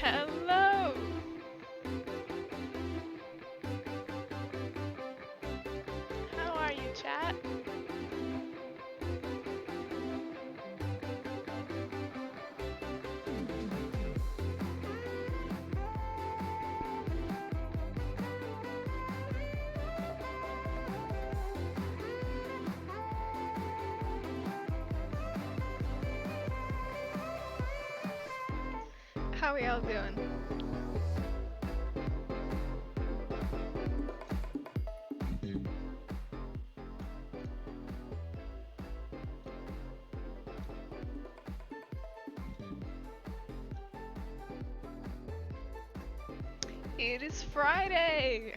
Hello! How are you, chat? How are y'all doing? It is Friday!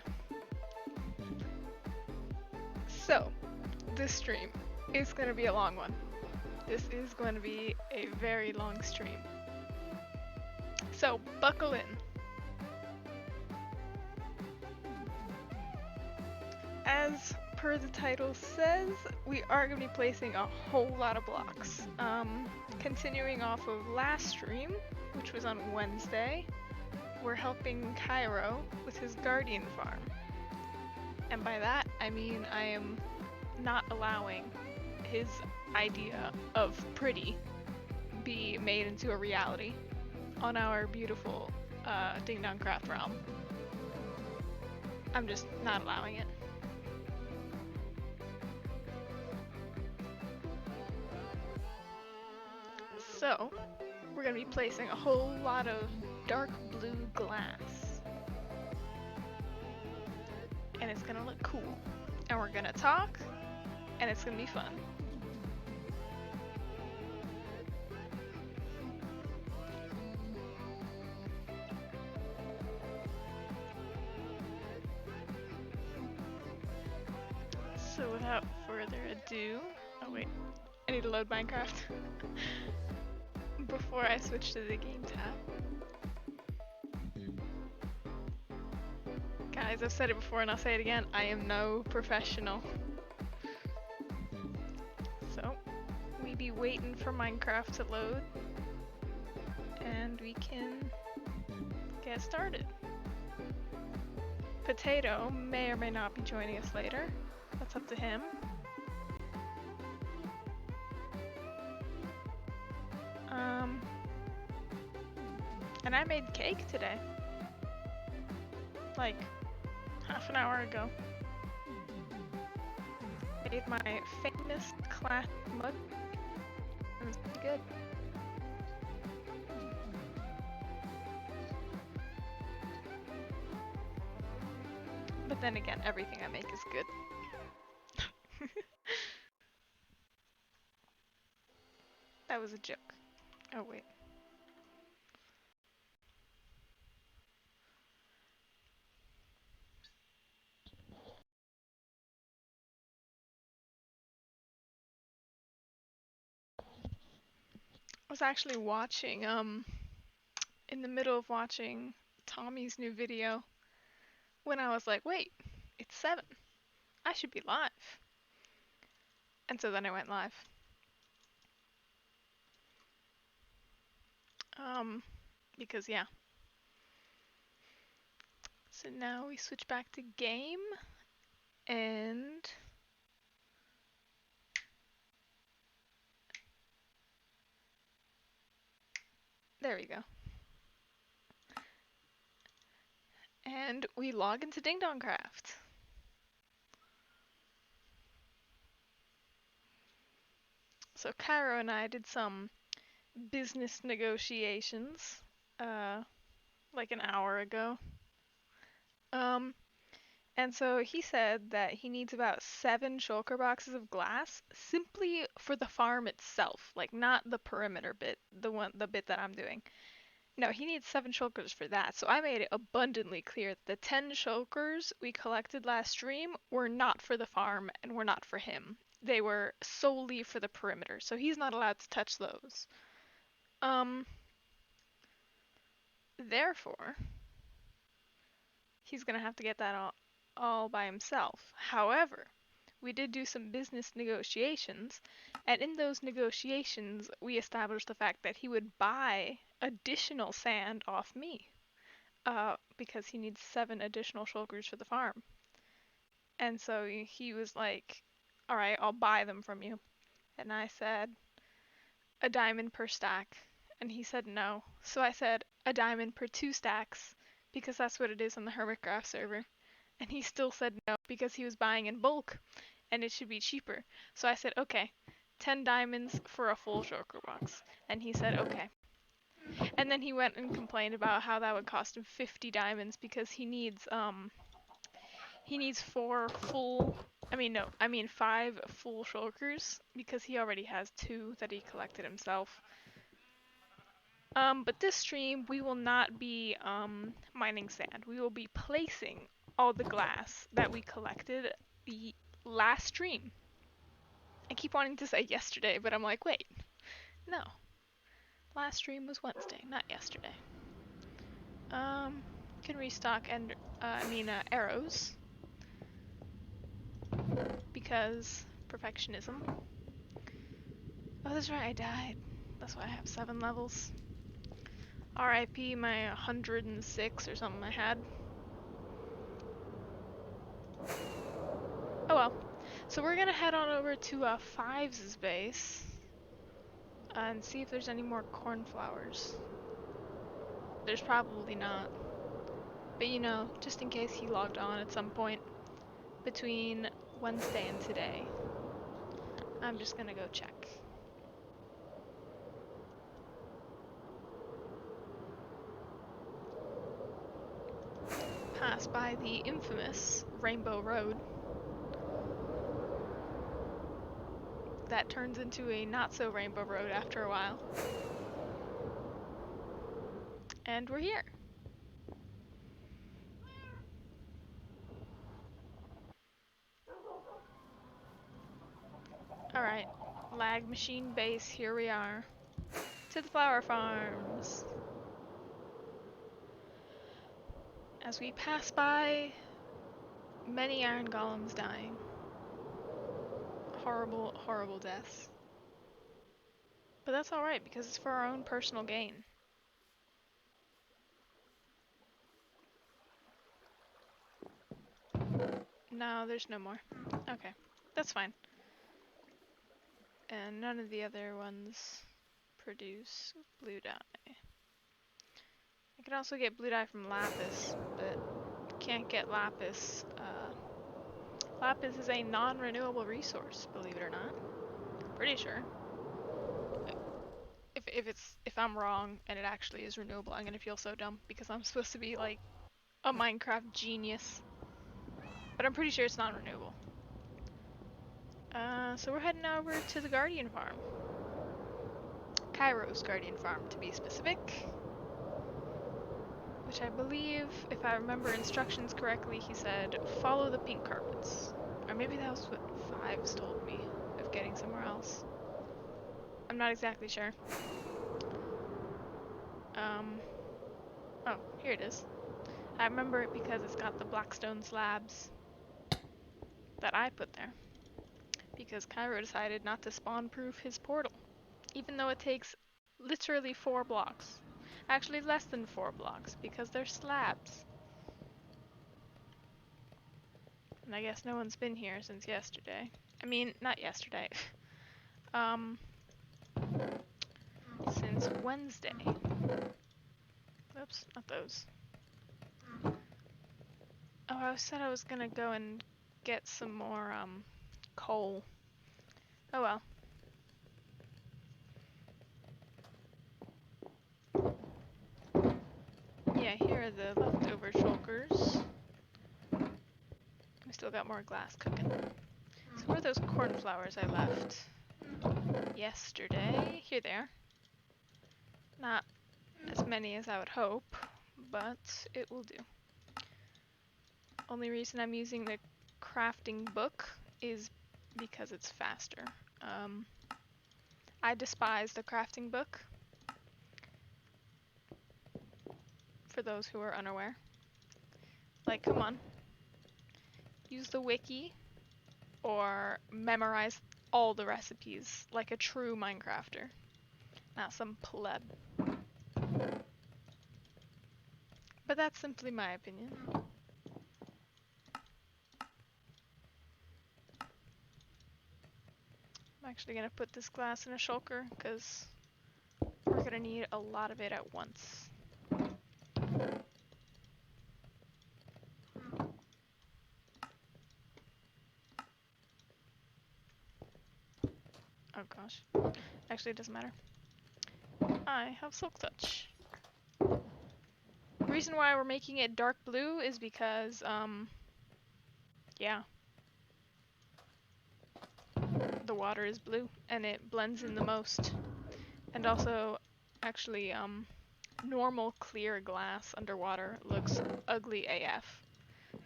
So, this stream is going to be a long one. This is going to be a very long stream. So, buckle in. As per the title says, we are going to be placing a whole lot of blocks. Continuing off of last stream, which was on Wednesday, we're helping Cairo with his guardian farm. And by that, I mean I am not allowing his idea of pretty be made into a reality on our beautiful DingDongCraft realm. I'm just not allowing it. So, we're going to be placing a whole lot of dark blue glass. And it's going to look cool. And we're going to talk, and it's going to be fun. So without further ado, oh wait, I need to load Minecraft before I switch to the game tab. Guys, I've said it before and I'll say it again, I am no professional. So, we be waiting for Minecraft to load and we can get started. Potato may or may not be joining us later. That's up to him. And I made cake today. Like, half an hour ago. Made my famous classic mug. It was pretty good. But then again, everything I make is good. That was a joke. Oh wait. I was actually watching, in the middle of watching Tommy's new video, when I was like, wait, it's 7. I should be live. And so then I went live. Because yeah. So now we switch back to game, and there we go. And we log into DingDongCraft. So Cairo and I did some business negotiations, like an hour ago. And so he said that he needs about 7 shulker boxes of glass simply for the farm itself, like not the perimeter bit, the bit that I'm doing. No, he needs 7 shulkers for that. So I made it abundantly clear that the 10 shulkers we collected last stream were not for the farm and were not for him. They were solely for the perimeter, so he's not allowed to touch those. Therefore, he's gonna have to get that all by himself. However, we did do some business negotiations, and in those negotiations, we established the fact that he would buy additional sand off me, because he needs 7 additional shulkers for the farm. And so he was like, all right, I'll buy them from you. And I said, a diamond per stack. And he said no. So I said, a diamond per 2 stacks, because that's what it is on the Hermitcraft server. And he still said no, because he was buying in bulk, and it should be cheaper. So I said, okay, 10 diamonds for a full shulker box. And he said, okay. And then he went and complained about how that would cost him 50 diamonds, because he needs 5 full shulkers, because he already has 2 that he collected himself. But this stream, we will not be mining sand. We will be placing all the glass that we collected the last stream. I keep wanting to say yesterday, but I'm like, wait, no. Last stream was Wednesday, not yesterday. Can restock arrows, because perfectionism. Oh, that's right, I died. That's why I have 7 levels. RIP my 106 or something I had. Oh well. So we're gonna head on over to Fives' base and see if there's any more cornflowers. There's probably not. But you know, just in case he logged on at some point between Wednesday and today, I'm just gonna go check. Pass by the infamous Rainbow Road. That turns into a not-so-rainbow road after a while. And we're here. Alright, lag machine base, here we are. To the flower farms. As we pass by many iron golems dying. Horrible, horrible deaths. But that's alright, because it's for our own personal gain. No, there's no more. Okay, that's fine. And none of the other ones produce blue dye. I can also get blue dye from lapis, but can't get lapis. Lapis is a non-renewable resource, believe it or not. Pretty sure. If I'm wrong and it actually is renewable, I'm gonna feel so dumb, because I'm supposed to be like a Minecraft genius. But I'm pretty sure it's not renewable. So we're heading over to the Guardian Farm. Cairo's Guardian Farm, to be specific. Which I believe, if I remember instructions correctly, he said, follow the pink carpets. Or maybe that was what Fives told me of getting somewhere else. I'm not exactly sure. Oh, here it is. I remember it because it's got the blackstone slabs that I put there. Because Cairo decided not to spawn-proof his portal. Even though it takes literally 4 blocks. Actually less than 4 blocks, because they're slabs. And I guess no one's been here since yesterday. I mean, not yesterday. Since Wednesday. Oops, not those. Oh, I said I was gonna go and get some more, coal. Oh well. Yeah, here are the leftover shulkers. We still got more glass cooking. So where are those cornflowers I left yesterday? Here they are. Not as many as I would hope, but it will do. Only reason I'm using the crafting book is because it's faster. I despise the crafting book, for those who are unaware. Like, come on. Use the wiki. or memorize all the recipes like a true Minecrafter, not some pleb. But that's simply my opinion. I'm actually gonna put this glass in a shulker because we're gonna need a lot of it at once. Oh gosh. Actually, it doesn't matter. I have Silk Touch. The reason why we're making it dark blue is because, yeah. The water is blue and it blends in the most. And also, actually, normal clear glass underwater looks ugly AF.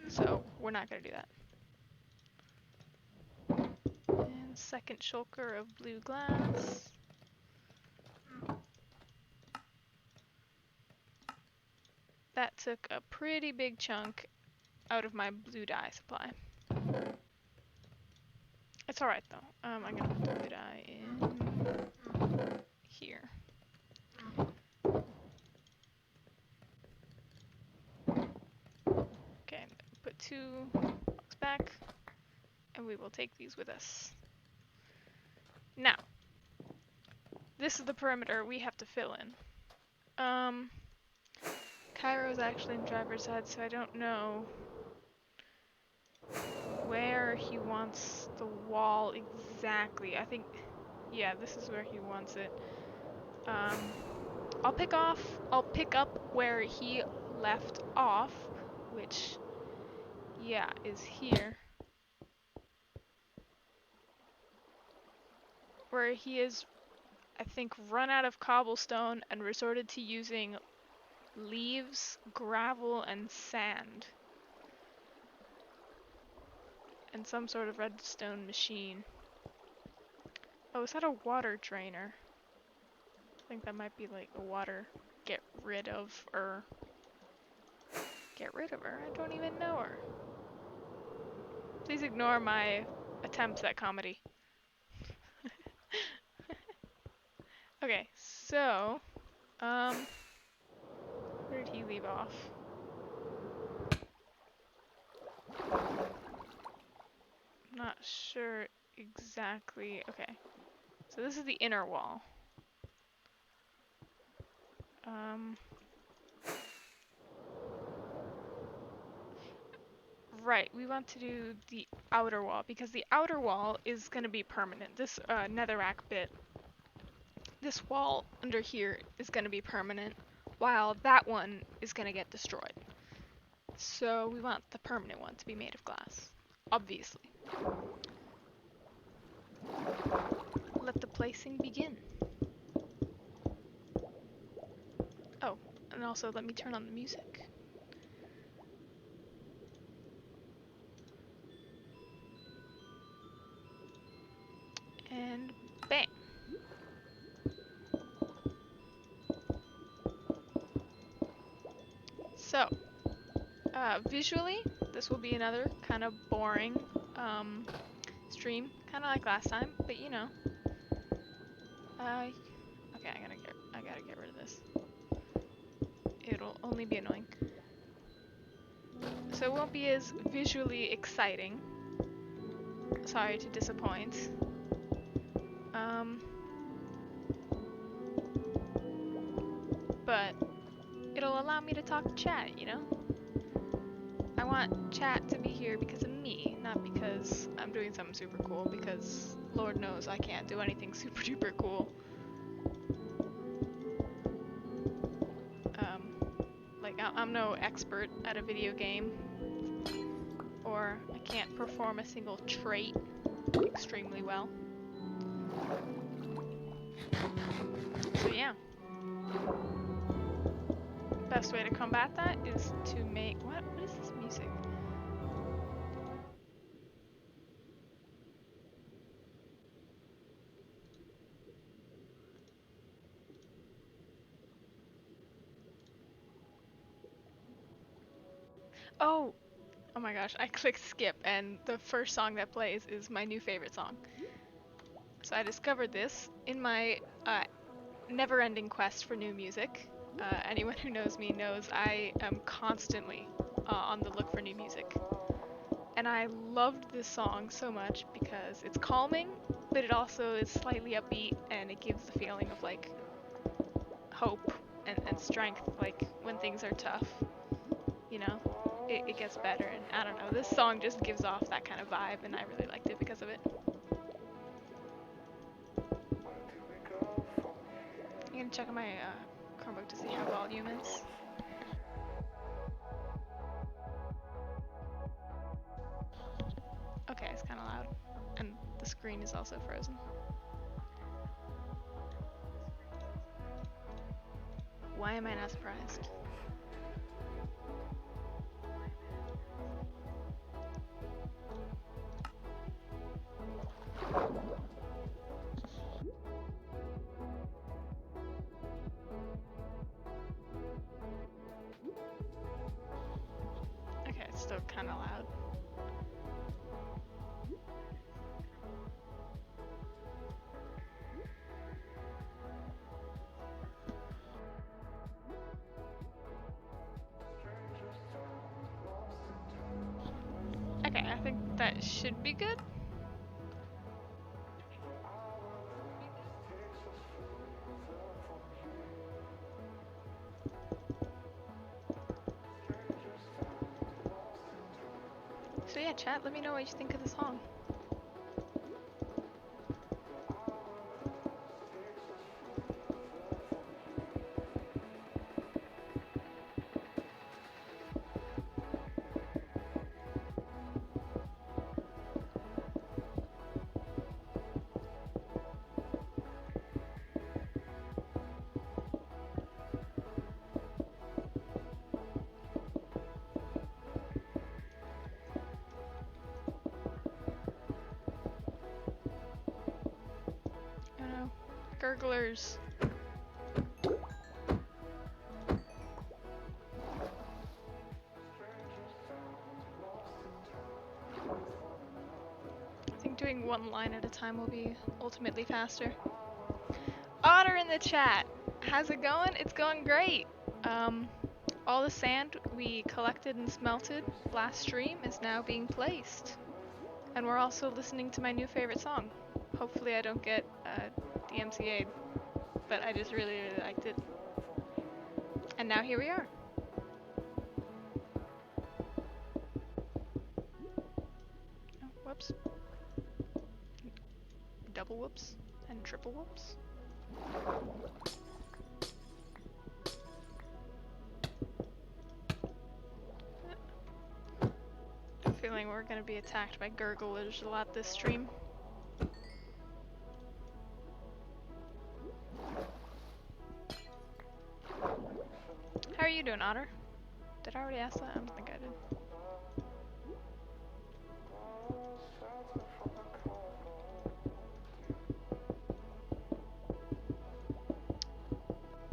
So, we're not gonna do that. And second shulker of blue glass. That took a pretty big chunk out of my blue dye supply. It's alright though. I'm gonna put the blue dye in here. Okay, put 2 blocks back, and we will take these with us. Now, this is the perimeter we have to fill in. Cairo's actually in driver's side, so I don't know where he wants the wall exactly. I think, yeah, this is where he wants it. I'll pick up where he left off, which, yeah, is here. Where he is, I think, run out of cobblestone and resorted to using leaves, gravel, and sand. And some sort of redstone machine. Oh, is that a water drainer? I think that might be like a water get rid of her. Get rid of her? I don't even know her. Please ignore my attempts at comedy. Okay, so, where did he leave off? I'm not sure exactly. Okay, so this is the inner wall. Right, we want to do the outer wall because the outer wall is going to be permanent. This netherrack bit, this wall under here is going to be permanent, while that one is going to get destroyed. So we want the permanent one to be made of glass, obviously. Let the placing begin. Oh, and also let me turn on the music. And bam. So, visually, this will be another kind of boring stream, kind of like last time, but you know. Okay, I gotta get rid of this. It'll only be annoying. So it won't be as visually exciting. Sorry to disappoint. But it'll allow me to talk to chat, you know? I want chat to be here because of me, not because I'm doing something super cool, because Lord knows I can't do anything super duper cool. Like, I'm no expert at a video game, or I can't perform a single trait extremely well. So yeah. Best way to combat that is to make... What is this music? Oh, Oh my gosh, I clicked skip and the first song that plays is my new favorite song. So I discovered this in my never-ending quest for new music. Anyone who knows me knows I am constantly on the look for new music. And I loved this song so much because it's calming, but it also is slightly upbeat and it gives the feeling of like hope and strength, like when things are tough, you know? It gets better, and I don't know, this song just gives off that kind of vibe, and I really liked it because of it. I'm gonna check on my Chromebook to see how volume is. Okay, it's kind of loud, and the screen is also frozen. Why am I not surprised? Okay, it's still kind of loud. Okay, I think that should be good. So yeah, chat, let me know what you think of the song. I don't know. Gurglers. I think doing one line at a time will be ultimately faster. Otter in the chat! How's it going? It's going great! All the sand we collected and smelted last stream is now being placed. And we're also listening to my new favorite song. Hopefully I don't get DMCA'd, but I just really, really liked it. And now here we are. Oh, whoops. Double whoops and triple whoops. I'm feeling we're gonna be attacked by gurglers a lot this stream. How are you doing, Otter? Did I already ask that? I don't think I did.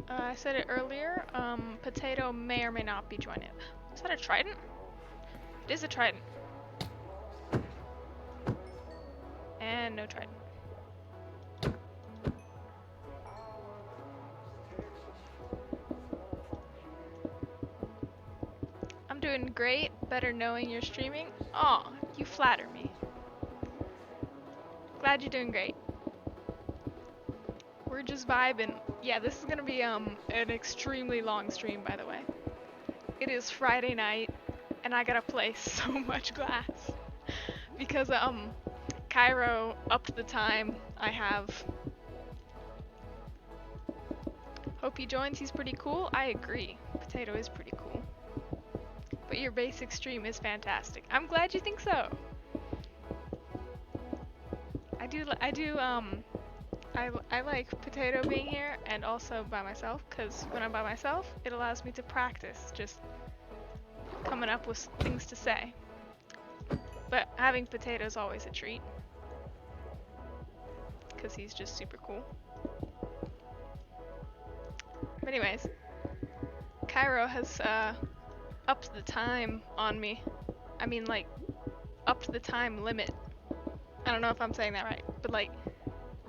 I said it earlier, Potato may or may not be joining. Is that a trident? It is a trident. And no trident. I'm doing great, better knowing you're streaming. Aw, you flatter me. Glad you're doing great. We're just vibing. Yeah, this is gonna be an extremely long stream, by the way. It is Friday night, and I gotta play so much glass. Because, Cairo upped the time I have. Hope he joins, he's pretty cool. I agree, Potato is pretty cool. But your basic stream is fantastic. I'm glad you think so. I like Potato being here and also by myself, because when I'm by myself, it allows me to practice just coming up with things to say. But having Potato is always a treat, because he's just super cool. But anyways, Cairo has upped the time on me. I mean like up to the time limit. I don't know if I'm saying that right, but like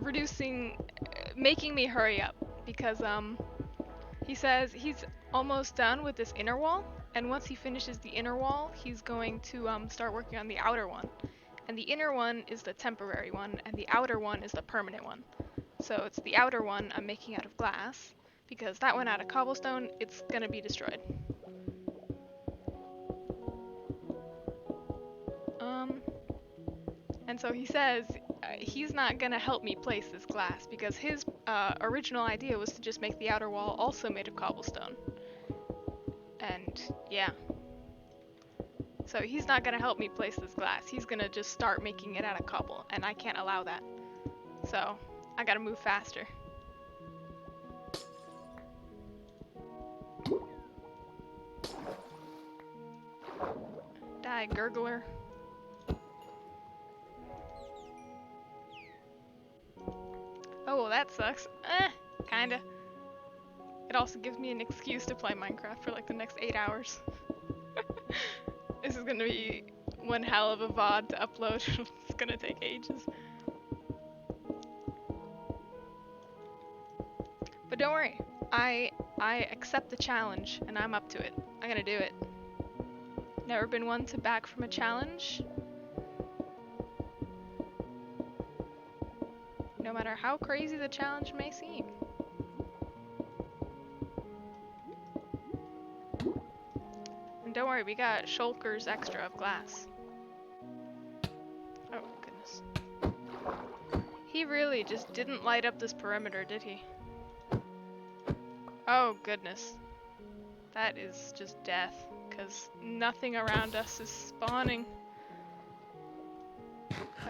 reducing, making me hurry up because he says he's almost done with this inner wall, and once he finishes the inner wall, he's going to start working on the outer one. And the inner one is the temporary one, and the outer one is the permanent one. So it's the outer one I'm making out of glass, because that one out of cobblestone, it's gonna be destroyed. And so he says he's not gonna help me place this glass, because his original idea was to just make the outer wall also made of cobblestone. And yeah. So he's not gonna help me place this glass. He's gonna just start making it out of cobble, and I can't allow that. So I gotta move faster. Die, gurgler. Oh, well, that sucks. Kinda. It also gives me an excuse to play Minecraft for like the next 8 hours. This is gonna be one hell of a VOD to upload. It's gonna take ages. But don't worry, I accept the challenge and I'm up to it. I'm gonna do it. Never been one to back from a challenge. No matter how crazy the challenge may seem. And don't worry, we got shulkers extra of glass. Oh goodness. He really just didn't light up this perimeter, did he? Oh goodness. That is just death, because nothing around us is spawning.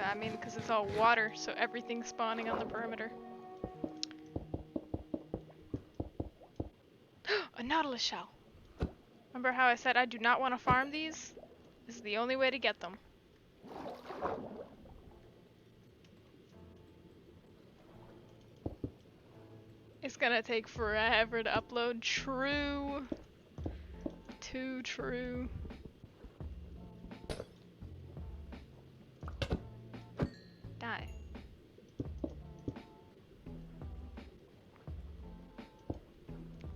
I mean, because it's all water, so everything's spawning on the perimeter. A nautilus shell! Remember how I said I do not want to farm these? This is the only way to get them. It's gonna take forever to upload. True. Too true. Die.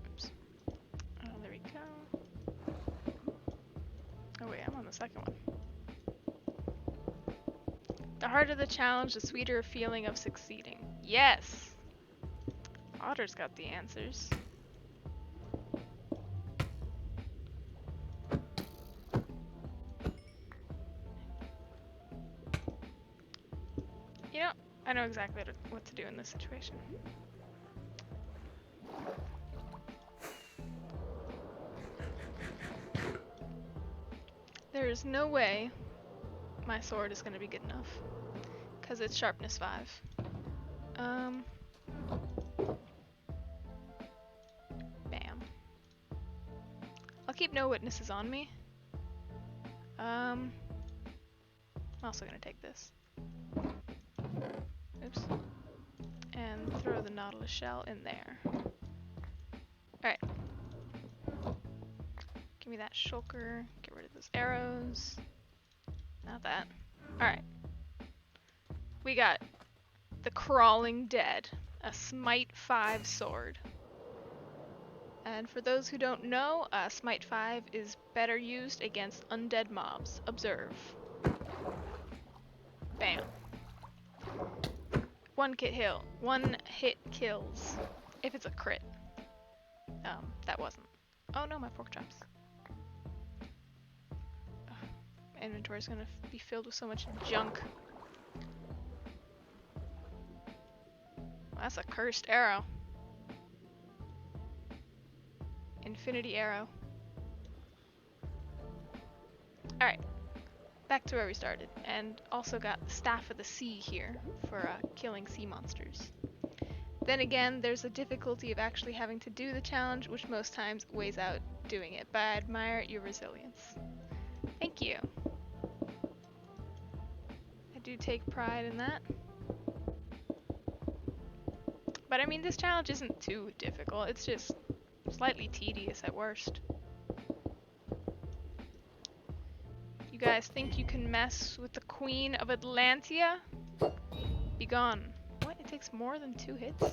Oops. Oh, there we go. Oh wait, I'm on the second one. The harder the challenge, the sweeter feeling of succeeding. Yes! Otter's got the answers. You know, I know exactly what to do in this situation. There is no way my sword is going to be good enough, because it's sharpness 5. Bam. I'll keep no witnesses on me. I'm also going to take this. Oops. And throw the nautilus shell in there. Alright. Give me that shulker. Get rid of those arrows. Not that. Alright. We got the Crawling Dead. A Smite 5 sword. And for those who don't know, Smite 5 is better used against undead mobs. Observe. Bam. One hit kills. If it's a crit. That wasn't. Oh no, my pork chops. My inventory's gonna be filled with so much junk. Well, that's a cursed arrow. Infinity arrow. Alright. Back to where we started. And also got the Staff of the Sea here for killing sea monsters. Then again, there's a difficulty of actually having to do the challenge, which most times weighs out doing it, but I admire your resilience. Thank you. I do take pride in that. But I mean, this challenge isn't too difficult, it's just slightly tedious at worst. You guys think you can mess with the Queen of Atlantia? Be gone. What? It takes more than 2 hits?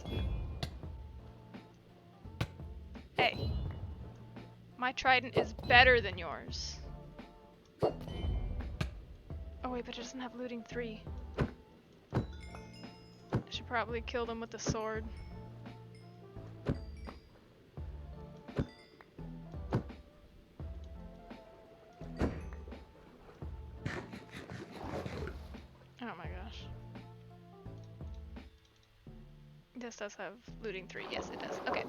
Hey. My trident is better than yours. Oh wait, but it doesn't have looting 3. I should probably kill them with the sword. Oh my gosh. This does have looting 3. Yes, it does. Okay.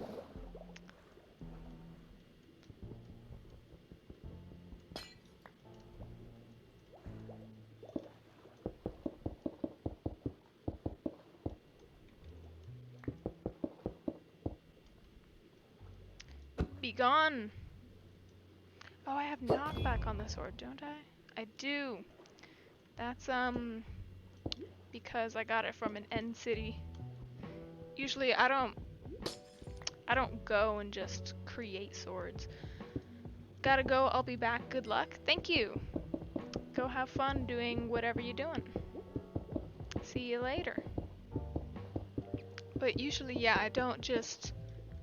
Be gone! Oh, I have knockback on the sword, don't I? I do. That's, because I got it from an end city. Usually I don't go and just create swords. Gotta go, I'll be back. Good luck. Thank you. Go have fun doing whatever you're doing. See you later. But usually, yeah, I don't just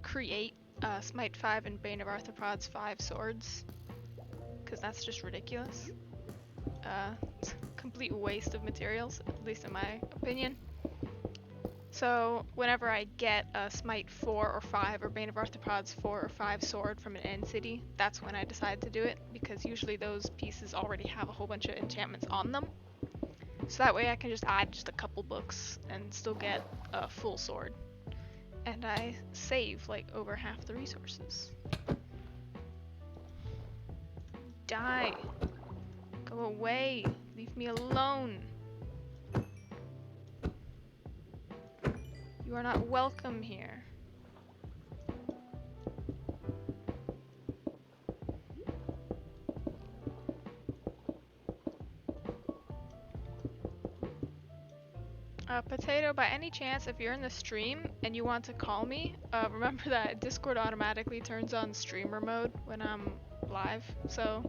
create Smite 5 and Bane of Arthropods 5 swords, because that's just ridiculous. It's a complete waste of materials, at least in my opinion. So whenever I get a Smite 4 or 5 or Bane of Arthropods 4 or 5 sword from an end city, that's when I decide to do it, because usually those pieces already have a whole bunch of enchantments on them. So that way I can just add just a couple books and still get a full sword. And I save like over half the resources. Die. Go away. Leave me alone. You are not welcome here. Potato, by any chance, if you're in the stream and you want to call me, remember that Discord automatically turns on streamer mode when I'm live. So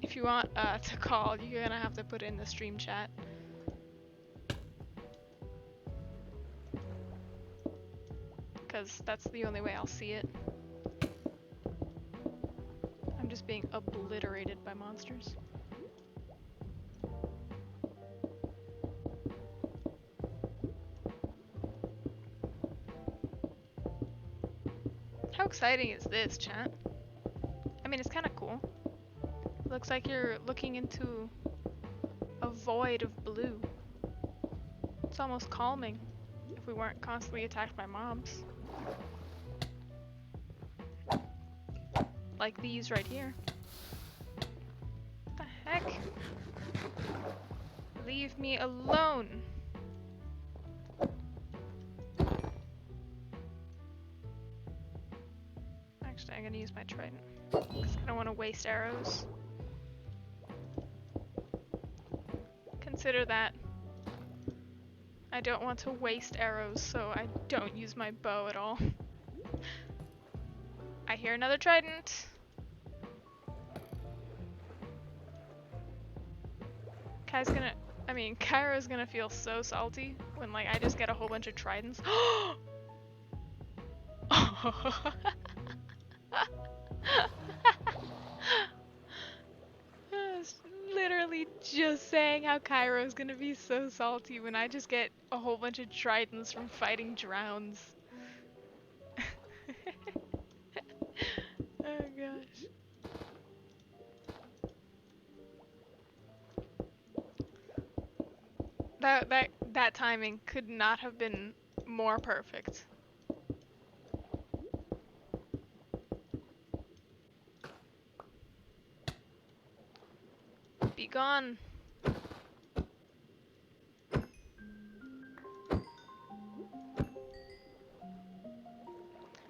if you want to call, you're gonna have to put it in the stream chat. Because that's the only way I'll see it. I'm just being obliterated by monsters. How exciting is this, chat? I mean, it's kind of cool. It looks like you're looking into a void of blue. It's almost calming if we weren't constantly attacked by mobs. Like these right here. What the heck? Leave me alone! Actually, I'm gonna use my trident, because I don't want to waste arrows. Consider that. I don't want to waste arrows, so I don't use my bow at all. I hear another trident! Kairo's gonna feel so salty when like I just get a whole bunch of tridents. I was literally just saying how Kairo's gonna be so salty when I just get a whole bunch of tridents from fighting drowns. Oh gosh. That timing could not have been more perfect. Be gone.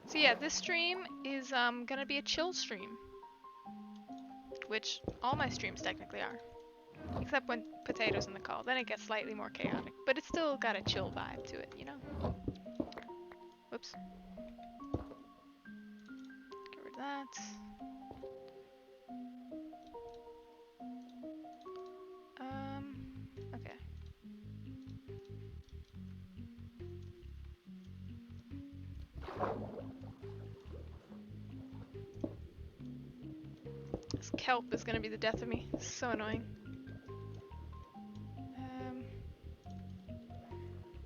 So yeah, this stream is gonna be a chill stream. Which all my streams technically are. Except when Potato's in the call, then it gets slightly more chaotic. But it's still got a chill vibe to it, you know? Whoops. Get rid of that. This kelp is gonna be the death of me. So annoying.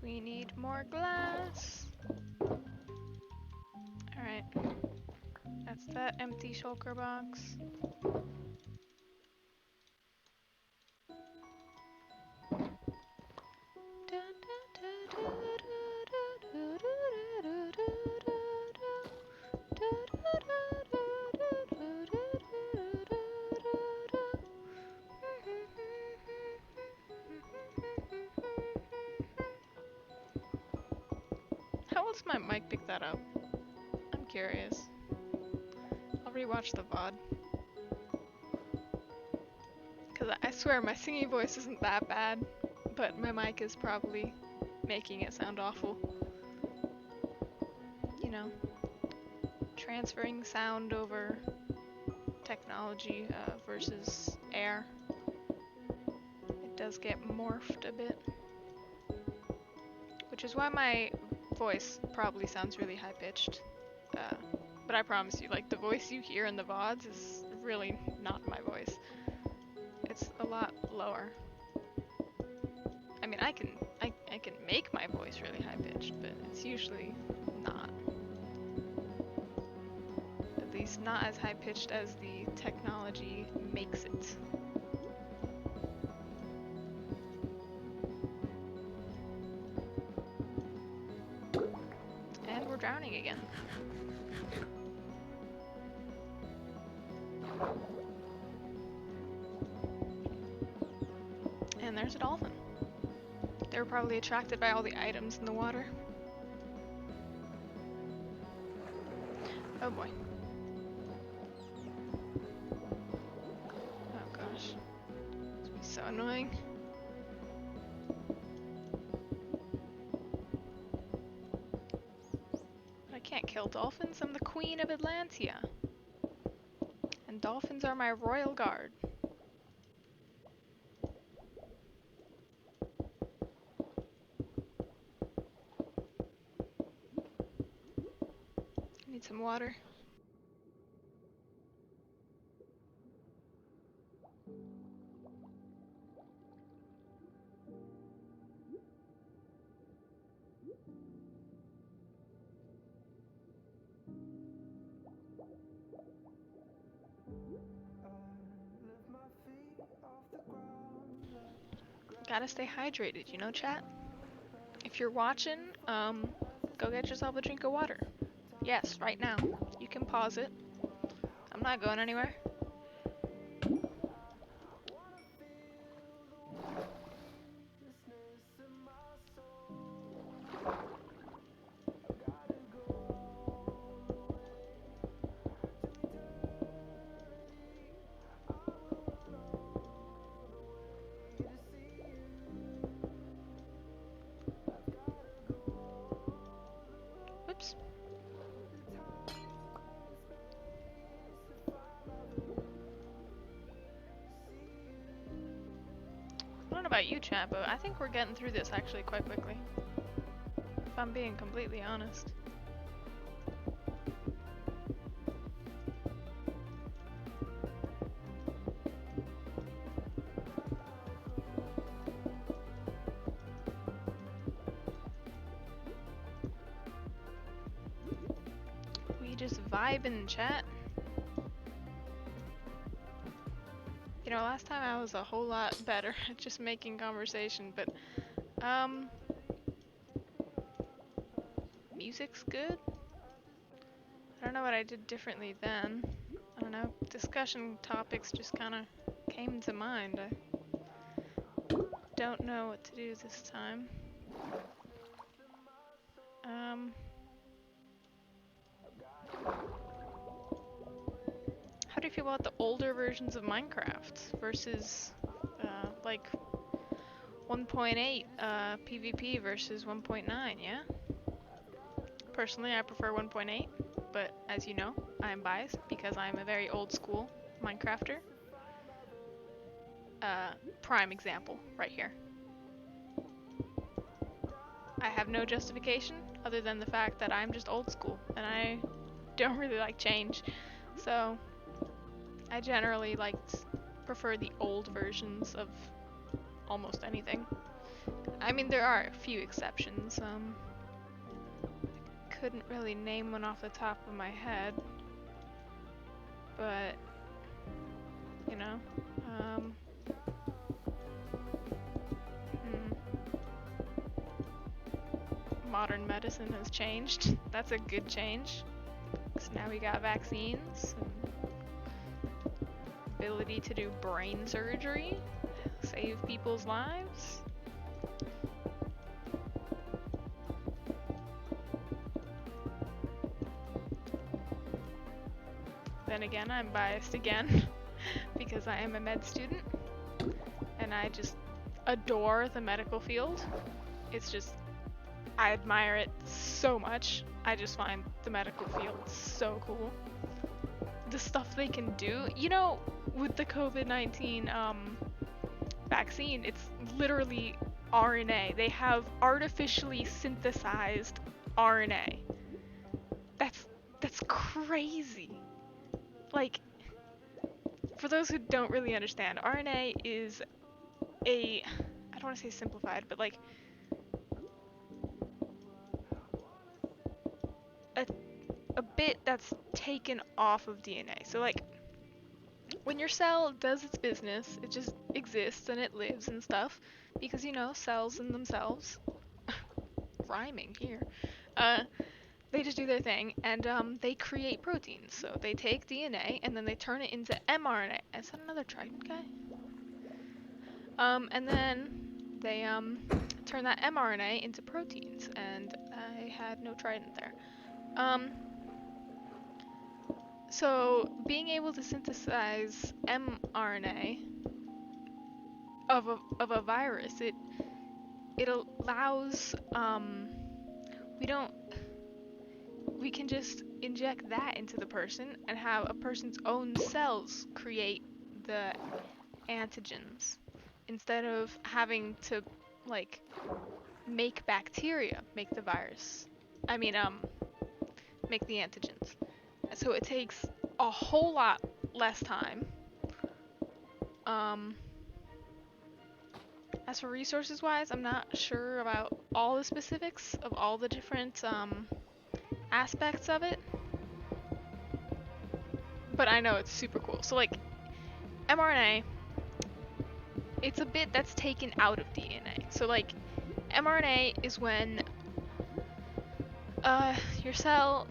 We need more glass. Alright. That's that empty shulker box. How else my mic pick that up? I'm curious. I'll rewatch the VOD. Cause I swear my singing voice isn't that bad, but my mic is probably making it sound awful. You know, transferring sound over technology versus air. It does get morphed a bit. Which is why my voice probably sounds really high-pitched. But I promise you, like, the voice you hear in the VODs is really not my voice. It's a lot lower. I mean, I can make my voice really high-pitched, but it's usually not. At least not as high-pitched as the technology makes it. And we're drowning again. And there's a dolphin. They were probably attracted by all the items in the water. Oh boy. Oh gosh. This will be so annoying. I can't kill dolphins. I'm the queen of Atlantia. And dolphins are my royal guard. Need some water. Gotta stay hydrated, you know, chat? If you're watching, go get yourself a drink of water. Yes, right now. You can pause it. I'm not going anywhere. Oops. I don't know about you, chat, but I think we're getting through this actually quite quickly. If I'm being completely honest. We just vibing, chat. You know, last time I was a whole lot better at just making conversation, but music's good. I don't know what I did differently then. I don't know, discussion topics just kind of came to mind. I don't know what to do this time. How do you feel about the older versions of Minecraft versus like 1.8 PvP versus 1.9, yeah? Personally, I prefer 1.8, but as you know, I am biased because I am a very old school Minecrafter. Prime example right here. I have no justification other than the fact that I'm just old school and I don't really like change. So I generally prefer the old versions of almost anything. I mean, there are a few exceptions. Couldn't really name one off the top of my head, but you know, modern medicine has changed. That's a good change. So now we got vaccines, and ability to do brain surgery, save people's lives. Then again, I'm biased again because I am a med student and I just adore the medical field. It's just, I admire it so much. I just find the medical field so cool. The stuff they can do, you know, with the COVID-19 vaccine, it's literally RNA. They have artificially synthesized RNA. That's crazy. Like, for those who don't really understand, RNA is I don't want to say simplified, but like a bit that's taken off of DNA. So like, when your cell does its business, it just exists and it lives and stuff, because you know, cells in themselves, rhyming here, they just do their thing, and they create proteins. So they take DNA and then they turn it into mRNA. Is that another trident guy? And then they turn that mRNA into proteins, and I had no trident there. So being able to synthesize mRNA of a virus, it allows we can just inject that into the person and have a person's own cells create the antigens instead of having to like make bacteria make the virus. I mean make the antigens. So it takes a whole lot less time. As for resources wise, I'm not sure about all the specifics of all the different aspects of it, but I know it's super cool. So like mRNA, it's a bit that's taken out of DNA. So like mRNA is when your cell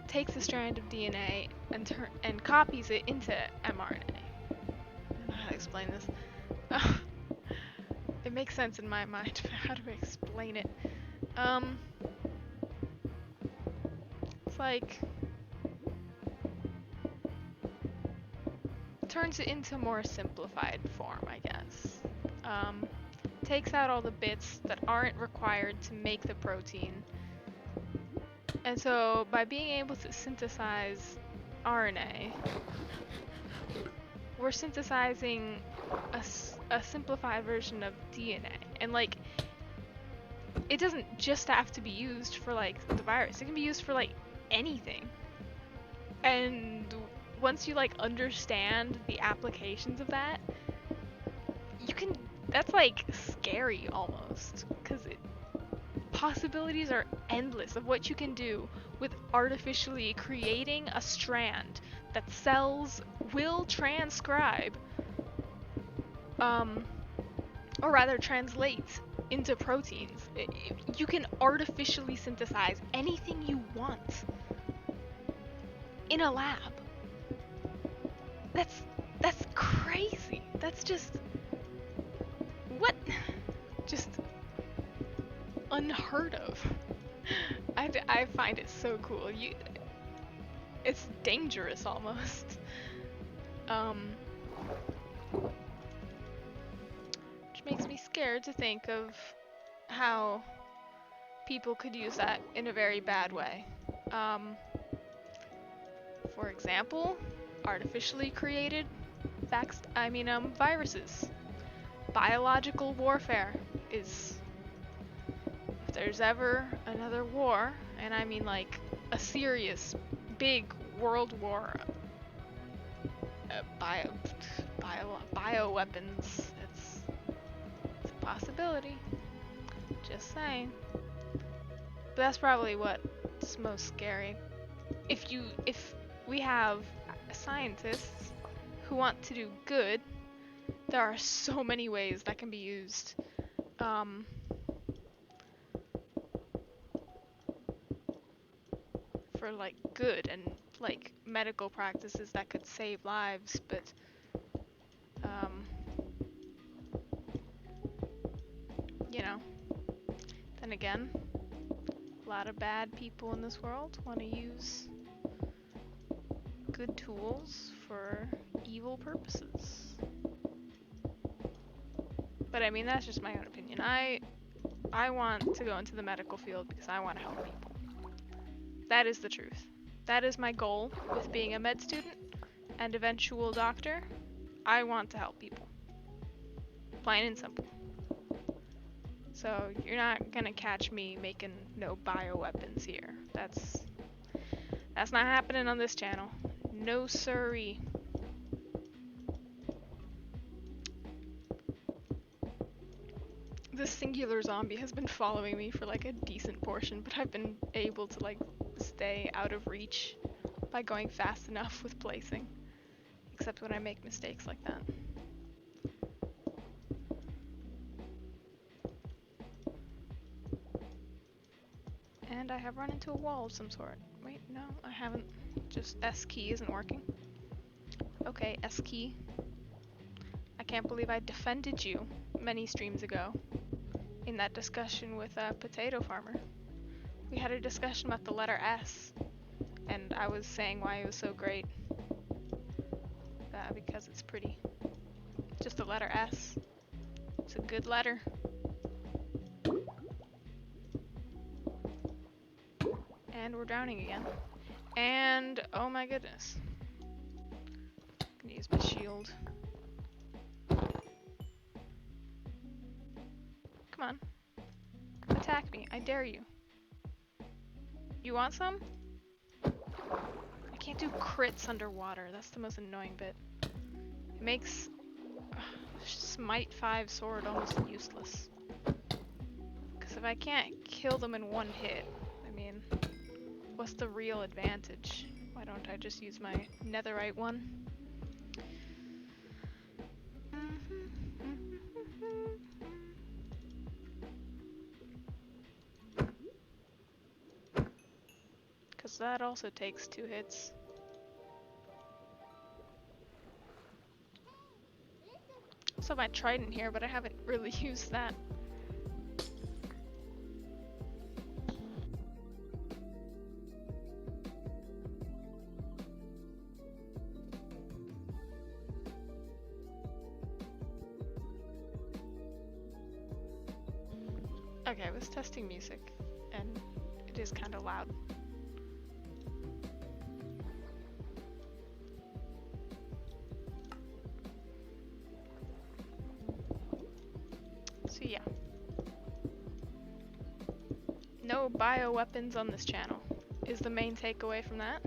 takes a strand of DNA and copies it into mRNA. I don't know how to explain this. It makes sense in my mind, but how do I explain it? It's like turns it into a more simplified form, I guess. Takes out all the bits that aren't required to make the protein. And so by being able to synthesize RNA, we're synthesizing a simplified version of DNA. And like, it doesn't just have to be used for like the virus. It can be used for like anything. And once you like understand the applications of that, that's like scary almost, because possibilities are endless of what you can do with artificially creating a strand that cells will transcribe, or rather translate into proteins. You can artificially synthesize anything you want in a lab. That's crazy. That's just what? Just unheard of. I find it so cool. It's dangerous almost. Which makes me scared to think of how people could use that in a very bad way. For example, artificially created viruses. Biological warfare is, if there's ever another war, and I mean like a serious big world war, bioweapons. It's a possibility. Just saying. But that's probably what's most scary. If we have scientists who want to do good, there are so many ways that can be used. For like good and like medical practices that could save lives, but you know, then again, a lot of bad people in this world want to use good tools for evil purposes. But I mean, that's just my own opinion. I want to go into the medical field because I want to help people. That is the truth. That is my goal with being a med student and eventual doctor. I want to help people. Plain and simple. So you're not gonna catch me making no bioweapons here. That's not happening on this channel. No siree. This singular zombie has been following me for like a decent portion, but I've been able to like stay out of reach by going fast enough with placing. Except when I make mistakes like that. And I have run into a wall of some sort. Wait, no, I haven't. Just S key isn't working. Okay, S key. I can't believe I defended you many streams ago in that discussion with a potato farmer. We had a discussion about the letter S, and I was saying why it was so great. Because it's pretty. Just the letter S. It's a good letter. And we're drowning again. And oh my goodness. I'm gonna use my shield. Come on. Attack me. I dare you. You want some? I can't do crits underwater. That's the most annoying bit. It makes Smite 5 sword almost useless. Because if I can't kill them in one hit, I mean, what's the real advantage? Why don't I just use my netherite one? Because that also takes 2 hits. Also my trident here, but I haven't really used that. Okay, I was testing music, and it is kind of loud. So yeah. No bioweapons on this channel is the main takeaway from that.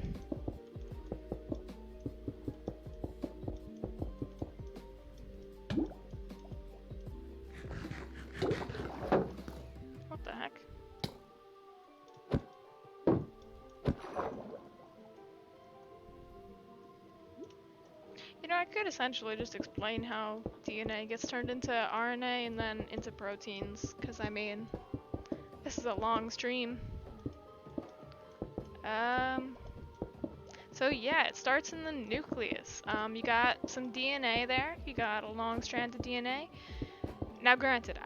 What the heck? You know, I could essentially just explain how DNA gets turned into RNA and then into proteins, because I mean, this is a long stream. So yeah, it starts in the nucleus. You got some DNA there, you got a long strand of DNA. Now granted,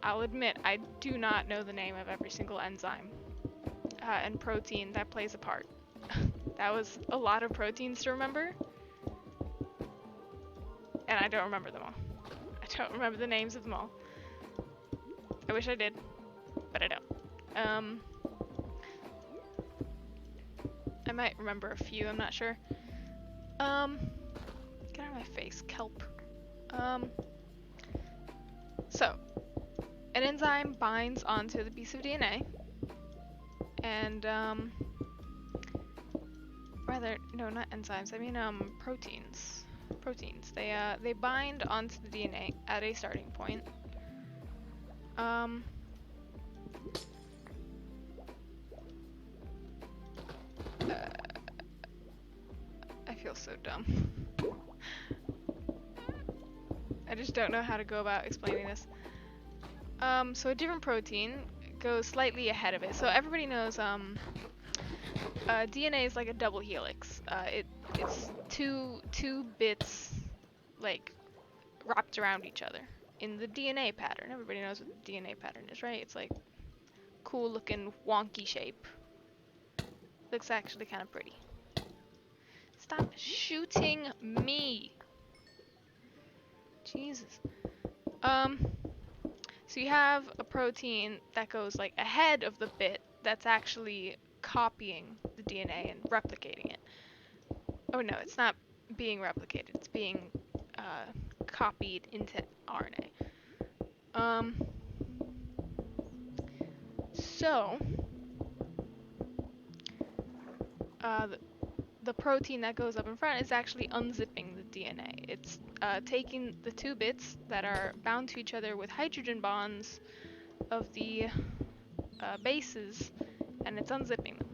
I'll admit, I do not know the name of every single enzyme and protein that plays a part. That was a lot of proteins to remember. And I don't remember them all. I don't remember the names of them all. I wish I did, but I don't. I might remember a few, I'm not sure. Get out of my face, kelp. So, an enzyme binds onto the piece of DNA, and Rather, no, not enzymes. I mean, proteins. Proteins. They bind onto the DNA at a starting point. I feel so dumb. I just don't know how to go about explaining this. So a different protein goes slightly ahead of it. So everybody knows, DNA is like a double helix. It's two bits, like, wrapped around each other in the DNA pattern. Everybody knows what the DNA pattern is, right? It's like cool looking wonky shape. Looks actually kind of pretty. Stop shooting me. Jesus. So you have a protein that goes like ahead of the bit that's actually copying the DNA and replicating it. Oh no, it's not being replicated. It's being copied into RNA. So the protein that goes up in front is actually unzipping the DNA. It's taking the two bits that are bound to each other with hydrogen bonds of the bases, and it's unzipping them.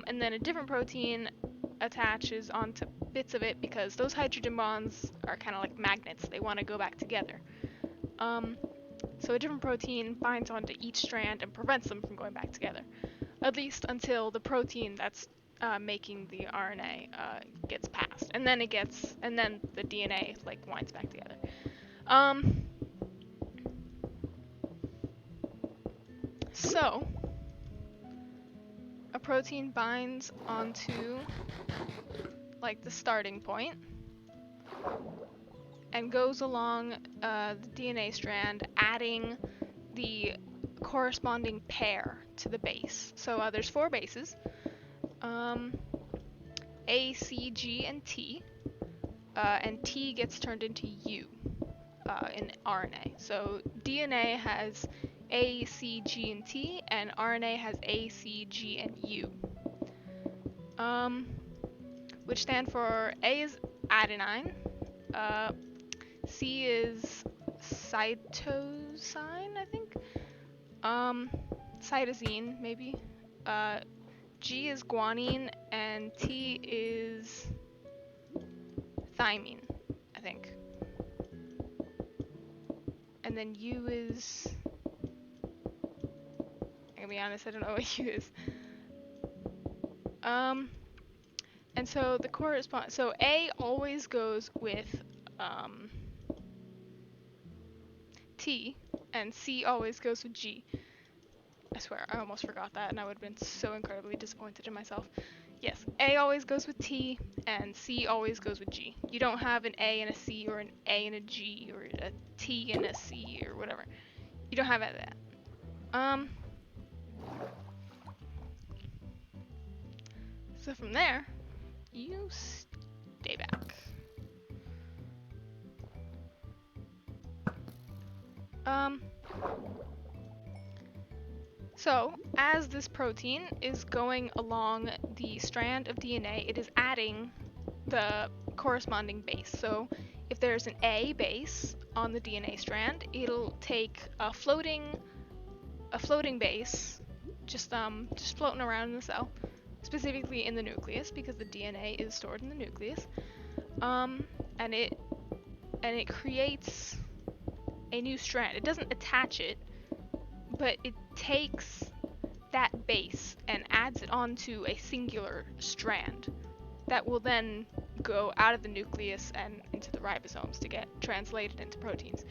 And then a different protein attaches onto bits of it because those hydrogen bonds are kind of like magnets. They want to go back together. So a different protein binds onto each strand and prevents them from going back together, at least until the protein that's making the RNA gets passed, and then the DNA like winds back together. So a protein binds onto like the starting point and goes along the DNA strand, adding the corresponding pair to the base. So there's 4 bases, A, C, G, and T, and T gets turned into U in RNA. So DNA has A, C, G, and T, and RNA has A, C, G, and U. Which stand for A is adenine, C is cytosine, I think, cytosine, maybe, G is guanine, and T is thymine, I think. And then U is... I'm gonna be honest, I don't know what U is. And so the correspond... So A always goes with T, and C always goes with G. I swear, I almost forgot that, and I would have been so incredibly disappointed in myself. Yes, A always goes with T, and C always goes with G. You don't have an A and a C, or an A and a G, or a T and a C, or whatever. You don't have that. So from there, you stay back. So, as this protein is going along the strand of DNA, it is adding the corresponding base. So, if there's an A base on the DNA strand, it'll take a floating base, just floating around in the cell, specifically in the nucleus, because the DNA is stored in the nucleus. And it creates a new strand. It doesn't attach it, but it takes that base and adds it onto a singular strand that will then go out of the nucleus and into the ribosomes to get translated into proteins.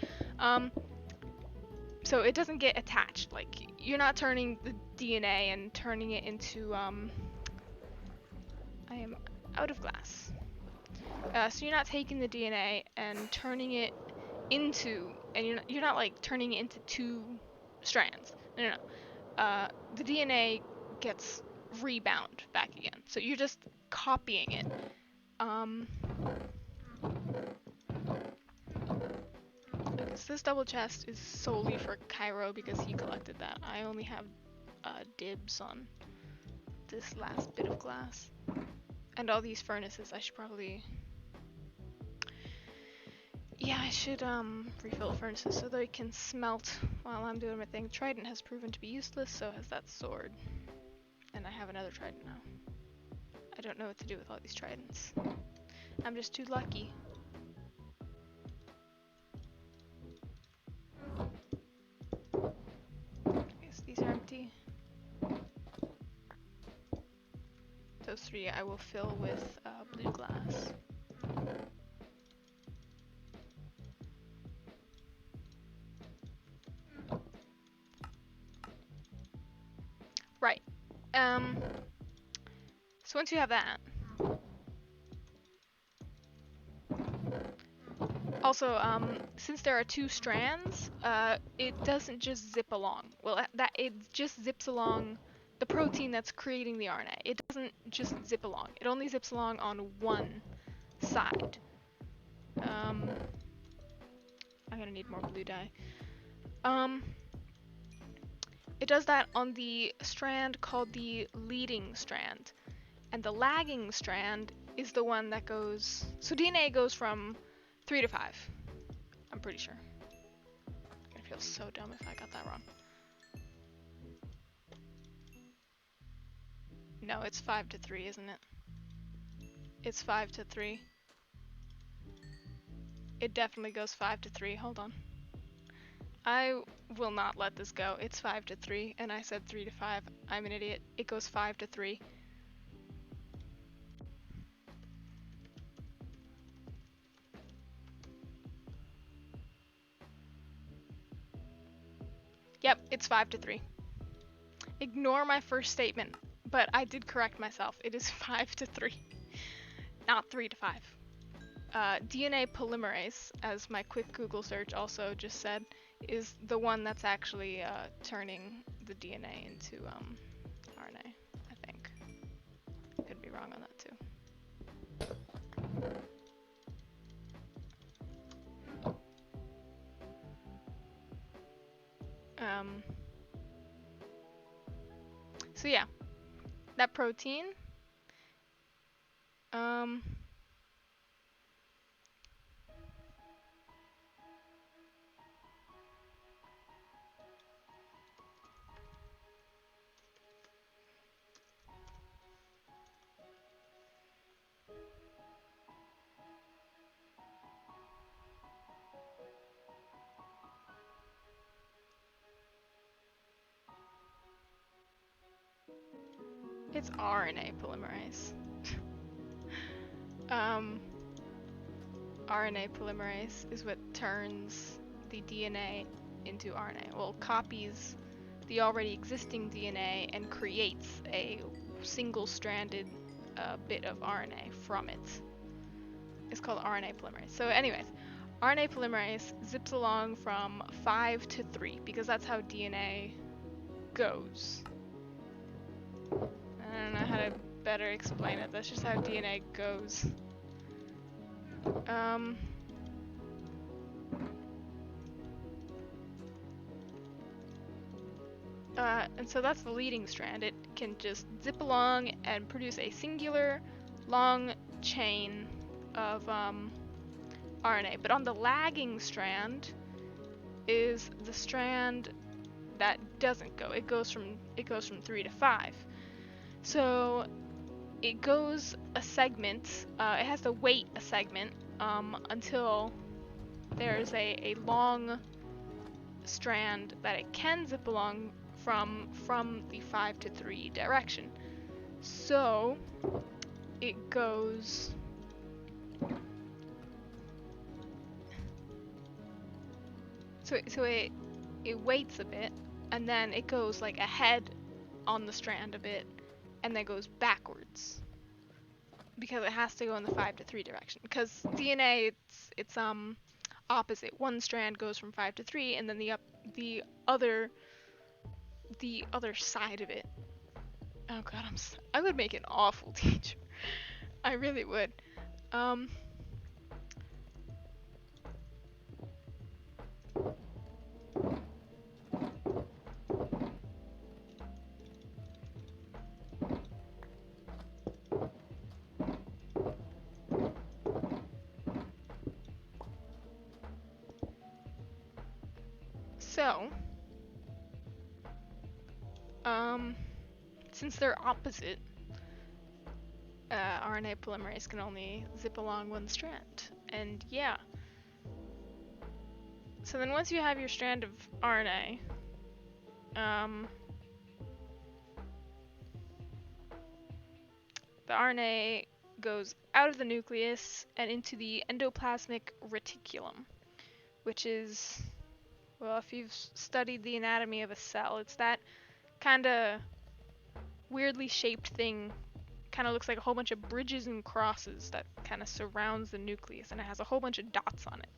So it doesn't get attached. Like, you're not turning the DNA and turning it into I am out of glass. So you're not taking the DNA and turning it into, and you're not like turning it into 2 strands. No. The DNA gets rebound back again. So you're just copying it. So this double chest is solely for Cairo because he collected that. I only have dibs on this last bit of glass. And all these furnaces, I should probably... Yeah, I should refill the furnaces so they can smelt while I'm doing my thing. Trident has proven to be useless, so has that sword. And I have another trident now. I don't know what to do with all these tridents. I'm just too lucky. Yes, these are empty. Those 3 I will fill with blue glass. Right. So once you have that, also, since there are 2 strands, it doesn't just zip along. Well, that it just zips along the protein that's creating the RNA. It doesn't just zip along. It only zips along on one side. I'm gonna need more blue dye. It does that on the strand called the leading strand. And the lagging strand is the one that goes... So DNA goes from 3 to 5. I'm pretty sure. I'm gonna feel so dumb if I got that wrong. No, it's 5 to 3, isn't it? It's 5 to 3. It definitely goes 5 to 3. Hold on. I will not let this go. It's 5 to 3, and I said 3 to 5. I'm an idiot. It goes 5 to 3. Yep, it's 5 to 3. Ignore my first statement, but I did correct myself. It is 5 to 3, not 3 to 5. DNA polymerase, as my quick Google search also just said, is the one that's actually turning the DNA into RNA, I think. Could be wrong on that too. So yeah, that protein, it's RNA polymerase. RNA polymerase is what turns the DNA into RNA. Well, copies the already existing DNA and creates a single-stranded bit of RNA from it. It's called RNA polymerase. So anyways, RNA polymerase zips along from 5 to 3 because that's how DNA goes. I don't know how to better explain it. That's just how DNA goes. And so that's the leading strand. It can just zip along and produce a singular long chain of RNA. But on the lagging strand is the strand that doesn't go. It goes from 3 to 5. So it goes a segment. It has to wait a segment until there's a long strand that it can zip along from the 5 to 3 direction. So it goes so it waits a bit and then it goes like ahead on the strand a bit and then goes backwards because it has to go in the 5 to 3 direction because DNA it's opposite. One strand goes from 5 to 3 and then the other side of it. Oh god, I would make an awful teacher. I really would. So, since they're opposite, RNA polymerase can only zip along one strand. And yeah. So then once you have your strand of RNA, the RNA goes out of the nucleus and into the endoplasmic reticulum, which is, well, if you've studied the anatomy of a cell, it's that kind of weirdly shaped thing. Kind of looks like a whole bunch of bridges and crosses that kind of surrounds the nucleus, and it has a whole bunch of dots on it.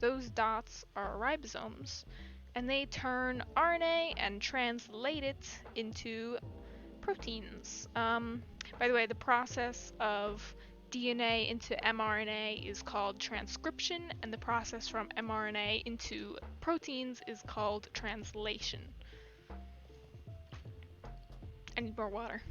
Those dots are ribosomes, and they turn RNA and translate it into proteins. By the way, the process of DNA into mRNA is called transcription, and the process from mRNA into proteins is called translation. I need more water.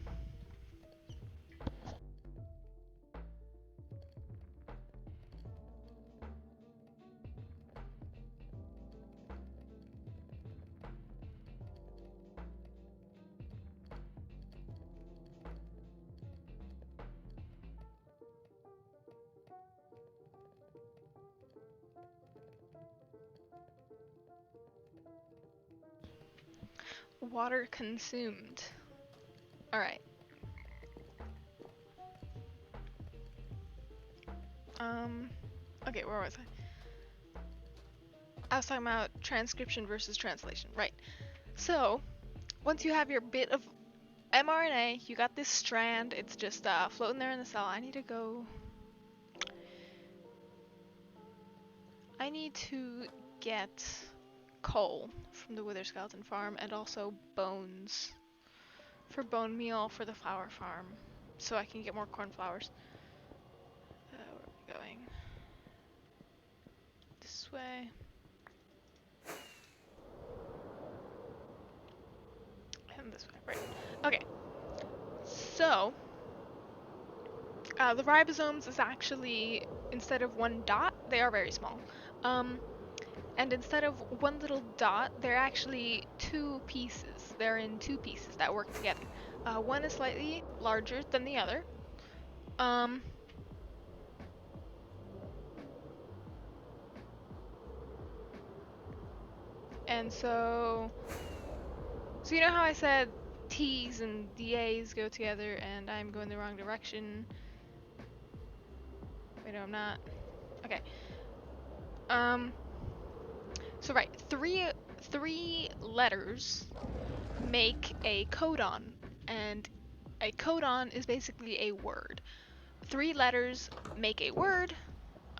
Water consumed. Alright. Okay, where was I? I was talking about transcription versus translation, right. So, once you have your bit of mRNA, you got this strand, it's just floating there in the cell. I need to get coal from the Wither Skeleton farm and also bones for bone meal for the flower farm so I can get more cornflowers. Where are we going? This way. And this way, right. Okay. So, the ribosomes is actually, instead of one dot, they are very small. And instead of one little dot, they're actually two pieces. They're in two pieces that work together. One is slightly larger than the other. And so you know how I said T's and DA's go together and I'm going the wrong direction? Wait, no, I'm not. Okay. So right, three letters make a codon, and a codon is basically a word. 3 letters make a word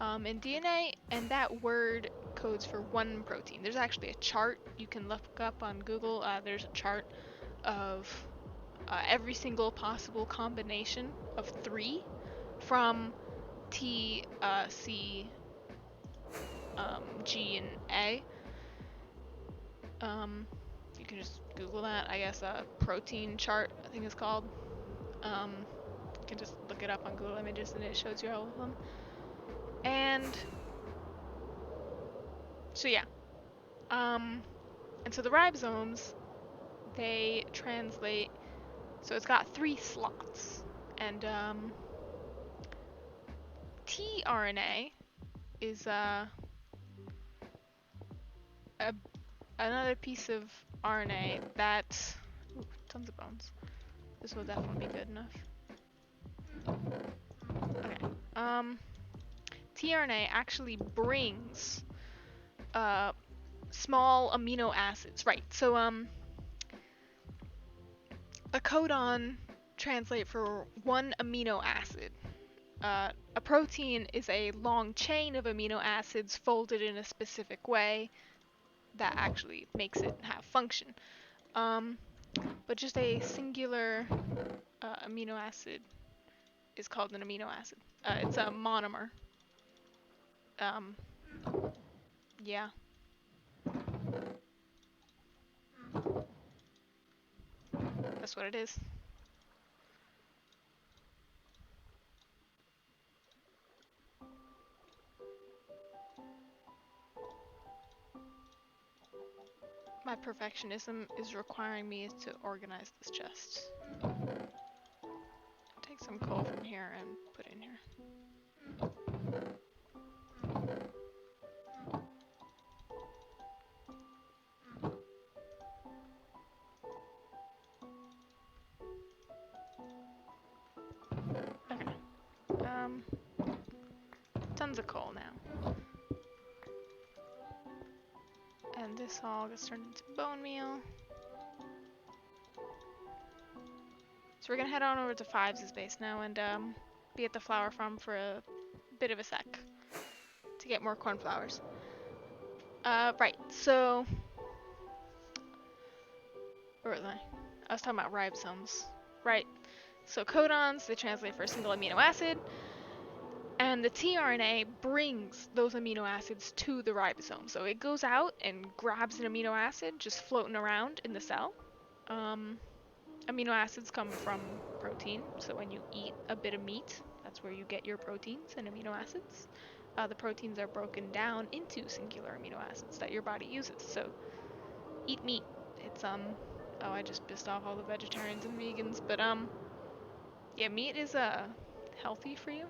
in DNA, and that word codes for one protein. There's actually a chart you can look up on Google. There's a chart of every single possible combination of 3 from T, C, G, and A. You can just Google that. I guess a protein chart, I think it's called. You can just look it up on Google Images and it shows you all of them. And so yeah. And so the ribosomes, they translate, so it's got 3 slots. And tRNA is another piece of RNA that, ooh, tons of bones. This will definitely be good enough. Okay. tRNA actually brings small amino acids, right? So a codon translates for one amino acid. A protein is a long chain of amino acids folded in a specific way that actually makes it have function. But just a singular amino acid is called an amino acid. It's a monomer. Yeah. That's what it is. My perfectionism is requiring me to organize this chest. Take some coal from here and put in here. Okay. Tons of coal now. And this all gets turned into bone meal. So we're gonna head on over to Fives' base now and be at the flower farm for a bit of a sec to get more cornflowers. Right, so where was I? I was talking about ribosomes. Right. So codons, they translate for a single amino acid, and the tRNA brings those amino acids to the ribosome. So it goes out and grabs an amino acid just floating around in the cell. Amino acids come from protein, so when you eat a bit of meat, that's where you get your proteins and amino acids. The proteins are broken down into singular amino acids that your body uses. So eat meat. It's oh, I just pissed off all the vegetarians and vegans, but yeah, meat is healthy for you,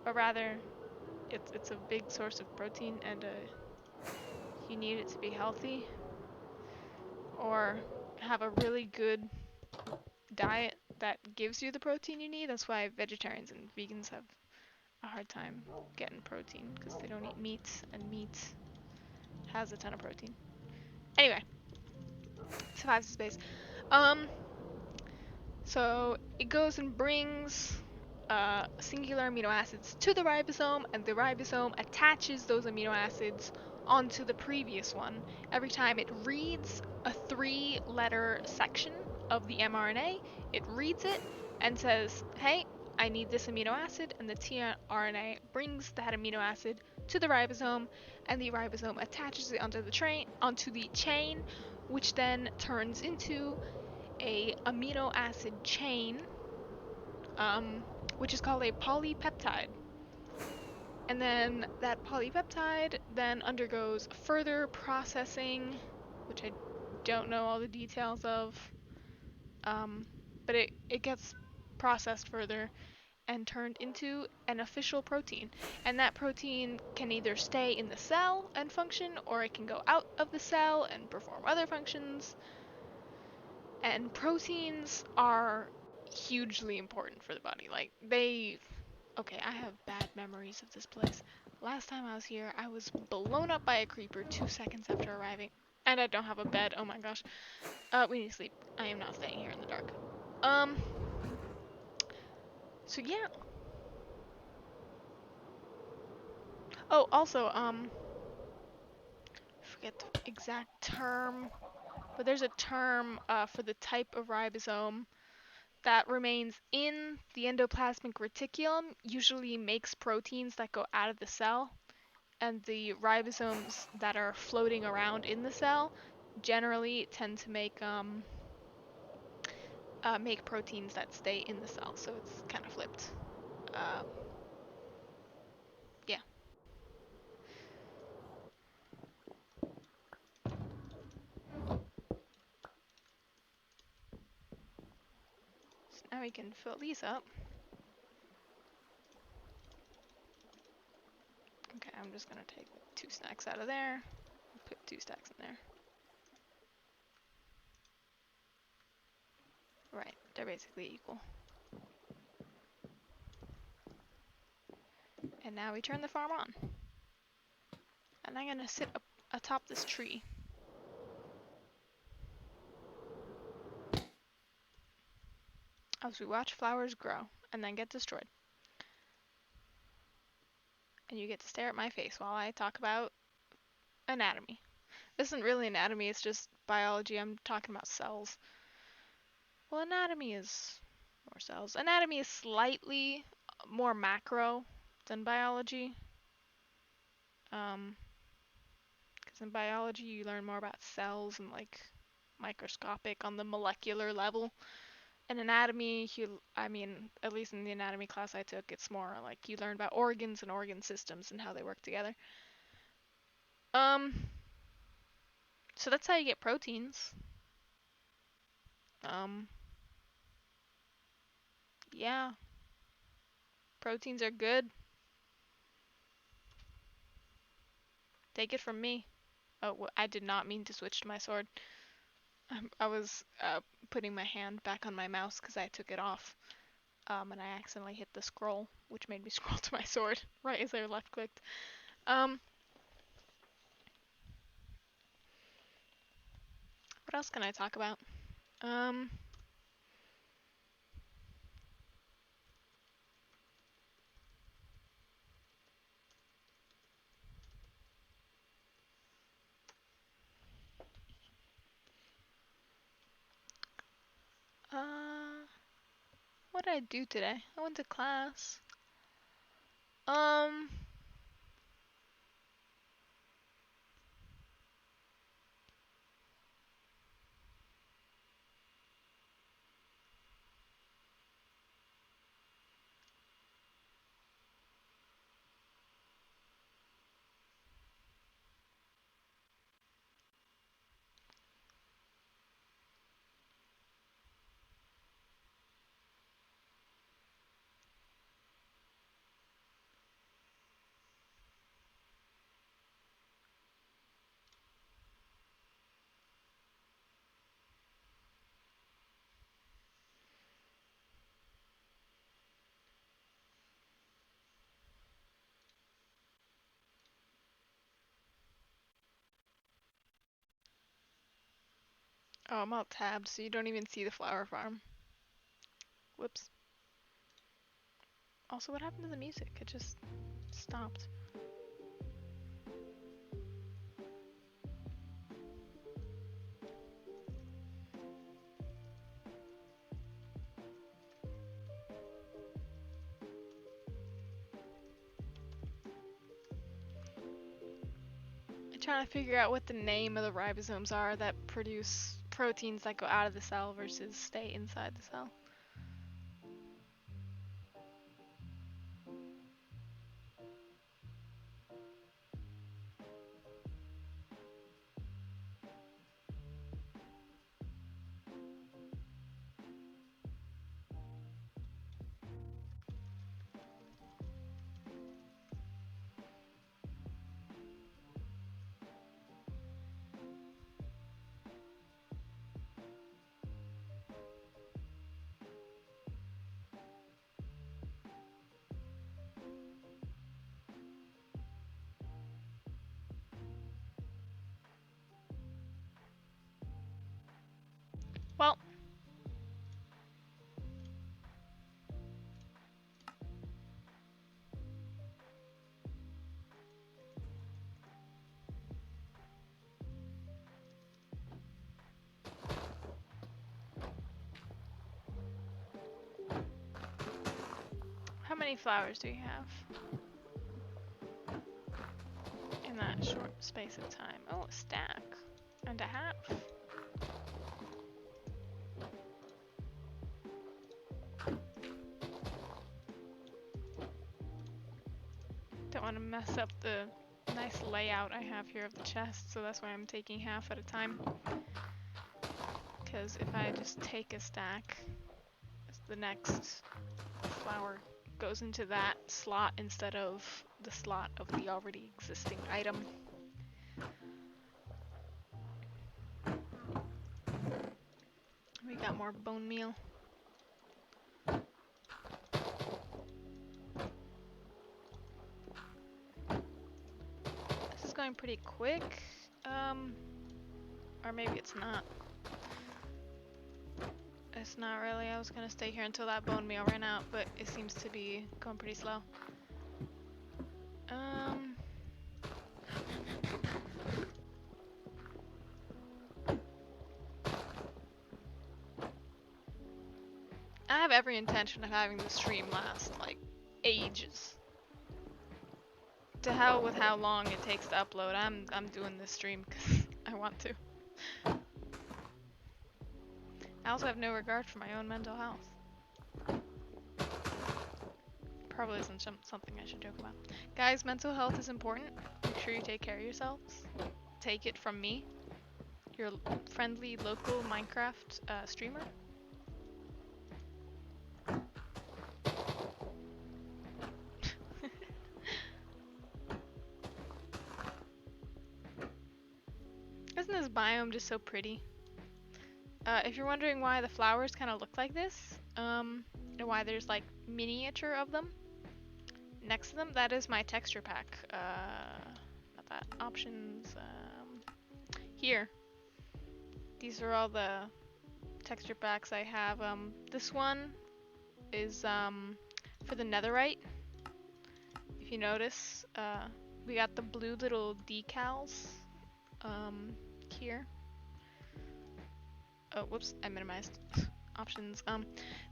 or rather, it's a big source of protein, and you need it to be healthy or have a really good diet that gives you the protein you need. That's why vegetarians and vegans have a hard time getting protein because they don't eat meat, and meat has a ton of protein. Anyway, survives the space. So it goes and brings singular amino acids to the ribosome, and the ribosome attaches those amino acids onto the previous one. Every time it reads a 3-letter section of the mRNA, it reads it and says, hey, I need this amino acid, and the tRNA brings that amino acid to the ribosome, and the ribosome attaches it onto the chain, which then turns into a amino acid chain, which is called a polypeptide. And then that polypeptide then undergoes further processing, which I don't know all the details of, but it gets processed further and turned into an official protein. And that protein can either stay in the cell and function, or it can go out of the cell and perform other functions. And proteins are hugely important for the body. Like, okay, I have bad memories of this place. Last time I was here, I was blown up by a creeper 2 seconds after arriving. And I don't have a bed, oh my gosh. We need to sleep. I am not staying here in the dark. So yeah. Oh, also, forget the exact term, but there's a term, for the type of ribosome that remains in the endoplasmic reticulum, usually makes proteins that go out of the cell, and the ribosomes that are floating around in the cell generally tend to make proteins that stay in the cell. So it's kind of flipped. Yeah. So now we can fill these up. Okay, I'm just gonna take 2 stacks out of there. Put 2 stacks in there. Right, they're basically equal. And now we turn the farm on. And I'm gonna sit up atop this tree. As we watch flowers grow and then get destroyed. And you get to stare at my face while I talk about anatomy. This isn't really anatomy, it's just biology. I'm talking about cells. Well, anatomy is more cells. Anatomy is slightly more macro than biology. Because in biology you learn more about cells and like microscopic on the molecular level. In anatomy, at least in the anatomy class I took, it's more like you learn about organs and organ systems and how they work together. So that's how you get proteins. Yeah. Proteins are good. Take it from me. Oh, I did not mean to switch to my sword. I was putting my hand back on my mouse because I took it off. And I accidentally hit the scroll, which made me scroll to my sword right as I left clicked. What else can I talk about? What did I do today? I went to class. Oh, I'm alt tabbed, so you don't even see the flower farm. Whoops. Also, what happened to the music? It just stopped. I'm trying to figure out what the name of the ribosomes are that produce proteins that go out of the cell versus stay inside the cell. Well, how many flowers do you have in that short space of time? Oh, a stack and a half. Don't want to mess up the nice layout I have here of the chest, so that's why I'm taking half at a time. Because if I just take a stack, the next flower goes into that slot instead of the slot of the already existing item. We got more bone meal. This is going pretty quick. Or maybe it's not. It's not really. I was gonna stay here until that bone meal ran out, but it seems to be going pretty slow. I have every intention of having the stream last, like, ages. To hell with how long it takes to upload. I'm doing this stream because I want to. I also have no regard for my own mental health. Probably isn't something I should joke about. Guys, mental health is important. Make sure you take care of yourselves. Take it from me. your friendly local Minecraft streamer. Isn't this biome just so pretty? If you're wondering why the flowers kind of look like this, and why there's like miniature of them next to them, that is my texture pack. Not that. Options. Here. These are all the texture packs I have. This one is for the netherite. If you notice, we got the blue little decals here. Oh, whoops, I minimized options.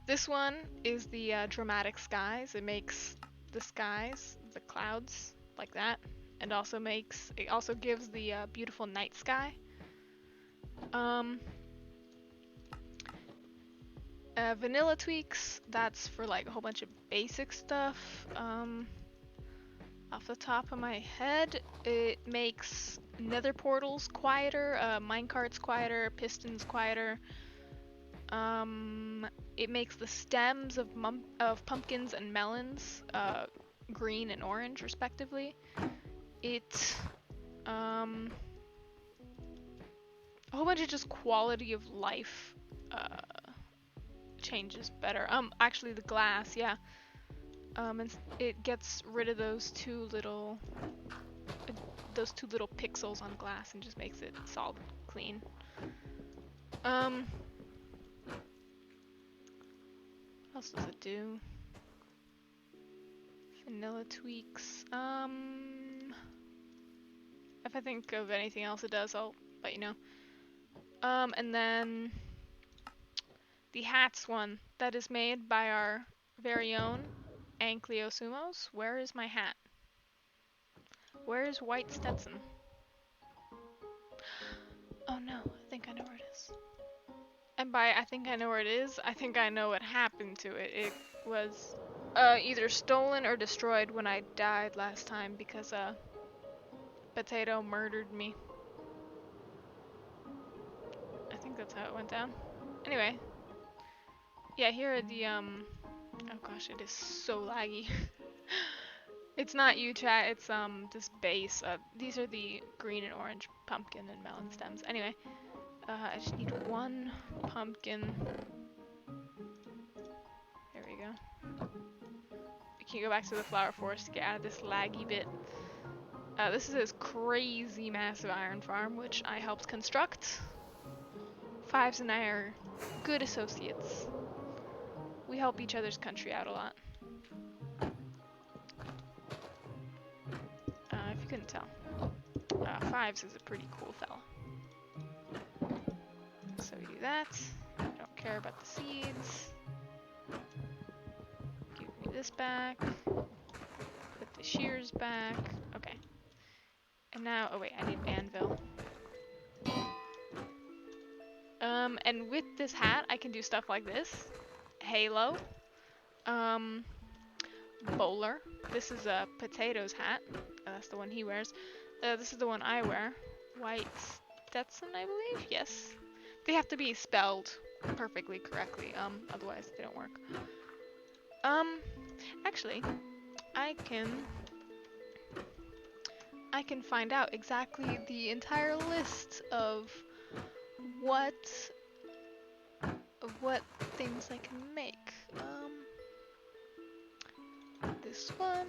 This one is the dramatic skies. It makes the skies, the clouds, like that, and it also gives the beautiful night sky. Vanilla tweaks, that's for like a whole bunch of basic stuff. Off the top of my head, it makes nether portals quieter, minecarts quieter, pistons quieter. It makes the stems of pumpkins and melons green and orange, respectively. It a whole bunch of just quality of life changes better. Actually, the glass, yeah. And it gets rid of those two little pixels on glass and just makes it solid, clean. What else does it do? Vanilla tweaks. If I think of anything else it does, I'll let you know. And then the hats one that is made by our very own Ankylosaurus. Where is my hat? Where is White Stetson? Oh no, I think I know where it is. And by I think I know where it is, I think I know what happened to it. It was either stolen or destroyed when I died last time because Potato murdered me. I think that's how it went down. Anyway. Yeah, here are the oh gosh, it is so laggy. It's not you, chat, it's this base. These are the green and orange pumpkin and melon stems. Anyway, I just need one pumpkin. There we go. We can go back to the flower forest to get out of this laggy bit. This is this crazy massive iron farm, which I helped construct. Fives and I are good associates. We help each other's country out a lot. If you couldn't tell. Fives is a pretty cool fella. So we do that. Don't care about the seeds. Give me this back. Put the shears back. Okay. And now, oh wait, I need an anvil. And with this hat, I can do stuff like this. Halo. Bowler. This is a Potato's hat. That's the one he wears. This is the one I wear. White Stetson, I believe? Yes. They have to be spelled perfectly correctly, otherwise they don't work. Actually, I can find out exactly the entire list of what things I can make. This one.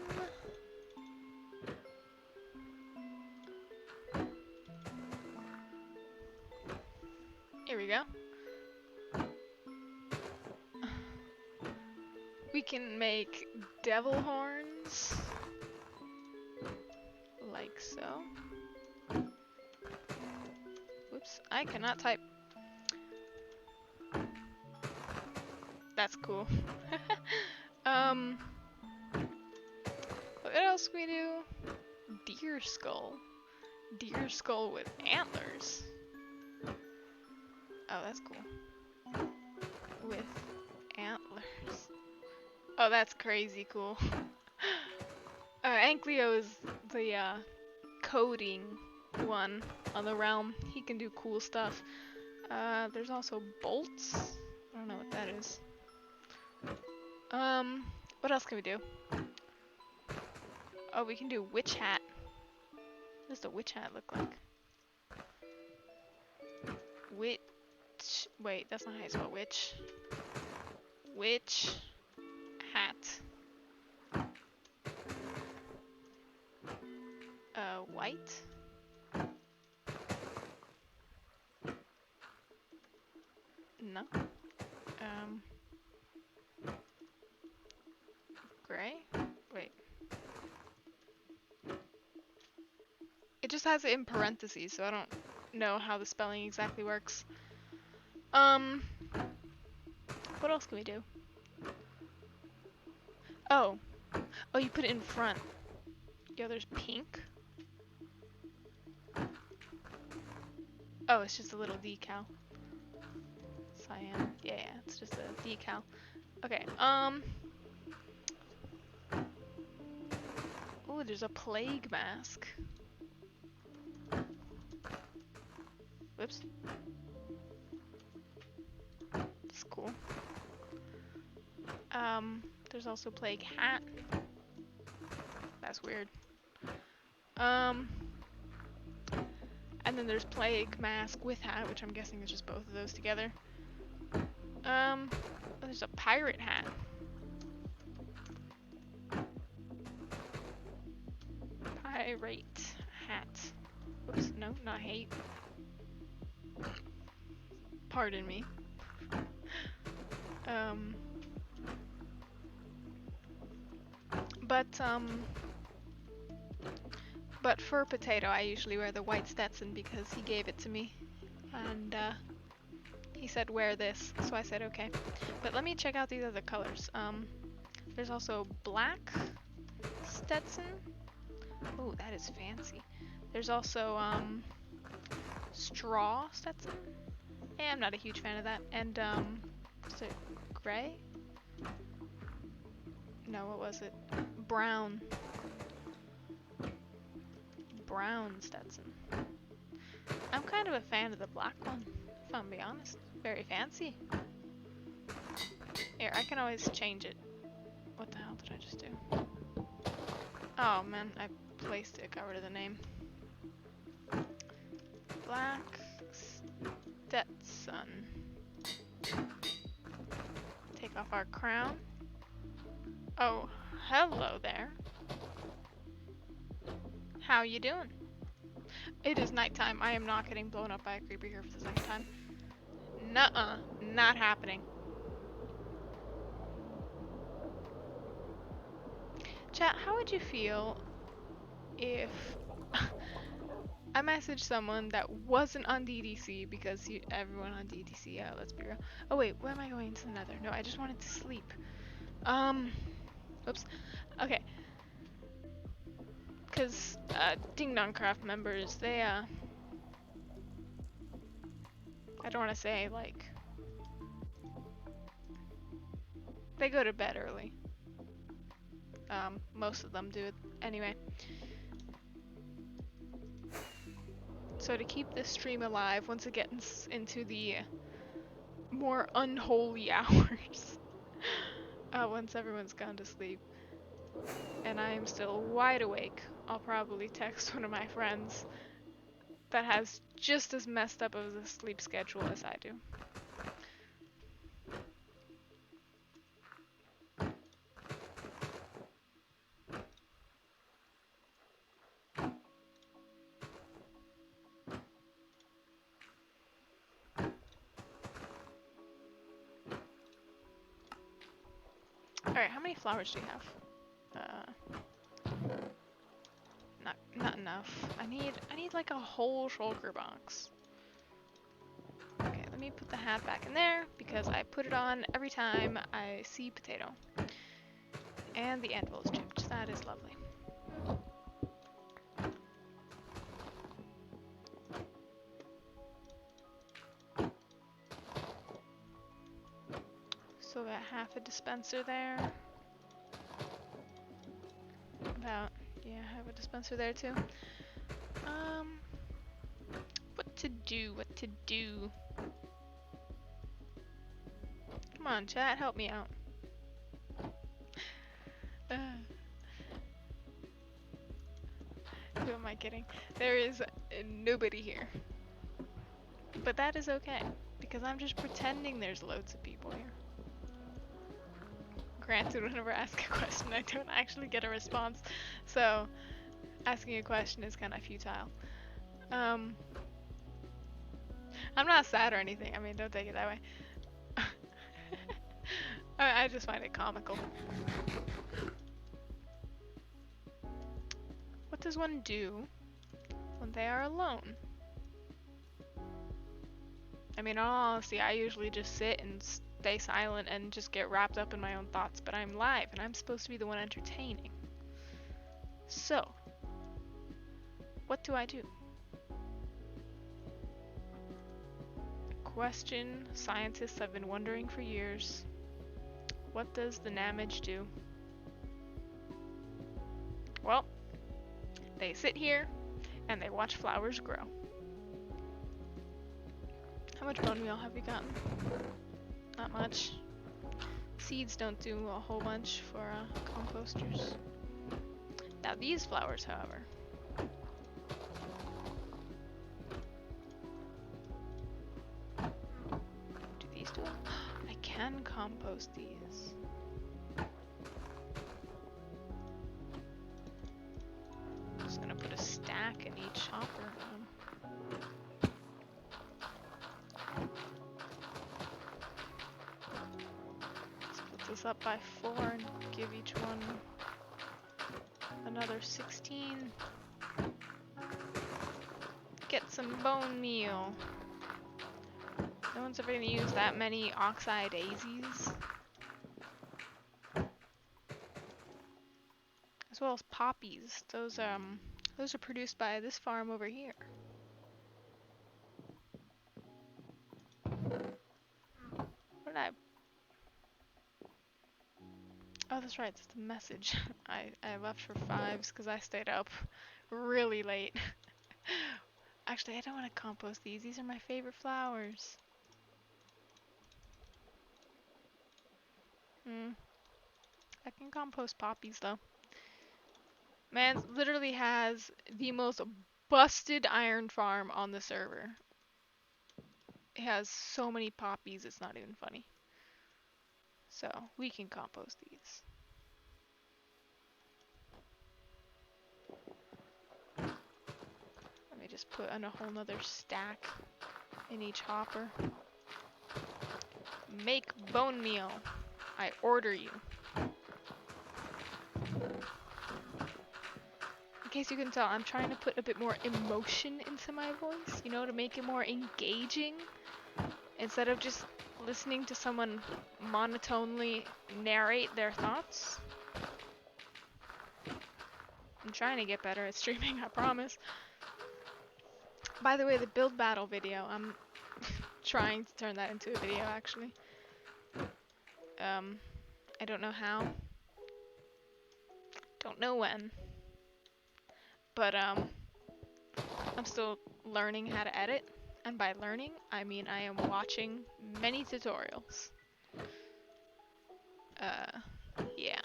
Here we go. We can make devil horns. Like so. Whoops, I cannot type. That's cool. What else can we do? Deer skull. Deer skull with antlers. Oh, that's cool. With antlers. Oh, that's crazy cool. Ankylo is the coating one on the realm. He can do cool stuff. There's also bolts. I don't know what that is. What else can we do? Oh, we can do witch hat. What does the witch hat look like? Witch. Wait, that's not how you spell witch. Witch hat. White. No. Gray? Wait. It just has it in parentheses, so I don't know how the spelling exactly works. What else can we do? Oh, you put it in front. Yeah, there's pink. Oh, it's just a little decal. Cyan. Yeah, it's just a decal. Okay, oh, there's a plague mask. Whoops. That's cool. There's also plague hat. That's weird. And then there's plague mask with hat, which I'm guessing is just both of those together. There's a pirate hat. Pirate hat. Oops, no, not hate. Pardon me. But for potato, I usually wear the white Stetson because he gave it to me. And, he said wear this, so I said okay. But let me check out these other colors. There's also black Stetson. Oh, that is fancy. There's also, straw Stetson. Yeah, I'm not a huge fan of that. And, is it gray? No, what was it? Brown. Brown Stetson. I'm kind of a fan of the black one, if I'm being honest. Very fancy. Here, I can always change it. What the hell did I just do? Oh man, I placed it, got rid of the name. Black Stetson. Take off our crown. Oh, hello there. How you doing? It is nighttime. I am not getting blown up by a creeper here for the second time. Nuh-uh. Not happening. Chat, how would you feel if I messaged someone that wasn't on DDC because everyone on DDC, yeah, let's be real. Oh wait, where am I going to the nether? No, I just wanted to sleep. Oops. Okay. Because, DingDongCraft members, they, I don't want to say, like, they go to bed early. Most of them do it anyway. So to keep this stream alive, once it gets into the more unholy hours, once everyone's gone to sleep, and I am still wide awake, I'll probably text one of my friends that has just as messed up of a sleep schedule as I do. Alright, how many flowers do you have? Not enough. I need like a whole shulker box. Okay, let me put the hat back in there because I put it on every time I see potato. And the anvil is chipped. That is lovely. So got half a dispenser there. About, yeah, I have a dispenser there too. do, what to do. Come on, chat, help me out. Who am I kidding? There is nobody here. But that is okay, because I'm just pretending there's loads of people here. Granted, whenever I ask a question, I don't actually get a response, so asking a question is kind of futile. I'm not sad or anything, I mean, don't take it that way. I just find it comical. What does one do when they are alone? I mean, in all honesty, I usually just sit and stay silent and just get wrapped up in my own thoughts, but I'm live and I'm supposed to be the one entertaining. So, what do I do? Question scientists have been wondering for years. What does the Namage do? Well, they sit here and they watch flowers grow. How much bone meal have we gotten? Not much. Seeds don't do a whole bunch for composters. Now these flowers, however. Do these do it? I can compost these. Just gonna put a stack in each hopper. Split this up by 4 and give each one another 16. Get some bone meal. No one's ever gonna use that many oxeye daisies. As well as poppies. Those are produced by this farm over here. What did I... Oh, that's right, that's the message. I left for 5s because I stayed up really late. Actually, I don't want to compost these. These are my favorite flowers. I can compost poppies though. Man literally has the most busted iron farm on the server. It has so many poppies, it's not even funny. So, we can compost these. Let me just put in a whole nother stack in each hopper. Make bone meal. I order you. In case you can tell, I'm trying to put a bit more emotion into my voice, you know, to make it more engaging. Instead of just listening to someone monotonely narrate their thoughts. I'm trying to get better at streaming, I promise. By the way, the build battle video, I'm trying to turn that into a video actually. I don't know how. Don't know when. But I'm still learning how to edit. And by learning, I mean I am watching many tutorials. Yeah.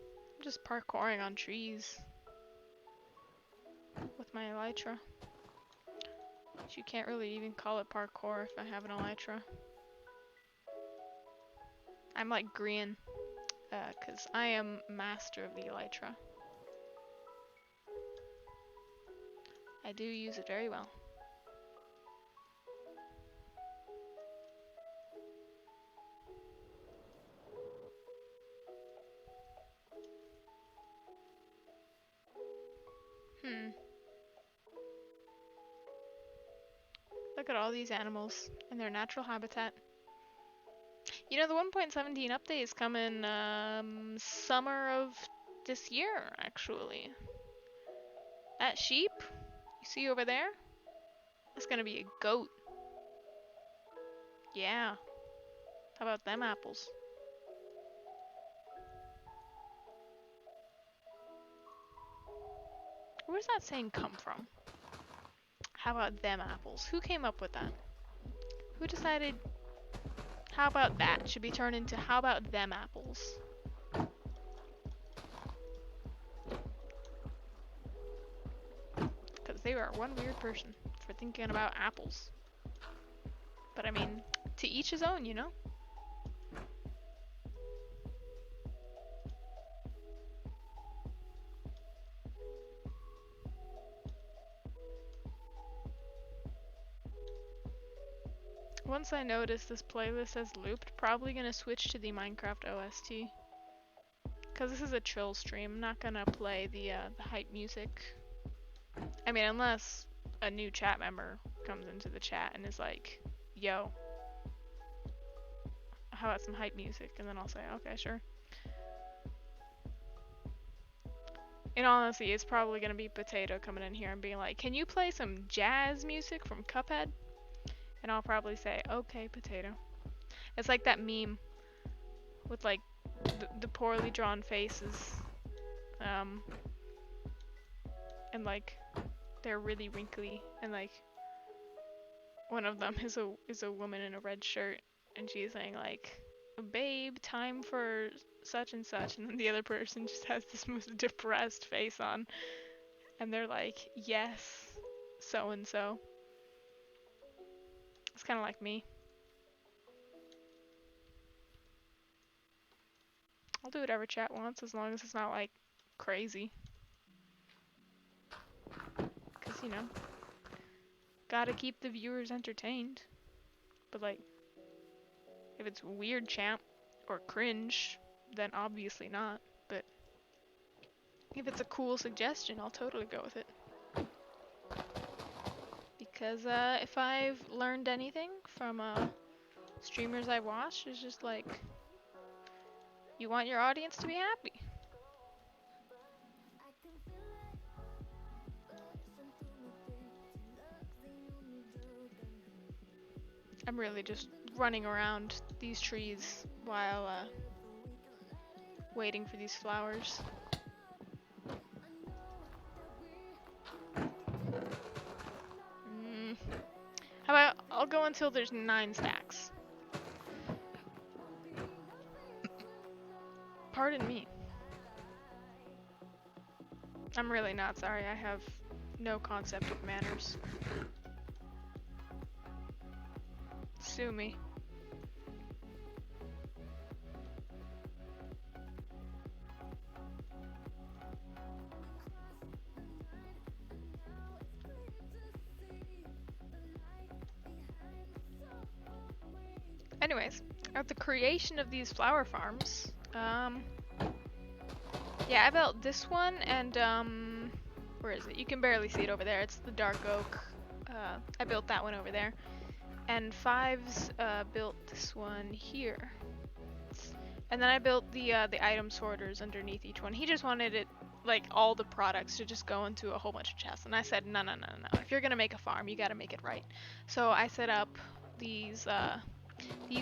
I'm just parkouring on trees with my elytra. You can't really even call it parkour if I have an elytra. I'm like green, cause I am master of the elytra. I do use it very well. Look at all these animals in their natural habitat. You know, the 1.17 update is coming summer of this year, actually. That sheep you see over there, that's gonna be a goat. Yeah. How about them apples? Where's that saying come from? How about them apples? Who came up with that? Who decided how about that should be turned into how about them apples? Because they are one weird person for thinking about apples. But I mean, to each his own, you know? Once I notice this playlist has looped, probably gonna switch to the Minecraft OST. Cause this is a chill stream, I'm not gonna play the hype music. I mean, unless a new chat member comes into the chat and is like, yo, how about some hype music? And then I'll say, okay, sure. In all honesty, it's probably gonna be Potato coming in here and being like, can you play some jazz music from Cuphead? And I'll probably say, okay, Potato. It's like that meme with like the poorly drawn faces, and like they're really wrinkly, and like one of them is a woman in a red shirt, and she's saying like, babe, time for such and such, and then the other person just has this most depressed face on, and they're like, yes, so and so. It's kind of like me. I'll do whatever chat wants as long as it's not like crazy. Cause you know, gotta keep the viewers entertained. But like, if it's weird champ or cringe, then obviously not. But if it's a cool suggestion, I'll totally go with it. Because if I've learned anything from streamers I watch, it's just like, you want your audience to be happy. I'm really just running around these trees while waiting for these flowers. How about I'll go until there's 9 stacks. Pardon me. I'm really not sorry. I have no concept of manners. Sue me. Anyways, at the creation of these flower farms, yeah, I built this one and where is it? You can barely see it over there. It's the dark oak. I built that one over there. And Fives built this one here. And then I built the item sorters underneath each one. He just wanted it, like, all the products to just go into a whole bunch of chests. And I said, no. If you're gonna make a farm, you gotta make it right. So I set up these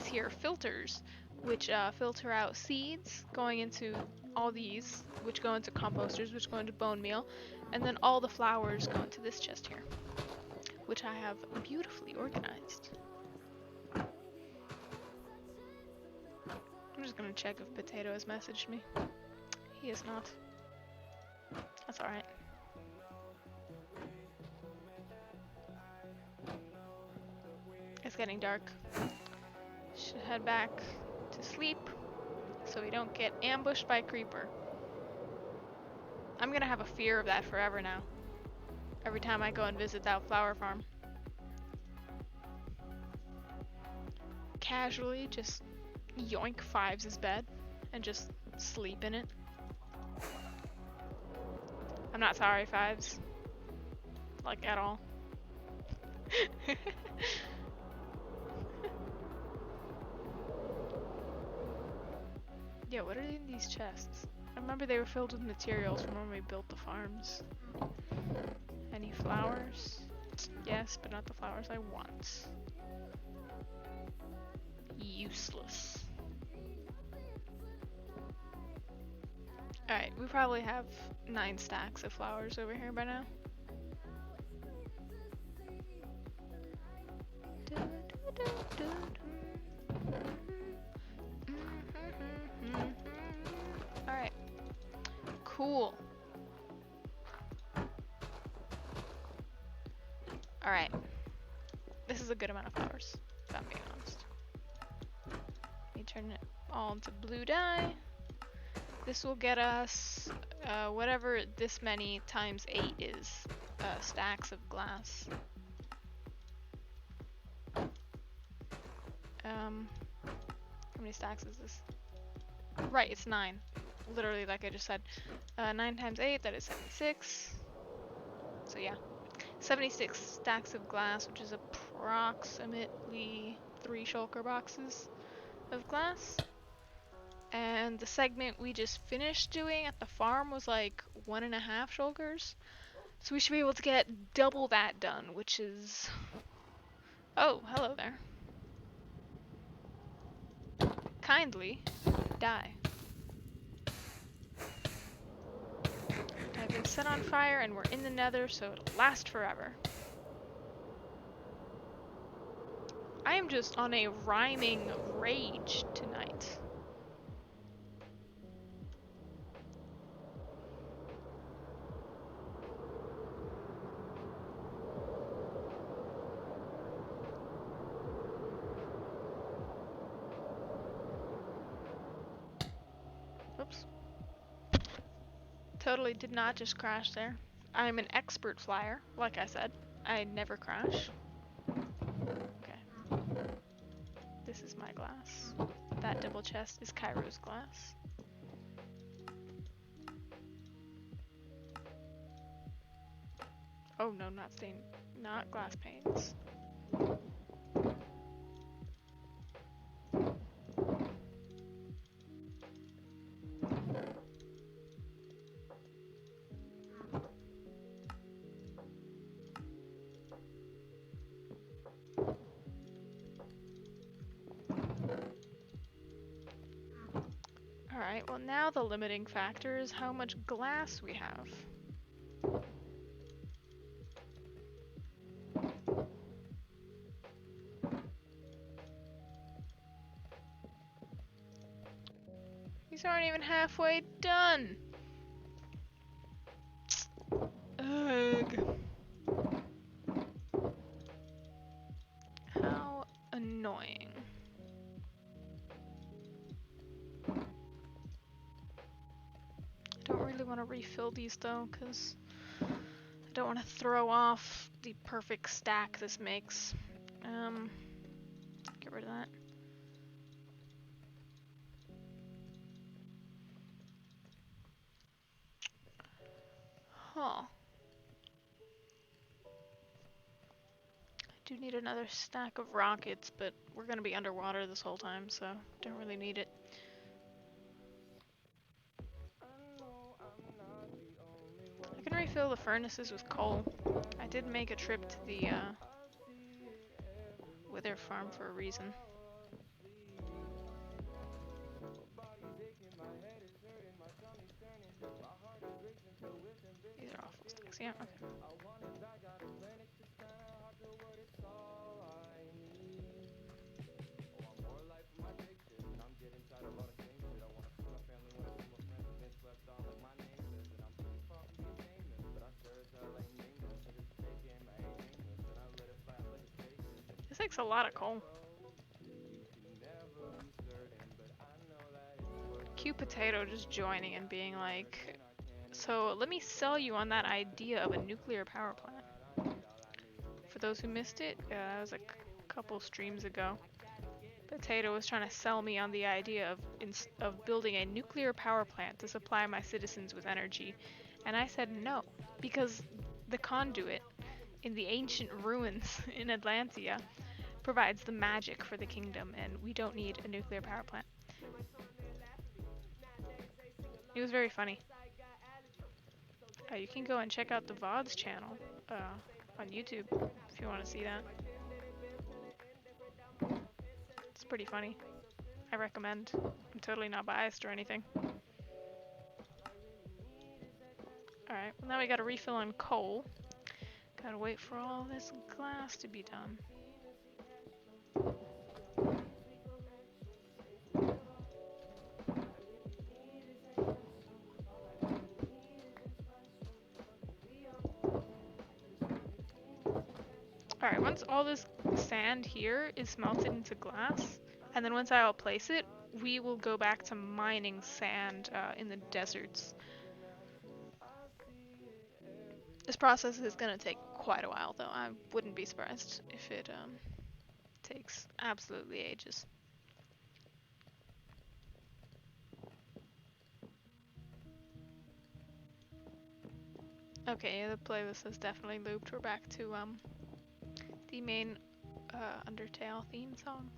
here filters, which filter out seeds going into all these, which go into composters, which go into bone meal, and then all the flowers go into this chest here, which I have beautifully organized. I'm just gonna check if Potato has messaged me. He has not. That's alright. It's getting dark. Should head back to sleep so we don't get ambushed by a creeper. I'm gonna have a fear of that forever now. Every time I go and visit that flower farm. Casually just yoink Fives' bed and just sleep in it. I'm not sorry, Fives. Like, at all. Yeah, what are in these chests? I remember they were filled with materials from when we built the farms. Any flowers? Yes, but not the flowers I want. Useless. Alright, we probably have 9 stacks of flowers over here by now. Alright, cool. Alright, this is a good amount of flowers, if I'm being honest. Let me turn it all into blue dye. This will get us whatever this many times 8 is, stacks of glass. How many stacks is this? Right, it's 9. Literally, like I just said. 9 times 8, that is 76. So yeah, 76 stacks of glass, which is approximately 3 shulker boxes of glass. And the segment we just finished doing at the farm was like 1.5 shulkers. So we should be able to get double that done, which is... Oh, hello there. Kindly die. I've been set on fire and we're in the nether, so it'll last forever. I am just on a rhyming rage tonight. Oops. Totally did not just crash there. I'm an expert flyer, like I said. I never crash. Okay. This is my glass. That double chest is Cairo's glass. Oh no, not stained. Not glass panes. Alright, well now the limiting factor is how much glass we have. These aren't even halfway done! Ugh. How annoying. I don't really want to refill these though, because I don't want to throw off the perfect stack this makes. Get rid of that. Huh. I do need another stack of rockets, but we're gonna be underwater this whole time, so don't really need it. I can refill the furnaces with coal. I did make a trip to the wither farm for a reason. These are awful sticks. Yeah, okay. This takes a lot of coal. Cute Potato just joining and being like, so let me sell you on that idea of a nuclear power plant. For those who missed it, that was a couple streams ago. Potato was trying to sell me on the idea of building a nuclear power plant to supply my citizens with energy. And I said no, because the conduit in the ancient ruins in Atlantia provides the magic for the kingdom, and we don't need a nuclear power plant. It was very funny. You can go and check out the VODs channel on YouTube if you want to see that. It's pretty funny. I recommend. I'm totally not biased or anything. Alright, well now we gotta refill on coal. Gotta wait for all this glass to be done. Alright, once all this sand here is melted into glass, and then once I'll place it, we will go back to mining sand in the deserts. This process is gonna take quite a while though. I wouldn't be surprised if it takes absolutely ages. Okay, yeah, the playlist is definitely looped. We're back to the main Undertale theme song.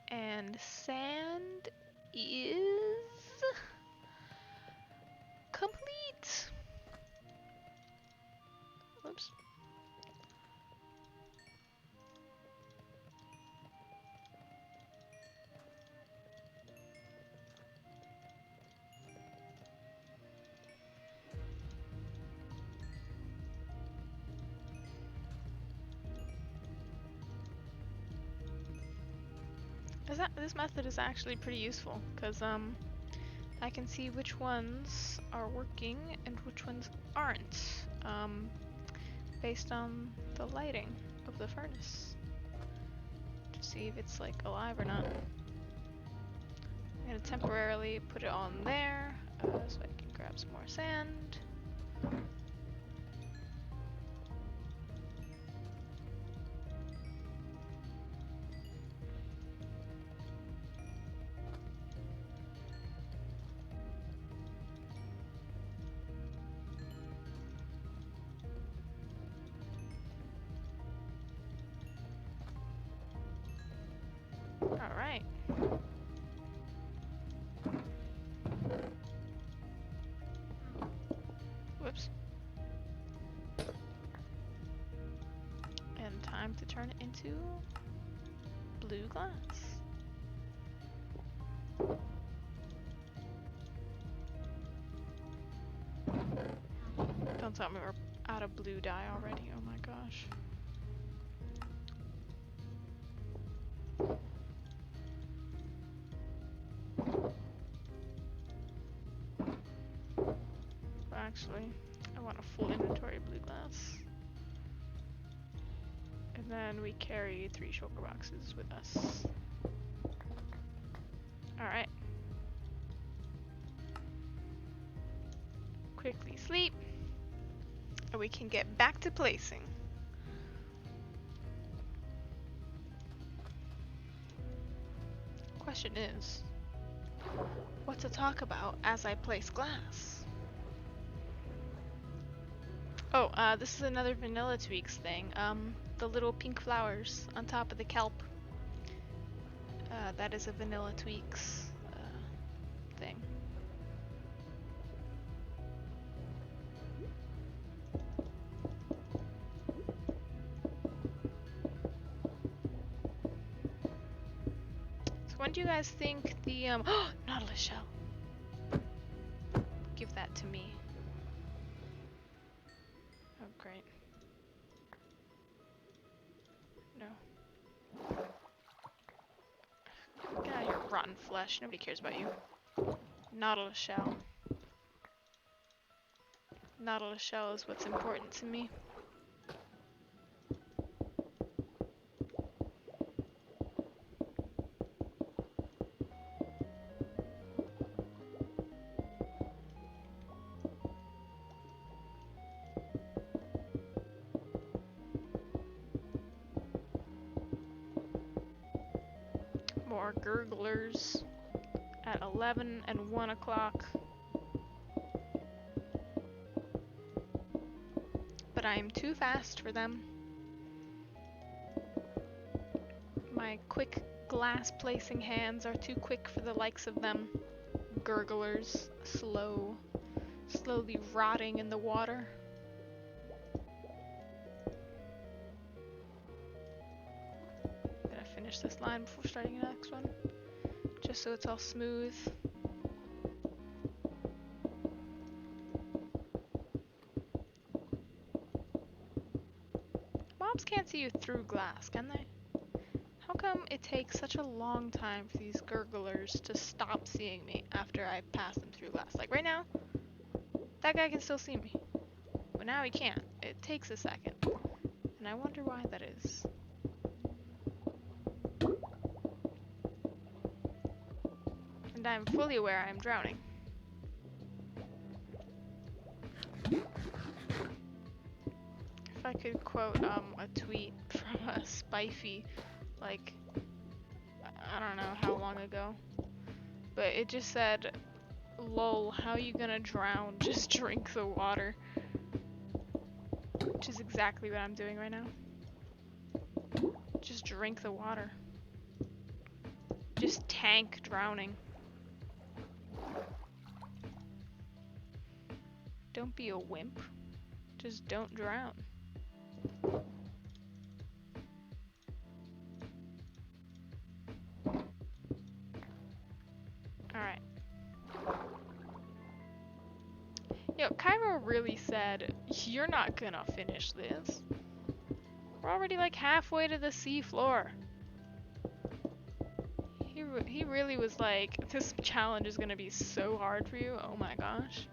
And sand is complete. Whoops. This method is actually pretty useful because I can see which ones are working and which ones aren't based on the lighting of the furnace to see if it's like alive or not. I'm gonna temporarily put it on there so I can grab some more sand. Alright. Whoops. And time to turn it into blue glass. Don't tell me we're out of blue dye already. Oh my gosh. Actually, I want a full inventory of blue glass. And then we carry 3 shulker boxes with us. Alright. Quickly sleep. And we can get back to placing. Question is, what to talk about as I place glass? Oh, this is another Vanilla Tweaks thing. The little pink flowers on top of the kelp. That is a Vanilla Tweaks thing. So when do you guys think the Nautilus shell? Give that to me. Oh, great. No. Get out of here, rotten flesh. Nobody cares about you. Nautilus shell. Nautilus shell is what's important to me. More gurglers at 11 and 1 o'clock. But I am too fast for them. My quick glass placing hands are too quick for the likes of them. Gurglers, slowly rotting in the water. Gonna finish this line before starting the next one, just so it's all smooth. Mobs can't see you through glass, can they? How come it takes such a long time for these gurglers to stop seeing me after I pass them through glass? Like right now, that guy can still see me, but now he can't. It takes a second, and I wonder why that is. And I'm fully aware I am drowning. If I could quote a tweet from a Spiffy, like, I don't know how long ago, but it just said, "Lol, how you gonna drown? Just drink the water." Which is exactly what I'm doing right now. Just drink the water. Just tank drowning. Don't be a wimp. Just don't drown. Alright. Yo, Cairo really said, "You're not gonna finish this. We're already like halfway to the sea floor." He really was like, "This challenge is gonna be so hard for you. Oh my gosh."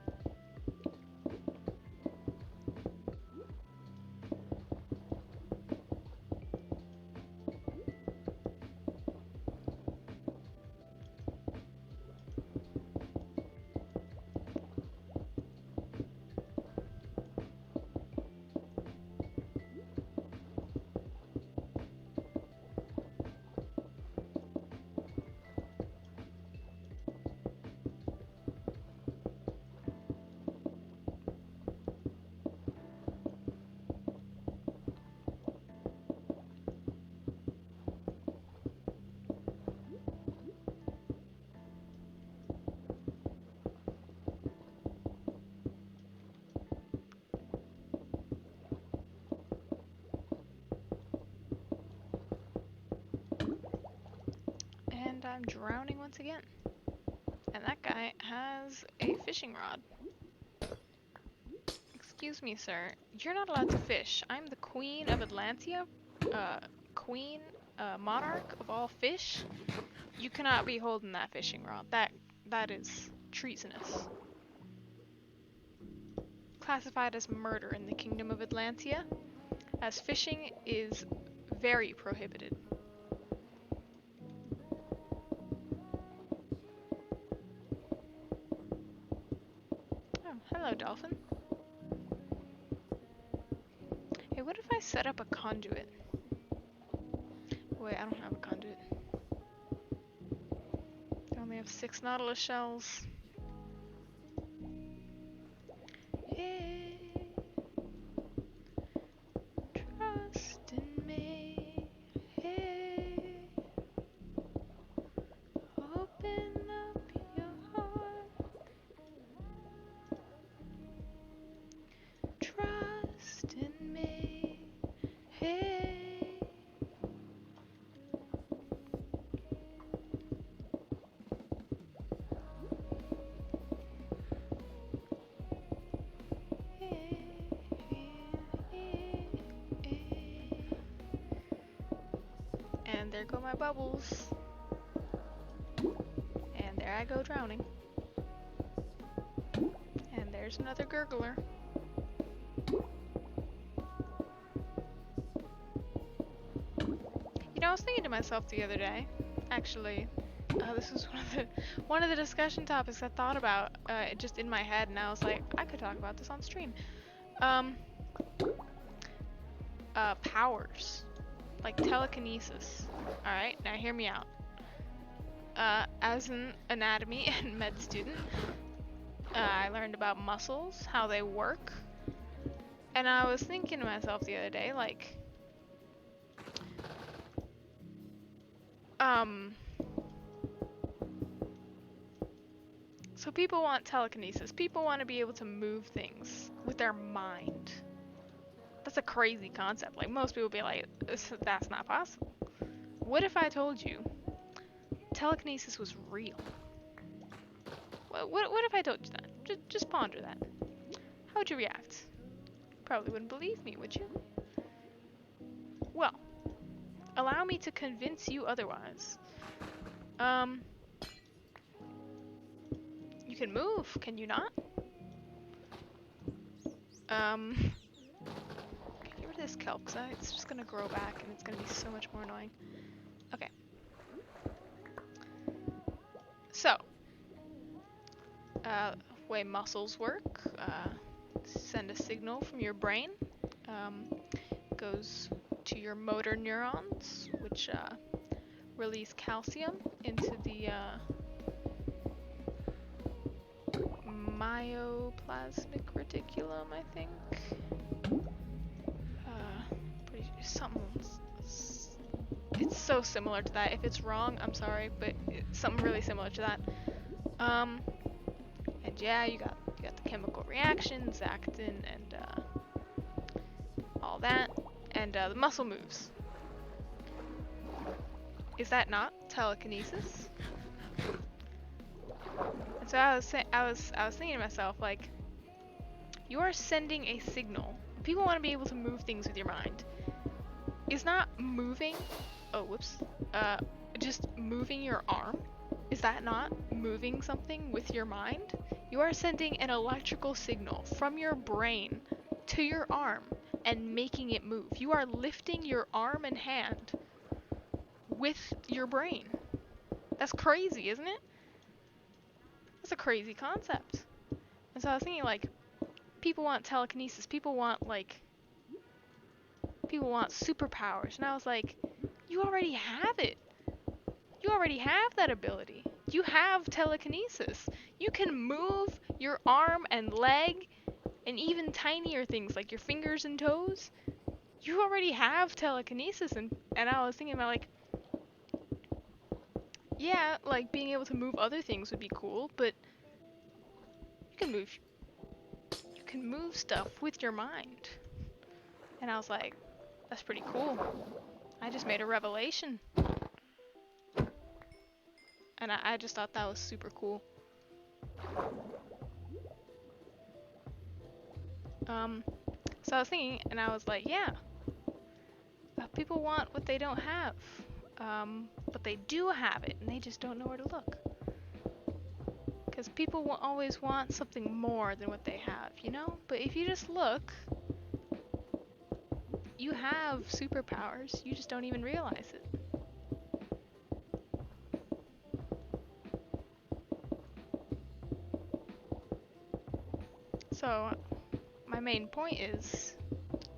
And I'm drowning once again. And that guy has a fishing rod. Excuse me, sir. You're not allowed to fish. I'm the Queen of Atlantia. Queen, monarch of all fish. You cannot be holding that fishing rod. That is treasonous. Classified as murder in the Kingdom of Atlantia, as fishing is very prohibited. Oh, hello, dolphin. Hey, what if I set up a conduit? Wait, I don't have a conduit. I only have 6 nautilus shells. Hey, trust in me. Hey, open up your heart. Trust in me. Hey. And there go my bubbles. And there I go drowning. And there's another gurgler. You know, I was thinking to myself the other day, actually, this was one of the discussion topics I thought about just in my head, and I was like, I could talk about this on stream. Powers. Like telekinesis. Alright, now hear me out. As an anatomy and med student, I learned about muscles, how they work. And I was thinking to myself the other day, like, so people want telekinesis. People want to be able to move things with their mind. That's a crazy concept. Like, most people be like, that's not possible. What if I told you telekinesis was real? What if I told you that? Just ponder that. How would you react? Probably wouldn't believe me, would you? Well, allow me to convince you otherwise. You can move, can you not? Get rid of this kelp, because it's just gonna grow back and it's gonna be so much more annoying. Okay. So, way muscles work, send a signal from your brain, goes to your motor neurons, which release calcium into the myoplasmic reticulum, I think. It's so similar to that. If it's wrong, I'm sorry, but it's something really similar to that. And yeah, you got the chemical reactions, actin, and all that, and the muscle moves. Is that not telekinesis? And so I was thinking to myself, like, you are sending a signal. People want to be able to move things with your mind. Is not moving, just moving your arm, is that not moving something with your mind? You are sending an electrical signal from your brain to your arm and making it move. You are lifting your arm and hand with your brain. That's crazy, isn't it? That's a crazy concept. And so I was thinking, like, people want telekinesis, people want superpowers, and I was like, you already have it. You already have that ability. You have telekinesis. You can move your arm and leg and even tinier things like your fingers and toes. You already have telekinesis, and I was thinking about, like, yeah, like being able to move other things would be cool, but you can move stuff with your mind. And I was like, that's pretty cool. I just made a revelation. And I just thought that was super cool. So I was thinking, and I was like, yeah, people want what they don't have. But they do have it, and they just don't know where to look. Because people will always want something more than what they have, you know? But if you just look, you have superpowers. You just don't even realize it. So, my main point is,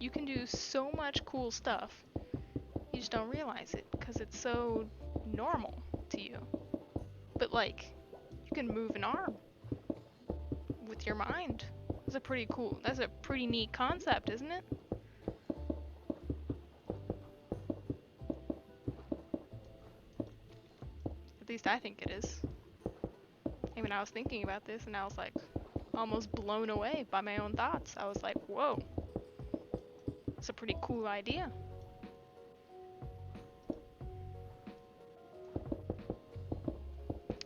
you can do so much cool stuff, you just don't realize it, because it's so normal to you. But like, you can move an arm with your mind. That's a pretty neat concept, isn't it? At least I think it is. I mean, I was thinking about this and I was like, almost blown away by my own thoughts. I was like, whoa, it's a pretty cool idea.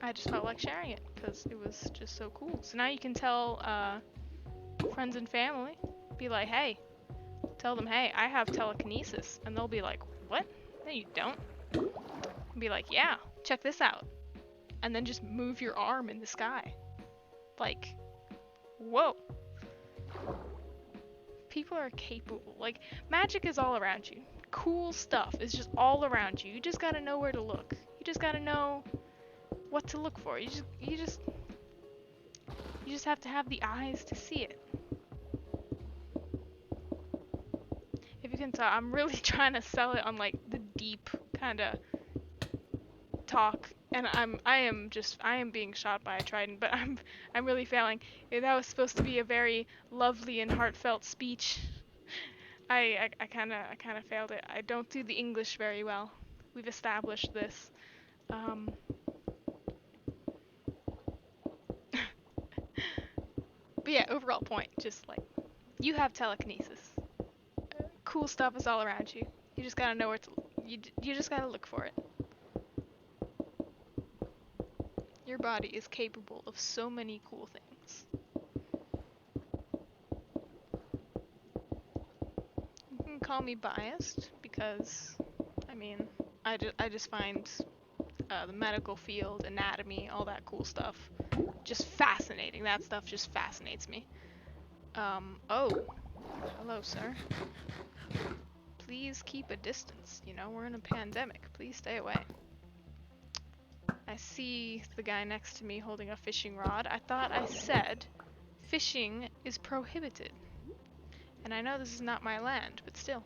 I just felt like sharing it because it was just so cool. So now you can tell friends and family, be like, hey, tell them, hey, I have telekinesis. And they'll be like, what? No, you don't. And be like, yeah, check this out. And then just move your arm in the sky. Like, whoa. People are capable. Like, magic is all around you. Cool stuff is just all around you. You just gotta know where to look. You just gotta know what to look for. You just have to have the eyes to see it. If you can tell, I'm really trying to sell it on like the deep kind of talk, and I am being shot by a trident, but I'm really failing. That was supposed to be a very lovely and heartfelt speech. I kind of failed it. I don't do the English very well. We've established this. But yeah, overall point, just like, you have telekinesis. Cool stuff is all around you. You just gotta know where to. You just gotta look for it. Your body is capable of so many cool things. You can call me biased because, I mean, I just find the medical field, anatomy, all that cool stuff just fascinating. That stuff just fascinates me. Oh, hello, sir. Please keep a distance. You know, we're in a pandemic. Please stay away. I see the guy next to me holding a fishing rod. I thought I said fishing is prohibited. And I know this is not my land, but still.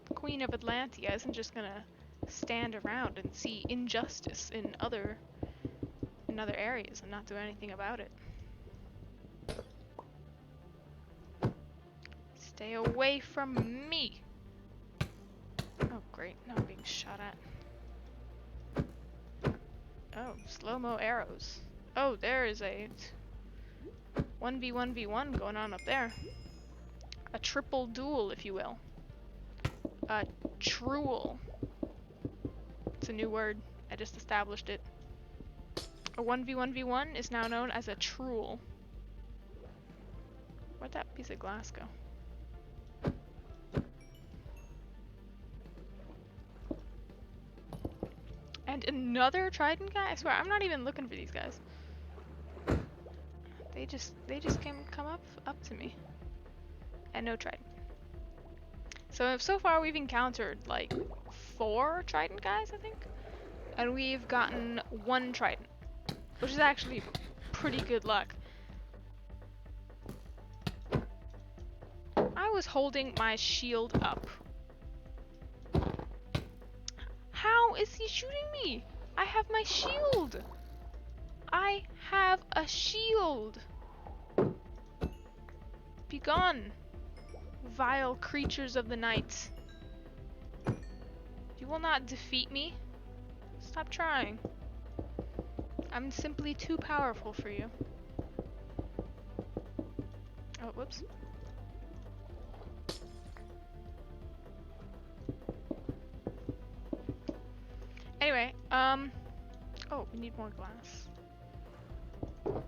The Queen of Atlantia isn't just gonna stand around and see injustice in other areas and not do anything about it. Stay away from me! Oh great, now I'm being shot at. Oh, slow-mo arrows. Oh, there is a 1v1v1 going on up there. A triple duel, if you will. A truel. It's a new word. I just established it. A 1v1v1 is now known as a truel. Where'd that piece of glass go? And another trident guy? I swear, I'm not even looking for these guys. They just come up to me. And no trident. So far we've encountered like 4 trident guys, I think. And we've gotten 1 trident, which is actually pretty good luck. I was holding my shield up. How is he shooting me? I have my shield. I have a shield. Begone, vile creatures of the night. You will not defeat me. Stop trying. I'm simply too powerful for you. Oh, whoops. Anyway, Oh, we need more glass. Oh,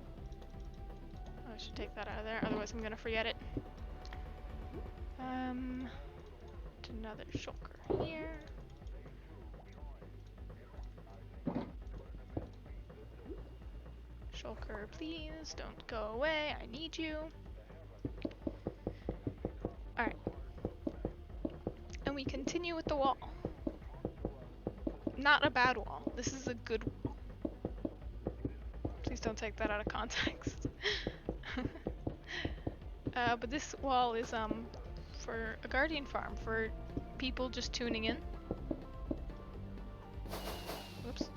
I should take that out of there, otherwise I'm gonna forget it. Another shulker here. Shulker, please, don't go away, I need you. Alright. And we continue with the wall. Not a bad wall, this is a good wall. Please don't take that out of context. But this wall is for a guardian farm, for people just tuning in. Whoops.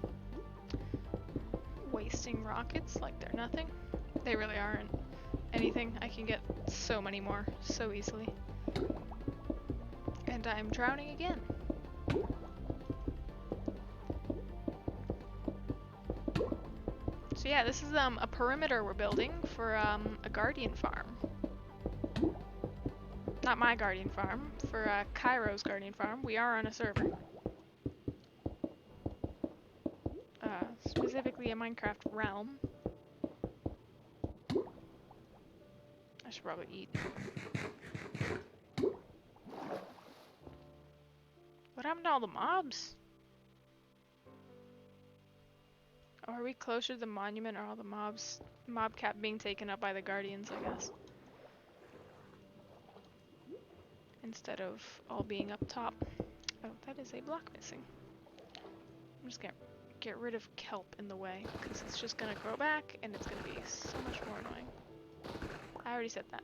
Wasting rockets like they're nothing. They really aren't anything. I can get so many more so easily. And I'm drowning again. So yeah, this is a perimeter we're building for a guardian farm. Not my guardian farm, for Cairo's guardian farm. We are on a server. Specifically a Minecraft realm. I should probably eat. What happened to all the mobs? Oh, are we closer to the monument, or all the mobs? Mob cap being taken up by the guardians, I guess. Instead of all being up top. Oh, that is a block missing. I'm just gonna get rid of kelp in the way, because it's just gonna grow back, and it's gonna be so much more annoying. I already said that.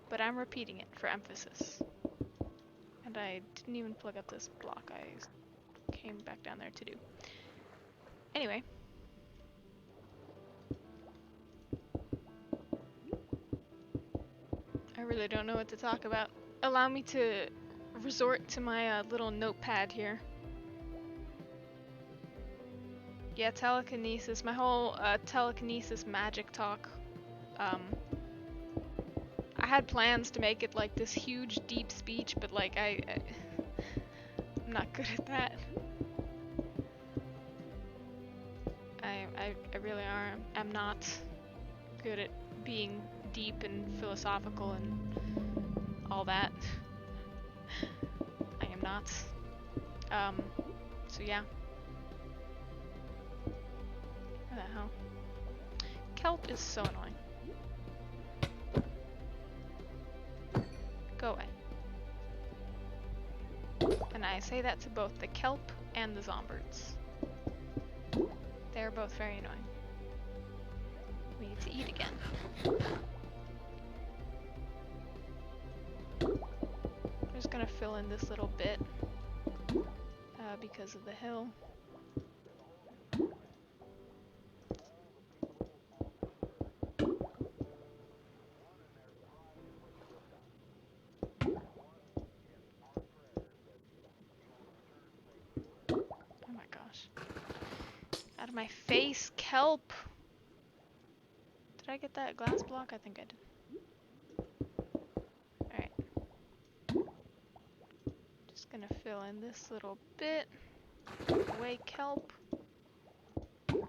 But I'm repeating it for emphasis. And I didn't even plug up this block I came back down there to do. Anyway. I really don't know what to talk about. Allow me to resort to my little notepad here. Yeah, telekinesis. My whole telekinesis magic talk. I had plans to make it like this huge, deep speech, but like I'm not good at that. I really are. I'm not good at being deep and philosophical and all that. I am not. So yeah. What the hell? Kelp is so annoying. Go away. And I say that to both the kelp and the zombirds. They're both very annoying. We need to eat again. I'm just gonna fill in this little bit because of the hill. Out of my face, kelp! Did I get that glass block? I think I did. Alright. Just gonna fill in this little bit. Away kelp. Can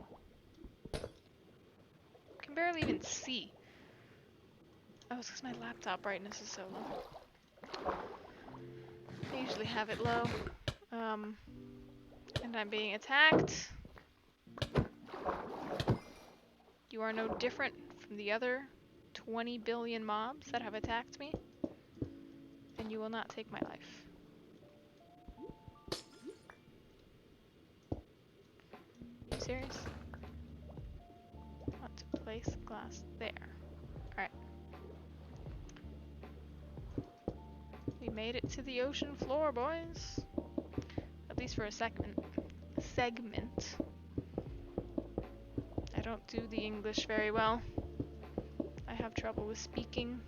barely even see. Oh, it's because my laptop brightness is so low. I usually have it low. And I'm being attacked. You are no different from the other 20 billion mobs that have attacked me, and you will not take my life. Are you serious? I want to place glass there. Alright. We made it to the ocean floor, boys. At least for a segment. I don't do the English very well. I have trouble with speaking.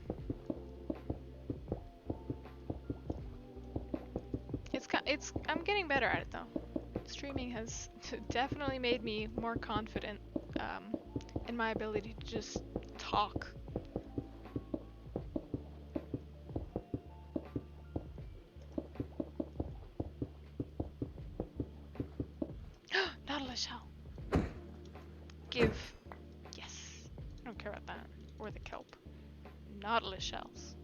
I'm getting better at it though. Streaming has definitely made me more confident in my ability to just talk. Nautilus shell. Give. Yes. I don't care about that. Or the kelp. Nautilus shells.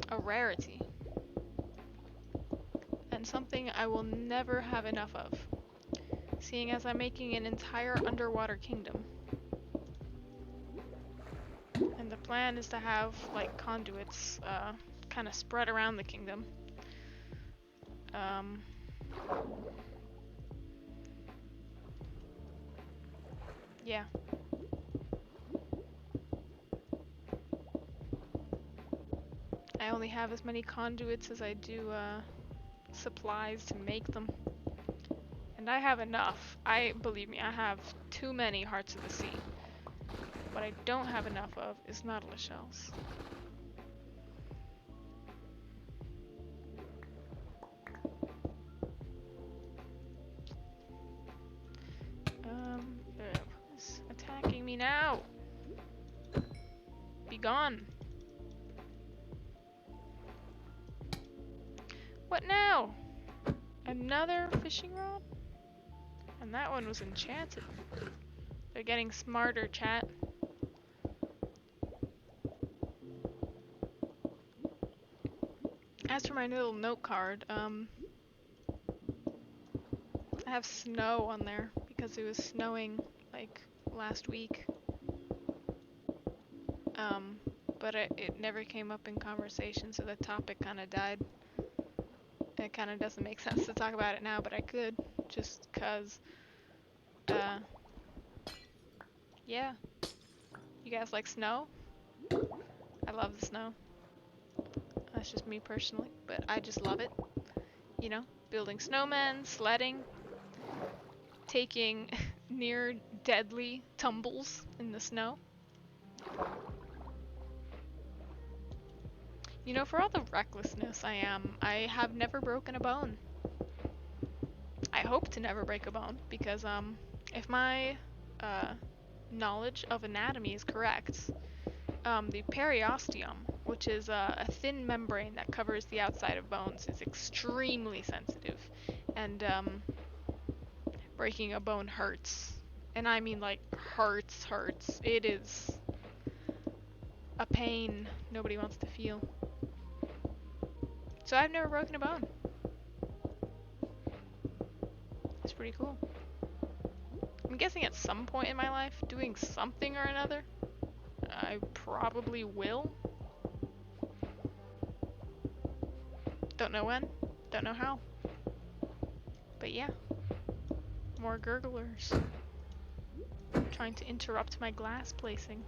A rarity. And something I will never have enough of. Seeing as I'm making an entire underwater kingdom. And the plan is to have, like, conduits, kind of spread around the kingdom. Yeah. I only have as many conduits as I do, supplies to make them. And I have enough. Believe me, I have too many hearts of the sea. What I don't have enough of is nautilus shells. Who's attacking me now? Be gone. What now? Another fishing rod? And that one was enchanted. They're getting smarter, chat. As for my little note card, I have snow on there because it was snowing like last week. But it never came up in conversation, so the topic kind of died. It kind of doesn't make sense to talk about it now, but I could, just cause, yeah. You guys like snow? I love the snow. That's just me personally, but I just love it. You know, building snowmen, sledding, taking near deadly tumbles in the snow. You know, for all the recklessness I have never broken a bone. I hope to never break a bone, because if my knowledge of anatomy is correct, the periosteum, which is a thin membrane that covers the outside of bones, is extremely sensitive, and breaking a bone hurts. And I mean, like, hurts. It is a pain nobody wants to feel. So I've never broken a bone. It's pretty cool. I'm guessing at some point in my life, doing something or another, I probably will. Don't know when, don't know how. But yeah, more gurglers. Trying to interrupt my glass placing.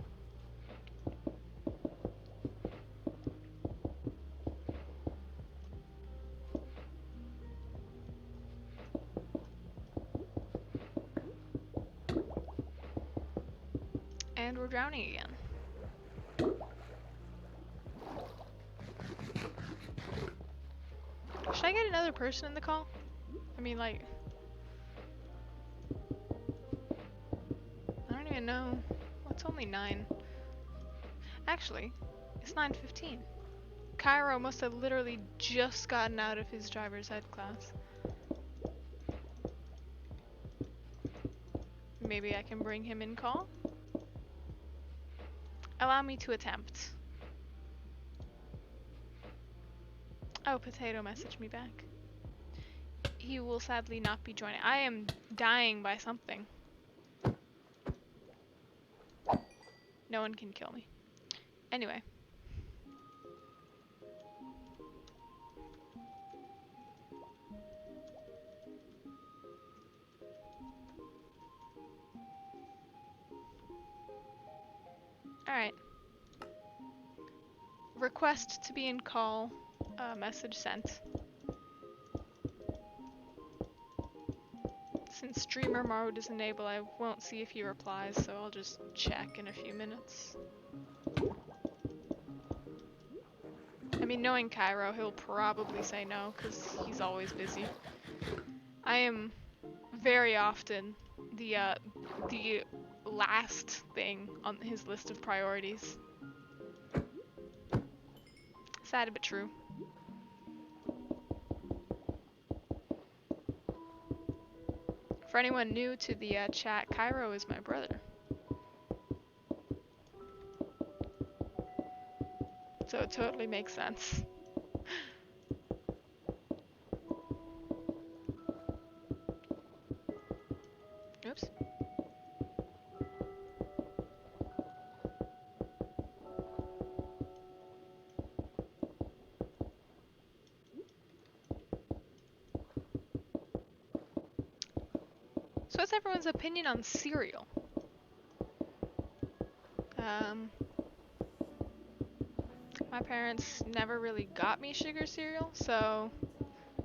And we're drowning again. Should I get another person in the call? I mean, like, I don't even know. Well, it's only 9. Actually, it's 9:15. Cairo must have literally just gotten out of his driver's ed class. Maybe I can bring him in call? Allow me to attempt. Oh, Potato messaged me back. He will sadly not be joining. I am dying by something. No one can kill me. Anyway. Alright. Request to be in call. Message sent. Since streamer mode is enabled, I won't see if he replies, so I'll just check in a few minutes. I mean, knowing Cairo, he'll probably say no, because he's always busy. I am very often the last thing on his list of priorities. Sad but true. For anyone new to the chat, Cairo is my brother. So it totally makes sense. Oops. So what's everyone's opinion on cereal? My parents never really got me sugar cereal, so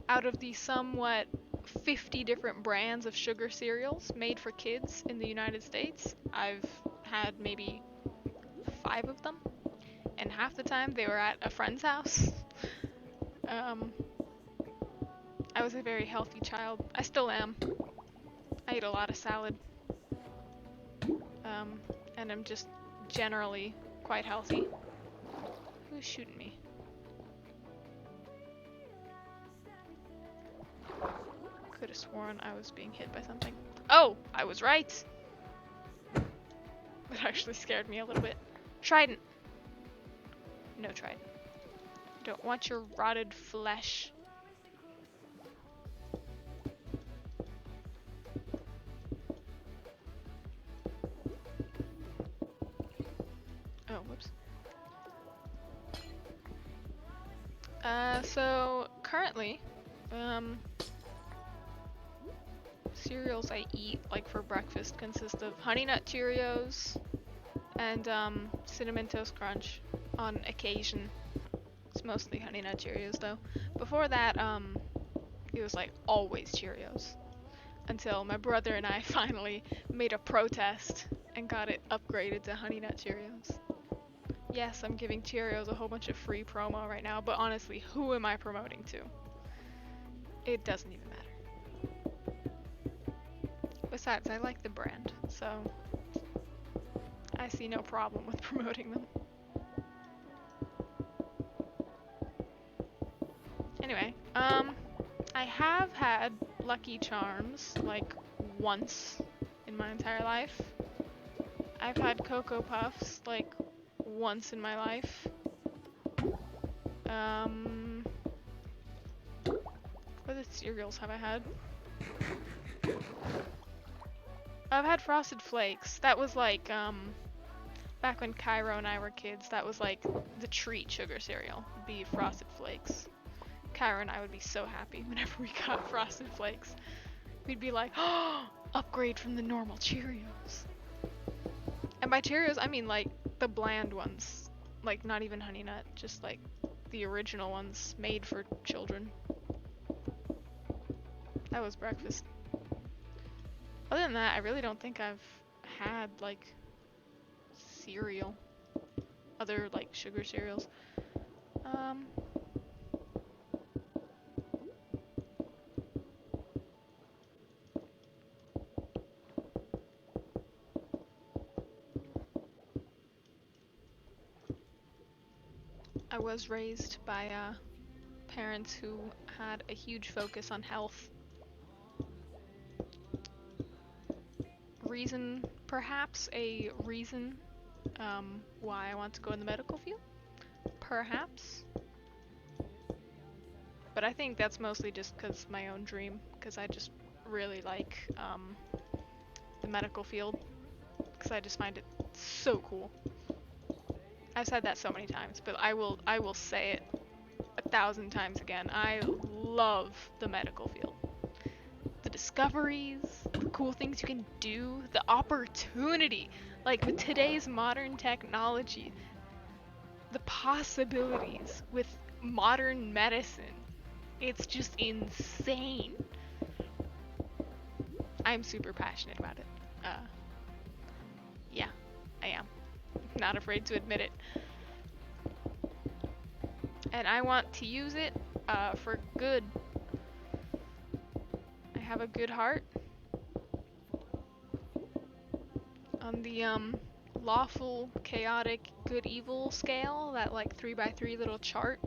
out of the somewhat 50 different brands of sugar cereals made for kids in the United States, I've had maybe 5 of them, and half the time they were at a friend's house. I was a very healthy child. I still am. I eat a lot of salad. And I'm just generally quite healthy. Who's shooting me? Could have sworn I was being hit by something. Oh, I was right. That actually scared me a little bit. Trident. No trident. Don't want your rotted flesh. Oh, whoops. So currently, cereals I eat like for breakfast consist of Honey Nut Cheerios and Cinnamon Toast Crunch on occasion. It's mostly Honey Nut Cheerios though. Before that, it was like always Cheerios. Until my brother and I finally made a protest and got it upgraded to Honey Nut Cheerios. Yes, I'm giving Cheerios a whole bunch of free promo right now, but honestly, who am I promoting to? It doesn't even matter. Besides, I like the brand, so I see no problem with promoting them. Anyway, I have had Lucky Charms like once in my entire life. I've had Cocoa Puffs like once in my life. What other cereals have I had? I've had Frosted Flakes. That was like, back when Cairo and I were kids, that was like the treat sugar cereal, would be Frosted Flakes. Cairo and I would be so happy whenever we got Frosted Flakes. We'd be like, oh, upgrade from the normal Cheerios. And by Cheerios, I mean like the bland ones. Like not even Honey Nut, just like the original ones made for children. That was breakfast. Other than that, I really don't think I've had like cereal. Other like sugar cereals. I was raised by parents who had a huge focus on health. Perhaps a reason why I want to go in the medical field. Perhaps. But I think that's mostly just because my own dream, because I just really like the medical field, because I just find it so cool. I've said that so many times, but I will say it 1,000 times again. I love the medical field. The discoveries, the cool things you can do, the opportunity. Like with today's modern technology, the possibilities with modern medicine. It's just insane. I'm super passionate about it. Yeah, I am. Not afraid to admit it. And I want to use it for good. I have a good heart. On the lawful, chaotic, good, evil scale, that like 3x3 little chart.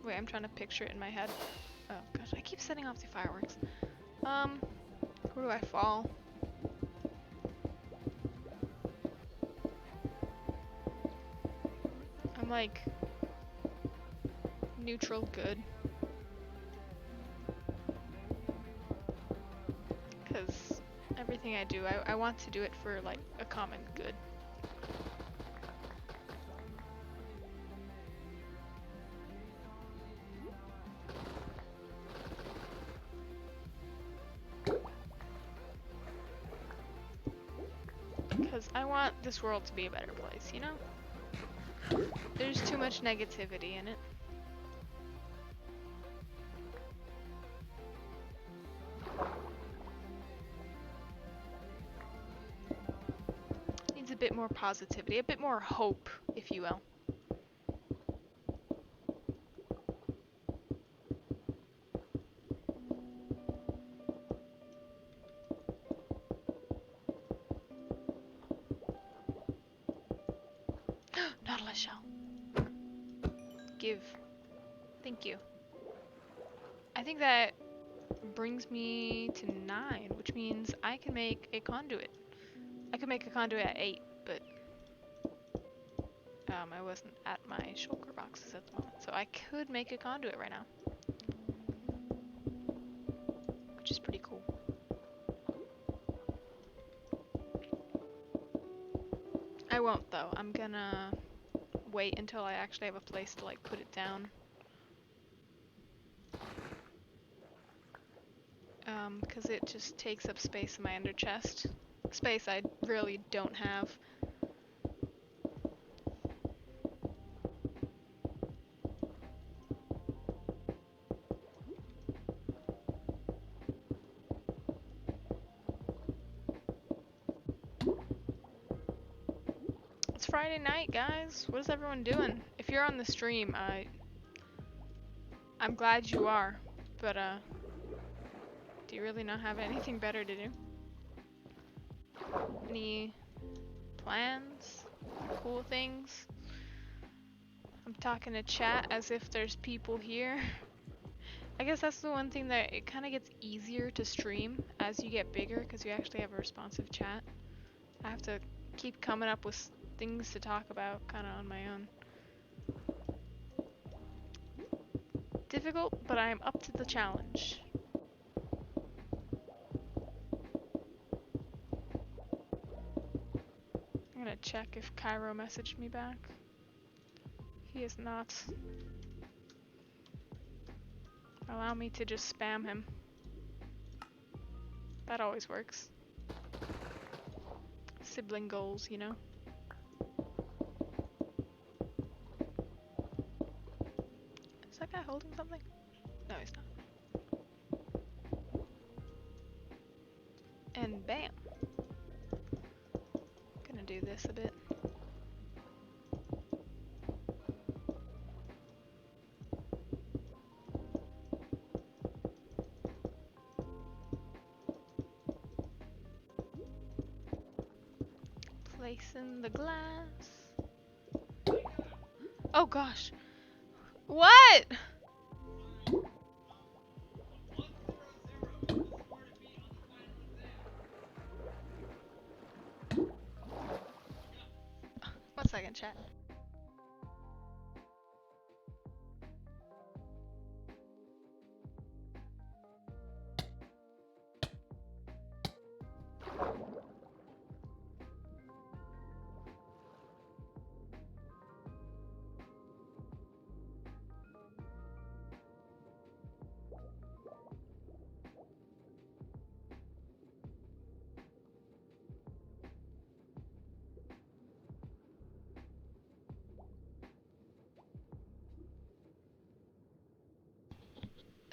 Wait, I'm trying to picture it in my head. Oh gosh, I keep setting off the fireworks. Where do I fall? I'm like neutral good. Because everything I do, I want to do it for like a common good. Because I want this world to be a better place, you know? There's too much negativity in it. Needs a bit more positivity, a bit more hope, if you will. Nautilus shell. Give. Thank you. I think that brings me to 9, which means I can make a conduit. I could make a conduit at 8, but I wasn't at my shulker boxes at the moment, so I could make a conduit right now, which is pretty cool. I won't though. I'm gonna wait until I actually have a place to like put it down. Because it just takes up space in my ender chest. Space I really don't have. It's Friday night, guys. What is everyone doing? If you're on the stream, I'm glad you are, but do you really not have anything better to do? Any plans? Cool things? I'm talking to chat as if there's people here. I guess that's the one thing that it kind of gets easier to stream as you get bigger because you actually have a responsive chat. I have to keep coming up with things to talk about kind of on my own. Difficult, but I am up to the challenge. I'm gonna check if Cairo messaged me back. He is not. Allow me to just spam him. That always works. Sibling goals, you know? Is that guy holding something? No, he's not. And bam! Gonna do this a bit. Placing the glass. Oh gosh. What? One second, chat.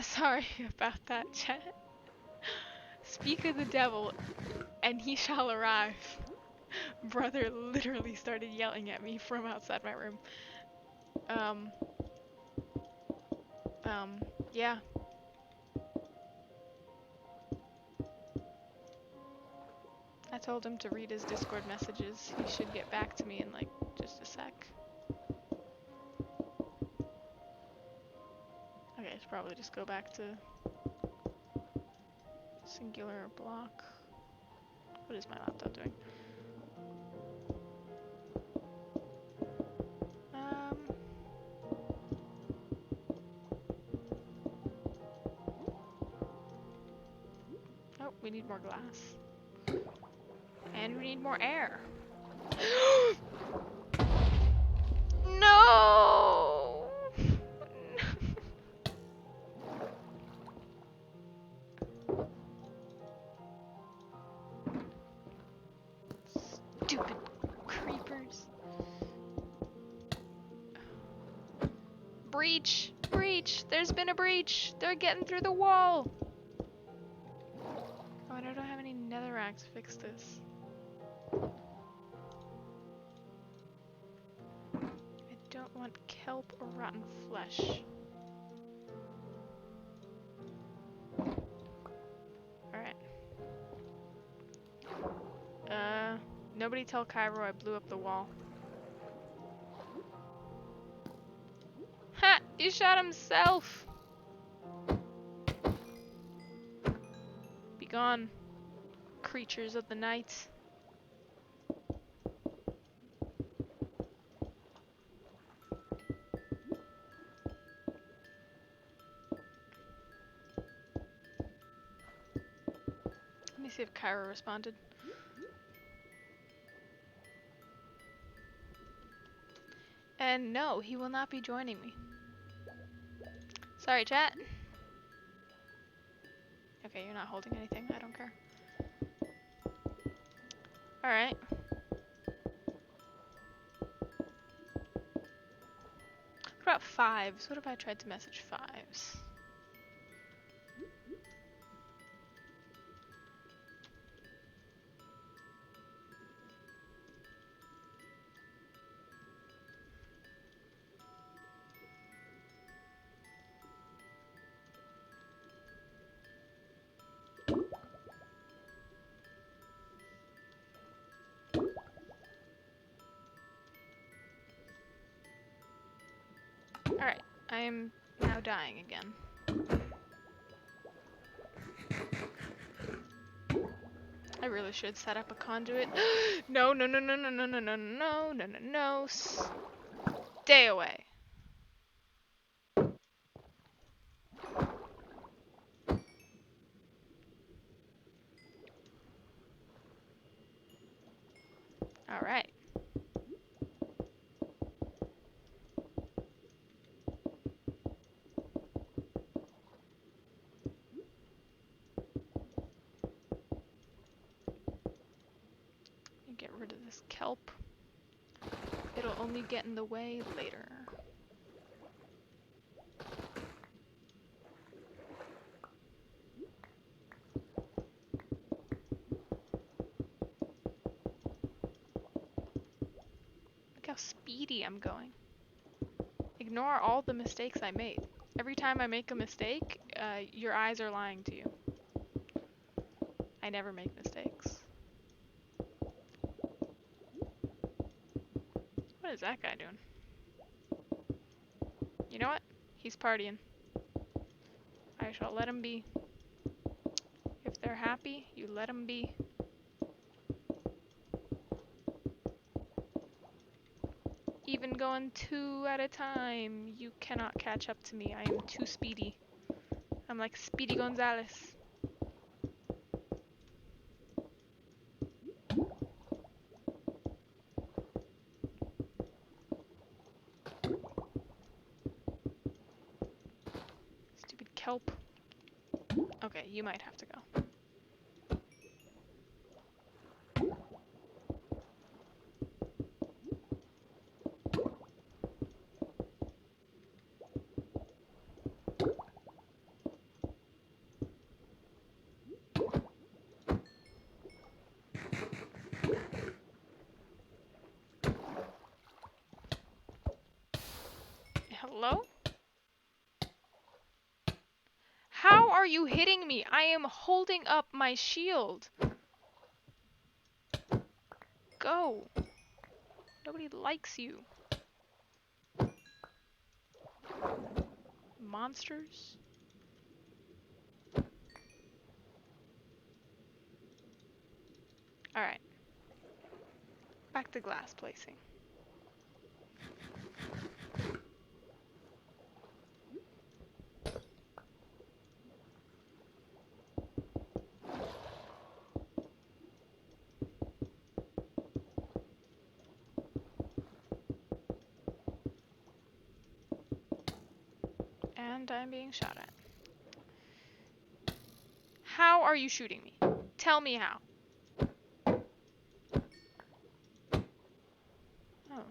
Sorry about that, chat. Speak of the devil, and he shall arrive. Brother literally started yelling at me from outside my room. Yeah. I told him to read his Discord messages. He should get back to me in like just a sec. Okay, it's probably just go back to singular block. What is my laptop doing? Oh, we need more glass. And we need more air. No! Stupid creepers. Breach! Breach! There's been a breach! They're getting through the wall! Oh, I don't have any netherrack to fix this. I don't want kelp or rotten flesh. Alright. Nobody tell Cairo I blew up the wall. Ha! He shot himself! Be gone, creatures of the night. Let me see if Cairo responded. And no, he will not be joining me. Sorry, chat. Okay, you're not holding anything. I don't care. Alright. What about fives? What if I tried to message fives? Alright, I am now dying again. I really should set up a conduit. No, no, no, no, no, no, no, no, no, no, no, no. Stay away. Alright. Get rid of this kelp. It'll only get in the way later. Look how speedy I'm going. Ignore all the mistakes I made. Every time I make a mistake, your eyes are lying to you. I never make mistakes. What is that guy doing? You know what? He's partying. I shall let him be. If they're happy, you let them be. Even going 2 at a time, you cannot catch up to me. I am too speedy. I'm like Speedy Gonzales. Stupid kelp. Okay, you might have to go. Hello? How are you hitting me? I am holding up my shield. Go. Nobody likes you. Monsters? Alright. Back to glass placing. And I'm being shot at. How are you shooting me? Tell me how. Oh.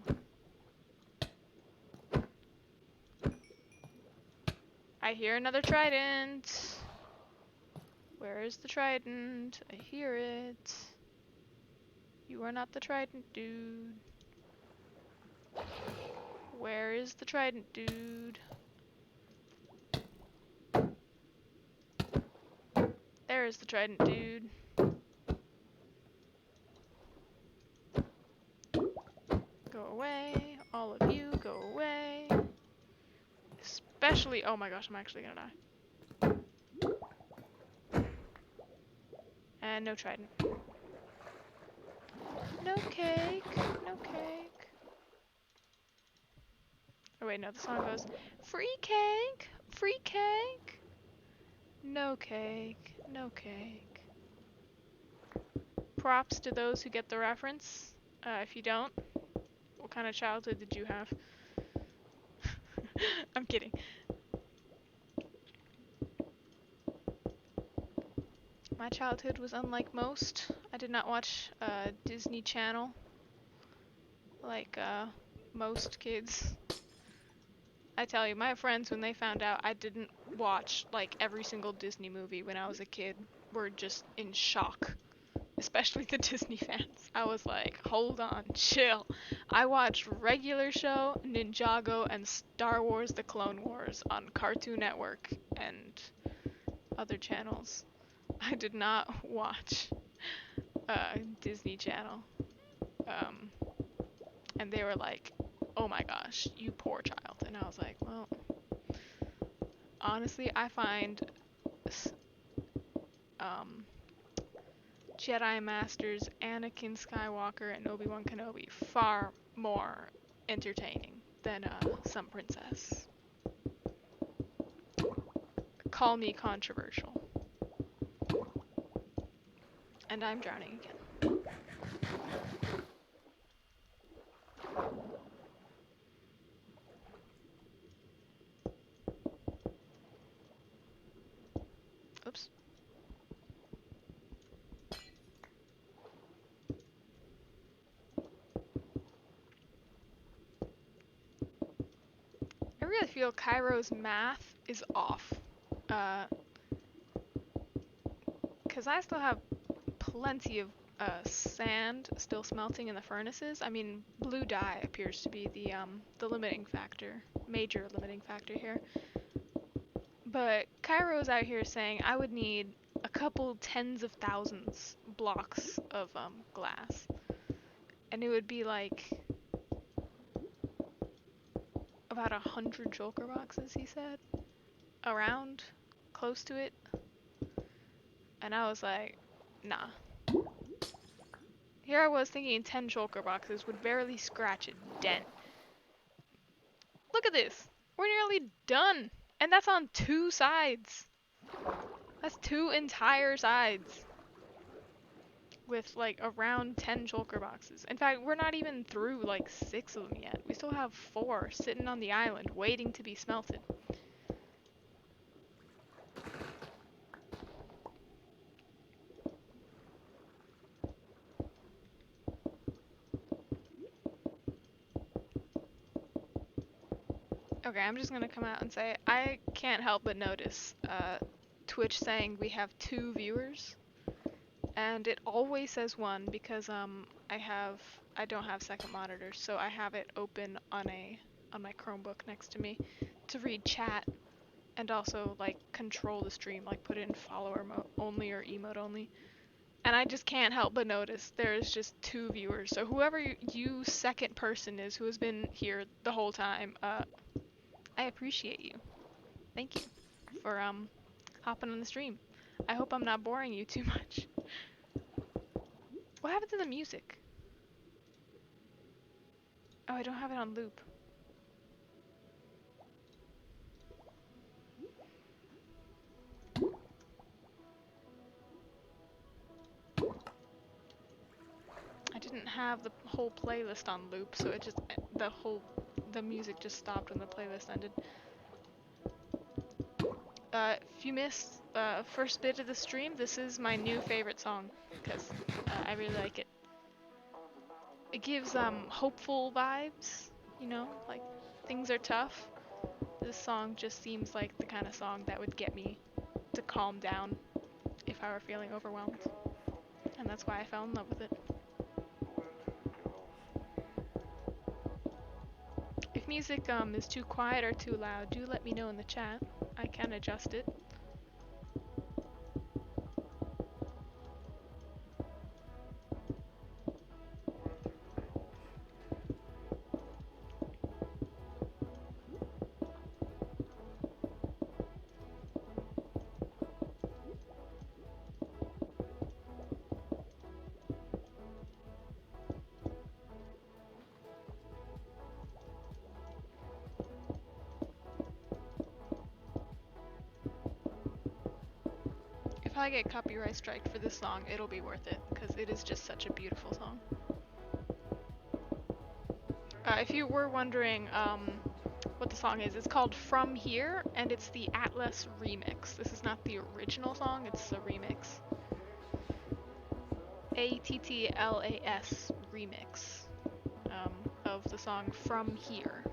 I hear another trident. Where is the trident? I hear it. You are not the trident, dude. Where is the trident, dude? There is the trident, dude. Go away. All of you, go away. Especially, oh my gosh, I'm actually gonna die. And no trident. No cake, no cake. Oh wait, no, the song goes, free cake, free cake. No cake, no cake. Props to those who get the reference. If you don't, what kind of childhood did you have? I'm kidding. My childhood was unlike most. I did not watch Disney Channel like most kids. I tell you, my friends, when they found out I didn't watch like every single Disney movie when I was a kid, were just in shock. Especially the Disney fans. I was like, hold on, chill. I watched regular show, Ninjago, and Star Wars The Clone Wars on Cartoon Network and other channels. I did not watch Disney Channel. And they were like, oh my gosh, you poor child. And I was like, well, honestly, I find Jedi Masters Anakin Skywalker and Obi-Wan Kenobi far more entertaining than some princess. Call me controversial. And I'm drowning again. Oops. I really feel Cairo's math is off. Because I still have plenty of sand still smelting in the furnaces. I mean, blue dye appears to be the limiting factor, major limiting factor here. But Cairo's out here saying I would need a couple tens of thousands blocks of glass, and it would be like about 100 shulker boxes, he said, around, close to it. And I was like, nah. Here I was thinking 10 shulker boxes would barely scratch a dent. Look at this. We're nearly done. And that's on 2 sides. That's 2 entire sides. With like around 10 shulker boxes. In fact, we're not even through like 6 of them yet. We still have 4 sitting on the island waiting to be smelted. Okay, I'm just gonna come out and say I can't help but notice Twitch saying we have 2 viewers, and it always says 1 because I don't have second monitors, so I have it open on my Chromebook next to me to read chat and also like control the stream, like put it in follower only or emote only. And I just can't help but notice there's just 2 viewers. So whoever you second person is who has been here the whole time, I appreciate you. Thank you for hopping on the stream. I hope I'm not boring you too much. What happened to the music? Oh, I don't have it on loop. I didn't have the whole playlist on loop, so it just the music just stopped when the playlist ended. If you missed first bit of the stream, this is my new favorite song because I really like it. It gives hopeful vibes, you know, like things are tough. This song just seems like the kind of song that would get me to calm down if I were feeling overwhelmed, and that's why I fell in love with it. If music is too quiet or too loud, do let me know in the chat. I can adjust it. If I get copyright striked for this song, it'll be worth it, because it is just such a beautiful song. If you were wondering what the song is, it's called From Here, and it's the Atlas remix. This is not the original song, it's the remix. ATTLAS remix of the song From Here.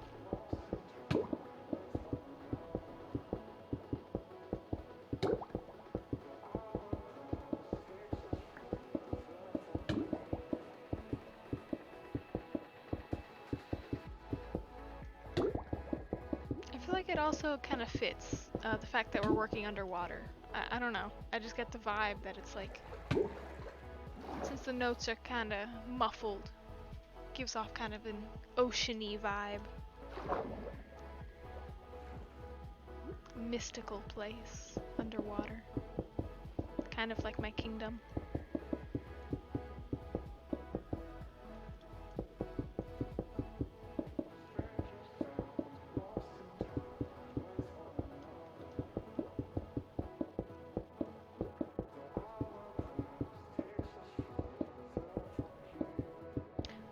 It also kind of fits the fact that we're working underwater. I don't know. I just get the vibe that it's like, since the notes are kind of muffled, gives off kind of an oceany vibe. Mystical place underwater. Kind of like my kingdom.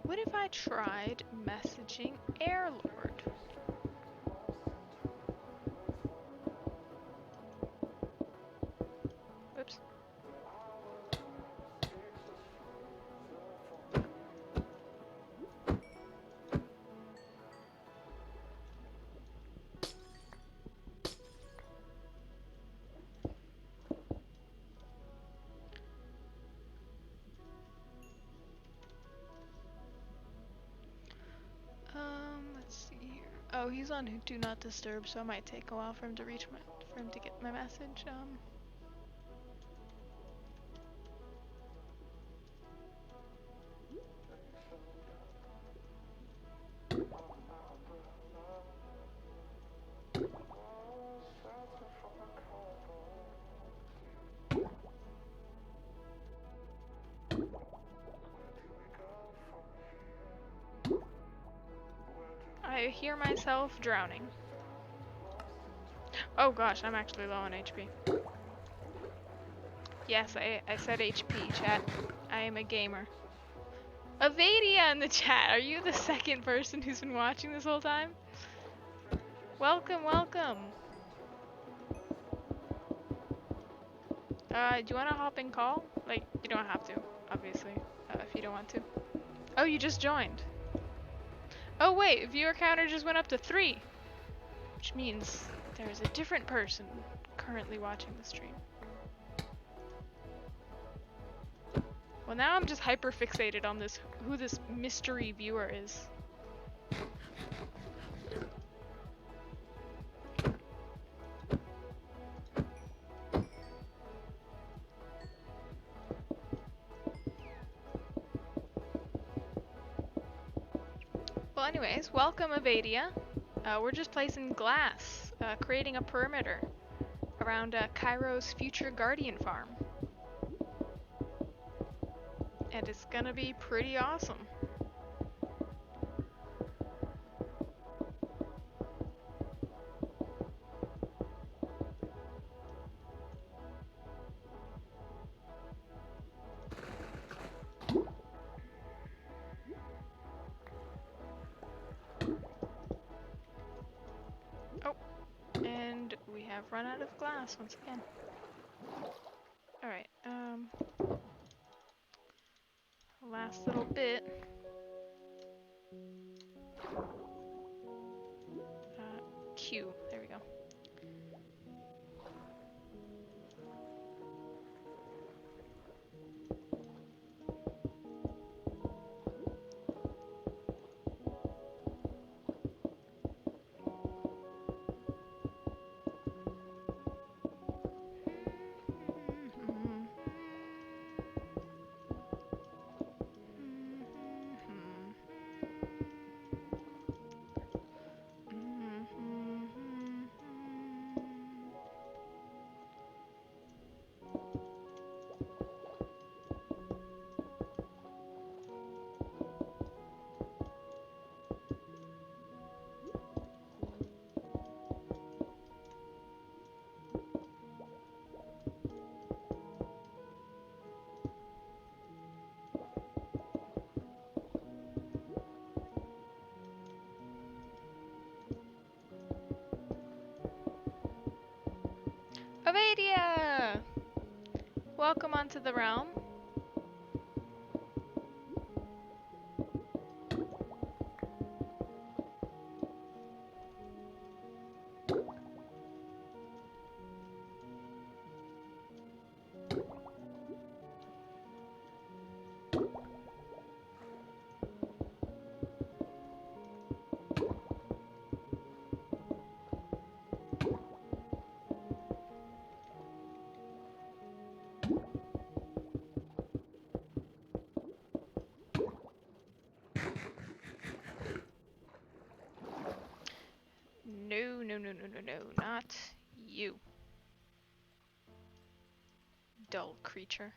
What if I tried messaging Airlord? Whoops. Let's see here. Oh, he's on Do Not Disturb, so it might take a while for him to get my message. I hear myself drowning. Oh gosh, I'm actually low on HP. Yes, I said HP, chat. I am a gamer. Avaidia in the chat! Are you the second person who's been watching this whole time? Welcome, welcome! Do you want to hop in call? Like, you don't have to, obviously, if you don't want to. Oh, you just joined. Oh wait, viewer counter just went up to 3. Which means there's a different person currently watching the stream. Well, now I'm just hyper fixated on who this mystery viewer is. Well, anyways, welcome Avaidia. We're just placing glass, creating a perimeter around Cairo's future guardian farm. And it's gonna be pretty awesome. Oh, and we have run out of glass once again. Alright, last little bit. Q, there we go. Avaidia! Welcome onto the realm. No, no, no, no, no, no, not you. Dull creature.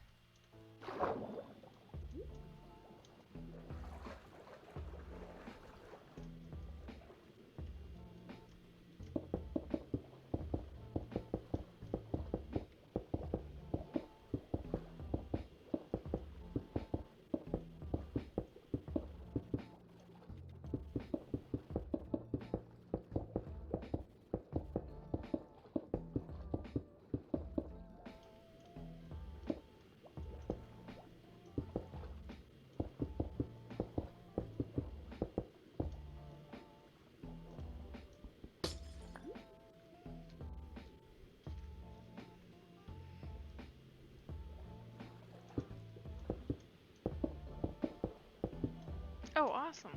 Oh, awesome.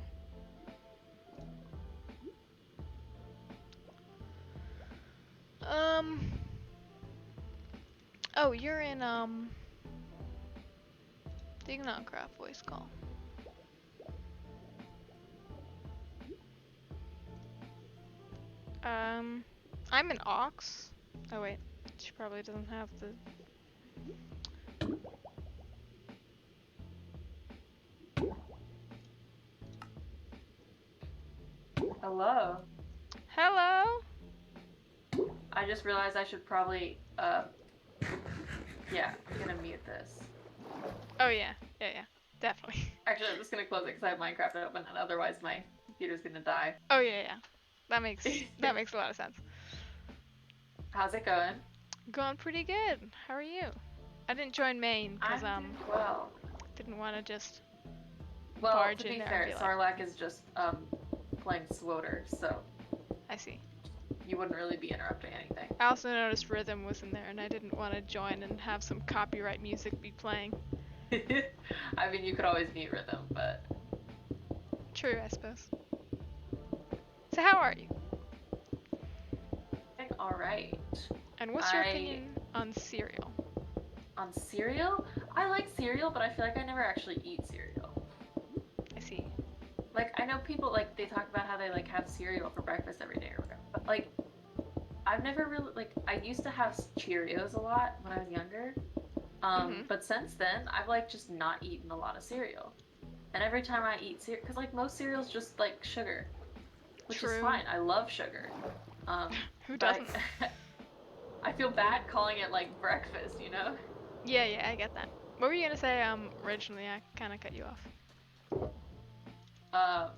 Oh, you're in, DingDongCraft voice call. I'm an ox. Oh wait, she probably doesn't have the... Hello. Hello? I just realized I should probably, yeah, I'm gonna mute this. Oh yeah, definitely. Actually, I'm just gonna close it because I have Minecraft open, and otherwise my computer's gonna die. Oh yeah. That makes a lot of sense. How's it going? Going pretty good. How are you? I didn't join main because I'm doing well. didn't want to just Well, barge to in be there fair, and be like... Sarlacc is just playing Swoter, so I see. you wouldn't really be interrupting anything. I also noticed Rhythm was in there and I didn't want to join and have some copyright music be playing. I mean, you could always mute Rhythm, but... True, I suppose. So how are you? I'm alright. And what's your opinion on cereal? On cereal? I like cereal, but I feel like I never actually eat cereal. I see. Like, I know people, like, they talk about how they, like, have cereal for breakfast every day or whatever, but, like, I've never really, like, I used to have Cheerios a lot when I was younger, But since then, I've like just not eaten a lot of cereal. And every time I eat cereal, because like most cereal's just like sugar, which is True. fine. I love sugar. Who But doesn't? I feel bad calling it like breakfast, you know? Yeah, yeah, I get that. What were you gonna say? Originally, I kind of cut you off. Uh,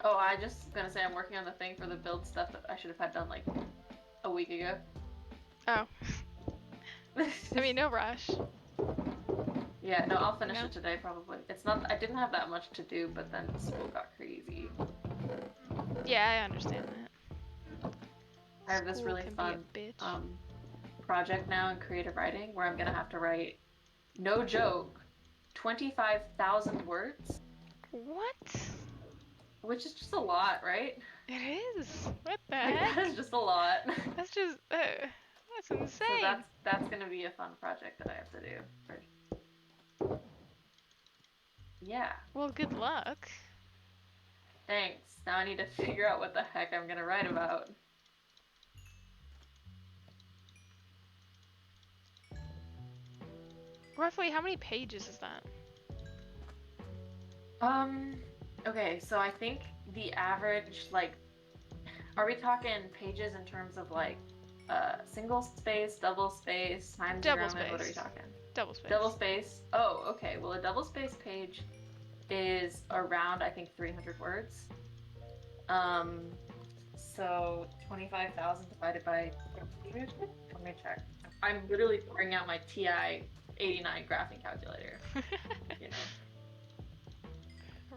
oh, I just gonna say I'm working on the thing for the build stuff that I should have had done like a week ago. Oh, I mean, no rush. Yeah, no, I'll finish No. it today probably. It's not, I didn't have that much to do, but then school got crazy. Yeah, I understand that. I have this School really can fun be a bitch. project now in creative writing where I'm gonna have to write, no joke, 25,000 words, What? which is just a lot, right? It is. What the Like heck? that is just a lot. That's just that's insane. So that's gonna be a fun project that I have to do. Yeah. Well, good luck. Thanks. Now I need to figure out what the heck I'm gonna write about. Roughly, how many pages is that? Okay, so I think the average, like, are we talking pages in terms of like single space, double space, times New Double Roman? What are we space. talking? Double space. Double space. Oh, okay. Well, a double space page is around, I think, 300 words. So 25,000 divided by 300? Let me check. I'm literally bringing out my TI 89 graphing calculator. You know.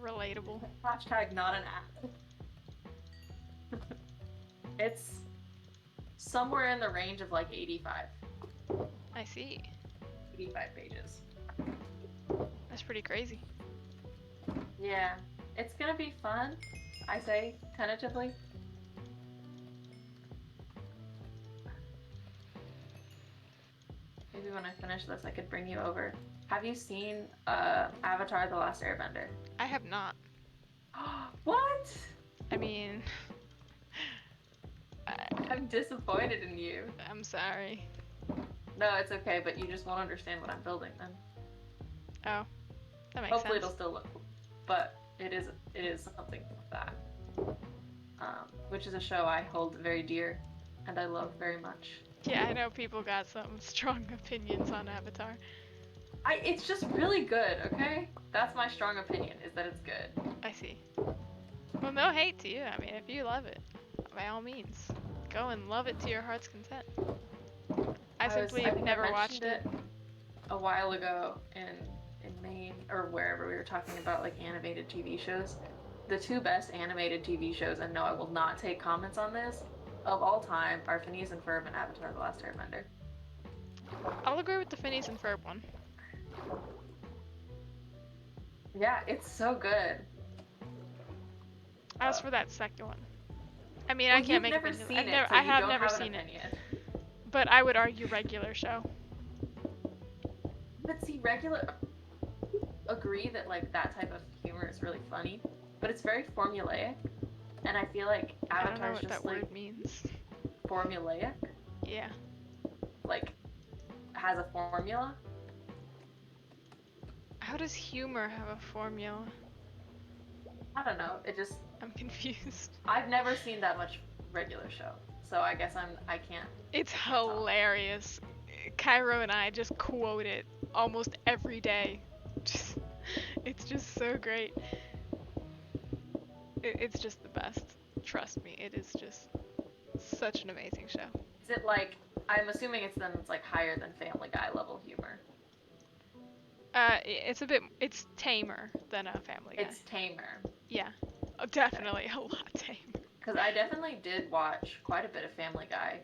Relatable. Hashtag not an app. It's somewhere in the range of like 85. I see. 85 pages. That's pretty crazy. Yeah, it's gonna be fun, I say, tentatively. Maybe when I finish this, I could bring you over. Have you seen Avatar: The Last Airbender? I have not. What? I mean, I'm disappointed in you. I'm sorry. No, it's okay, but you just won't understand what I'm building then. Oh, that makes Hopefully sense. it'll still look cool, but it is something like that. Which is a show I hold very dear and I love very much. Yeah, I know people got some strong opinions on Avatar. It's just really good, okay? That's my strong opinion, is that it's good. I see. Well, no hate to you. I mean, if you love it, by all means, go and love it to your heart's content. I simply I have think never I watched mentioned it. a while ago in Maine or wherever we were talking about like animated TV shows. The two best animated TV shows, and no, I will not take comments on this, of all time are Phineas and Ferb and Avatar: The Last Airbender. I'll agree with the Phineas and Ferb one. Yeah, it's so good. As for that second one, I mean, Well, I can't you've make never opinions. seen it, so I you have don't never have an seen it, opinion. but I would argue regular show. But see, regular agree that like that type of humor is really funny, but it's very formulaic, and I feel like I don't know Avatar's what just that like word means. formulaic, Yeah. like has a formula. How does humor have a formula? I don't know. It just I'm confused. I've never seen that much regular show, so I guess I can't. It's hilarious. Cairo and I just quote it almost every day. It's just so great. It's just the best. Trust me, it is just such an amazing show. Is it like I'm assuming it's like higher than Family Guy level humor? It's tamer than a Family Guy. It's tamer. Yeah, definitely a lot tamer. Because I definitely did watch quite a bit of Family Guy.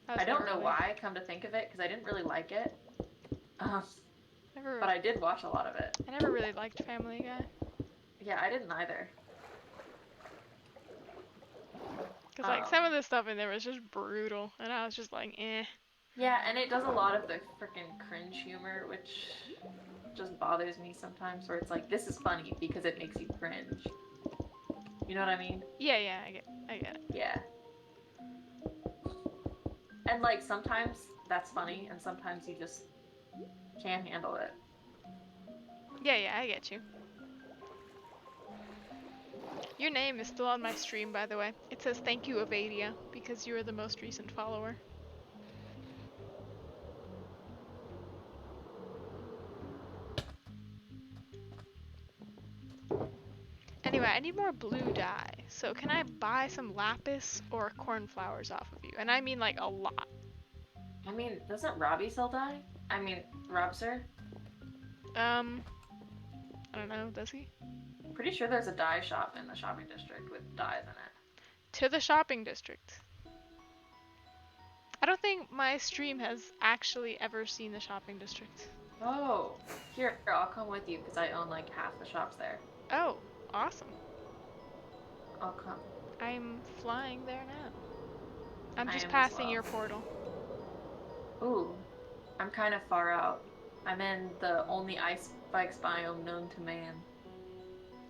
I don't know why, come to think of it, because I didn't really like it. But I did watch a lot of it. I never really liked Family Guy. Yeah, I didn't either. Because like some of the stuff in there was just brutal, and I was just like, eh. Yeah, and it does a lot of the freaking cringe humor, which just bothers me sometimes, where it's like, this is funny because it makes you cringe. You know what I mean? Yeah, I get it. Yeah. And like sometimes that's funny, and sometimes you just can't handle it. Yeah, I get you. Your name is still on my stream, by the way. It says thank you, Avaidia, because you are the most recent follower. Anyway, I need more blue dye. So can I buy some lapis or cornflowers off of you? And I mean like a lot. I mean, doesn't Robbie sell dye? I mean, Rob, sir? I don't know, does he? Pretty sure there's a dye shop in the shopping district with dyes in it. To the shopping district. I don't think my stream has actually ever seen the shopping district. Oh, here, I'll come with you because I own like half the shops there. Oh, awesome. I'll come. I'm flying there now. I'm I just am as passing well. your portal. Ooh, I'm kind of far out. I'm in the only ice spikes biome known to man.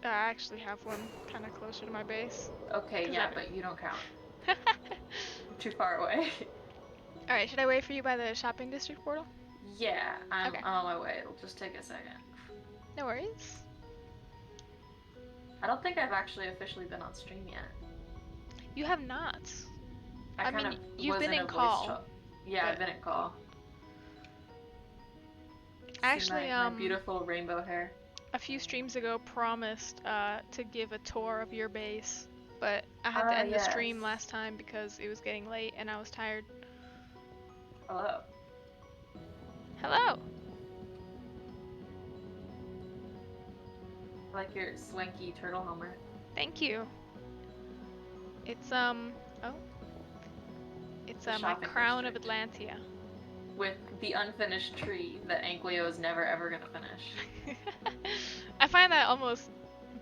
I actually have one kind of closer to my base. Okay, yeah, but you don't count. I'm too far away. Alright, should I wait for you by the shopping district portal? Yeah, I'm Okay. on my way. It'll just take a second. No worries. I don't think I've actually officially been on stream yet. You have not. I mean, you've been in voice call. Yeah, I've been in call. Actually, See my beautiful rainbow hair. A few streams ago promised to give a tour of your base, but I had to end the stream last time because it was getting late and I was tired. Hello. Hello. I like your swanky turtle helmet. Thank you. It's It's my crown of Atlantia. With the unfinished tree that Ankleo is never ever gonna finish. I find that almost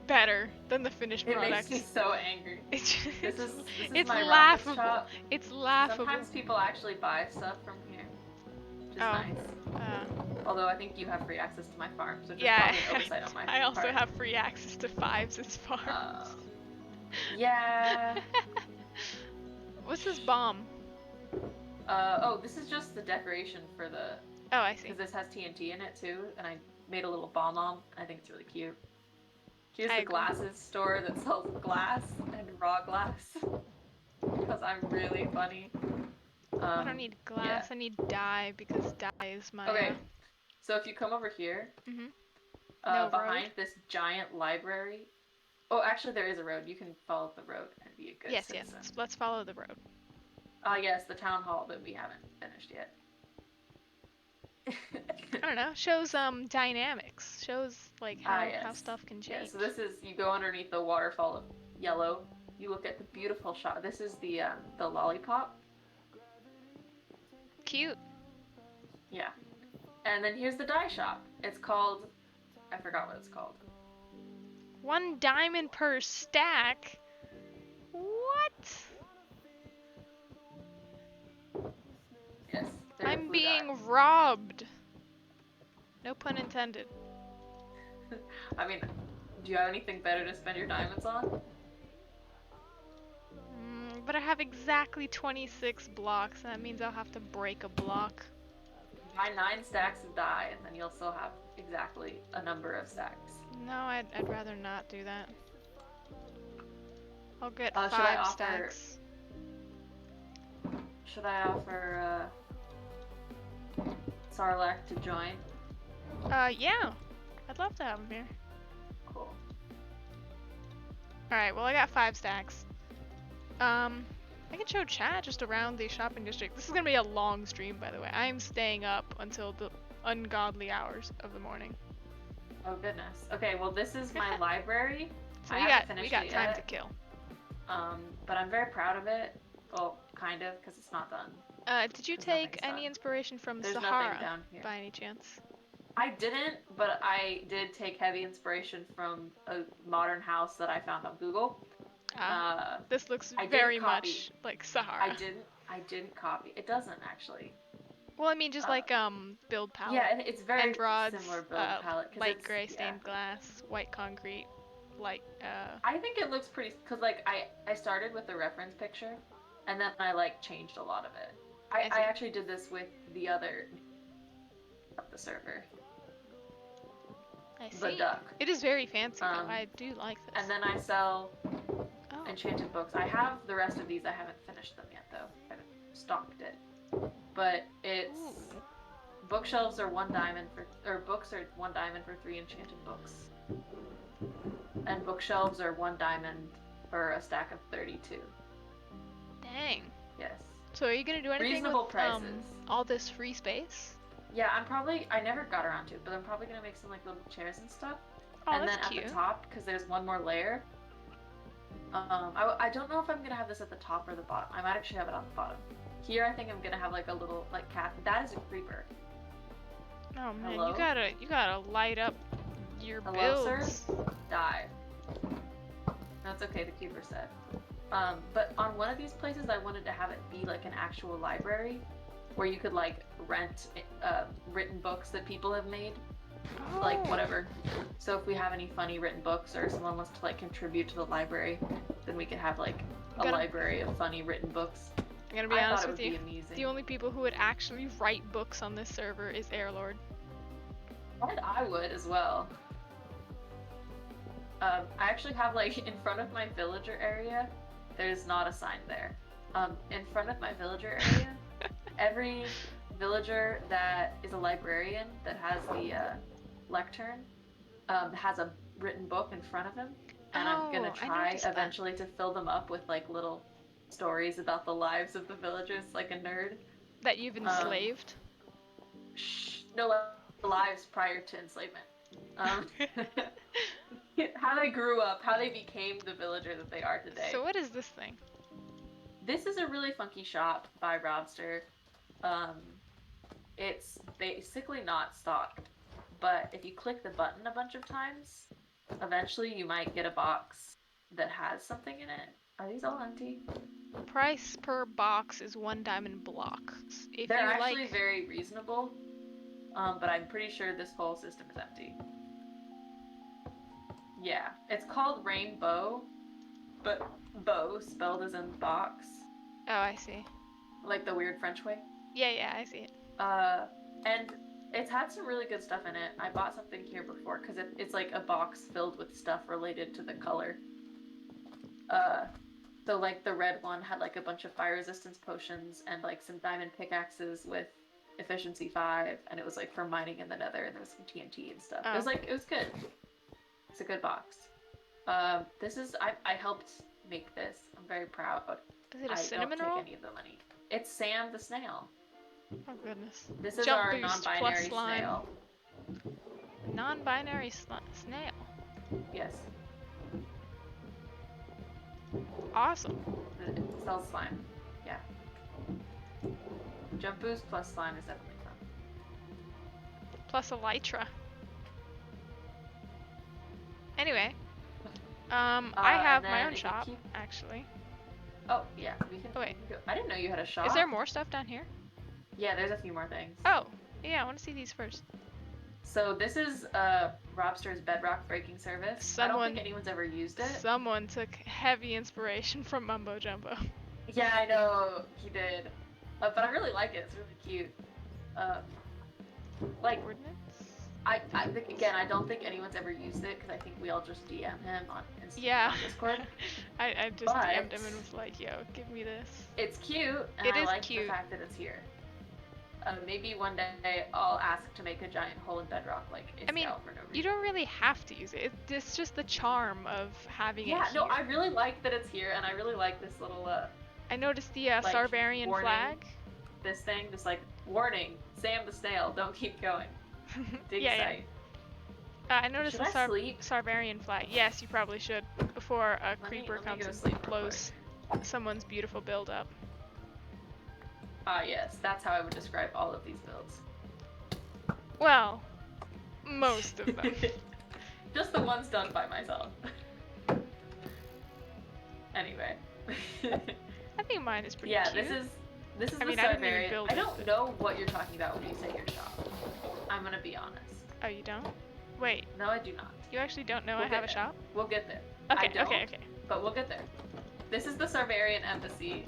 better than the finished product. It makes me so angry. This is my laughable. Shop. It's laughable. Sometimes people actually buy stuff from here, which is nice. Although I think you have free access to my farms, which is probably an oversight on my part. I also have free access to Fives' farms. Yeah. What's this bomb? This is just the decoration for the... Oh, I see. Because this has TNT in it too, and I made a little bomb. I think it's really cute. Here's the glasses store that sells glass and raw glass. Because I'm really funny. I don't need glass, I need dye because dye is my... Okay, so if you come over here, behind this giant library... Oh, actually there is a road. You can follow the road and be a good citizen. Yes, let's follow the road. Yes, the town hall that we haven't finished yet. I don't know, shows dynamics, shows like how stuff can change. Yeah, so this is, you go underneath the waterfall of yellow, you look at the beautiful shot. This is the lollipop. Cute. Yeah. And then here's the dye shop. It's called, I forgot what it's called. 1 diamond per stack? What? Yes. I'm being robbed. No pun intended. I mean, do you have anything better to spend your diamonds on? But I have exactly 26 blocks, and that means I'll have to break a block. Buy 9 stacks of dye, and then you'll still have exactly a number of stacks. No, I'd rather not do that. I'll get 5 stacks. Should I offer Sarlacc to join? Yeah. I'd love to have him here. Cool. Alright, well I got 5 stacks. I can show chat just around the shopping district. This is gonna be a long stream, by the way. I am staying up until the ungodly hours of the morning. Oh goodness. Okay, well this is my library. So we got time to kill. But I'm very proud of it. Well, kind of, because it's not done. Did you take any inspiration from Sahara by any chance? I didn't, but I did take heavy inspiration from a modern house that I found on Google. This looks very much like Sahara. I didn't copy. It doesn't actually. Well, I mean, just like build palette. Yeah, it's very end rods, similar build palette. Light gray stained glass, white concrete, light. I think it looks pretty, cause like I started with the reference picture, and then I like changed a lot of it. I actually did this with the other of the server. I see. The duck. It is very fancy, though. I do like this. And then I sell Oh. enchanted books. I have the rest of these. I haven't finished them yet, though. I haven't stocked it. But it's... Ooh. Bookshelves are 1 diamond for... Or books are 1 diamond for 3 enchanted books. And bookshelves are 1 diamond for a stack of 32. Dang. Yes. So are you gonna do anything Reasonable with prices. all this free space? Yeah, I never got around to it, but I'm probably gonna make some like little chairs and stuff. Oh, and that's then cute. at the top, because there's 1 more layer. I don't know if I'm gonna have this at the top or the bottom. I might actually have it on the bottom. Here, I think I'm gonna have like a little like cat. That is a creeper. Oh man, Hello? you gotta light up your Hello, builds. sir? Die. That's okay. The creeper said. But on one of these places, I wanted to have it be like an actual library, where you could like rent written books that people have made. Oh. Like whatever. So if we have any funny written books or someone wants to like contribute to the library, then we could have like a library of funny written books. I'm gonna be I honest thought it with would you. be amazing. The only people who would actually write books on this server is Airlord. And I would as well. I actually have like in front of my villager area, there's not a sign there. In front of my villager area, every villager that is a librarian that has the lectern has a written book in front of him, and I'm gonna try eventually to fill them up with like little stories about the lives of the villagers, like a nerd. That you've enslaved? No, lives prior to enslavement. How they grew up, how they became the villager that they are today. So what is this thing? This is a really funky shop by Robster. It's basically not stocked, but if you click the button a bunch of times, eventually you might get a box that has something in it. Are these all empty? Price per box is 1 diamond block. If They're you actually like... very reasonable, but I'm pretty sure this whole system is empty. Yeah, it's called Rainbow, but bow spelled as in box. Oh, I see. Like the weird French way. Yeah, I see it. And it's had some really good stuff in it. I bought something here before because it's like a box filled with stuff related to the color. So like the red one had like a bunch of fire resistance potions and like some diamond pickaxes with efficiency 5, and it was like for mining in the nether, and there was some TNT and stuff. Oh. It was good. It's a good box. This is, I helped make this. I'm very proud. Is it a cinnamon roll? I roll? don't take any of the money. It's Sam the snail. Oh goodness. This is Jump our boost non-binary plus slime. snail. Non-binary snail. Yes. Awesome. It sells slime. Yeah. Jump boost plus slime is definitely fun. Plus elytra. Anyway. I have my own shop, actually. Oh, yeah. We can. Oh, wait. I didn't know you had a shop. Is there more stuff down here? Yeah, there's a few more things. Oh, yeah, I want to see these first. So this is Robster's bedrock breaking service. I don't think anyone's ever used it. Someone took heavy inspiration from Mumbo Jumbo. Yeah, I know he did, but I really like it. It's really cute. Like, Coordinates? I think again, I don't think anyone's ever used it because I think we all just DM him on Discord. I just DM'd him and was like, "Yo, give me this." It's cute, and it I is like cute. the fact that it's here. Maybe one day I'll ask to make a giant hole in bedrock, like I mean, for no reason. you don't really have to use it. It's just the charm of having it here. Yeah, no, I really like that it's here, and I really like this little. I noticed the like, Sarvarian warning. flag. This thing, just like warning, Sam the snail, don't keep going. Dig site. I noticed Should the I sleep? Sarvarian flag. Yes, you probably should before a creeper let me comes go and sleep blows someone's beautiful build up. Ah, yes, that's how I would describe all of these builds. Well, most of them. Just the ones done by myself. Anyway. I think mine is pretty cute. This is the I didn't even Sarvarian. build I don't know what you're talking about when you say your shop. I'm gonna be honest. Oh, you don't? Wait, No, I do not. you actually don't know We'll I have a get there. shop? We'll get there. Okay, I don't, okay. but we'll get there. This is the Sarvarian embassy.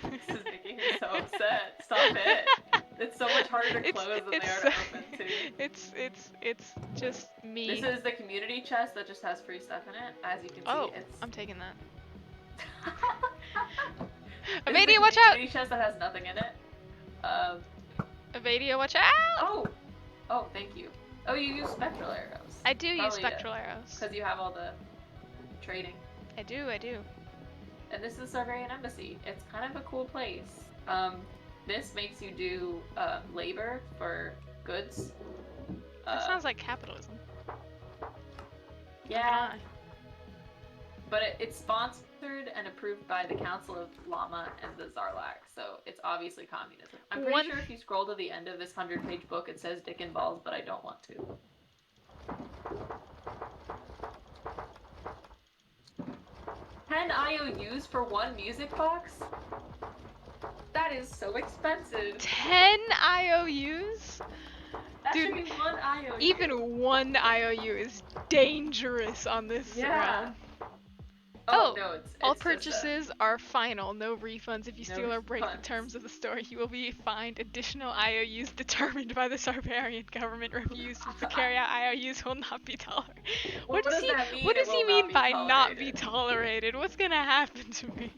This is making me so upset. Stop it. It's so much harder to close than they are to open too. It's just me. This is the community chest that just has free stuff in it. As you can see, it's. I'm taking that. This Avaidia, is the watch out! community chest that has nothing in it. Avaidia, watch out! Oh, thank you. Oh, you use spectral arrows. I do use spectral arrows. Because you have all the trading. I do. And this is Sarvarian Embassy. It's kind of a cool place. This makes you do labor for goods. That sounds like capitalism. Yeah. But it's sponsored and approved by the Council of Llama and the Zarlak, so it's obviously communism. I'm pretty sure if you scroll to the end of this 100-page book, it says Dick and Balls, but I don't want to. 10 IOUs for one music box? That is so expensive. 10 IOUs? That Dude, should be 1 IOU. Even 1 IOU is dangerous on this realm. Oh, no, it's all just purchases are final. No refunds. If you steal or break the terms of the store, you will be fined. Additional IOUs determined by the Sarvarian government refusals to carry out IOUs will not be tolerated. What does he mean by not be tolerated? What's gonna happen to me?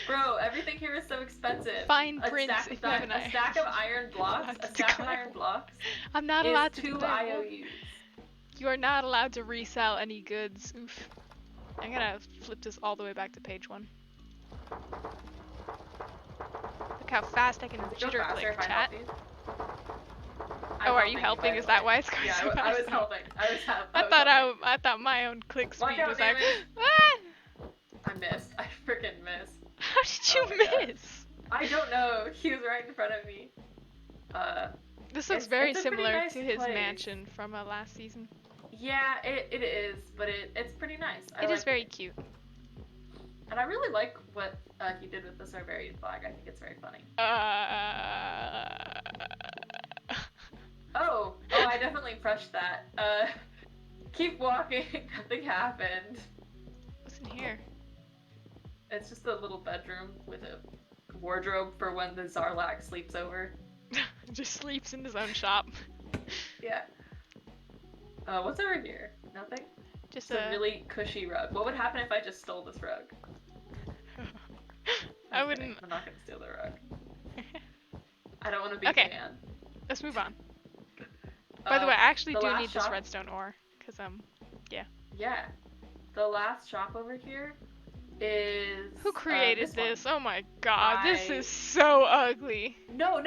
Bro, everything here is so expensive. Fine print if you have an a stack of iron blocks. A stack of iron blocks. I'm not allowed to 2 IOUs. You are not allowed to resell any goods. Oof. I'm gonna flip this all the way back to page 1. Look how fast I can jitter click, chat. Oh, are you helping? Is that why it's going so fast? I was helping. I thought my own click speed was like, ah! I missed. I freaking missed. How did you miss? I don't know. He was right in front of me. This looks very similar to his mansion from last season. Yeah, it is, but it's pretty nice. It is very cute. And I really like what he did with the Sarvarian flag. I think it's very funny. Oh, I definitely brushed that. Keep walking. Nothing happened. What's in here? It's just a little bedroom with a wardrobe for when the Zarlak sleeps over. Just sleeps in his own shop. Yeah. What's over here? Nothing? Just a really cushy rug. What would happen if I just stole this rug? I wouldn't. I'm not gonna steal the rug. I don't want to be a man. Let's move on. By the way, I actually do need this redstone ore, cause yeah. Yeah. The last shop over here is. Who created this? Oh my god, this is so ugly. No.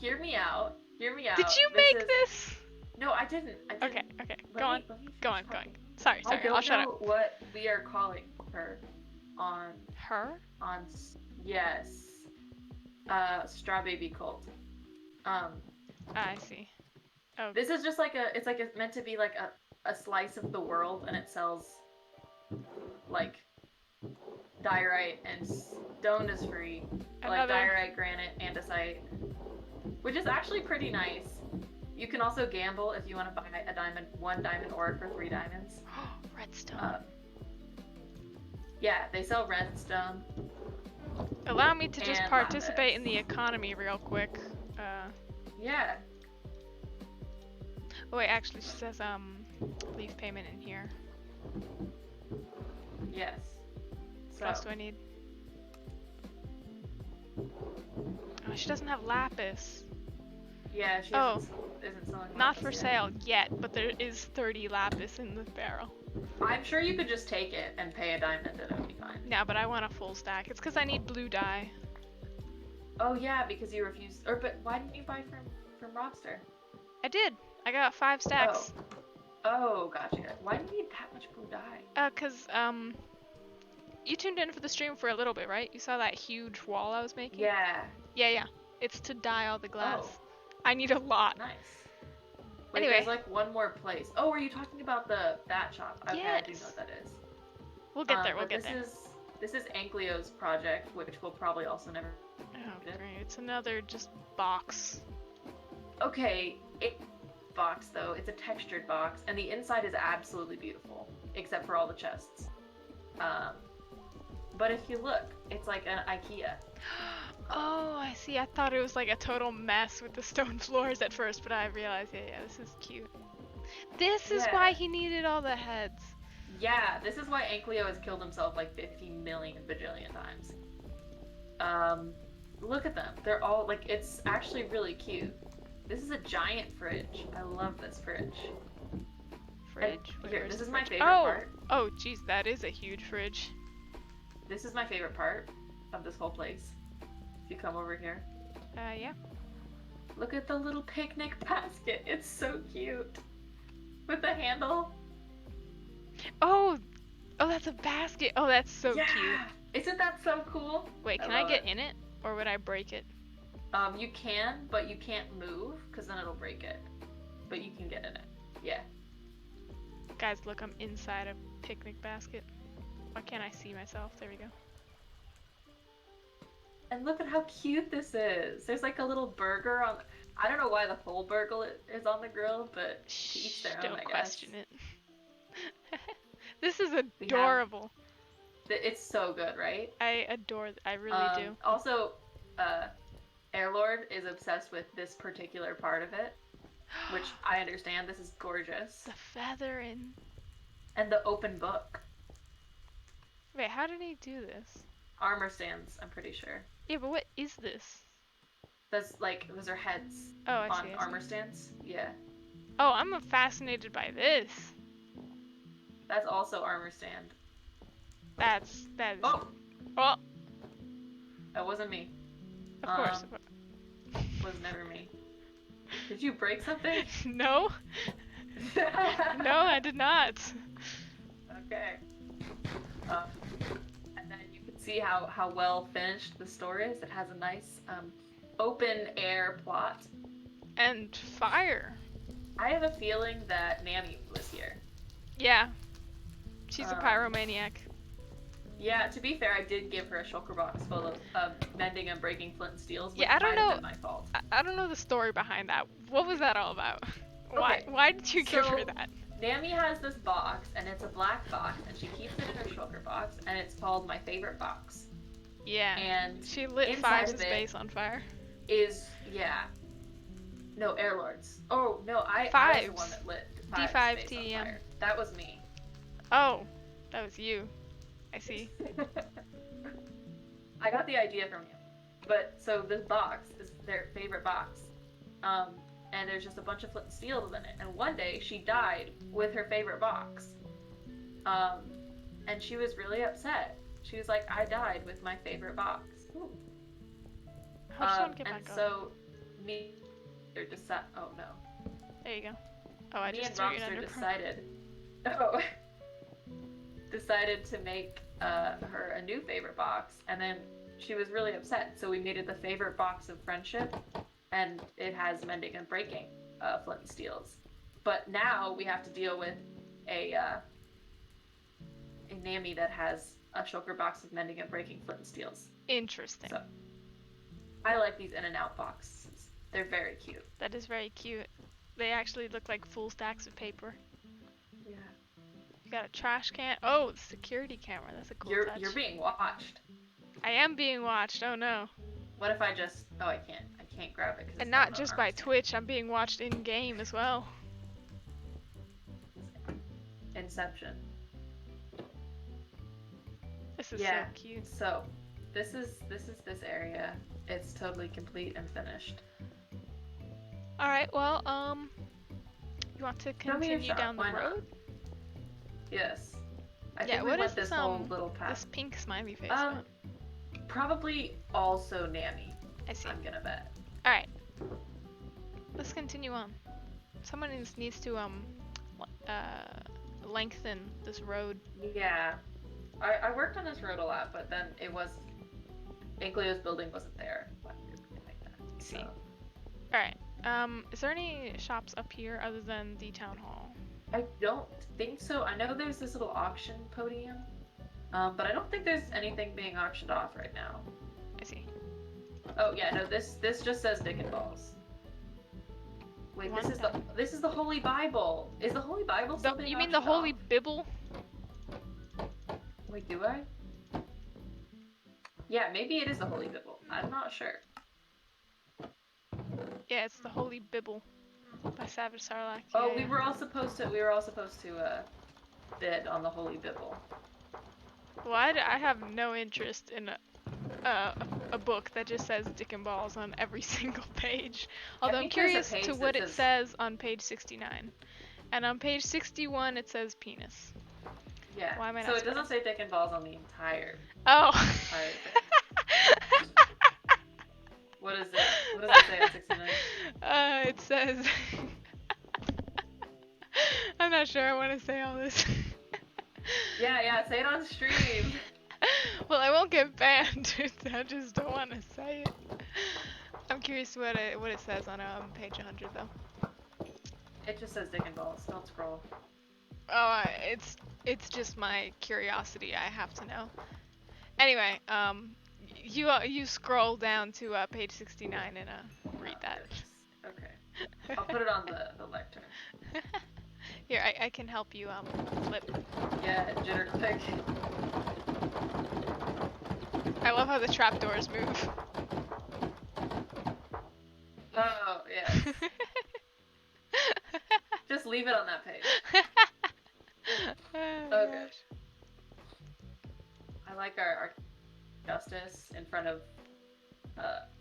Hear me out. Did you make this? No, I didn't. Okay. Go on. Sorry. I'll shut up. I don't know what we are calling her on. Her? Yes. Straw Baby Cult. I see. Oh. This is just like it's meant to be like a slice of the world, and it sells like diorite and stone is free. Like diorite, granite, andesite, which is actually pretty nice. You can also gamble if you want to buy one diamond ore for 3 diamonds. Redstone. Yeah, they sell redstone. Allow me to just participate in the economy real quick. Yeah. Oh wait, actually she says leave payment in here. Yes. What else do I need? Oh, she doesn't have lapis. Yeah, she isn't selling lapis not for sale yet, but there is 30 lapis in the barrel. I'm sure you could just take it and pay a diamond and it would be fine. No, but I want a full stack. It's because I need blue dye. Oh yeah, because you refused. But why didn't you buy from Robster? I did. I got 5 stacks. Oh, gotcha. Why do you need that much blue dye? Cause you tuned in for the stream for a little bit, right? You saw that huge wall I was making? Yeah. Yeah. It's to dye all the glass. I need a lot. Nice. Wait, anyway. There's like one more place. Oh, were you talking about that shop? Okay, yes. I do know what that is. We'll get there, we'll get there. This is Anklio's project, which we'll probably also never great. It's another just box. Okay, box though. It's a textured box, and the inside is absolutely beautiful, except for all the chests. But if you look, it's like an IKEA. Oh, I see. I thought it was like a total mess with the stone floors at first, but I realized, yeah, this is cute. This is Yeah. why he needed all the heads. Yeah, this is why Ankleo has killed himself like 50 million bajillion times. Look at them. They're all like, it's actually really cute. This is a giant fridge. I love this fridge. Fridge? Here, this is my favorite Oh! part. Oh, jeez, that is a huge fridge. This is my favorite part of this whole place. If you come over here. Yeah. Look at the little picnic basket. It's so cute. With the handle. Oh! Oh, that's a basket. Oh, that's so Yeah! cute. Isn't that so cool? Wait, can I get in it? Or would I break it? You can, but you can't move, because then it'll break it. But you can get in it. Yeah. Guys, look, I'm inside a picnic basket. Why can't I see myself? There we go. And look at how cute this is. There's like a little burger on... I don't know why the whole burger is on the grill, but to each their own, Don't I guess. question it. This is adorable. It's so good, right? I adore I really do. Also, Airlord is obsessed with this particular part of it, which I understand. This is gorgeous. The feather and... And the open book. Wait, how did he do this? Armor stands, I'm pretty sure. Yeah, but what is this? Those are heads Oh, I on see. armor stands. Yeah. Oh, I'm fascinated by this. That's also armor stand. That is... Oh! Oh! That wasn't me. Of course. Was never me. Did you break something? No? No, I did not. Okay. And then you can see how well finished the store is. It has a nice open air plot. And fire. I have a feeling that Nami was here. Yeah. She's a pyromaniac. Yeah, to be fair, I did give her a shulker box full of mending and breaking flint and steels, which Yeah, I don't might have know. been my fault. I don't know the story behind that. What was that all about? Okay, Why did you give her so- that? Nami has this box, and it's a black box, and she keeps it in her shulker box, and it's called My Favorite Box. Yeah. And She lit inside Five's of it base on fire. No, Airlords. Oh, no, I was the one that lit D5 Five's base on TDM. fire. That was me. Oh, that was you. I see. I got the idea from you. But, so this box is their favorite box. And there's just a bunch of flint and steels in it. And one day, she died with her favorite box. And she was really upset. She was like, I died with my favorite box. Ooh. How does one get And back up? so, oh no. There you go. Oh, I Me just and threw you Robster under. decided to make her a new favorite box, and then she was really upset, so we made it the favorite box of friendship, and it has mending and breaking flint and steels. But now we have to deal with a Nami that has a shulker box of mending and breaking flint and steels. Interesting. So I like these in and out boxes. They're very cute. That is very cute. They actually look like full stacks of paper. Yeah. You got a trash can. Oh, security camera. That's a cool touch. You're being watched. I am being watched. Oh no. What if I just... Oh, I can't grab it. 'Cause And it's not on just arm by stand. Twitch. I'm being watched in game as well. Inception. This is Yeah. so cute. So, this is this area. It's totally complete and finished. All right. Well, you want to Show me your continue shop, down the why not? road? Yes. I Yeah. think we What went is this this whole little path. this pink smiley face? Probably also Nami. I see. I'm gonna bet. All right. Let's continue on. Someone needs to lengthen this road. Yeah. I worked on this road a lot, but then it was... Ankleo's building wasn't there. Like that. See. So. All right. Is there any shops up here other than the town hall? I don't think so. I know there's this little auction podium, but I don't think there's anything being auctioned off right now. I see. Oh yeah, no. This just says Dick and Balls. Wait, this is the Holy Bible. Is the Holy Bible still being You mean the auctioned Holy off? Bible? Wait, do I? Yeah, maybe it is the Holy Bible. I'm not sure. Yeah, it's the Holy Bible by Savage Sarlacc. Oh, Yeah, we were all supposed to bid on the Holy Bible. Well, I have no interest in a book that just says Dick and Balls on every single page. Although I'm think there's a curious page to that what it says- says on page 69. And on page 61 it says penis. Yeah. Why am I So not it doesn't say dick and balls on the entire Oh. thing. What is it? What does it say on 69? It says I'm not sure I want to say all this. Yeah, say it on stream. Well, I won't get banned. I just don't want to say it. I'm curious what it says on page 100 though. It just says dick and balls. Don't scroll. Oh, it's just my curiosity. I have to know. Anyway, you scroll down to page 69 and read that. Okay. I'll put it on the lectern. Here, I can help you flip. Yeah, jitter click. I love how the trapdoors move. Oh, yes. Just leave it on that page. Oh, Okay. I like our justice in front of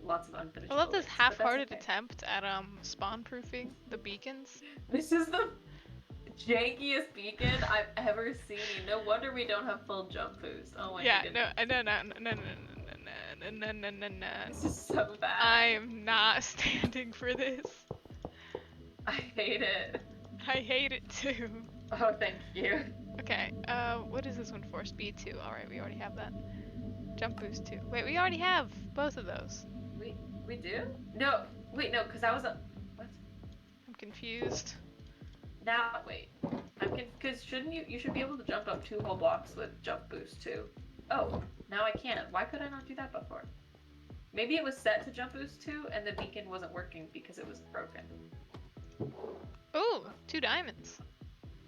lots of unfinished I love this buildings, but that's half-hearted okay. attempt at spawn-proofing the beacons. This is the jankiest beacon I've ever seen. No wonder we don't have full jump boost. Oh my Yeah, goodness. no. This is so bad. I am not standing for this. I hate it. I hate it too. Oh, thank you. Okay, what is this one for? Speed 2. Alright, we already have that. Jump boost 2. Wait, we already have both of those. We do? No, wait, no, because that was a... What? I'm confused. Now, wait. Because shouldn't you should be able to jump up 2 whole blocks with jump boost too. Oh, now I can't. Why could I not do that before? Maybe it was set to jump boost 2 and the beacon wasn't working because it was broken. Ooh, 2 diamonds.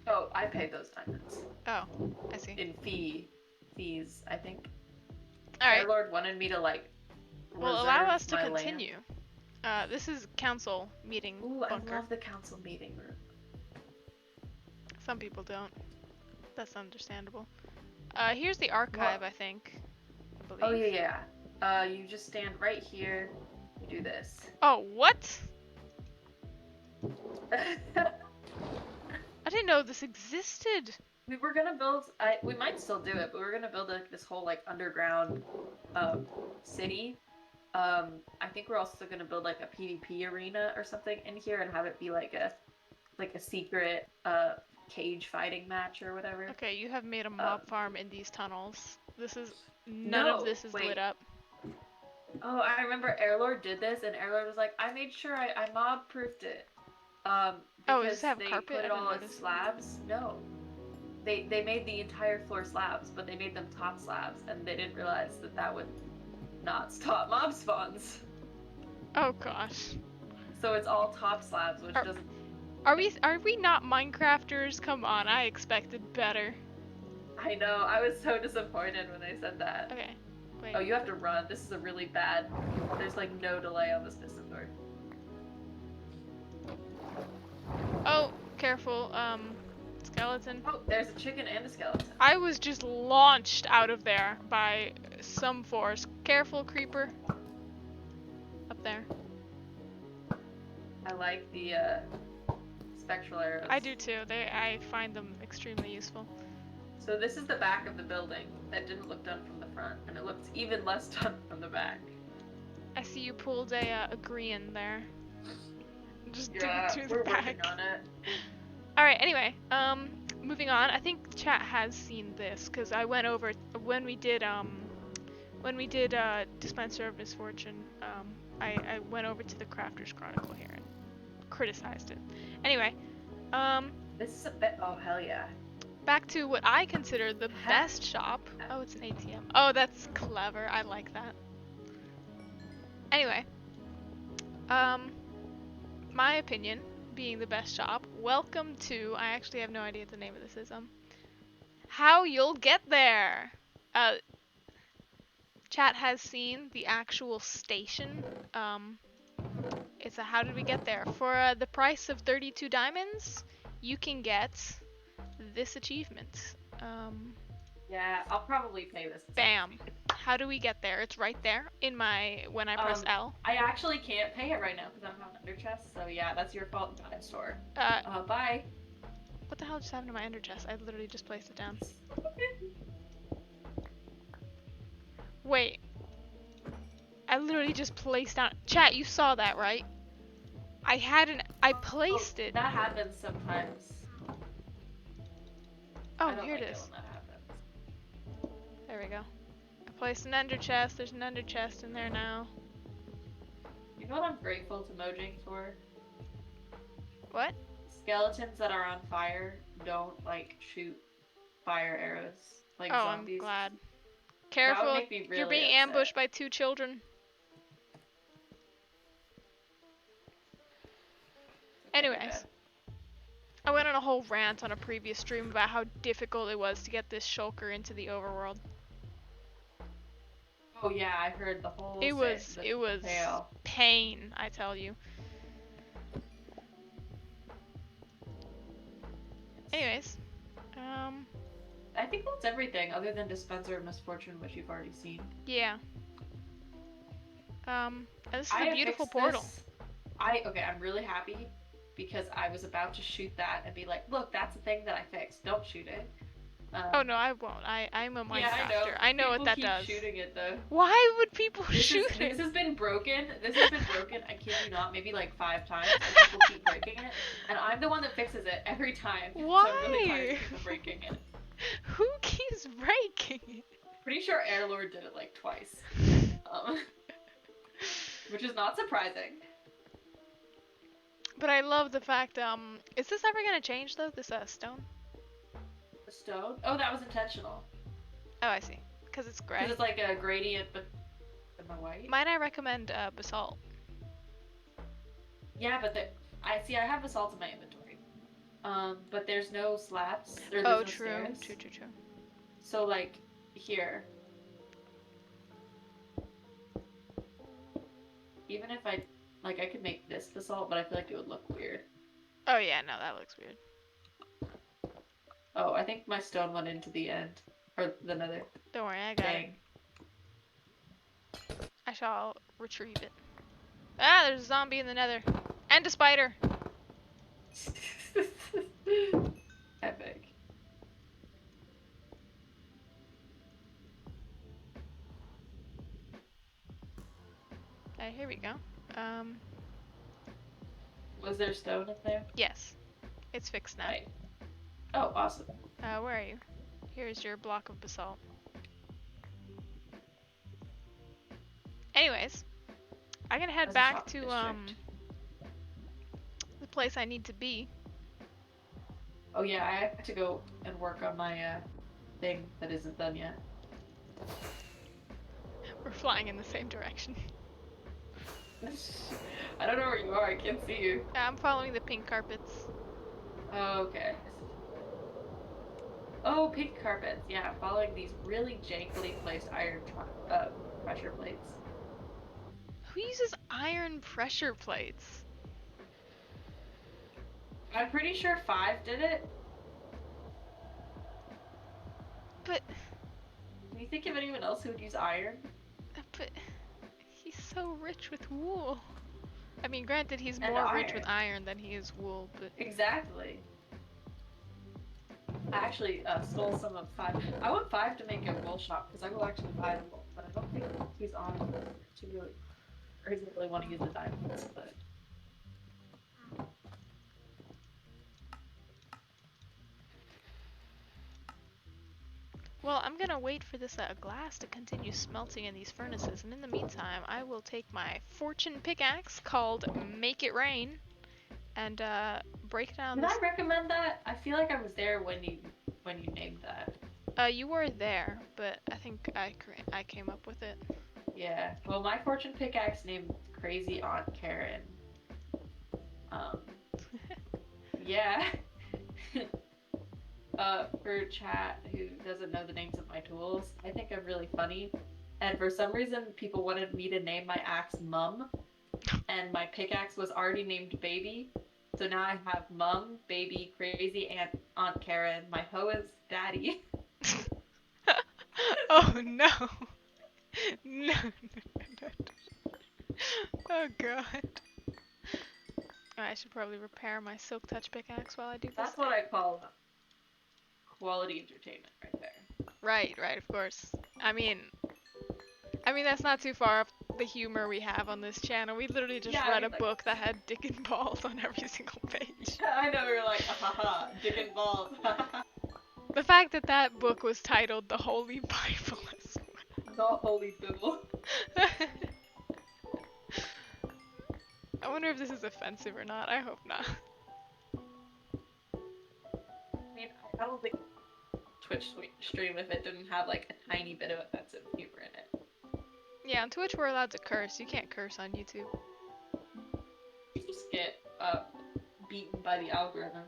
Oh, I paid those diamonds. Oh, I see. In fees, I think. Alright, Lord wanted me to like well, allow reserve us to my land. continue. This is council meeting Ooh, bunker. I love the council meeting room. Some people don't. That's understandable. Here's the archive, I think. I believe. Oh yeah. You just stand right here. You do this. Oh, what? I didn't know this existed. We were gonna build. We might still do it, but we were gonna build this whole like underground city. I think we're also gonna build like a PvP arena or something in here and have it be like a secret cage fighting match or whatever. Okay, you have made a mob farm in these tunnels. None of this is lit up. Oh, I remember Airlord did this, and Airlord was like, I made sure I mob proofed it. Oh, Because does it have they carpet? put it I all didn't as notice. slabs. No. They made the entire floor slabs, but they made them top slabs, and they didn't realize that would not stop mob spawns. Oh gosh. So it's all top slabs, which doesn't. Are we not Minecrafters? Come on, I expected better. I know. I was so disappointed when they said that. Okay. Wait. Oh, you have to run. This is a really bad. There's like no delay on this piston door. Oh, careful. Skeleton. Oh, there's a chicken and a skeleton. I was just launched out of there by some force. Careful, creeper. Up there. I like the spectral arrows. I do too. I find them extremely useful. So this is the back of the building that didn't look done from the front, and it looks even less done from the back. I see you pulled a green there. Just Yeah, dig through we're the back. working on it. Alright, anyway, moving on. I think the chat has seen this, because I went over, when we did Dispenser of Misfortune, I went over to the Crafter's Chronicle here and criticized it. Anyway, This is a bit. Oh hell yeah! back to what I consider the best shop. Oh, it's an ATM. Oh, that's clever. I like that. Anyway, my opinion, being the best shop, welcome to, I actually have no idea what the name of this is, how you'll get there. Chat has seen the actual station. It's a how did we get there? For the price of 32 diamonds, you can get this achievement. Yeah, I'll probably pay this. Bam. How do we get there? It's right there in my when I press L. I actually can't pay it right now because I'm on Ender chest. So yeah, that's your fault, God Store. Bye. What the hell just happened to my Ender chest? I literally just placed it down. Wait. I literally just placed down. Chat, you saw that, right? I placed it. That happens sometimes. Oh, here it is. When that happens. There we go. I placed an Ender chest. There's an Ender chest in there now. You know what I'm grateful to Mojang for? What? Skeletons that are on fire don't like shoot fire arrows like zombies. I'm glad. Careful, that would make me really you're being upset. ambushed by 2 children. Anyways, I went on a whole rant on a previous stream about how difficult it was to get this shulker into the overworld. Oh yeah, I heard the whole. It was tale. Pain, I tell you. Anyways, I think that's everything other than Dispenser of Misfortune, which you've already seen. Yeah. And this is a beautiful portal. Okay, I'm really happy because I was about to shoot that and be like, look, that's a thing that I fixed. Don't shoot it. Oh no, I won't. I'm a Minecrafter. Yeah, I know what that keep does. Shooting it though. Why would people shoot it? This has been broken. I kid you not, maybe like 5 times, and people keep breaking it. And I'm the one that fixes it every time. Why? So I'm really tired of people breaking it. Who keeps breaking it? Pretty sure Airlord did it like twice. Which is not surprising. But I love the fact, is this ever gonna change though, this stone? The stone? Oh, that was intentional. Oh, I see. Because it's gray. Because it's like a gradient, but in the white. Might I recommend basalt? Yeah, but I have basalt in my inventory. But there's no slabs. There's no true. Stairs. True. So like here. Even if I could make this basalt, but I feel like it would look weird. Oh yeah, no, that looks weird. Oh, I think my stone went into the end. Or the nether. Don't worry, I got it. I shall retrieve it. Ah, there's a zombie in the nether. And a spider. Epic. Here we go. Was there stone up there? Yes. It's fixed now. Right. Oh, awesome. Where are you? Here's your block of basalt. Anyways, I'm gonna head back to the place I need to be. Oh yeah, I have to go and work on my thing that isn't done yet. We're flying in the same direction. I don't know where you are, I can't see you. I'm following the pink carpets. Oh, okay. Oh, pink carpets. Yeah, I'm following these really jankily placed iron pressure plates. Who uses iron pressure plates? I'm pretty sure 5 did it. But... Can you think of anyone else who would use iron? But... He's so rich with wool. I mean, granted, he's more rich with iron than he is wool, but... Exactly. I actually stole some of 5. I want 5 to make a wool shop, because I will actually buy the wool, but I don't think he's on to really... Or he doesn't really want to use the diamonds, but... Well, I'm gonna wait for this glass to continue smelting in these furnaces, and in the meantime, I will take my fortune pickaxe called Make It Rain, and break down Did I recommend that? I feel like I was there when you named that. You were there, but I think I came up with it. Yeah. Well, my fortune pickaxe named Crazy Aunt Karen. Yeah. For chat who doesn't know the names of my tools, I think I'm really funny and for some reason people wanted me to name my axe Mum, and my pickaxe was already named Baby. So now I have Mum, Baby, Crazy Aunt Karen. My hoe is Daddy. Oh no. No, no, no, no. Oh god. I should probably repair my silk touch pickaxe while I do this. That's what I call quality entertainment right there. Right, right, of course. I mean that's not too far off the humor we have on this channel. We literally just read a book that had dick and balls on every single page. I know, we were like, haha, dick and balls. The fact that that book was titled The Holy Bible as well. The Holy Bible. I wonder if this is offensive or not. I hope not. I mean, I don't think Twitch stream if it didn't have like a tiny bit of offensive humor in it. Yeah, on Twitch we're allowed to curse. You can't curse on YouTube. You just get beaten by the algorithm.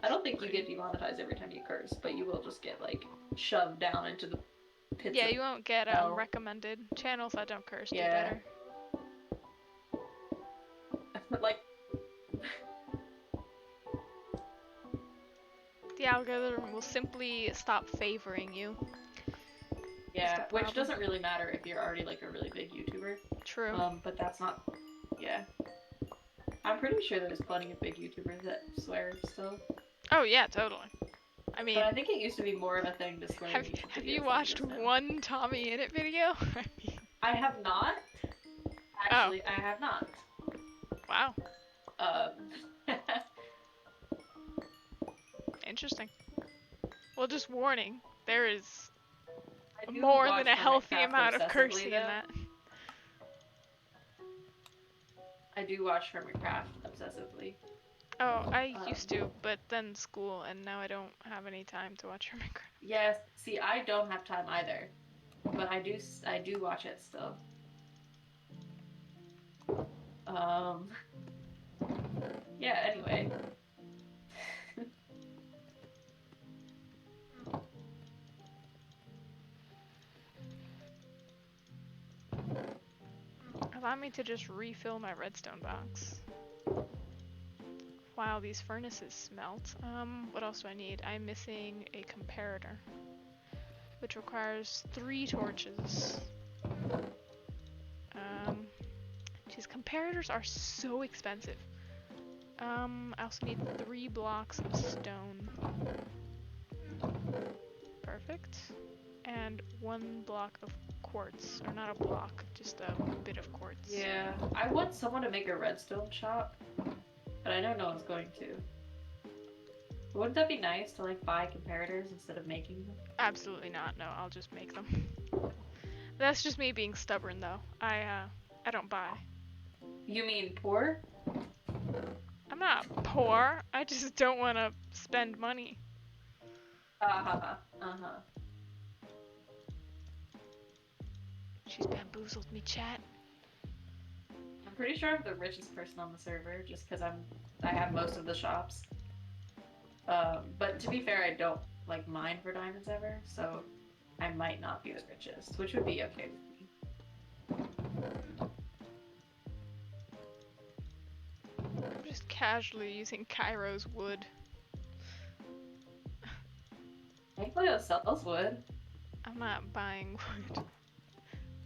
I don't think you get demonetized every time you curse, but you will just get like shoved down into the pits. Yeah, you won't get recommended. Channels that don't curse do better. Like the algorithm will simply stop favoring you. Yeah, which doesn't really matter if you're already like a really big YouTuber. True. But that's not. Yeah. I'm pretty sure there's plenty of big YouTubers that swear still. Oh yeah, totally. I mean, but I think it used to be more of a thing to swear. Have you watched one Tommy In It video? I have not. Actually, I have not. Wow. Interesting. Well, just warning, there is more than a healthy amount of cursing in that. I do watch Hermitcraft obsessively. Oh, I used to, but then school, and now I don't have any time to watch Hermitcraft. Yes, see, I don't have time either, but I do watch it still. Yeah, anyway. Allow me to just refill my redstone box while these furnaces smelt. What else do I need? I'm missing a comparator, which requires 3 torches. Geez, comparators are so expensive. I also need 3 blocks of stone. Perfect. And 1 block of quartz. Or not a block, just a bit of quartz. Yeah, I want someone to make a redstone shop, but I know no one's going to. Wouldn't that be nice to like buy comparators instead of making them? Absolutely not. No, I'll just make them. That's just me being stubborn though. I don't buy. You mean poor? I'm not poor. I just don't want to spend money. She's bamboozled me, chat. I'm pretty sure I'm the richest person on the server, just because I have most of the shops. But to be fair, I don't like mine for diamonds ever, so I might not be the richest, which would be okay with me. I'm just casually using Cairo's wood. Thankfully, it sells wood. I'm not buying wood.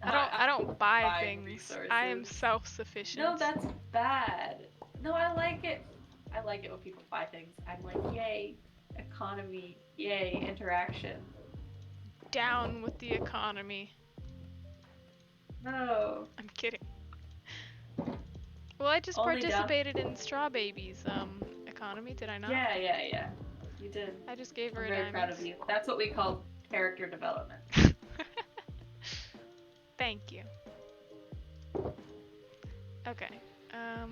I don't buy things. Resources. I am self-sufficient. No, that's bad. No, I like it. I like it when people buy things. I'm like, yay, economy, yay, interaction. Down with the economy. No. I'm kidding. Well, I just participated in Straw Baby's economy, did I not? Yeah. You did. I just gave her I'm very proud of you. That's what we call character development. Thank you. Okay. Throw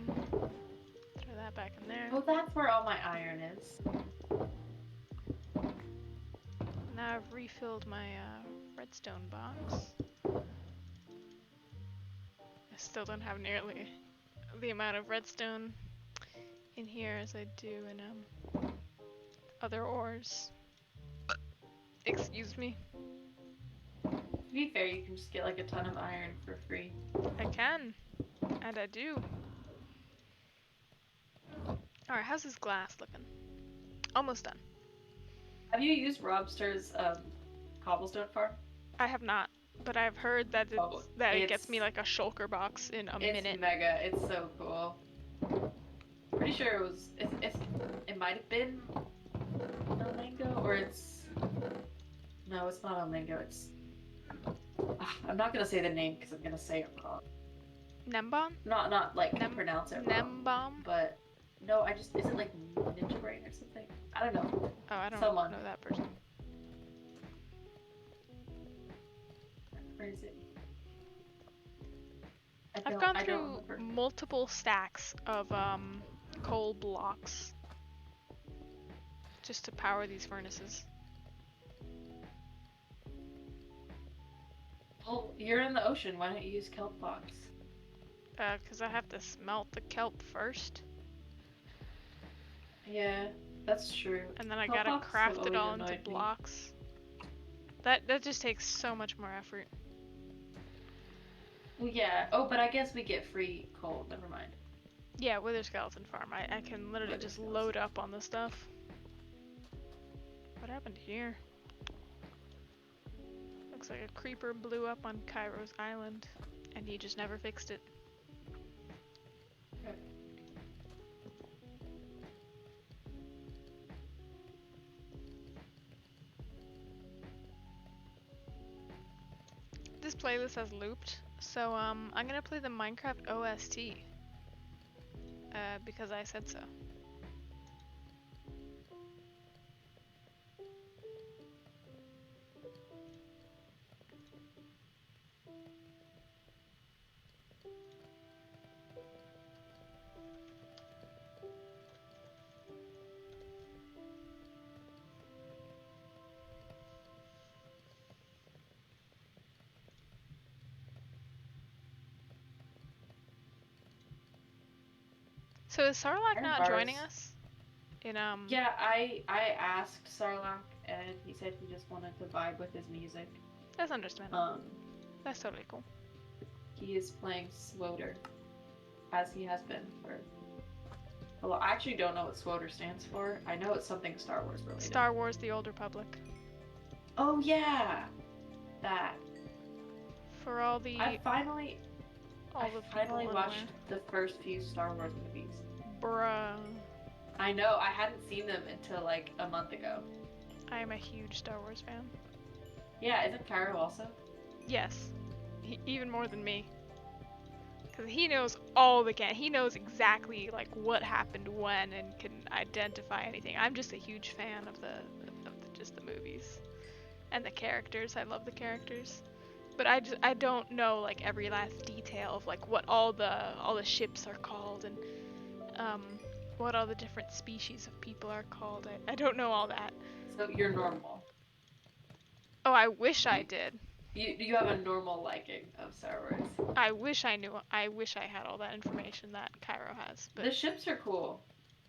that back in there. Oh, that's where all my iron is. Now I've refilled my redstone box. I still don't have nearly the amount of redstone in here as I do in other ores. Excuse me. be fair, you can just get like a ton of iron for free. I can. And I do. Alright, how's this glass looking? Almost done. Have you used Robster's cobblestone farm? I have not, but I've heard that it gets me like a shulker box in a minute. It's mega. It's so cool. Pretty sure it was. It might have been a mango, or it's. No, it's not a mango. It's. I'm not gonna say the name because I'm gonna say it wrong. Nembom? Not like pronounce it wrong. Nembom? But no, is it like Ninja Brain or something? I don't know. Oh, I don't know that person. Where is it? I've gone through multiple stacks of coal blocks just to power these furnaces. Well, you're in the ocean. Why don't you use kelp blocks? Because I have to smelt the kelp first. Yeah, that's true. And then I gotta craft it all into blocks. That just takes so much more effort. Well, yeah. Oh, but I guess we get free coal. Never mind. Yeah, Wither Skeleton Farm. I can literally just load up on the stuff. What happened here? Looks like a creeper blew up on Cairo's island, and he just never fixed it. Okay. This playlist has looped, so I'm gonna play the Minecraft OST because I said so. So is Sarlacc not joining us? Yeah, I asked Sarlacc and he said he just wanted to vibe with his music. That's understandable. That's totally cool. He is playing Swoder, as he has been for. Well, I actually don't know what Swoder stands for. I know it's something Star Wars related. Star Wars: The Old Republic. Oh yeah, that. For all the. I finally watched the first few Star Wars movies. Bruh. I know, I hadn't seen them until like a month ago. I am a huge Star Wars fan. Yeah, isn't Cairo also? Yes. Even more than me. Because he knows all the he knows exactly like what happened when and can identify anything. I'm just a huge fan of just the movies. And the characters. I love the characters. But I don't know like every last detail of like what all the ships are called and what all the different species of people are called. I don't know all that. So you're normal. Oh, I wish I did. You have a normal liking of Star Wars. I wish I knew. I wish I had all that information that Cairo has. But the ships are cool.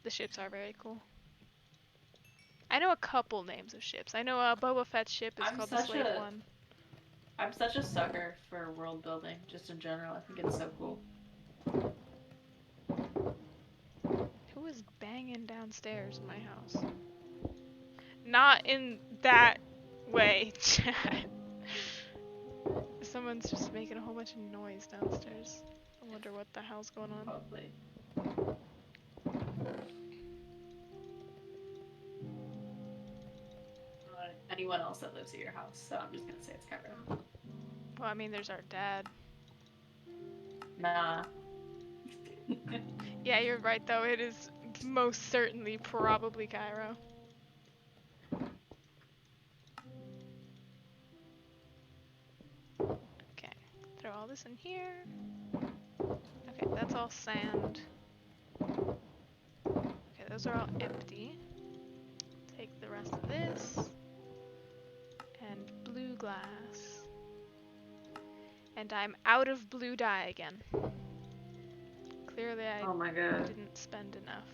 The ships are very cool. I know a couple names of ships. I know Boba Fett's ship is called the Slave One. I'm such a sucker for world building, just in general. I think it's so cool. Who is banging downstairs in my house? Not in that way, Chad. Someone's just making a whole bunch of noise downstairs. I wonder what the hell's going on. Probably. Anyone else that lives at your house, so I'm just gonna say it's Cairo. Well, I mean, there's our dad. Nah. Yeah, you're right though. It is most certainly probably Cairo. Okay, throw all this in here. Okay, that's all sand. Okay, those are all empty. Take the rest of this. And blue glass. And I'm out of blue dye again. Clearly I didn't spend enough.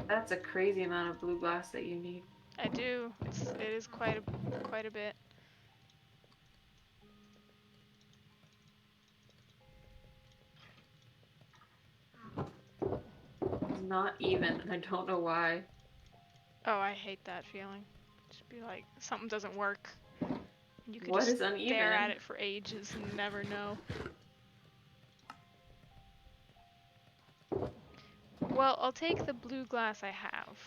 That's a crazy amount of blue glass that you need. I do. It is quite a bit. It's not even, and I don't know why. Oh, I hate that feeling. Just be like, something doesn't work. You could What just is uneven? stare at it for ages and never know. Well, I'll take the blue glass I have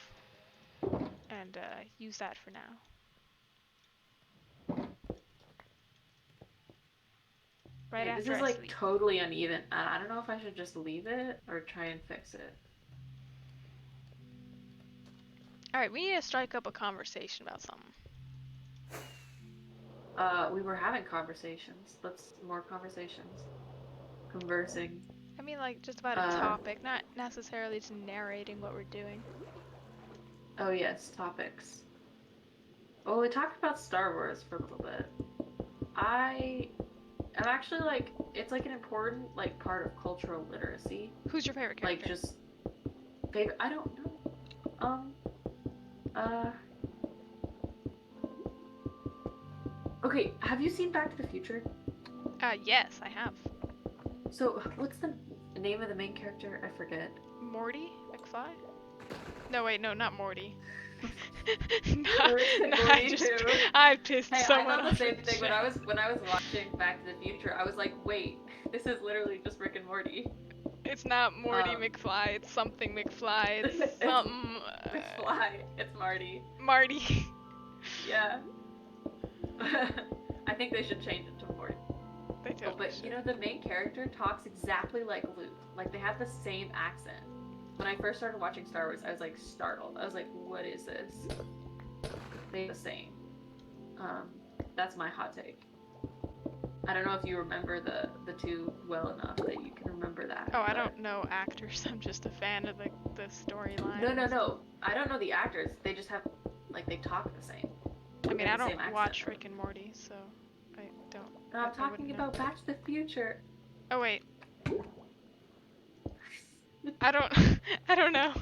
and use that for now. Right Okay, this after is I like sleep. totally uneven. I don't know if I should just leave it or try and fix it. Alright, we need to strike up a conversation about something. We were having conversations. More conversations. Conversing. I mean, like, just about a topic, not necessarily just narrating what we're doing. Oh yes, topics. Well, we talked about Star Wars for a little bit. I'm actually like, it's like an important like part of cultural literacy. Who's your favorite character? Like just favorite. I don't know. Okay, have you seen Back to the Future? Yes, I have. So, what's the name of the main character? I forget. Morty McFly? No, wait, no, not Morty. I pissed someone off. I thought the same thing when I was watching Back to the Future. I was like, wait, this is literally just Rick and Morty. It's not Morty McFly. It's something McFly. It's something. McFly. It's Marty. Marty. Yeah. I think they should change it to Morty. They totally but should. You know, the main character talks exactly like Luke. Like they have the same accent. When I first started watching Star Wars, I was like startled. I was like, what is this? They're the same. That's my hot take. I don't know if you remember the two well enough that you can remember that. Oh, I don't know actors. I'm just a fan of the storyline. No. I don't know the actors. They just have, like, they talk the same. I mean, I don't watch Rick and Morty, so I don't. No, I'm talking about Back to the Future. Oh wait. I don't know.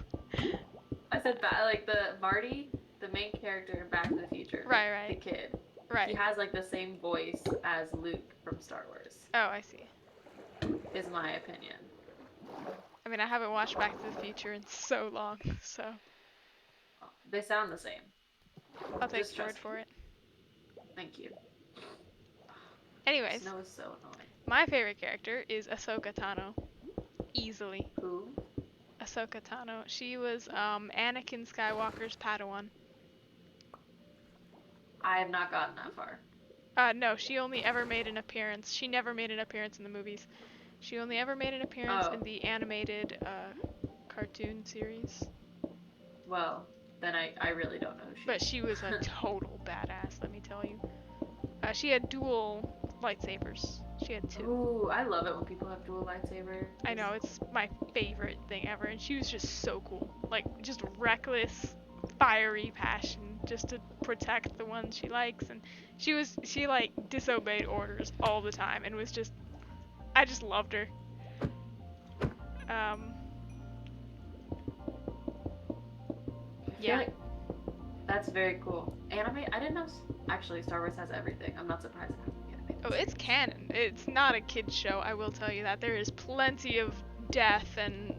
I said like the Marty, the main character in Back to the Future. Right. The kid. Right. He has like the same voice as Luke from Star Wars. Oh, I see. Is my opinion. I mean, I haven't watched Back to the Future in so long, so. They sound the same. I'll take your word for it. Thank you. Anyways. Snow is so annoying. My favorite character is Ahsoka Tano. Easily. Who? Ahsoka Tano. She was Anakin Skywalker's Padawan. I have not gotten that far. No, she only ever made an appearance. She never made an appearance in the movies. She only ever made an appearance in the animated cartoon series. Well, then I really don't know. But she was a total badass, let me tell you. She had dual lightsabers. She had 2. Ooh, I love it when people have dual lightsabers. I know, it's my favorite thing ever, and she was just so cool. Like, just reckless, fiery passion, just to protect the ones she likes, and she like disobeyed orders all the time, and was just, I just loved her. Yeah. Like, that's very cool. Anime? I didn't know. Actually, Star Wars has everything. I'm not surprised it has anime. Oh, it's canon. It's not a kid's show, I will tell you that. There is plenty of death, and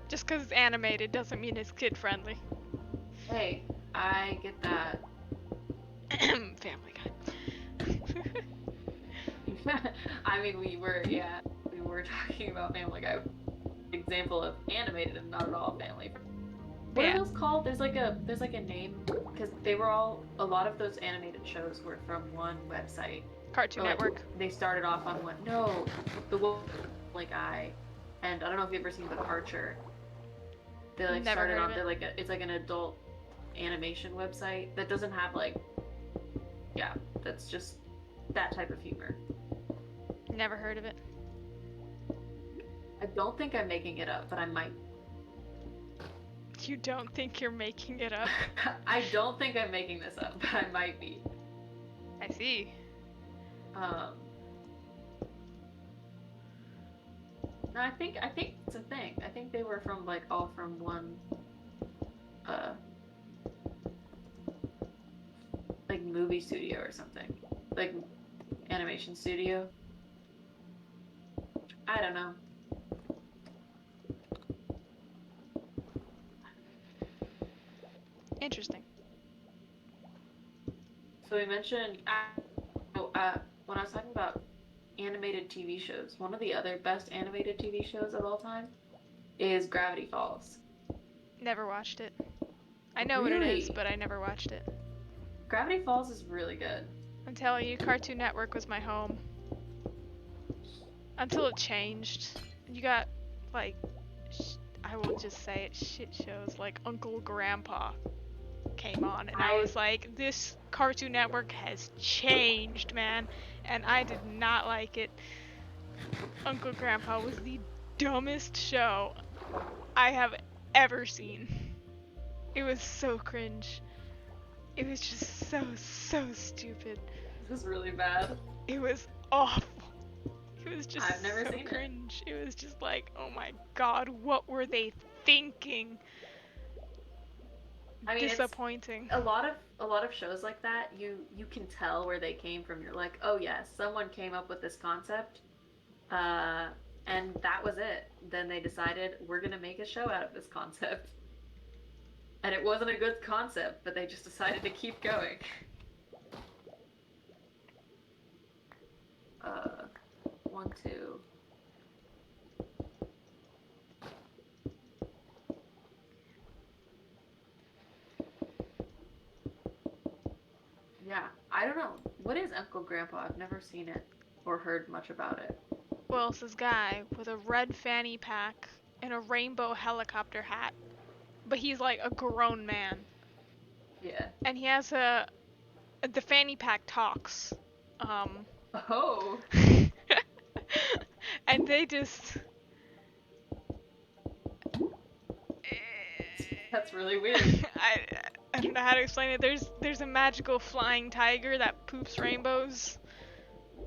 just because it's animated doesn't mean it's kid friendly. Hey, I get that. Family Guy. I mean, we were talking about Family Guy. Example of animated and not at all family. What are those called? There's like a name, because a lot of those animated shows were from one website. Cartoon Network. They started off on one. No, the Family Guy, and I don't know if you've ever seen The Archer. They like Never started heard on. of it. They're like it's like an adult animation website that doesn't have like, yeah, that's just that type of humor. Never heard of it. I don't think I'm making it up, but I might. You don't think you're making it up? I don't think I'm making this up, but I might be. I see. No, I think it's a thing. I think they were from like all from one like movie studio or something, like animation studio. I don't know. Interesting. So we mentioned when I was talking about animated TV shows, one of the other best animated TV shows of all time is Gravity Falls. Never watched it. I know what it is, Really? but I never watched it. Gravity Falls is really good. I'm telling you, Cartoon Network was my home. Until it changed. You got, like, I will just say it, shit shows like Uncle Grandpa came on, and I was like, this Cartoon Network has changed, man, and I did not like it. Uncle Grandpa was the dumbest show I have ever seen. It was so cringe. It was just so stupid. This was really bad. It was awful. It was just I've never seen cringe. It was just like, oh my god, what were they thinking? I mean, disappointing. A lot of shows like that, you can tell where they came from. You're like, oh yes, someone came up with this concept, and that was it. Then they decided we're gonna make a show out of this concept, and it wasn't a good concept, but they just decided to keep going. One, two. Yeah, I don't know. What is Uncle Grandpa? I've never seen it or heard much about it. Well, it's this guy with a red fanny pack and a rainbow helicopter hat, but he's like a grown man. Yeah. And he has the fanny pack talks. Oh. And they just. That's really weird. I don't know how to explain it. There's a magical flying tiger that poops rainbows.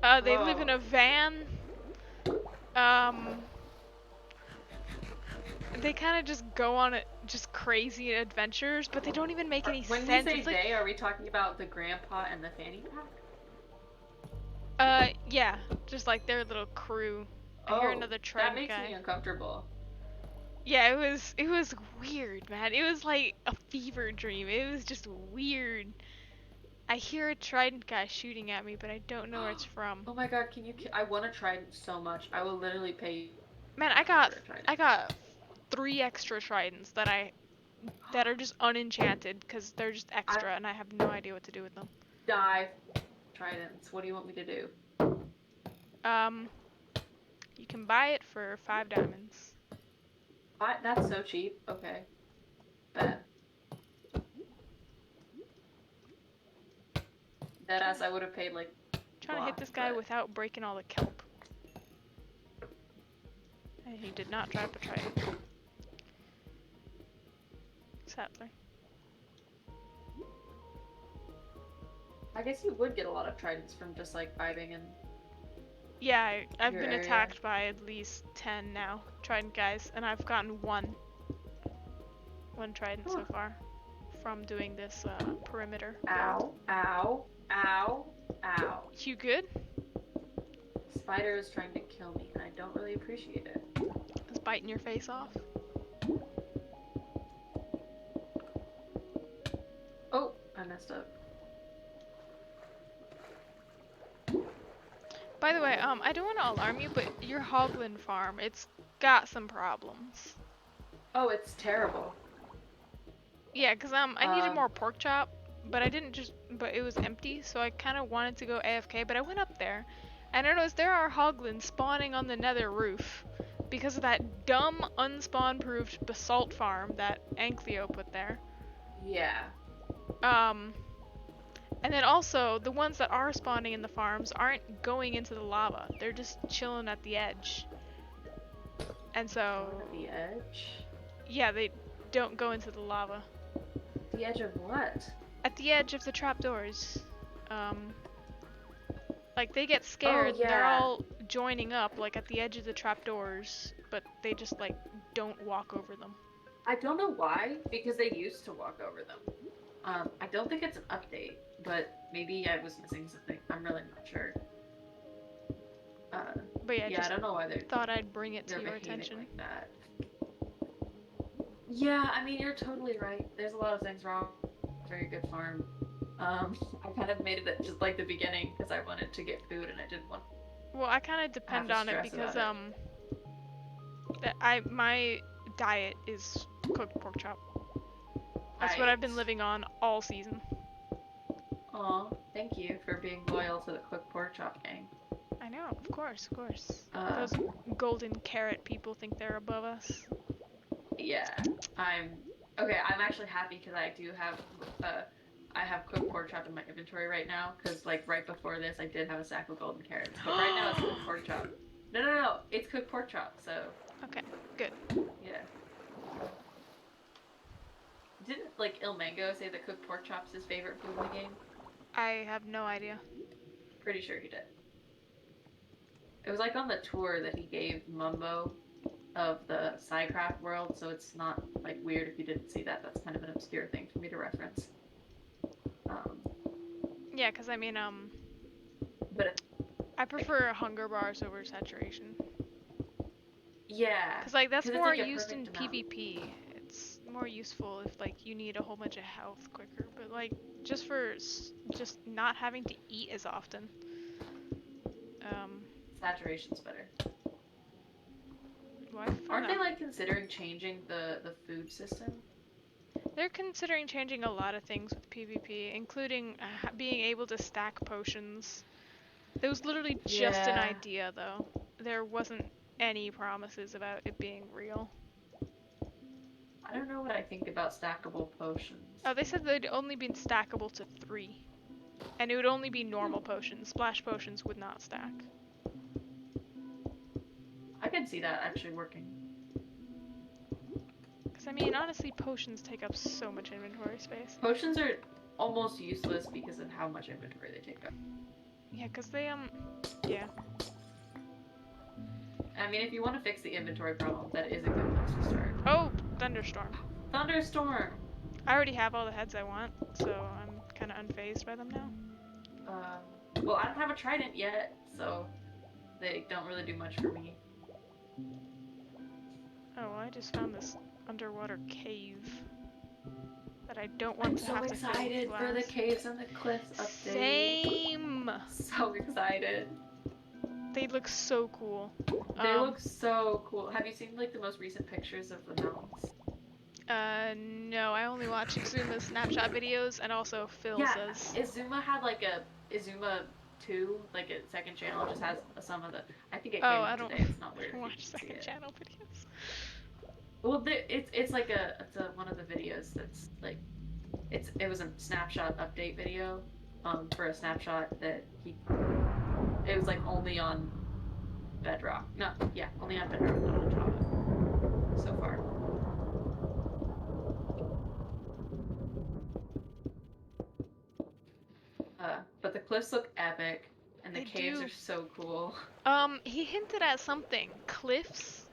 They live in a van. They kind of just go on just crazy adventures, but they don't even make any sense. When we say they, are we talking about the grandpa and the fanny pack? Yeah, just like their little crew. I hear another trident guy. That makes me uncomfortable. Yeah, it was weird, man. It was like a fever dream. It was just weird. I hear a trident guy shooting at me, but I don't know where it's from. Oh my god, I want a trident so much. I will literally pay you. Man, I got 3 extra tridents that are just unenchanted because they're just extra and I have no idea what to do with them. Die tridents. What do you want me to do? You can buy it for 5 diamonds. That's so cheap. Okay. Bet. Deadass, I would have paid like. Trying to hit this guy without breaking all the kelp. And he did not drop a trident. Sadly. I guess you would get a lot of tridents from just like vibing and. Yeah, I've been attacked by at least 10 now, trident guys, and I've gotten one trident so far from doing this perimeter. Ow, ow, ow, ow. You good? Spider is trying to kill me, and I don't really appreciate it. It's biting your face off. Oh, I messed up. By the way, I don't want to alarm you, but your hoglin farm, it's got some problems. Oh, it's terrible. Yeah, because I needed more pork chop, but but it was empty, so I kind of wanted to go AFK, but I went up there, and I noticed there are hoglins spawning on the nether roof because of that dumb unspawn-proofed basalt farm that Ankleo put there. Yeah. And then also, the ones that are spawning in the farms aren't going into the lava. They're just chilling at the edge. And so... At the edge? Yeah, they don't go into the lava. The edge of what? At the edge of the trapdoors. Like, they get scared. Oh, yeah. They're all joining up, like, at the edge of the trapdoors. But they just, like, don't walk over them. I don't know why, because they used to walk over them. I don't think it's an update, but maybe I was missing something. I'm really not sure. But yeah, I just don't know why thought I'd bring it to they're your behaving attention. like that. Yeah, I mean, you're totally right. There's a lot of things wrong. Very good farm. I kind of made it at just like the beginning because I wanted to get food and I didn't want Well, I kind of to depend have to on it stress because about it. my diet is cooked pork chop. That's what Right. I've been living on all season. Aw, thank you for being loyal to the cooked pork chop gang. I know, of course, of course. Uh, Those golden carrot people think they're above us. Yeah, I'm I'm actually happy because I do have I have cooked pork chop in my inventory right now because like right before this I did have a sack of golden carrots, but right now it's cooked pork chop. No, it's cooked pork chop. So Okay, good. yeah. Didn't like Il Mango say that cooked pork chop's his favorite food in the game? I have no idea. Pretty sure he did. It was like on the tour that he gave Mumbo of the Psycraft world, so it's not like weird if you didn't see that. That's kind of an obscure thing for me to reference. Yeah, because I mean, But I prefer hunger bars over saturation. yeah, Because like that's more like used in amount. PvP. It's more useful if like you need a whole bunch of health quicker. But like just for just not having to eat as often. Saturation's better. Well, Aren't they like considering changing the food system? They're considering changing a lot of things with PvP, including being able to stack potions. There was literally just an idea, though. There wasn't any promises about it being real. I don't know what I think about stackable potions. Oh, they said they'd only been stackable to 3. And it would only be normal potions. Splash potions would not stack. I can see that actually working. Because, I mean, honestly, potions take up so much inventory space. Potions are almost useless because of how much inventory they take up. Yeah, because they, yeah. I mean, if you want to fix the inventory problem, that is a good place to start. Oh, thunderstorm. Thunderstorm! I already have all the heads I want, so I'm kind of unfazed by them now. Well, I don't have a trident yet, so they don't really do much for me. Oh, well, I just found this underwater cave that I don't want to have to fill with glass. I'm so excited for the caves and the cliffs update. Same! So excited. They look so cool. They look so cool. Have you seen like the most recent pictures of the mountains? No, I only watch Izuma's snapshot videos and also Phil's. Izuma had like a Izuma 2, like a second channel, just has some of the. I think it came I don't today. It's not weird. watch second channel videos. Well, it's like one of the videos that's like, it was a snapshot update video, for a snapshot that it was like only on Bedrock. No, yeah, only on Bedrock, not on Java. So far. But the cliffs look epic, and the caves are so cool. He hinted at something. Cliffs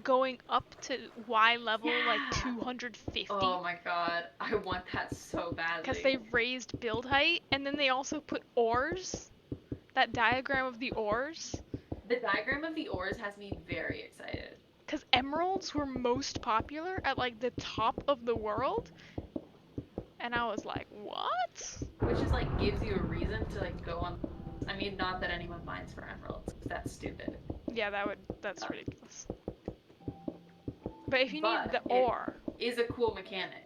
going up to Y level, like 250. Oh my god, I want that so badly. Because they raised build height, and then they also put ores. That diagram of the ores. The diagram of the ores has me very excited. Because emeralds were most popular at like the top of the world. And I was like, what? Which is like gives you a reason to like go on. I mean, not that anyone mines for emeralds, because that's stupid. Yeah, that's ridiculous. But if you need the ore. It is a cool mechanic.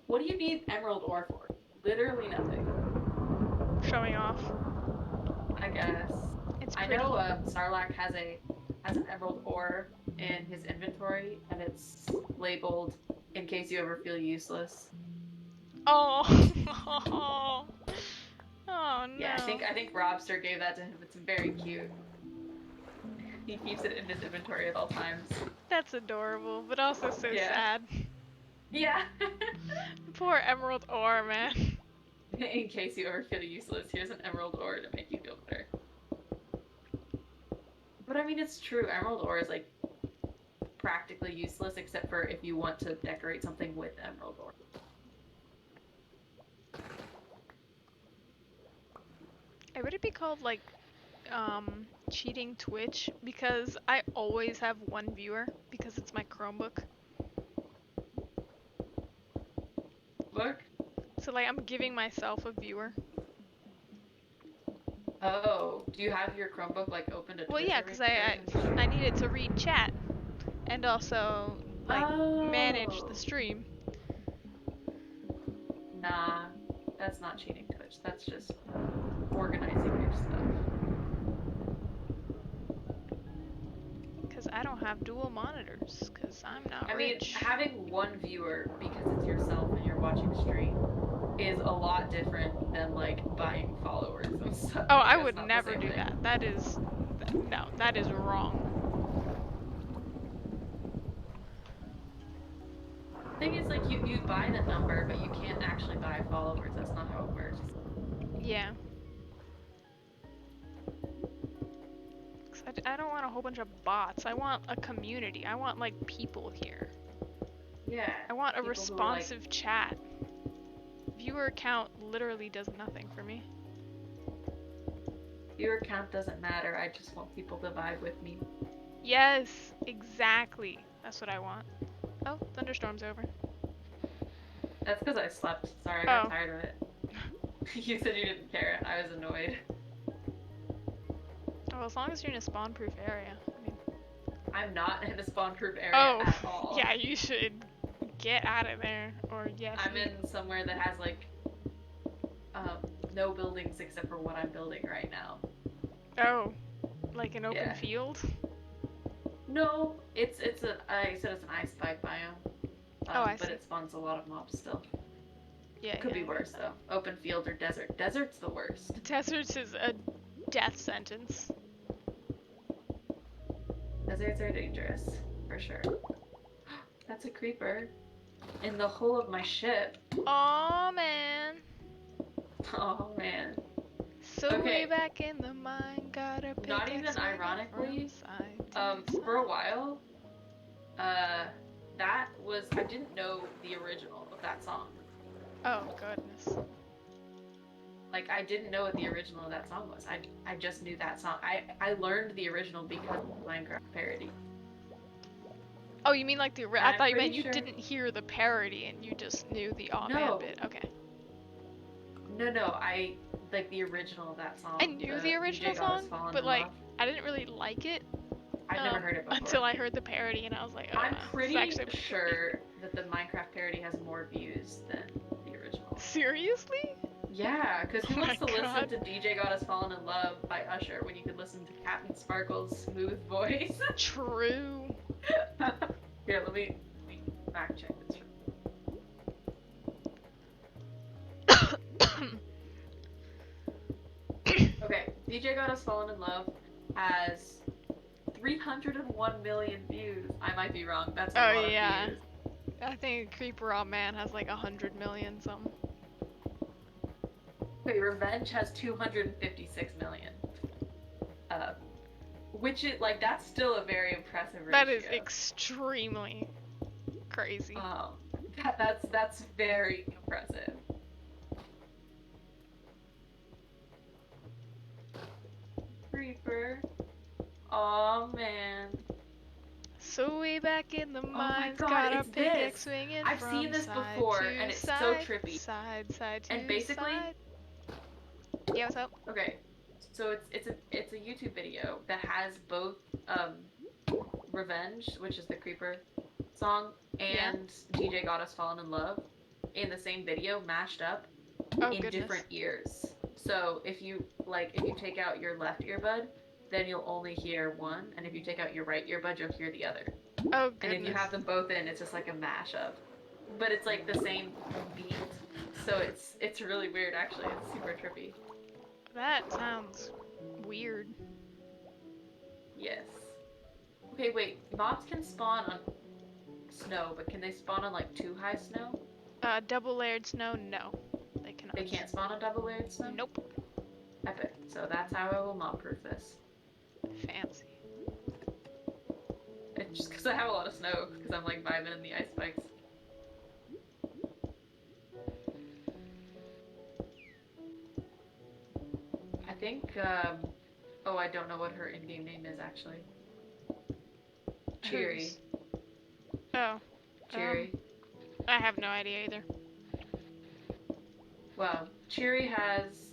What do you need emerald ore for? Literally nothing. Showing off. I guess. It's pretty. I know Sarlacc has an emerald ore in his inventory, and it's labeled in case you ever feel useless. Oh. Oh no. Yeah, I think Robster gave that to him. It's very cute. He keeps it in his inventory at all times. That's adorable, but also so sad. Yeah. Poor emerald ore, man. In case you ever feel useless, here's an emerald ore to make you feel better. But I mean, it's true. Emerald ore is like practically useless, except for if you want to decorate something with emerald ore. Would it be called like cheating Twitch? Because I always have one viewer because it's my Chromebook. Look. So like I'm giving myself a viewer. Oh, do you have your Chromebook like open to Well, Twitch? yeah, because I need it to read chat and also like manage the Oh. stream. Nah, that's not cheating Twitch. That's just organizing your stuff. Because I don't have dual monitors. Because I'm not I mean, rich. having one viewer because it's yourself and you're watching stream is a lot different than like buying followers and stuff. Oh, Like, I that's would not the never same do thing. that. No, that is wrong. The thing is, like, you buy the number, but you can't actually buy followers. That's not how it works. Yeah. I don't want a whole bunch of bots. I want a community. I want like people here. Yeah. I want a people responsive chat. Viewer count literally does nothing for me. Viewer count doesn't matter. I just want people to vibe with me. Yes, exactly. That's what I want. Oh, thunderstorm's over. That's because I slept. Sorry, I got tired of it. You said you didn't care, and I was annoyed. Oh, as long as you're in a spawn-proof area. I mean... I'm not in a spawn-proof area at all. Yeah, you should get out of there, or yes. I'm in somewhere that has like no buildings except for what I'm building right now. Oh, like an open field? No, I said it's an ice spike biome. I see. But it spawns a lot of mobs still. Yeah, Could be worse though. Open field or desert. Desert's the worst. Deserts is a death sentence. Deserts are dangerous, for sure. That's a creeper. In the hull of my ship. Aw, man. Oh man. So way back in the mine, got a pickaxe. Not even ironically, for a while, that was, I didn't know the original of that song. Oh goodness. Like, I didn't know what the original of that song was. I just knew that song. I learned the original because of Minecraft parody. Oh, you mean like the I thought you meant you didn't hear the parody and you just knew the man bit. Okay. No, I like the original of that song. I knew the original song, but like I didn't really like it. I've never heard it before. Until I heard the parody and I was like, oh, I'm pretty sure that the Minecraft parody has more views than the original. Seriously? Yeah, because who wants to listen to DJ Got Us Fallen in Love by Usher when you could listen to Captain Sparkle's smooth voice? True. Here, let me fact check this. Okay, DJ Got Us Fallen in Love has 301 million views. I might be wrong. That's a lot of views. I think Creeper Raw Man has like 100 million something. Wait, Revenge has 256 million. Which is, like, that's still a very impressive ratio. That is extremely crazy. That's very impressive. Creeper. Aw, man. So way back in the mines, got a pickaxe swinging I've seen this before, and it's so trippy. Side to and basically, side. Yeah, what's up? Okay, so it's a YouTube video that has both Revenge, which is the Creeper song, and DJ Got Us Fallen in Love in the same video, mashed up in different ears. So if you take out your left earbud, then you'll only hear one, and if you take out your right earbud, you'll hear the other. Oh goodness. And if you have them both in, it's just like a mashup. But it's like the same beat, so it's really weird actually. It's super trippy. That sounds weird. Yes. Okay, wait. Mobs can spawn on snow, but can they spawn on like too high snow? Double layered snow, no. They cannot. They can't spawn on double layered snow? Nope. Epic. So that's how I will mob proof this. Fancy. It's just because I have a lot of snow, because I'm like vibing in the ice spikes. I think, oh, I don't know what her in-game name is actually. Cheery. Whose? Oh. Cheery. I have no idea either. Well, Cheery has,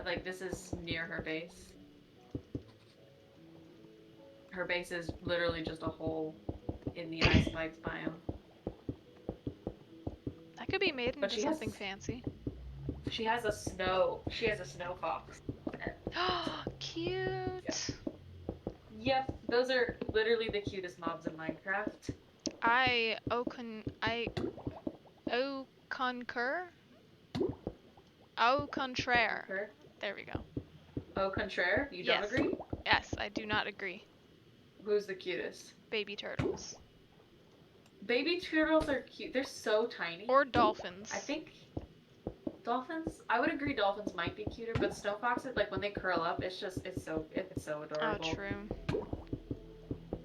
like, this is near her base. Her base is literally just a hole in the ice spikes biome. That could be made But into she something has- fancy. She has a snow fox. Cute! Yep, those are literally the cutest mobs in Minecraft. I concur. Au contraire. Concur? There we go. Au contraire? You Yes. don't agree? Yes, I do not agree. Who's the cutest? Baby turtles. Baby turtles are cute. They're so tiny. Or dolphins. I think dolphins. I would agree dolphins might be cuter, but snow foxes, like when they curl up, it's so adorable. Oh, true.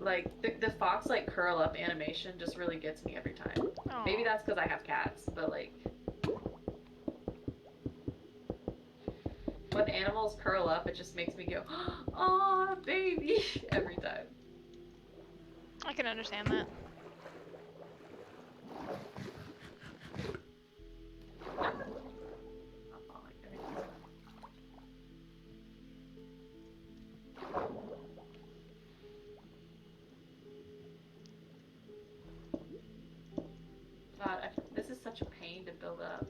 Like the fox like curl up animation just really gets me every time. Aw. Maybe that's because I have cats, but like when animals curl up, it just makes me go, "Aw, baby!" every time. I can understand that. God, this is such a pain to build up.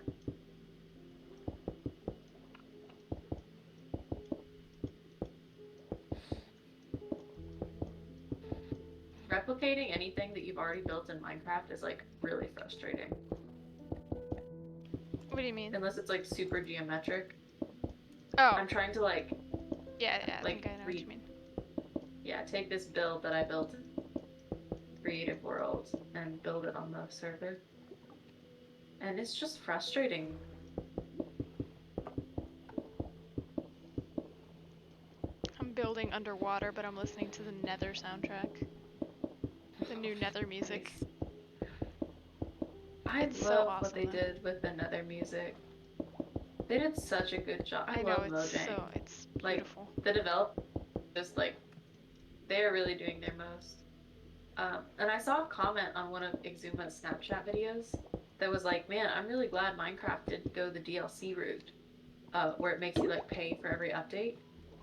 Replicating anything that you've already built in Minecraft is like really frustrating. What do you mean? Unless it's like super geometric. Oh, I'm trying to like, yeah, I like, think I know what you mean. yeah, take this build that I built in Creative World and build it on the server. And it's just frustrating. I'm building underwater, but I'm listening to the Nether soundtrack. The new Nether music. I It's so love awesome, what they though. did with the Nether music. They did such a good job. I know, love it's Mojang. it's Like, beautiful. the developers, just like, they're really doing their most. And I saw a comment on one of Exuma's Snapchat videos that was like, man, I'm really glad Minecraft didn't go the DLC route, where it makes you like pay for every update.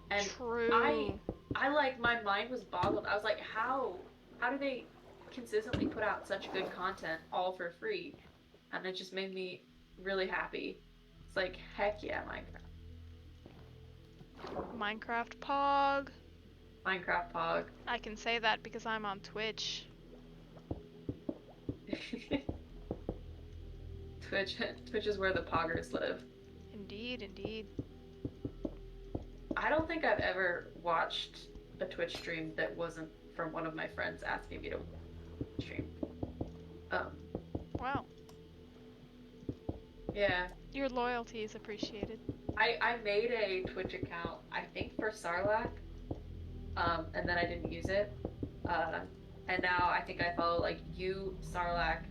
And True. I like, my mind was boggled. I was like, how do they consistently put out such good content all for free? And it just made me really happy. It's like, heck yeah, Minecraft Pog. Minecraft Pog. I can say that because I'm on Twitch. Twitch is where the poggers live. Indeed, indeed. I don't think I've ever watched a Twitch stream that wasn't from one of my friends asking me to stream. Wow. Yeah. Your loyalty is appreciated. I made a Twitch account, I think for Sarlacc, and then I didn't use it. And now I think I follow like you, Sarlacc,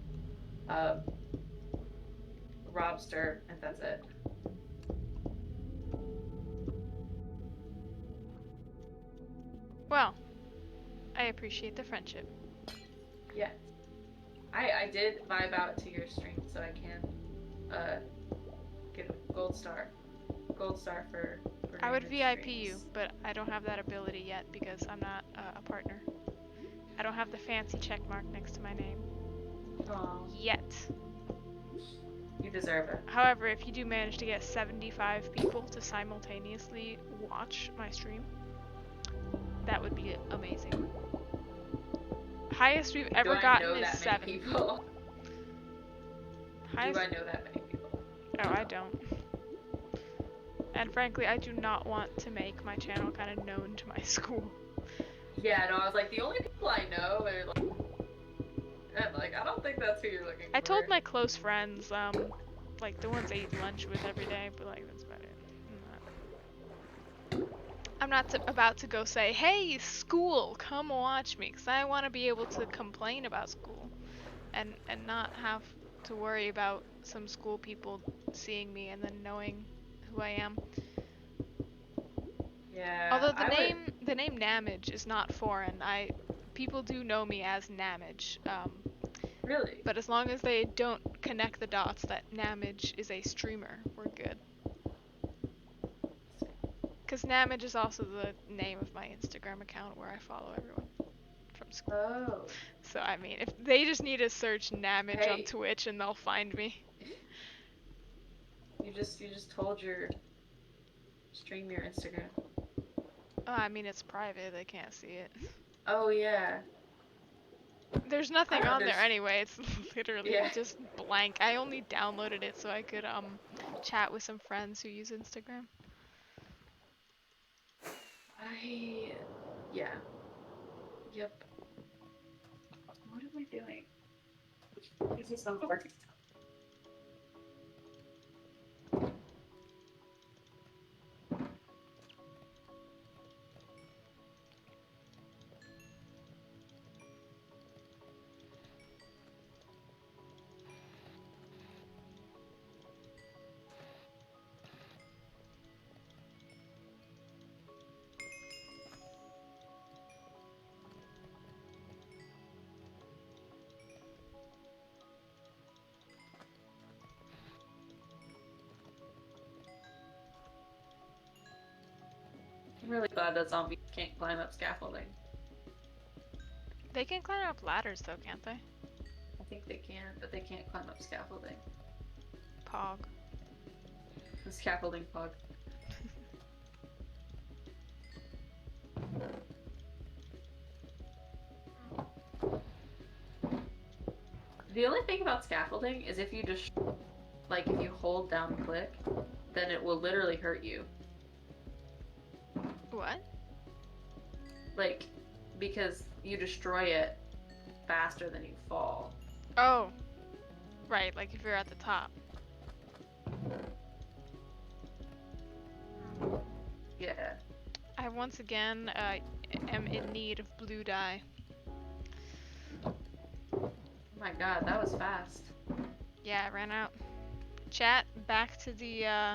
Robster, and that's it. Well, I appreciate the friendship. Yeah. I did vibe out to your stream, so I can get a gold star. Gold star for I would your VIP you, streams. but I don't have that ability yet because I'm not a partner. I don't have the fancy check mark next to my name. Aw, Yet. you deserve it. However, if you do manage to get 75 people to simultaneously watch my stream, that would be amazing. Highest we've ever Do I gotten know is that 7. many people? Highest... Do I know that many people? Oh, I don't. And frankly, I do not want to make my channel kind of known to my school. Yeah, no, I was like, the only people I know are like, and like, I don't think that's who you're looking for. I told my close friends, like the ones I eat lunch with every day, but like that's about it. I'm not about to go say, hey, school, come watch me, because I want to be able to complain about school and not have to worry about some school people seeing me and then knowing who I am. Yeah. Although the name Namage is not foreign. People do know me as Namage. Really? But as long as they don't connect the dots that Namage is a streamer, we're good. Because Namage is also the name of my Instagram account where I follow everyone from school. Oh. So I mean, if they just need to search Namage on Hey. Twitch and they'll find me. You just told your stream your Instagram. Oh, I mean, it's private. They can't see it. Oh yeah. There's nothing I don't on there anyway. It's literally Yeah. just blank. I only downloaded it so I could chat with some friends who use Instagram. Yeah. Yep. What am I doing? This is not working. I'm really glad that zombies can't climb up scaffolding. They can climb up ladders though, can't they? I think they can, but they can't climb up scaffolding. Pog. The scaffolding pug. The only thing about scaffolding is if you just, like, if you hold down click, then it will literally hurt you. What? Like, because you destroy it faster than you fall. Oh. Right, like if you're at the top. Yeah. I once again am in need of blue dye. Oh my god, that was fast. Yeah, I ran out. Chat, back to the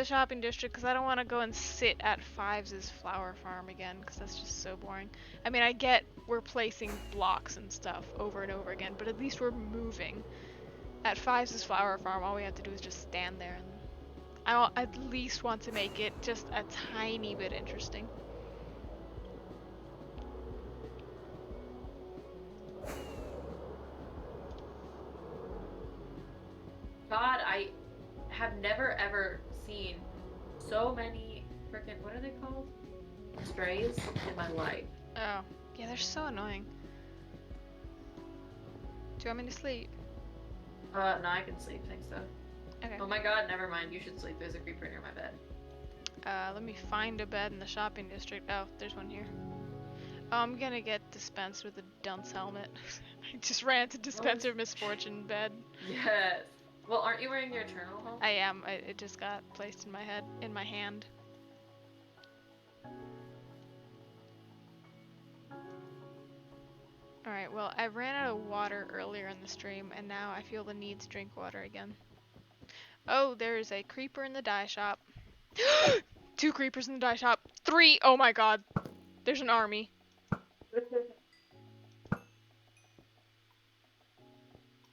shopping district because I don't want to go and sit at Fives' flower farm again because that's just so boring. I mean, I get we're placing blocks and stuff over and over again, but at least we're moving. At Fives' flower farm, all we have to do is just stand there, and I at least want to make it just a tiny bit interesting. God, I have never ever seen so many freaking, what are they called? Strays in my life. Oh, yeah, they're so annoying. Do you want me to sleep? No, I can sleep, thanks though. Okay. Oh my god, never mind, you should sleep. There's a creeper near my bed. Let me find a bed in the shopping district. Oh, there's one here. Oh, I'm gonna get dispensed with a dunce helmet. I just ran to Dispenser Misfortune bed. Yes. Well, aren't you wearing your eternal helmet? I am. It just got placed in my hand. Alright, well, I ran out of water earlier in the stream, and now I feel the need to drink water again. Oh, there is a creeper in the dye shop. 2 creepers in the dye shop. 3! Oh my god. There's an army.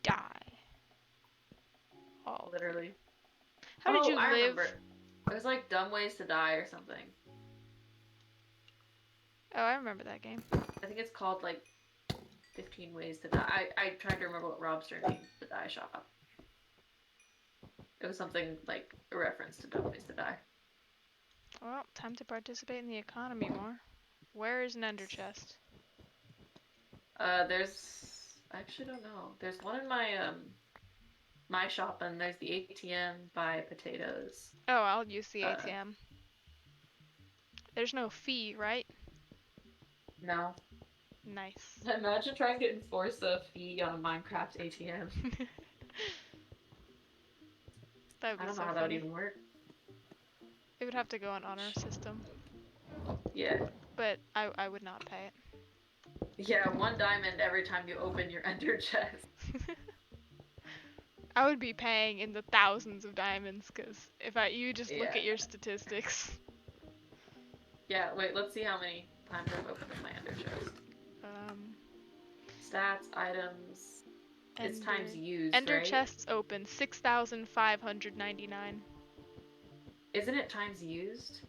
Die. Oh. Literally. How did you I live? remember. It was like Dumb Ways to Die or something. Oh, I remember that game. I think it's called like 15 Ways to Die. I tried to remember what Robster named the dye shop. It was something like a reference to Dumb Ways to Die. Well, time to participate in the economy more. Where is an ender chest? There's, I actually don't know. There's one in my shop, and there's the ATM by potatoes. Oh, I'll use the ATM. There's no fee, right? No. Nice. Imagine trying to enforce a fee on a Minecraft ATM. That would be I don't so know how that funny. would even work. It would have to go on honor system. Yeah. But I would not pay it. Yeah, 1 diamond every time you open your ender chest. I would be paying in the thousands of diamonds, because you just look at your statistics. Yeah, wait, let's see how many times I've opened up my ender chest. Stats, items. It's times used, Ender right? chests open 6,599. Isn't it times used?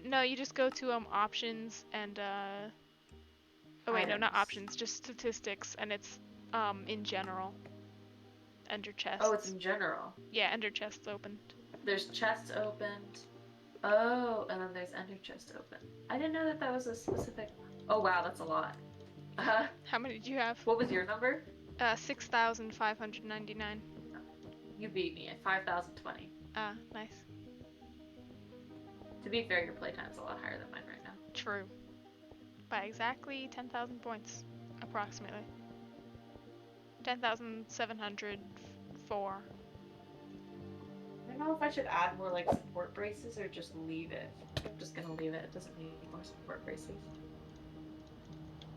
No, you just go to options and oh wait, no, not options, just statistics, and it's in general. Ender chests. Oh, it's in general. Yeah, ender chests opened. There's chests opened. Oh, and then there's ender chest open. I didn't know that was a specific. Oh wow, that's a lot. How many did you have? What was your number? 6,599. You beat me at 5,020. Ah, nice. To be fair, your playtime's a lot higher than mine right now. True. By exactly 10,000 points, approximately. 10,704. I don't know if I should add more like support braces or just leave it. I'm just gonna leave it. It doesn't need more support braces.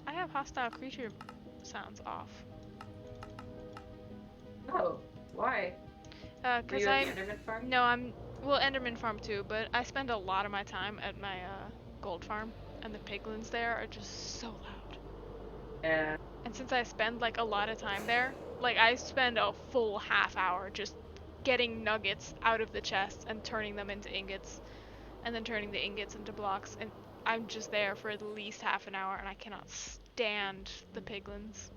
I have hostile creature sounds off. Oh, why? Cause Enderman farm? No, well, Enderman farm too, but I spend a lot of my time at my gold farm, and the piglins there are just so loud. Yeah. And since I spend like a lot of time there, like I spend a full half hour just getting nuggets out of the chest and turning them into ingots, and then turning the ingots into blocks, and I'm just there for at least half an hour, and I cannot stand the piglins.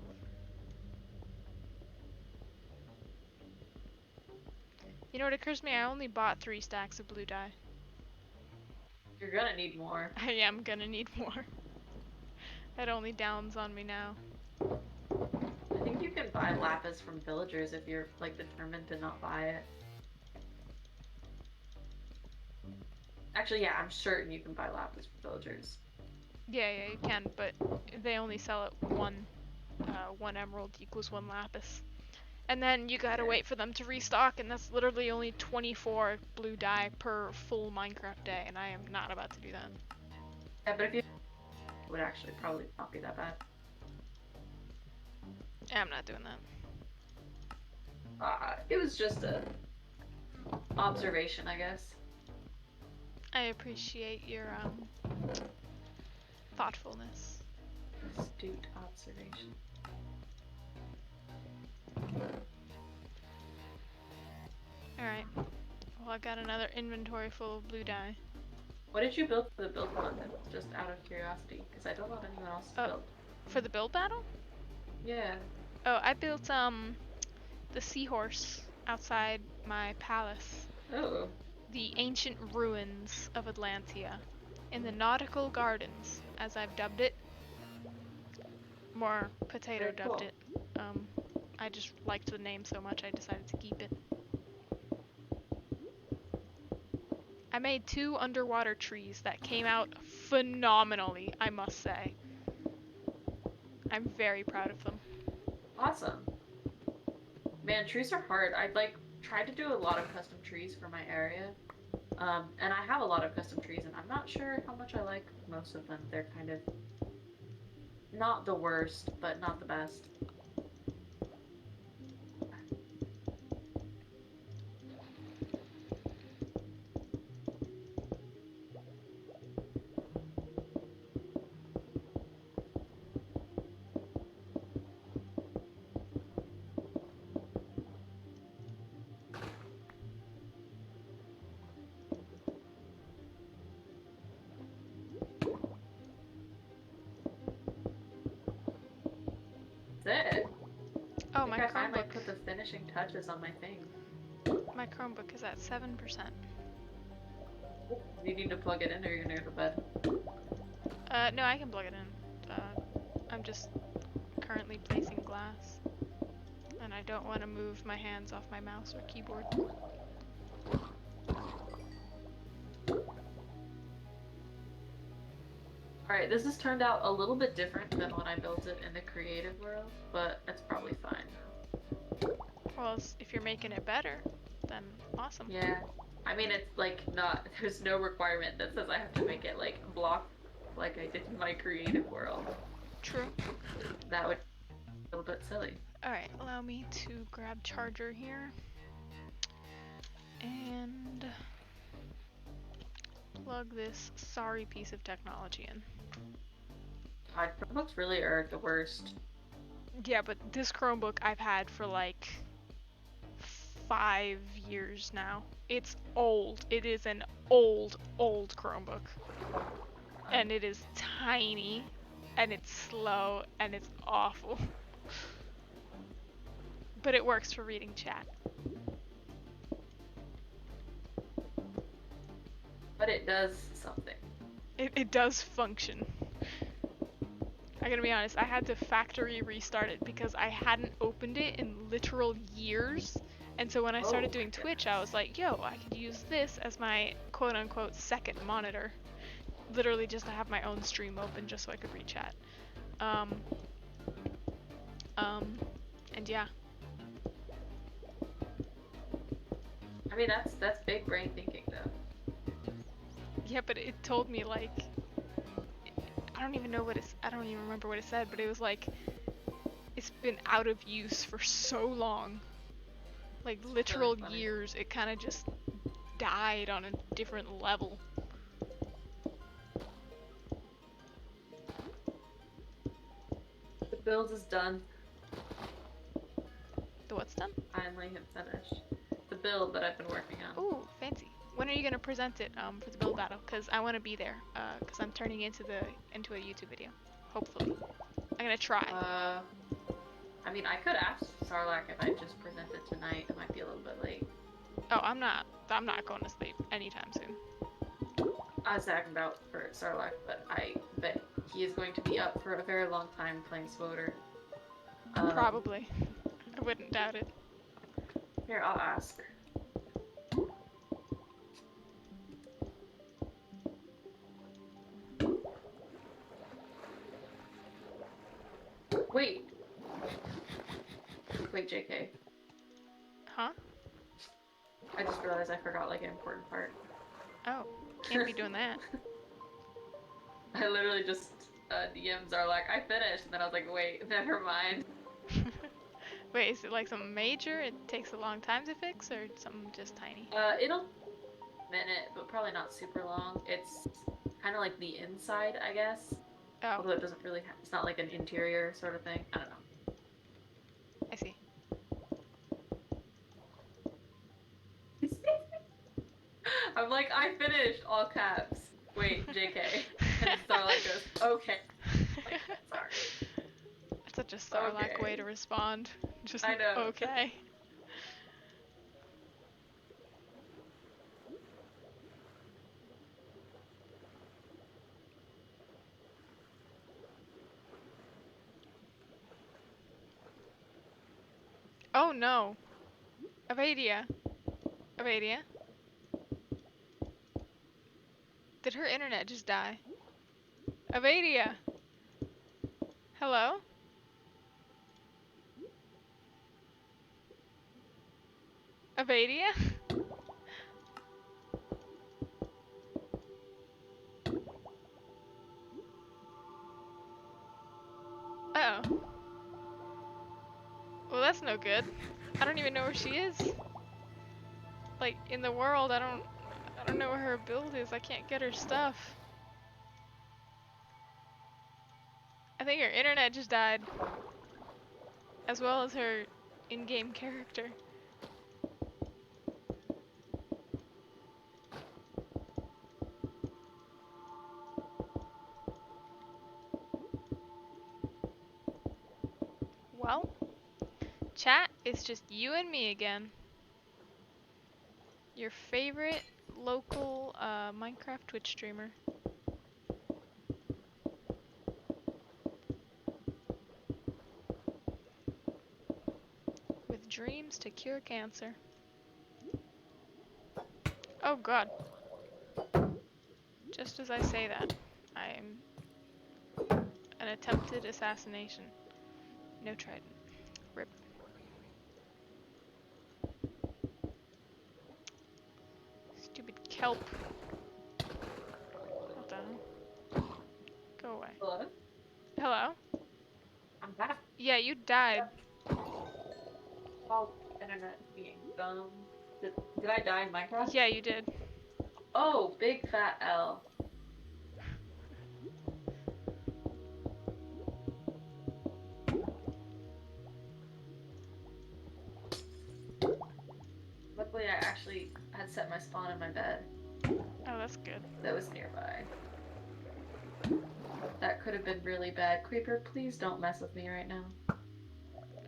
You know what occurs to me? I only bought 3 stacks of blue dye. You're gonna need more. I am gonna need more. That only downs on me now. I think you can buy lapis from villagers if you're like determined to not buy it. Actually, yeah, I'm certain you can buy lapis from villagers. Yeah, you can, but they only sell it one emerald equals 1 lapis. And then you gotta wait for them to restock, and that's literally only 24 blue dye per full Minecraft day, and I am not about to do that. Yeah, but if you... It would actually probably not be that bad. Yeah, I'm not doing that. It was just a observation, I guess. I appreciate your thoughtfulness. Astute observation. Alright. Well, I've got another inventory full of blue dye. What did you build for the build content? Just out of curiosity, because I don't know if anyone else built. For the build battle? Yeah. Oh, I built the seahorse outside my palace. Oh. The ancient ruins of Atlantia, in the nautical gardens, as I've dubbed it. More Potato dubbed it. I just liked the name so much I decided to keep it. I made 2 underwater trees that came out phenomenally, I must say. I'm very proud of them. Awesome. Man, trees are hard. I'd tried to do a lot of custom trees for my area. And I have a lot of custom trees, and I'm not sure how much I like most of them. They're kind of not the worst, but not the best. It. Oh, my I finally Chromebook. put the finishing touches on my thing. My Chromebook is at 7%. You need to plug it in, or you're gonna go to bed. No, I can plug it in. I'm just currently placing glass, and I don't want to move my hands off my mouse or keyboard. Alright, this has turned out a little bit different than when I built it in the creative world, but it's probably fine. Well, if you're making it better, then awesome. Yeah. I mean, it's not, there's no requirement that says I have to make it block like I did in my creative world. True. That would be a little bit silly. Alright, allow me to grab charger here. And plug this sorry piece of technology in. God, Chromebooks really are the worst. Yeah, but this Chromebook I've had for like 5 years now. It's old. It is an old Chromebook. And it is tiny, and it's slow, and it's awful. But it works for reading chat. But it does something. It does function. I gotta be honest, I had to factory restart it because I hadn't opened it in literal years. And so when I started doing Twitch, I was like, yo, I could use this as my quote-unquote second monitor. Literally just to have my own stream open just so I could read chat. And yeah. I mean, that's big brain thinking, though. Yeah, but it told me, like, I don't even remember what it said, but it was like, it's been out of use for so long. Like, literal Really years, it kind of just died on a different level. The build is done. The what's done? Finally have finished. The build that I've been working on. Ooh, fancy. When are you gonna present it for the build battle? Cause I want to be there. Cause I'm turning into a YouTube video. Hopefully, I'm gonna try. I mean, I could ask Sarlacc if I just present it tonight. It might be a little bit late. Oh, I'm not going to sleep anytime soon. I was talking about for Sarlacc, but I bet he is going to be up for a very long time playing Swoder. Probably. I wouldn't doubt it. Here, I'll ask. Wait, JK. Huh? I just realized I forgot, like, an important part. Oh, can't be doing that. I literally just DM'd Sarlacc, I finished, and then I was like, wait, never mind. Wait, is it like something major? It takes a long time to fix, or something just tiny? It'll minute, but probably not super long. It's kind of like the inside, I guess. Oh. Although it doesn't really it's not like an interior sort of thing. I don't know. I see. I'm like, I finished, all caps. Wait, JK. And Starlight goes, okay. Like, sorry. That's such a Starlack Okay. way to respond. Just I know. okay. Oh no. Avaidia. Avaidia. Did her internet just die? Avaidia. Hello? Avaidia? Uh-oh. Well, that's no good. I don't even know where she is. Like, in the world, I don't know where her build is. I can't get her stuff. I think her internet just died. As well as her in-game character. Well, chat, it's just you and me again. Your favorite local Minecraft Twitch streamer. With dreams to cure cancer. Oh god. Just as I say that, I am an attempted assassination. No trident. Rip. Stupid kelp. What the hell? Go away. Hello? Hello? I'm back. Yeah, you died. internet being dumb. Did I die in Minecraft? Yeah, you did. Oh, big fat L. Luckily, I actually had set my spawn in my bed. Oh, that's good. That was nearby. That could have been really bad. Creeper, please don't mess with me right now.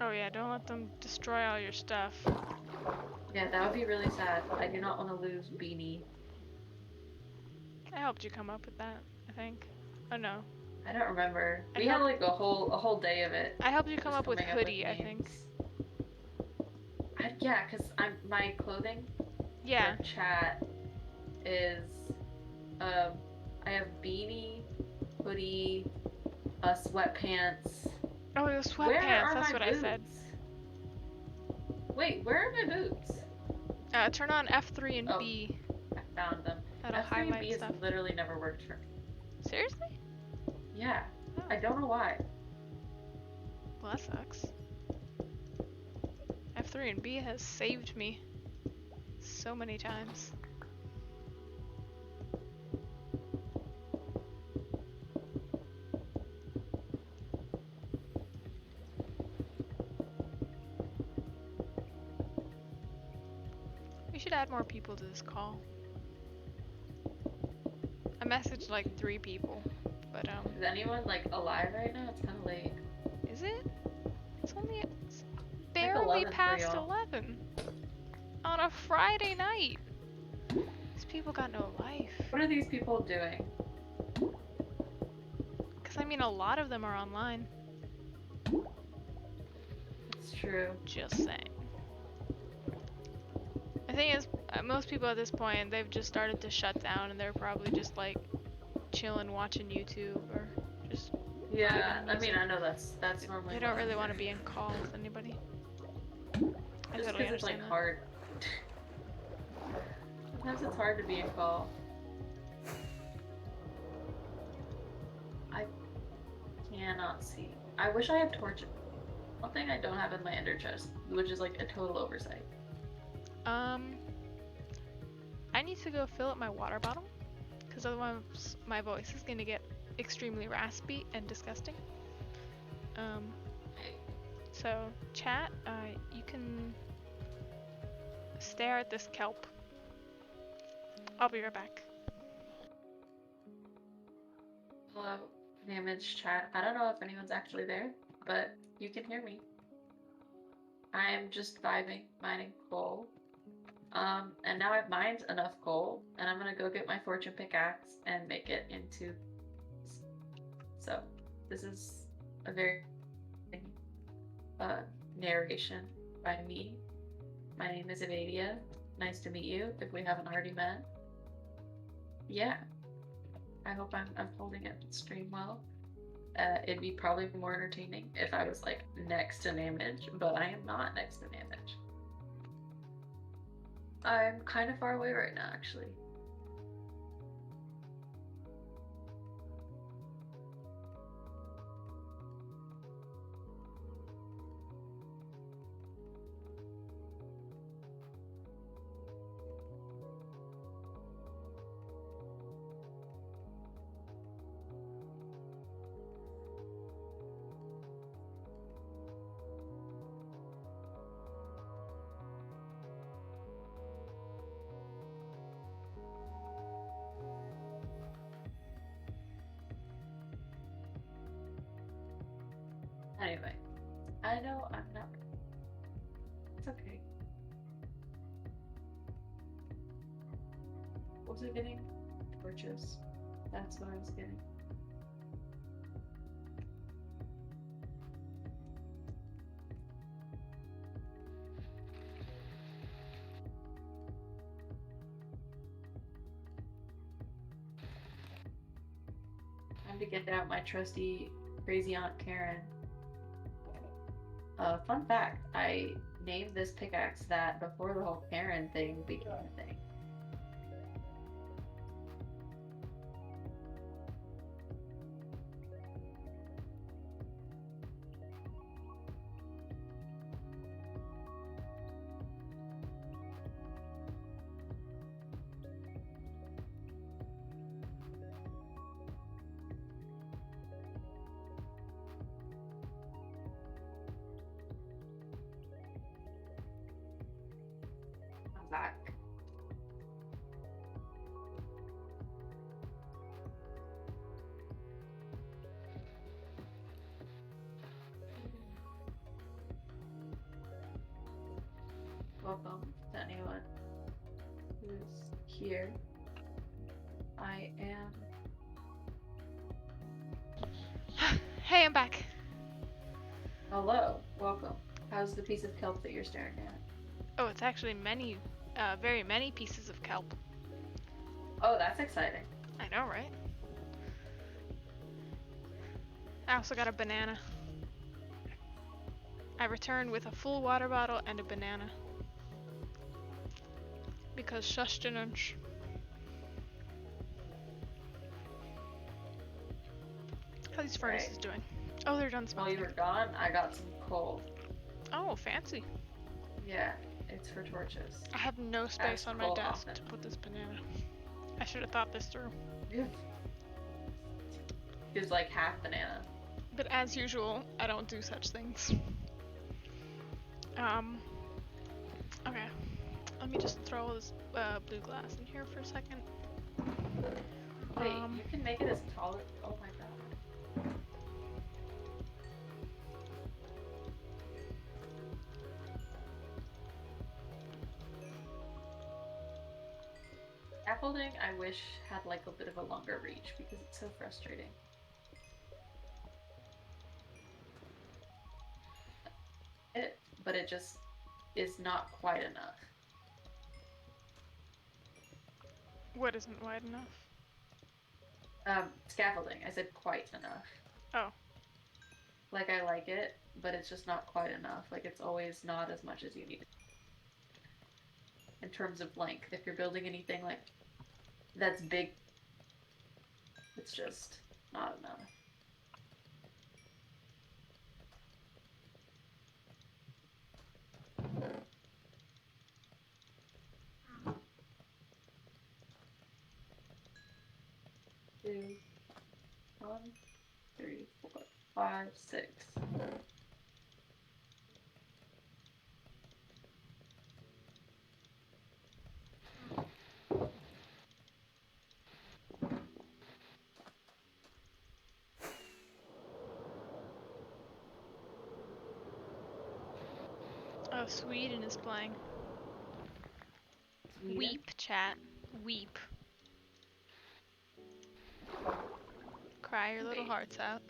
Oh yeah, don't let them destroy all your stuff. Yeah, that would be really sad. I do not want to lose Beanie. I helped you come up with that, I think. Oh no. I don't remember. We had like a whole day of it. I helped you come up with hoodie, I think. Yeah, because my clothing. Yeah. For chat is I have beanie, hoodie, sweatpants. Oh, the sweatpants. That's what I said. Wait, where are my boots? Turn on F3 and B. I found them. That'll F3 highlight and B stuff. has literally never worked for me. Seriously? Yeah. Oh. I don't know why. Well, that sucks. F3 and B has saved me so many times. We should add more people to this call. I messaged like 3 people, but Is anyone like alive right now? It's kind of late. Is it? It's barely like past 11 on a Friday night. These people got no life. What are these people doing? Because I mean, a lot of them are online. It's true. Just saying. The thing is, most people at this point, they've just started to shut down, and they're probably just like chilling, watching YouTube, or just. Yeah, I mean, I know that's normally. They don't really want to be in call with anybody. I just totally because it's like understand hard. Sometimes it's hard to be in call. I cannot see. I wish I had torches. One thing I don't have in my ender chest, which is like a total oversight. I need to go fill up my water bottle, because otherwise my voice is gonna get extremely raspy and disgusting. So chat, you can stare at this kelp. I'll be right back. Hello, damaged chat. I don't know if anyone's actually there, but you can hear me. I am just vibing, mining coal. And now I've mined enough coal, and I'm gonna go get my fortune pickaxe and make it into. So, this is a very narration by me. My name is Avaidia. Nice to meet you, if we haven't already met. Yeah. I hope I'm holding it stream well. It'd be probably more entertaining if I was like next to an image, but I am not next to an image. I'm kind of far away right now, actually. Anyway, I know I'm not. It's okay. What was I getting? Torches. That's what I was getting. Time to get out my trusty crazy Aunt Karen. Fun fact, I named this pickaxe that before the whole Karen thing became a thing. here. I am. Hey, I'm back. Hello, welcome. How's the piece of kelp that you're staring at? Oh, it's actually many, very many pieces of kelp. Oh, that's exciting. I know, right? I also got a banana. I returned with a full water bottle and a banana. Because sustenance. How are these furnaces doing? Oh, they're done While smelting. you were gone, I got some coal. Oh, fancy. Yeah, it's for torches. I have no space on my coal desk often. to put this banana. I should have thought this through. It was like half banana. But as usual, I don't do such things. Okay. Let me just throw this blue glass in here for a second. Wait, you can make it as tall as... Oh my god. Scaffolding, I wish, had like a bit of a longer reach because it's so frustrating. But it just is not quite enough. What isn't wide enough? Scaffolding. I said quite enough. Oh. Like, I like it, but it's just not quite enough. Like, it's always not as much as you need. In terms of length, if you're building anything like that's big, it's just not enough. Two, 1, 3, 4, 5, 6. Oh, Sweden is playing. Sweden? Weep, chat. Weep. Cry your little hearts out.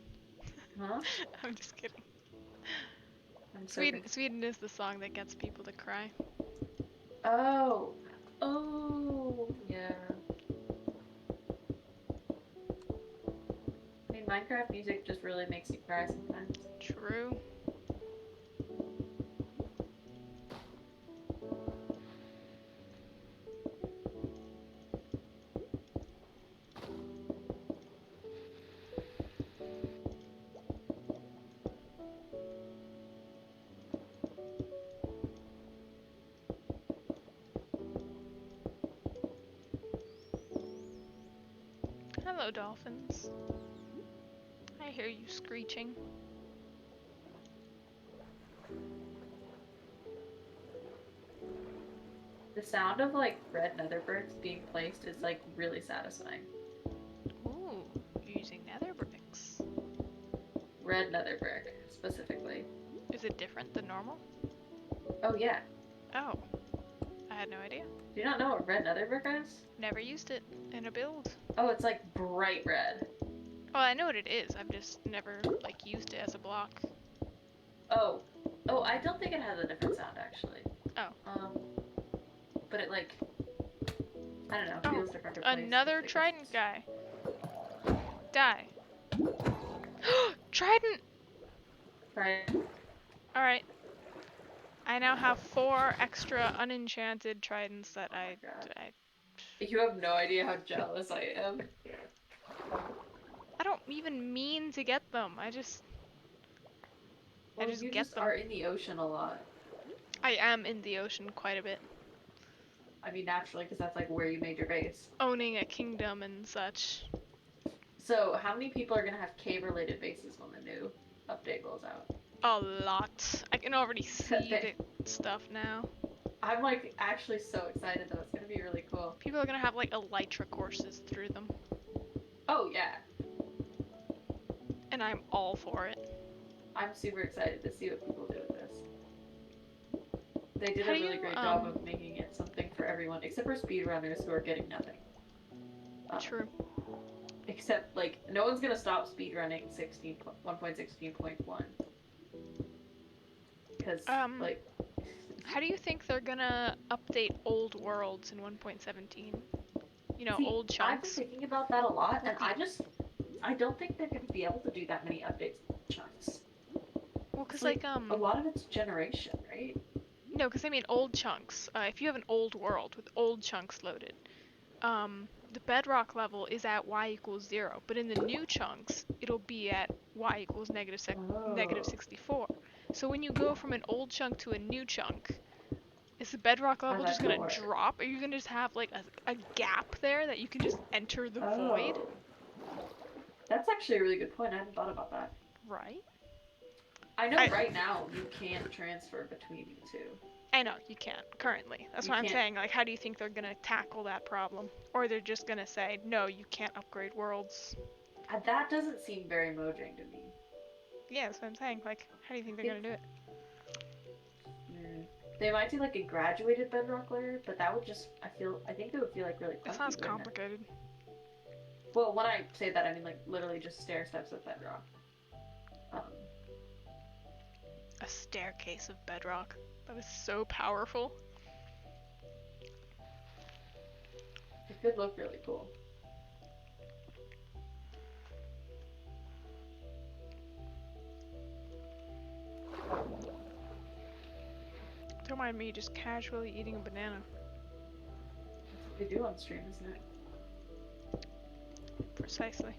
Huh? I'm just kidding. I'm so Sweden is the song that gets people to cry. Oh. Oh, yeah. I mean, Minecraft music just really makes you cry sometimes. True. Hello, dolphins. I hear you screeching. The sound of like red nether bricks being placed is like really satisfying. Ooh, you're using nether bricks. Red nether brick, specifically. Is it different than normal? Oh yeah. Oh, I had no idea. Do you not know what red nether brick is? Never used it in a build. Oh, it's like bright red. Well, I know what it is. I've just never like used it as a block. Oh. Oh, I don't think it has a different sound actually. Oh. But it like, I don't know, feels different. Another trident guy. Die. Trident! Right. Alright. I now have 4 extra unenchanted tridents that I You have no idea how jealous I am. I don't even mean to get them. I just You get just them. are in the ocean a lot. I am in the ocean quite a bit. I mean, naturally, because that's like where you made your base. Owning a kingdom and such. So, how many people are gonna have cave-related bases when the new update rolls out? A lot. I can already see the stuff now. I'm like actually so excited though. It's gonna be really cool. People are gonna have like elytra courses through them. Oh yeah. And I'm all for it. I'm super excited to see what people do with this. They did How a do really you, great job of making it something for everyone. everyone, except for speedrunners who are getting nothing. True. Except, like, no one's gonna stop speedrunning 1.16.1. Because, like... How do you think they're gonna update old worlds in 1.17? You know, See, old chunks? I've been thinking about that a lot, and I don't think they're gonna be able to do that many updates chunks. Well, because, like, a lot of it's generation, right? No, because I mean old chunks. If you have an old world with old chunks loaded, the bedrock level is at y equals 0, but in the new chunks, it'll be at y equals negative 64. So when you go from an old chunk to a new chunk, is the bedrock level just going to drop? Are you going to just have like a gap there that you can just enter the void? That's actually a really good point. I hadn't thought about that. Right? I know right now you can't transfer between the two. I know, you can't, currently. That's what I'm saying. Like, how do you think they're going to tackle that problem? Or they're just going to say, no, you can't upgrade worlds. That doesn't seem very Mojang to me. Yeah, that's what I'm saying. Like, how do you think they're going to do it? They might do, like, a graduated bedrock layer, but that would just, I think it would feel, like, really clunky. It sounds complicated. Well, when I say that, I mean, like, literally just stair steps of bedrock. A staircase of bedrock. That is so powerful. It could look really cool. Don't mind me just casually eating a banana. That's what they do on stream, isn't it? Precisely.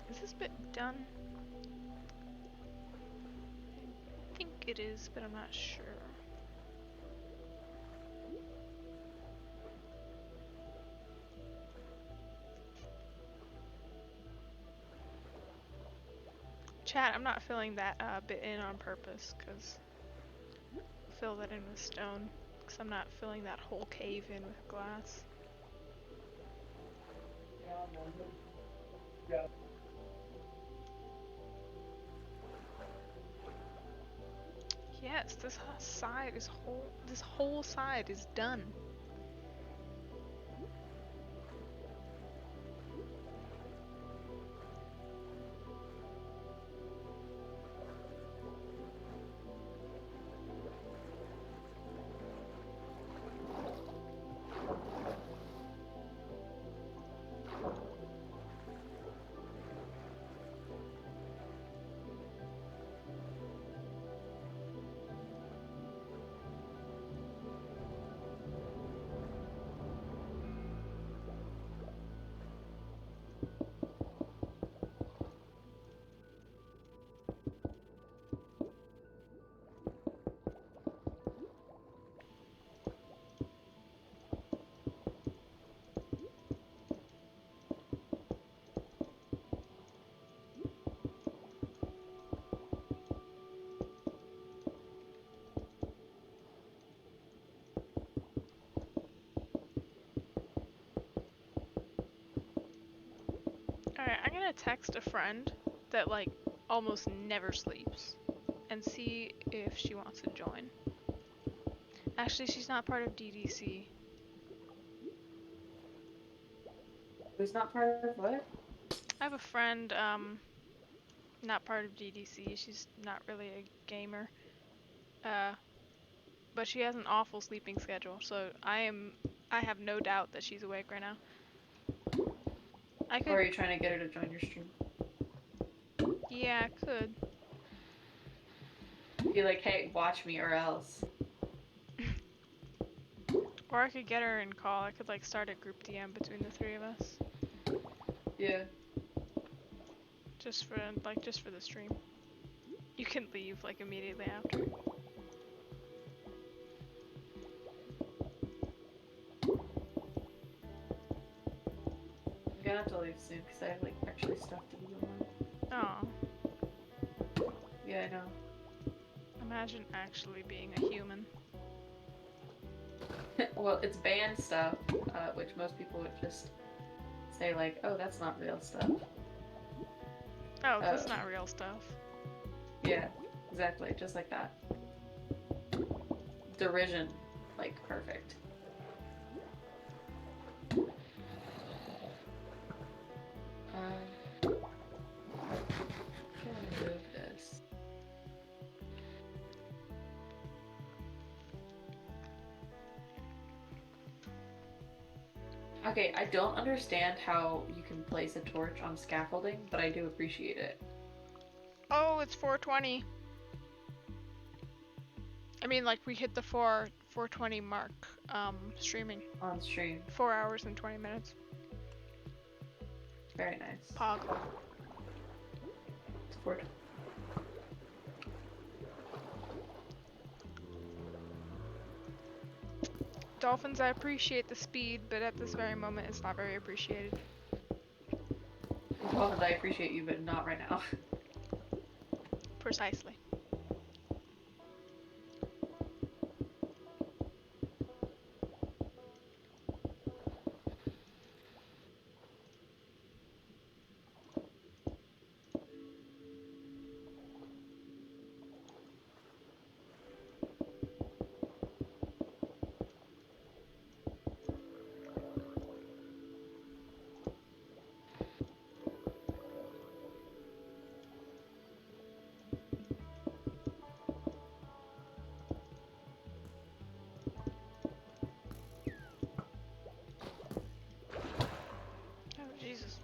Is this bit done? I think it is, but I'm not sure. Chat, I'm not filling that bit in on purpose, because fill that in with stone, because I'm not filling that whole cave in with glass. Yeah. Yes, this whole side is done. Alright, I'm gonna text a friend that, like, almost never sleeps and see if she wants to join. Actually, she's not part of DDC. Who's not part of what? I have a friend, not part of DDC. She's not really a gamer. But she has an awful sleeping schedule, so I have no doubt that she's awake right now. Or are you trying to get her to join your stream? Yeah, I could. Be like, hey, watch me or else. Or I could get her in call. I could, like, start a group DM between the three of us. Yeah. Just for the stream. You can leave, like, immediately after. I'm gonna have to leave soon because I have, like, actually stuff to do tomorrow. Aw. Yeah, I know. Imagine actually being a human. Well, it's banned stuff, which most people would just say, like, oh, that's not real stuff. Oh, that's not real stuff. Yeah, exactly, just like that. derision, like, perfect. I'm gonna move this. Okay, I don't understand how you can place a torch on scaffolding, but I do appreciate it. Oh, it's 4:20. I mean, like, we hit the 4:20 mark, streaming. On stream. 4 hours and 20 minutes. Very nice. Pog. It's 4. Dolphins, I appreciate the speed, but at this very moment, it's not very appreciated. Dolphins, I appreciate you, but not right now. Precisely. Jesus.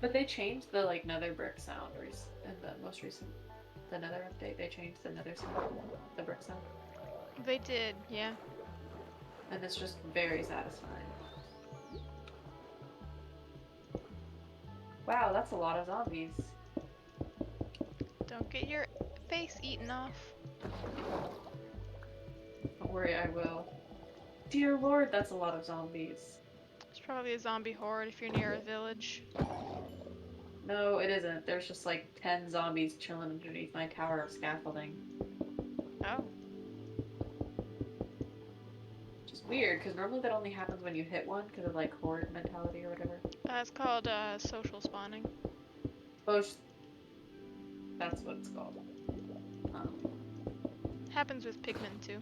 But they changed the like nether brick sound in the most recent the nether update. They changed the nether sound, the brick sound, They did, yeah. and it's just very satisfying. Wow, that's a lot of zombies. Don't get your face eaten off. Don't worry, I will. Dear Lord, that's a lot of zombies. It's probably a zombie horde if you're near a village. No, it isn't. There's just like 10 zombies chilling underneath my tower of scaffolding. Oh. Which is weird, because normally that only happens when you hit one, because of like horde mentality or whatever. It's called social spawning. Oh, that's what it's called. Happens with pigmen too.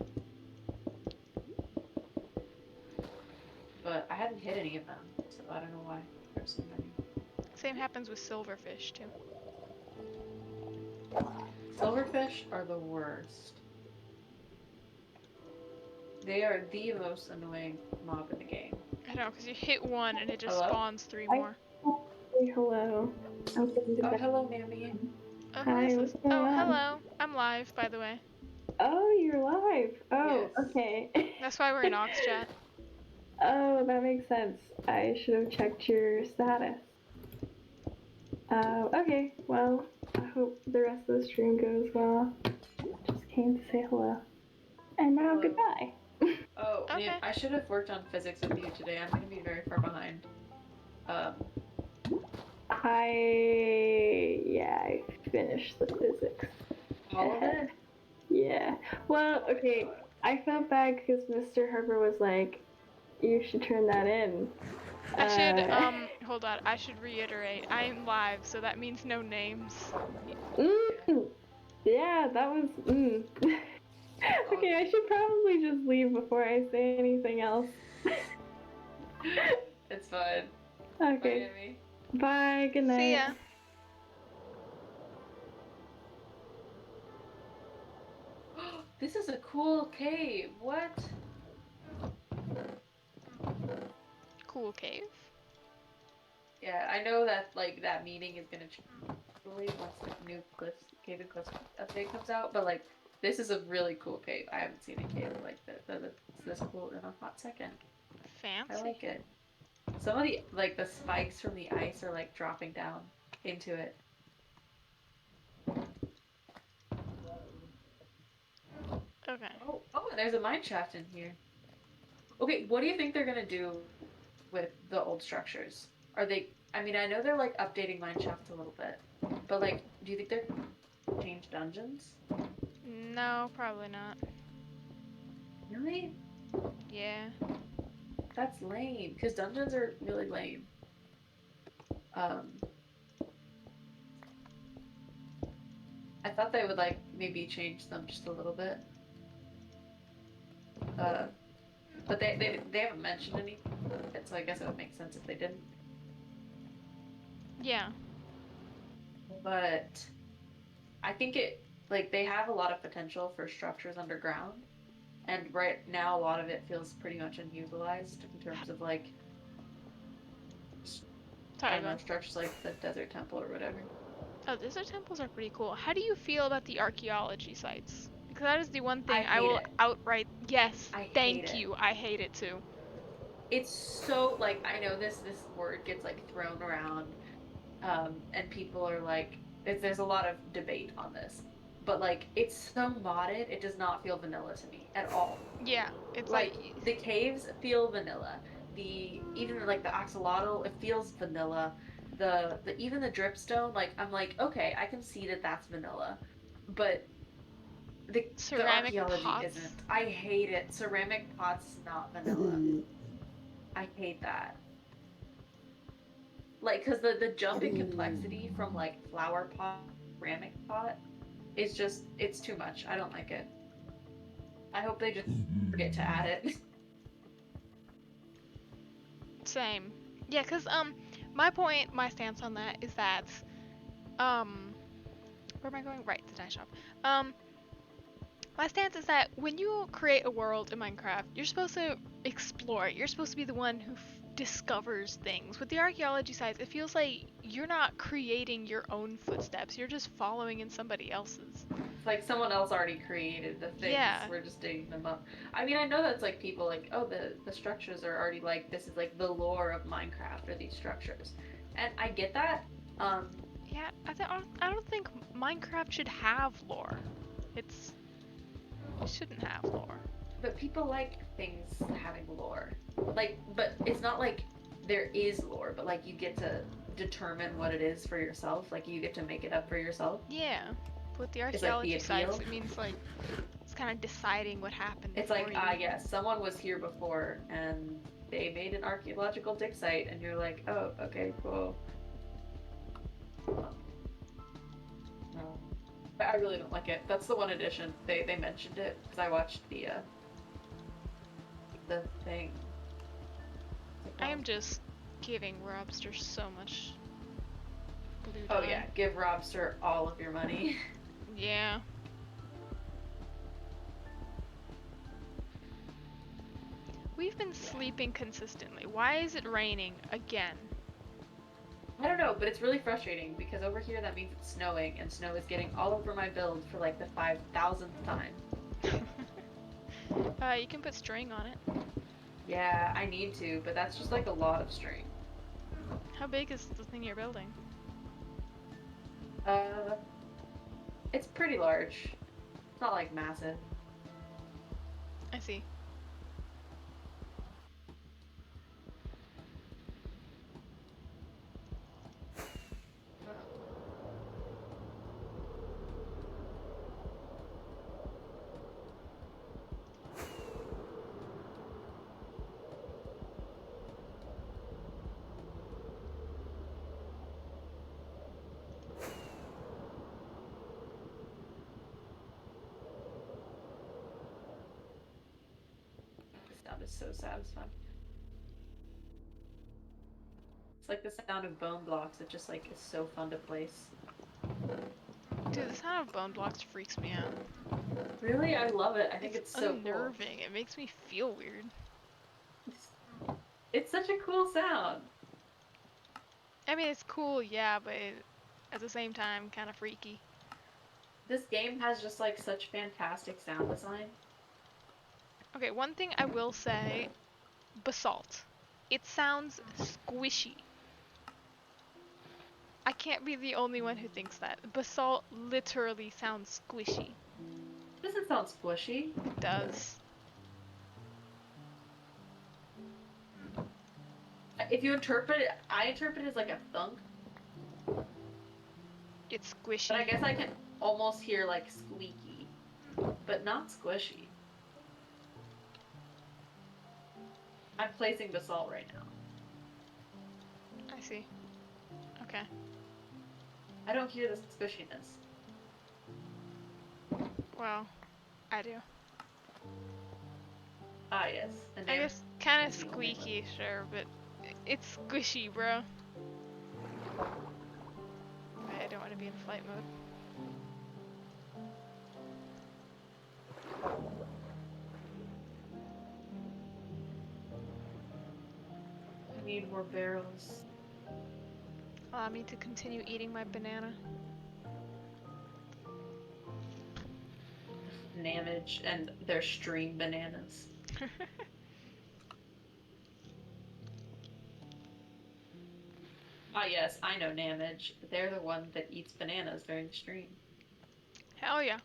But I haven't hit any of them, so I don't know why there's so many. Same happens with silverfish too. Silverfish are the worst. They are the most annoying mob in the game. I know, because you hit one and it just Hello? spawns 3 more. Hey, hello. I'm getting to Oh, bed. hello, Mammy. Oh, Hi, who is what's this? going Oh, on? hello. I'm live, by the way. Oh, you're live. Oh, Yes. okay. That's why we're in Ox chat. Oh, that makes sense. I should have checked your status. Okay, well, I hope the rest of the stream goes well. Just came to say hello. And now Hello. goodbye. Oh, Okay. man, I should have worked on physics with you today. I'm going to be very far behind. I finished the physics. All of it? Yeah. Well, okay, I felt bad because Mr. Harper was like, you should turn that in. I should, hold on. I should reiterate. I am live, so that means no names. Yeah, that was, Okay, I should probably just leave before I say anything else. It's fine. Okay. Bye, Mammy. Bye, good night. See ya. This is a cool cave. What? Cool cave. Yeah, I know that like that meaning is gonna change once the new Cave and Cliffs update comes out, but like this is a really cool cave. I haven't seen a cave like this cool in a hot second. Fancy. I like it. Some of the spikes from the ice are like dropping down into it. Okay. Oh, and there's a mine shaft in here. Okay, what do you think they're gonna do with the old structures? Are they? I mean, I know they're like updating mine shafts a little bit, but like, do you think they're change dungeons? No, probably not. Really? Yeah. Yeah. That's lame, because dungeons are really lame. I thought they would like maybe change them just a little bit. But they haven't mentioned anything, so I guess it would make sense if they didn't. Yeah. But I think they have a lot of potential for structures underground, and right now a lot of it feels pretty much unutilized in terms of like I Sorry, don't go know, on. structures like the desert temple or whatever. Oh, desert temples are pretty cool. How do you feel about the archaeology sites? Because that is the one I thing I hate will it. outright. Yes, I hate thank it. you. I hate it too. It's so like I know this word gets like thrown around, and people are like, there's a lot of debate on this, but like it's so modded, it does not feel vanilla to me at all. Yeah, it's like. Like the caves feel vanilla. Even like the axolotl, it feels vanilla. The even the dripstone, like I'm like, okay, I can see that that's vanilla, but the Ceramic archaeology pots. isn't. I hate it. Ceramic pots is not vanilla. I hate that. Like, cause the jump in complexity from like flower pot, ceramic pot, is just it's too much. I don't like it. I hope they just forget to add it. Same. Yeah, cause my stance on that is that where am I going? Right, the dye shop. Um, my stance is that when you create a world in Minecraft, you're supposed to explore it. You're supposed to be the one who discovers things. With the archaeology sites, it feels like you're not creating your own footsteps. You're just following in somebody else's. It's like someone else already created the things. Yeah. We're just digging them up. I mean, I know that's like people like, oh, the structures are already like this is like the lore of Minecraft or these structures, and I get that. Yeah, I don't think Minecraft should have lore. It shouldn't have lore. But people like things having lore. Like, but it's not like there is lore, but like you get to determine what it is for yourself. Like you get to make it up for yourself. Yeah. With the It's like the archaeology sites, appeal. it means like it's kind of deciding what happened. It's like, yes, someone was here before and they made an archaeological dig site, and you're like, oh, okay, cool. But I really don't like it. That's the one edition. They mentioned it because I watched the thing. I am just giving Robster so much blue Oh dye. yeah, give Robster all of your money. Yeah. We've been sleeping consistently. Why is it raining again? I don't know, but it's really frustrating because over here that means it's snowing, and snow is getting all over my build for like the 5,000th time. You can put string on it. Yeah, I need to, but that's just like a lot of string. How big is the thing you're building? It's pretty large. It's not like massive. I see. This sound is so satisfying. It's like the sound of bone blocks. It just like is so fun to place. Dude, the sound of bone blocks freaks me out. Really? I love it. I think it's so unnerving. It makes me feel weird. cool. It's such a cool sound. I mean, it's cool, yeah, but at the same time, kind of freaky. This game has just like such fantastic sound design. Okay, one thing I will say, basalt. It sounds squishy. I can't be the only one who thinks that. Basalt literally sounds squishy. It doesn't sound squishy. It does. If you interpret it, I interpret it as like a thunk. It's squishy. But I guess I can almost hear like squeaky, but not squishy. I'm placing basalt right now. I see. Okay. I don't hear the squishiness. Well, I do. Ah, yes. I guess kind of is the only one. squeaky, sure, but it's squishy, bro. I don't want to be in flight mode. I need more barrels. Allow me to continue eating my banana. Namage and their stream bananas. Ah, yes, I know Namage. They're the one that eats bananas during the stream. Hell yeah.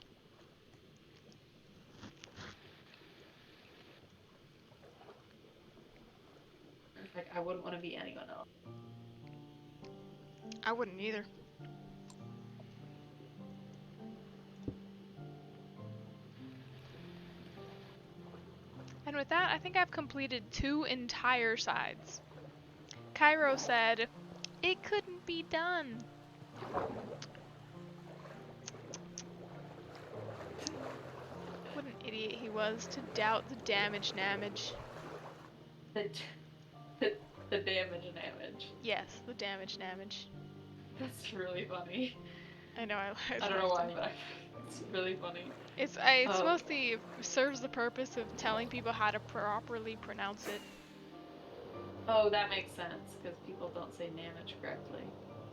Like, I wouldn't want to be anyone else. I wouldn't either. And with that, I think I've completed 2 entire sides. Cairo said, it couldn't be done. What an idiot he was to doubt the damage namage. The damage. Yes, the damage namage. That's really funny. I know, I don't know why, but it's really funny. It's mostly serves the purpose of telling people how to properly pronounce it. Oh, that makes sense, because people don't say Namage correctly.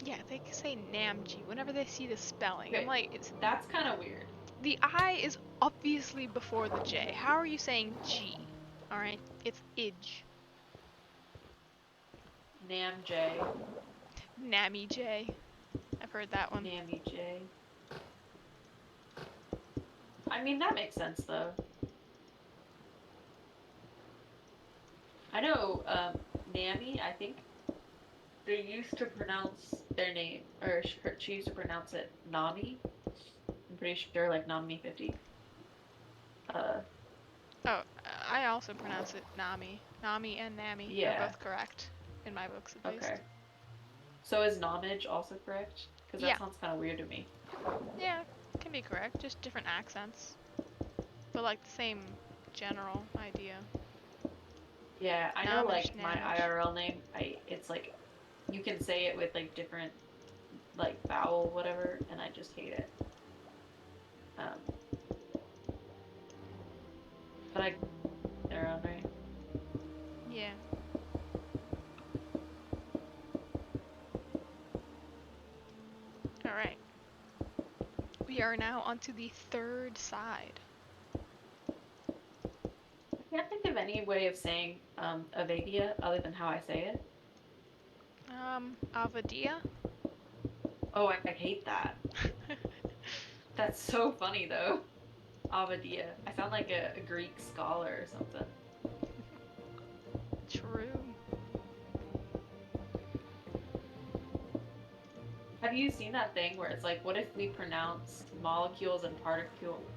Yeah, they say Namji whenever they see the spelling. Okay, I'm like, that's kind of weird. the I is obviously before the J. How are you saying G? Alright, it's Idge. Namj. Nammy J. I've heard that one. Nammy J. I mean, that makes sense, though. I know, Nami, I think, they used to pronounce their name, or she used to pronounce it Nami. I'm pretty sure, like, Nami 50. Oh, I also pronounce it Nami. Nami and Nami Yeah. are both correct, in my books at least. Okay. So is Namage also correct? Because that Yeah. sounds kind of weird to me. Yeah, can be correct, just different accents. But like the same general idea. Yeah, I know, Namage, like, my Namage. IRL name, it's like, you can say it with, like, different, like, vowel whatever, and I just hate it. But they're on, right? Yeah. Alright. We are now onto the 3rd side. I can't think of any way of saying Avaidia other than how I say it. Avaidia? Oh, I hate that. That's so funny, though. Avaidia. I sound like a Greek scholar or something. True. Have you seen that thing where it's like, what if we pronounce molecules and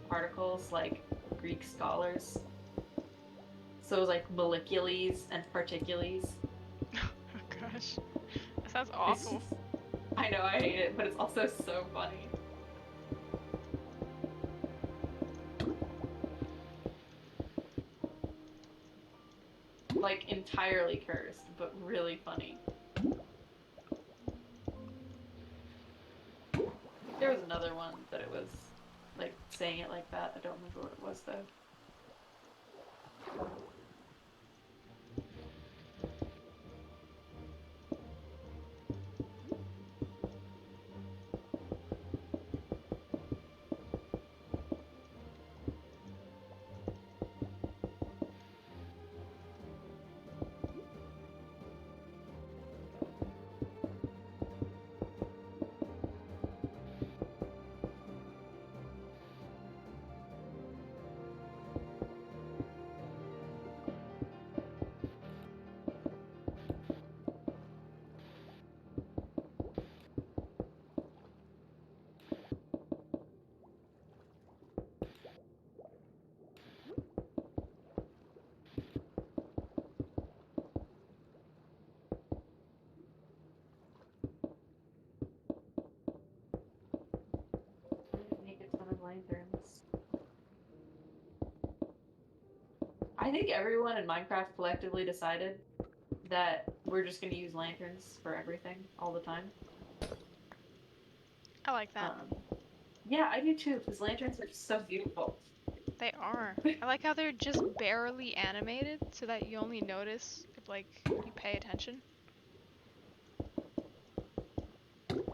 particles like Greek scholars? So it's like molecules and particules. Oh gosh. That sounds awful. I know, I hate it, but it's also so funny. Like, entirely cursed, but really funny. There was another one that it was, like, saying it like that. I don't remember what it was, though. I think everyone in Minecraft collectively decided that we're just going to use lanterns for everything all the time. I like that. Yeah, I do too, because lanterns are just so beautiful. They are. I like how they're just barely animated so that you only notice if, like, you pay attention.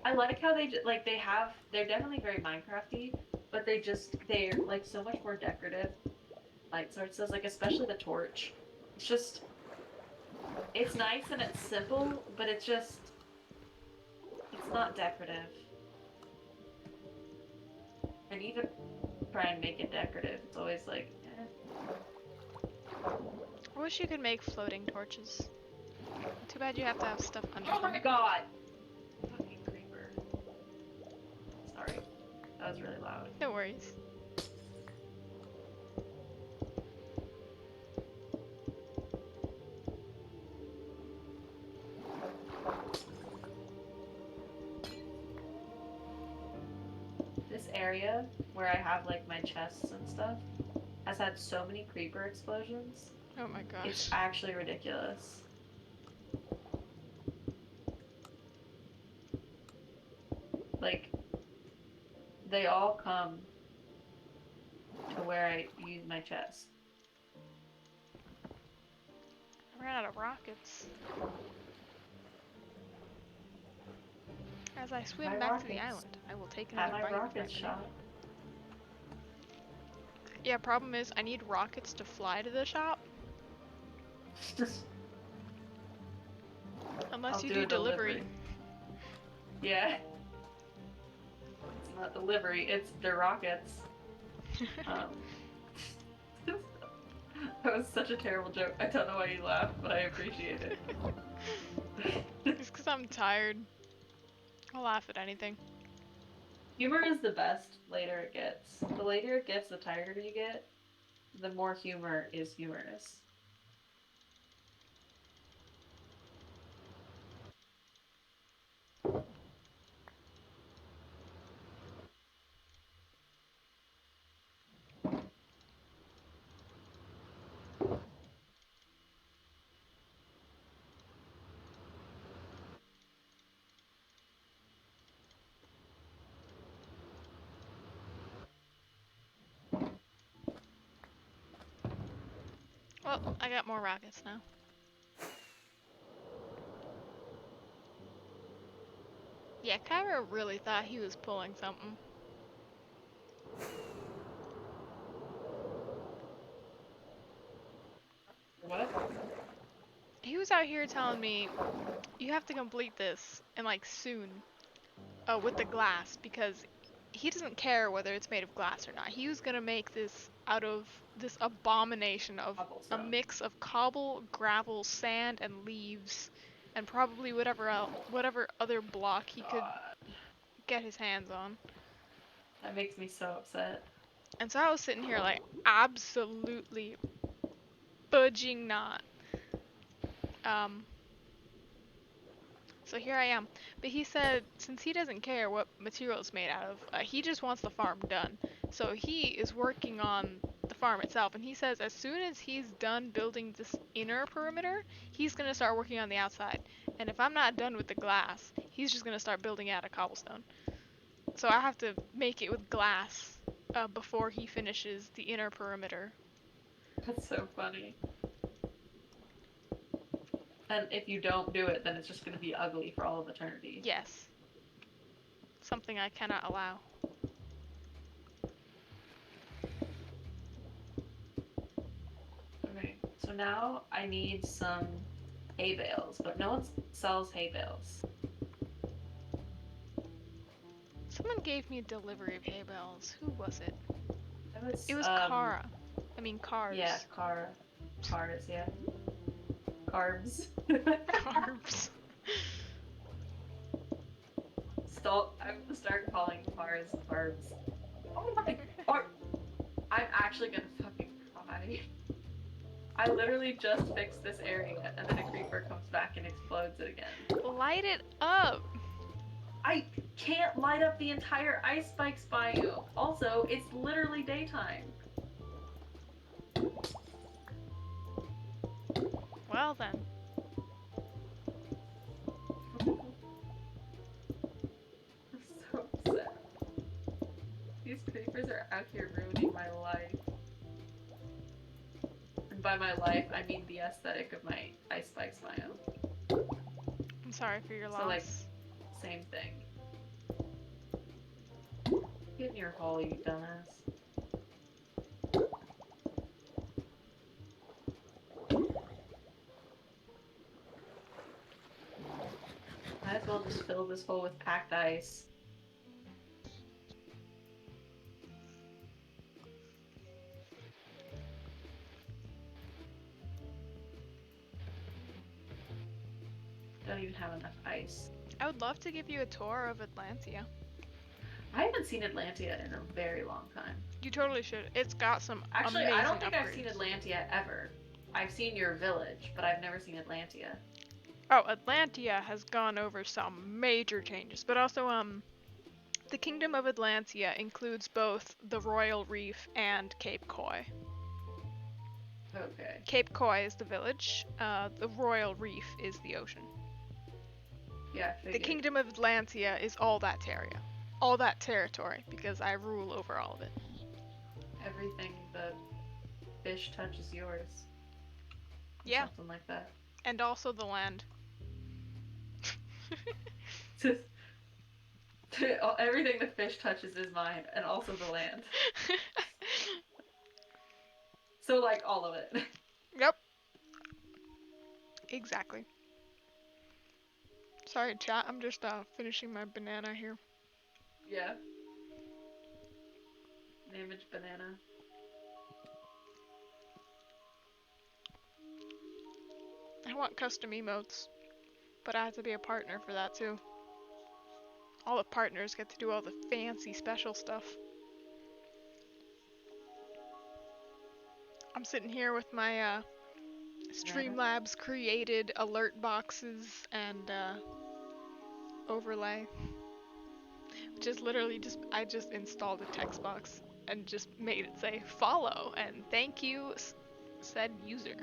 I like how they're definitely very Minecrafty, but they're like so much more decorative. Like, so it says, like, especially the torch. It's nice and it's simple, but it's not decorative. And even try and make it decorative, it's always like, eh. I wish you could make floating torches. Too bad you have to have stuff under them. Oh my god! Fucking creeper. Sorry. That was really loud. No worries. This area where I have like my chests and stuff has had so many creeper explosions. Oh my gosh. It's actually ridiculous. Like, they all come to where I use my chest. I ran out of rockets. As I swim back to the island, I will take another bite of rockets shot. Yeah, problem is I need rockets to fly to the shop. Unless I'll you do do a delivery. Yeah. It's not delivery, it's the rockets. That was such a terrible joke. I don't know why you laughed, but I appreciate it. It's because I'm tired. I'll laugh at anything. Humor is the best later it gets. The later it gets, the tireder you get, the more humor is humorous. Well, I got more rockets now. Yeah, Kyra really thought he was pulling something. What? He was out here telling me, you have to complete this, and like soon, with the glass, because he doesn't care whether it's made of glass or not. He was gonna make this out of this abomination of a mix of cobble, gravel, sand, and leaves, and probably whatever other block he could get his hands on. That makes me so upset. And so I was sitting here like, absolutely budging not. So here I am. But he said, since he doesn't care what material it's made out of, he just wants the farm done. So he is working on the farm itself, and he says as soon as he's done building this inner perimeter, he's going to start working on the outside. And if I'm not done with the glass, he's just going to start building out of cobblestone. So I have to make it with glass before he finishes the inner perimeter. That's so funny. And if you don't do it, then it's just going to be ugly for all of eternity. Yes. Something I cannot allow. Okay, so now I need some hay bales, but no one sells hay bales. Someone gave me a delivery of hay bales. Who was it? It was Kara. I mean, Cars. Yeah, cars, yeah. Carbs. Carbs. I'm gonna start calling cars carbs. Oh my god. I'm actually gonna fucking cry. I literally just fixed this area and then a creeper comes back and explodes it again. Light it up! I can't light up the entire ice spikes biome. Also, it's literally daytime. Well then. I'm so upset. These creepers are out here ruining my life. And by my life, I mean the aesthetic of my Ice Spikes biome. I'm sorry for your loss. So, like, same thing. Get in your hole, you dumbass. Might as well just fill this hole with packed ice. Don't even have enough ice. I would love to give you a tour of Atlantia. I haven't seen Atlantia in a very long time. You totally should. It's got some Actually, amazing I don't think upgrades. I've seen Atlantia ever. I've seen your village, but I've never seen Atlantia. Oh, Atlantia has gone over some major changes, but also the Kingdom of Atlantia includes both the Royal Reef and Cape Coy. Okay. Cape Coy is the village. The Royal Reef is the ocean. Yeah, The figured. Kingdom of Atlantia is all that territory, because I rule over all of it. Everything the fish touches yours. Or Yeah, something like that. and also the land. Everything the fish touches is mine, and also the land. So, like, all of it. Yep. Exactly. Sorry, chat. I'm just finishing my banana here. Yeah. Damaged banana. I want custom emotes, but I have to be a partner for that too. All the partners get to do all the fancy special stuff. I'm sitting here with my Streamlabs created alert boxes and overlay, which is literally I just installed a text box and just made it say follow and thank you said user.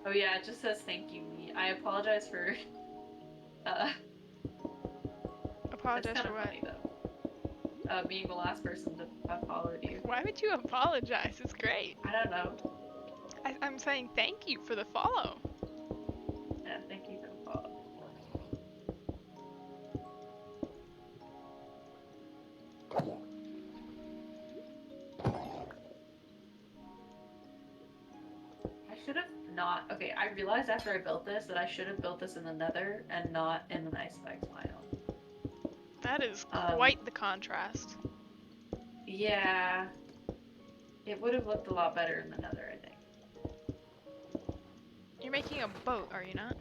Oh yeah, it just says thank you me. I apologize for Apologize that's for kind of what? funny though. Being the last person to have followed you. Why would you apologize? It's great. I don't know. I'm saying thank you for the follow. Yeah, thank you for the follow. I should have not. Okay, I realized after I built this that I should have built this in the Nether and not in the Ice Spikes biome. That is quite the contrast. Yeah. It would have looked a lot better in the Nether, I think. You're making a boat, are you not?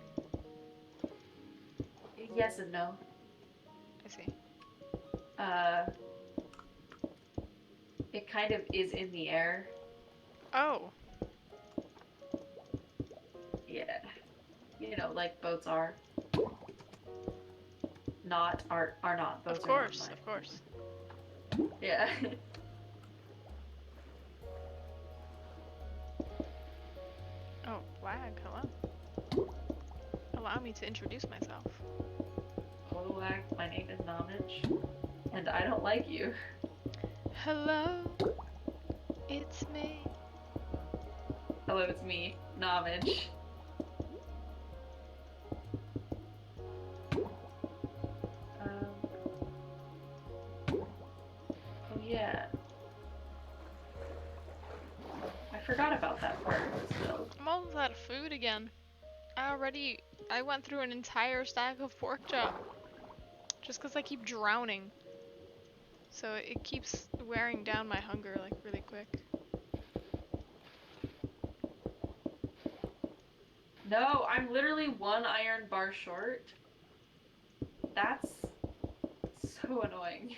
Yes and no. I see. It kind of is in the air. Oh. Yeah. You know, like boats are. Are not. Boats Of course, are not of course. Yeah. Oh, lag, hello. Allow me to introduce myself. Hello, lag. My name is Namich, and I don't like you. Hello, it's me. Hello, it's me, Namich. Oh yeah. I forgot about that part, so. I'm almost out of food again. I went through an entire stack of pork chop. Just because I keep drowning. So it keeps wearing down my hunger like really quick. No, I'm literally 1 iron bar short. That's so annoying.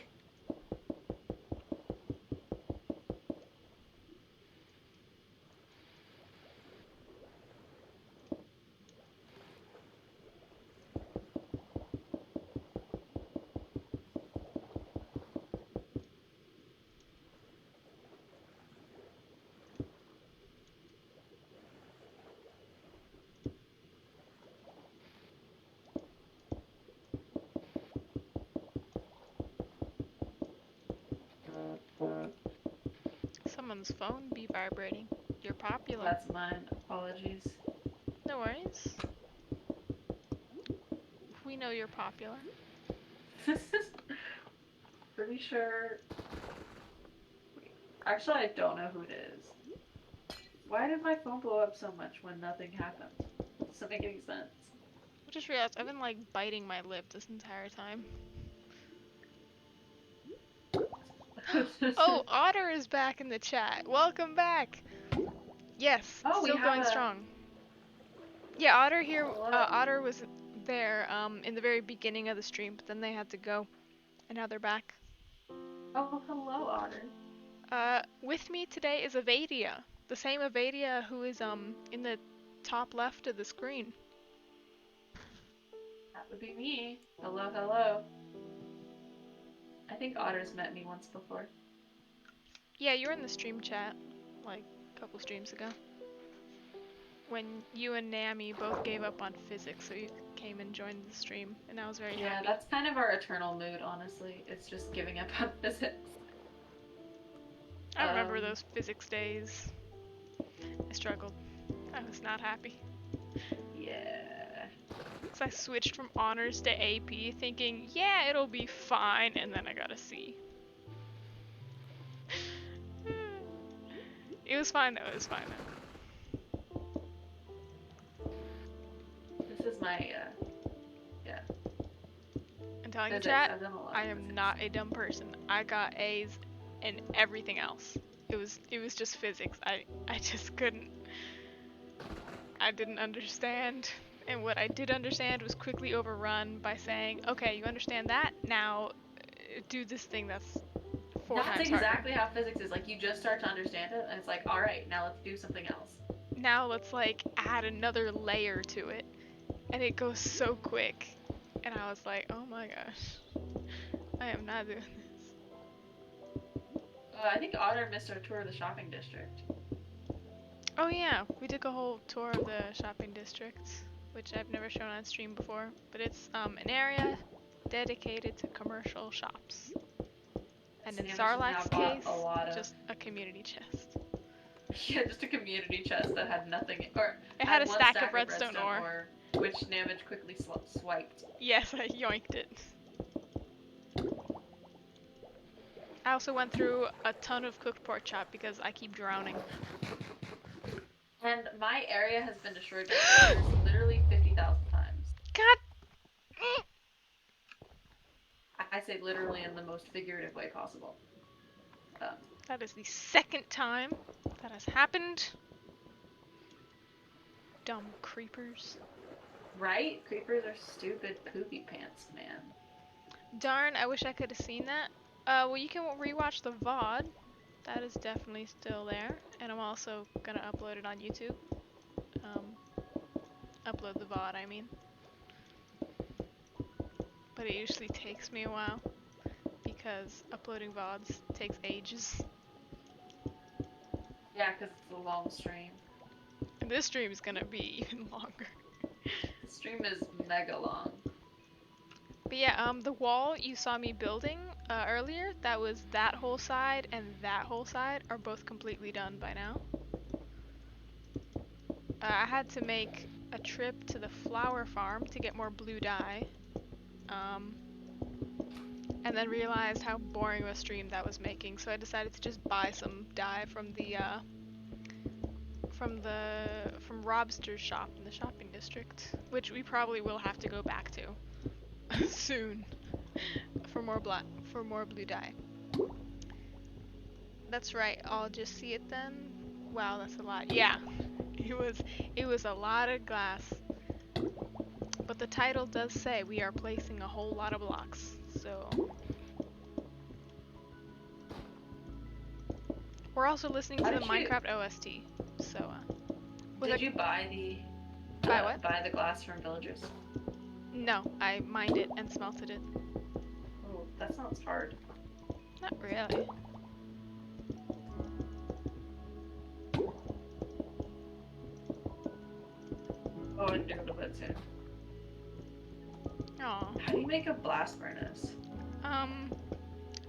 someone's phone be vibrating. You're popular. That's mine. Apologies. No worries. We know you're popular. Pretty sure. Wait. Actually, I don't know who it is. Why did my phone blow up so much when nothing happened? Doesn't make any sense. I just realized I've been like biting my lip this entire time. Oh, Otter is back in the chat. Welcome back. Yes, Oh, we still have going a- strong. Yeah, Otter here. Hello. Otter was there in the very beginning of the stream, but then they had to go, and now they're back. Oh, hello, Otter. With me today is Avaidia, the same Avaidia who is in the top left of the screen. That would be me. Hello, hello. I think Otter's met me once before. Yeah, you were in the stream chat like a couple streams ago. When you and Nami both gave up on physics, so you came and joined the stream, and I was very Yeah, happy. that's kind of our eternal mood, honestly. It's just giving up on physics. I remember those physics days. I struggled. I was not happy. Yeah. So I switched from honors to AP, thinking, yeah, it'll be fine, and then I got a C. It was fine though, it was fine though. This is my, yeah. I'm telling you, Physics, chat, I've done a lot I of am physics. not a dumb person. I got A's in everything else. It was just physics. I just couldn't. I didn't understand. And what I did understand was quickly overrun by saying, okay, you understand that? Now do this thing that's four That's times exactly harder. how physics is. Like, you just start to understand it, and it's like, alright, now let's do something else. Now let's like add another layer to it. And it goes so quick. And I was like, oh my gosh. I am not doing this. I think Otter missed our tour of the shopping district. Oh yeah, we took a whole tour of the shopping district, which I've never shown on stream before, but it's an area dedicated to commercial shops. And in Sam has now Sarlac's bought case, a lot of- just a community chest. Yeah, just a community chest that had nothing, or It had a one stack of redstone ore. which Namage quickly swiped. Yes, I yoinked it. I also went through a ton of cooked pork chop because I keep drowning. And my area has been destroyed by creatures literally 50,000 times. God! I say literally in the most figurative way possible. That is the second time that has happened. Dumb creepers. Right? Creepers are stupid poopy pants, man. Darn, I wish I could have seen that. Well, you can rewatch the VOD. That is definitely still there. And I'm also gonna upload it on YouTube. Upload the VOD, I mean. But it usually takes me a while. Because uploading VODs takes ages. Yeah, because it's a long stream. And this stream is gonna be even longer. The stream is mega long. But yeah, the wall you saw me building earlier, that was that whole side and that whole side are both completely done by now. I had to make a trip to the flower farm to get more blue dye. And then realized how boring of a stream that was making, so I decided to just buy some dye from Robster's shop in the shopping district, which we probably will have to go back to soon for more blue dye. That's right, I'll just see it then. Wow, that's a lot. Yeah, it was a lot of glass. But the title does say we are placing a whole lot of blocks, so. We're also listening to the Minecraft OST, so. Did you buy the Buy what? Buy the glass from villagers? No, I mined it and smelted it. Oh, that sounds hard. Not really. Oh, and do a little bit soon. Aw. How do you make a blast furnace?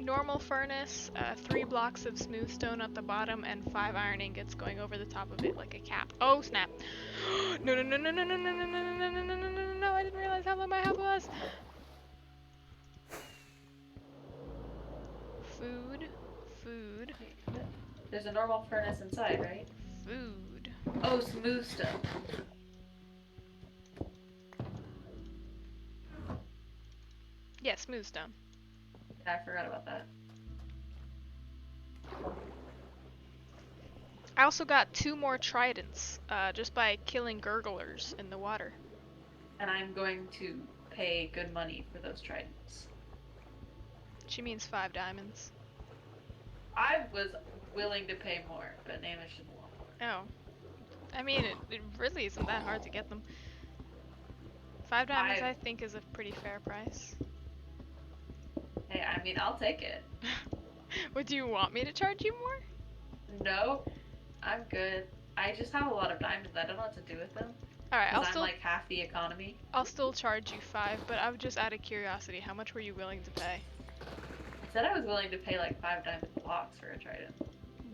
normal furnace, 3 blocks of smooth stone at the bottom, and 5 iron ingots going over the top of it like a cap. Oh snap! No no no no no no no no no no no no no no no no! I didn't realize how low my health was. Food, food, There's a normal furnace inside, right? food. Oh, smooth stuff. Yeah, smooth stone. Yeah, I forgot about that. I also got 2 more tridents, just by killing gurglers in the water. And I'm going to pay good money for those tridents. She means 5 diamonds. I was willing to pay more, but Nana should want more. Oh. I mean, it really isn't that hard to get them. 5 diamonds, I think, is a pretty fair price. Hey, I mean, I'll take it. What, do you want me to charge you more? No, I'm good. I just have a lot of diamonds. I don't know what to do with them. Alright, Because I'm like half the economy. I'll still charge you 5, but I was just out of curiosity, how much were you willing to pay? I said I was willing to pay like 5 diamond blocks for a trident.